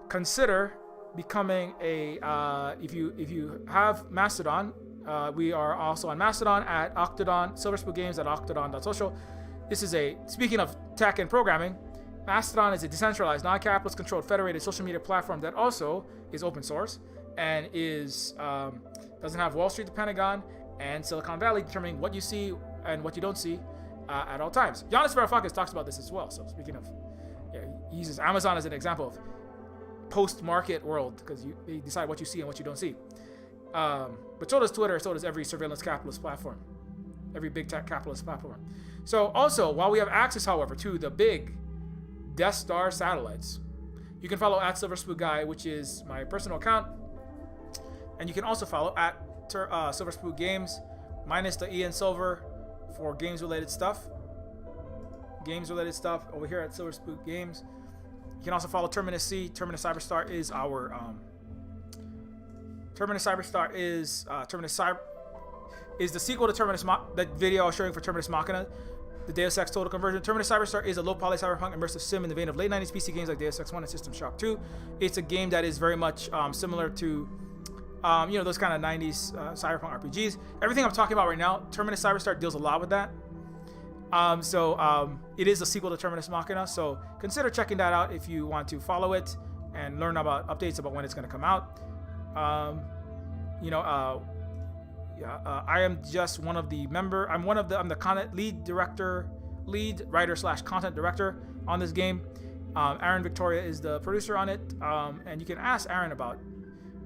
C: consider becoming a if you have Mastodon. We are also on Mastodon at Octodon, Silver Spook Games at octodon.social. This is speaking of tech and programming, Mastodon is a decentralized, non-capitalist controlled, federated social media platform that also is open source and is doesn't have Wall Street, the Pentagon, and Silicon Valley determining what you see and what you don't see at all times. Giannis Varoufakis talks about this as well. So speaking of, yeah, he uses Amazon as an example of post-market world because they decide what you see and what you don't see. But so does Twitter, so does every surveillance capitalist platform, every big tech capitalist platform. So also, while we have access, however, to the big Death Star satellites, you can follow at Silver Spook Guy, which is my personal account, and you can also follow at Silver Spook Games, minus the Ian Silver for games-related stuff. Games-related stuff over here at Silver Spook Games. You can also follow Terminus C. Terminus Cyberstar is our Terminus Cyberstar is is the sequel to Terminus that video I was showing for Terminus Machina, the Deus Ex Total Conversion. Terminus Cyberstar is a low-poly cyberpunk immersive sim in the vein of late 90s PC games like Deus Ex 1 and System Shock 2. It's a game that is very much similar to you know, those kind of 90s cyberpunk RPGs. Everything I'm talking about right now, Terminus Cyberstar deals a lot with that. It is a sequel to Terminus Machina, so consider checking that out if you want to follow it and learn about updates about when it's going to come out. I am just one of the I'm the content lead writer / content director on this game. Aaron Victoria is the producer on it, and you can ask Aaron about,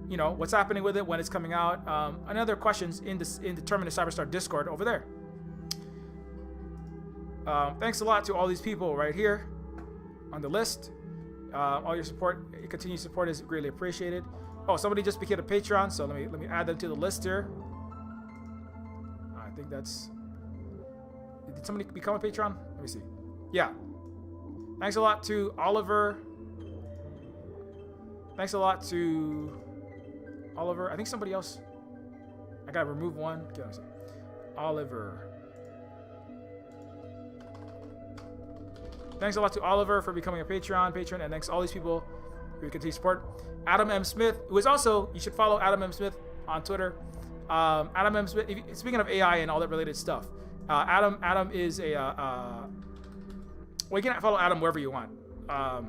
C: you know, what's happening with it, when it's coming out, and other questions in the Terminus Cyberstar Discord over there. Thanks a lot to all these people right here on the list. All your support, continued support is greatly appreciated. Oh, somebody just became a Patreon, so let me add them to the list here. I think that's. Did somebody become a Patreon? Let me see. Yeah. Thanks a lot to Oliver. Thanks a lot to Oliver. I think somebody else. I gotta remove one. Okay, let me see. Oliver. Thanks a lot to Oliver for becoming a patron, and thanks to all these people for your continued support. Adam M. Smith, who is also, you should follow Adam M. Smith on Twitter. Adam M. Smith, speaking of AI and all that related stuff, Adam is a, well, you can follow Adam wherever you want. But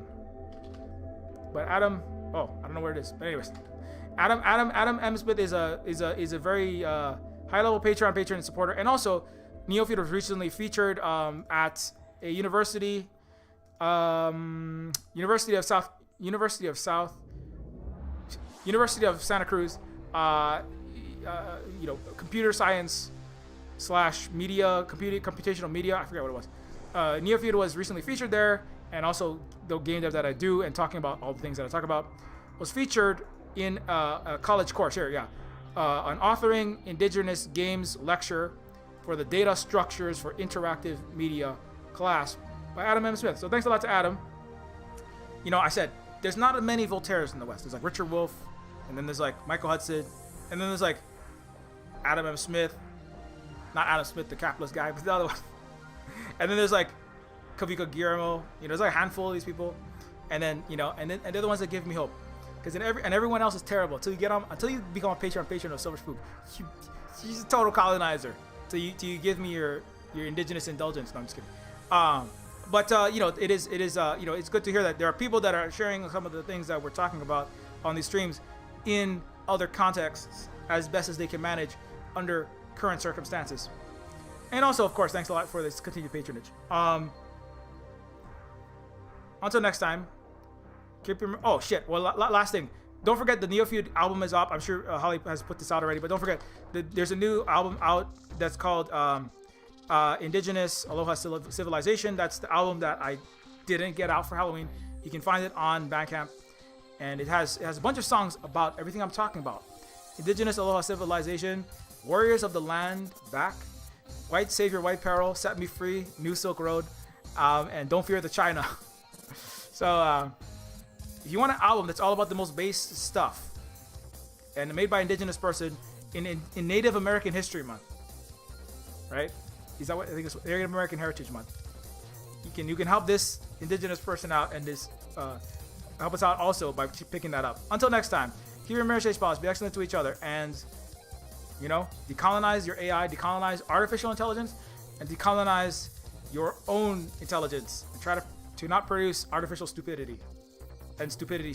C: Adam, I don't know where it is. But anyways, Adam M. Smith is a very high-level patron and supporter. And also, Neofeud was recently featured at a university of Santa Cruz, computer science / media, computational media. I forget what it was. Neofeud was recently featured there, and also the game dev that I do and talking about all the things that I talk about was featured in a college course here. Yeah, an authoring Indigenous games lecture for the data structures for interactive media class by Adam M. Smith. So thanks a lot to Adam. You know, I said there's not many Voltaires in the West. There's like Richard Wolff, and then there's like Michael Hudson, and then there's like
K: Adam M. Smith, not Adam Smith, the capitalist guy, but the other one. And then there's like Kavika Guillermo. You know, there's like a handful of these people, and then and they're the ones that give me hope. Because everyone else is terrible until you become a patron of Silver Spook. She's a total colonizer. Till you give me your indigenous indulgence. No, I'm just kidding. But it is it's good to hear that there are people that are sharing some of the things that we're talking about on these streams in other contexts as best as they can manage under current circumstances. And also, of course, thanks a lot for this continued patronage. Until next time, keep your... Oh, shit. Well, last thing. Don't forget the Neofeud album is up. I'm sure Holly has put this out already, but don't forget, there's a new album out that's called Indigenous Aloha Civilization. That's the album that I didn't get out for Halloween. You can find it on Bandcamp. And it has a bunch of songs about everything I'm talking about. Indigenous Aloha Civilization, Warriors of the Land, Back, White Savior, White Peril, Set Me Free, New Silk Road, and Don't Fear the China. So, if you want an album that's all about the most base stuff and made by indigenous person in Native American History Month, right? Is that what I think it's Native American Heritage Month? You can help this indigenous person out and this help us out also by picking that up. Until next time, keep your marriage policy, be excellent to each other, and decolonize your AI, decolonize artificial intelligence, and decolonize your own intelligence, and try to not produce artificial stupidity and stupidity.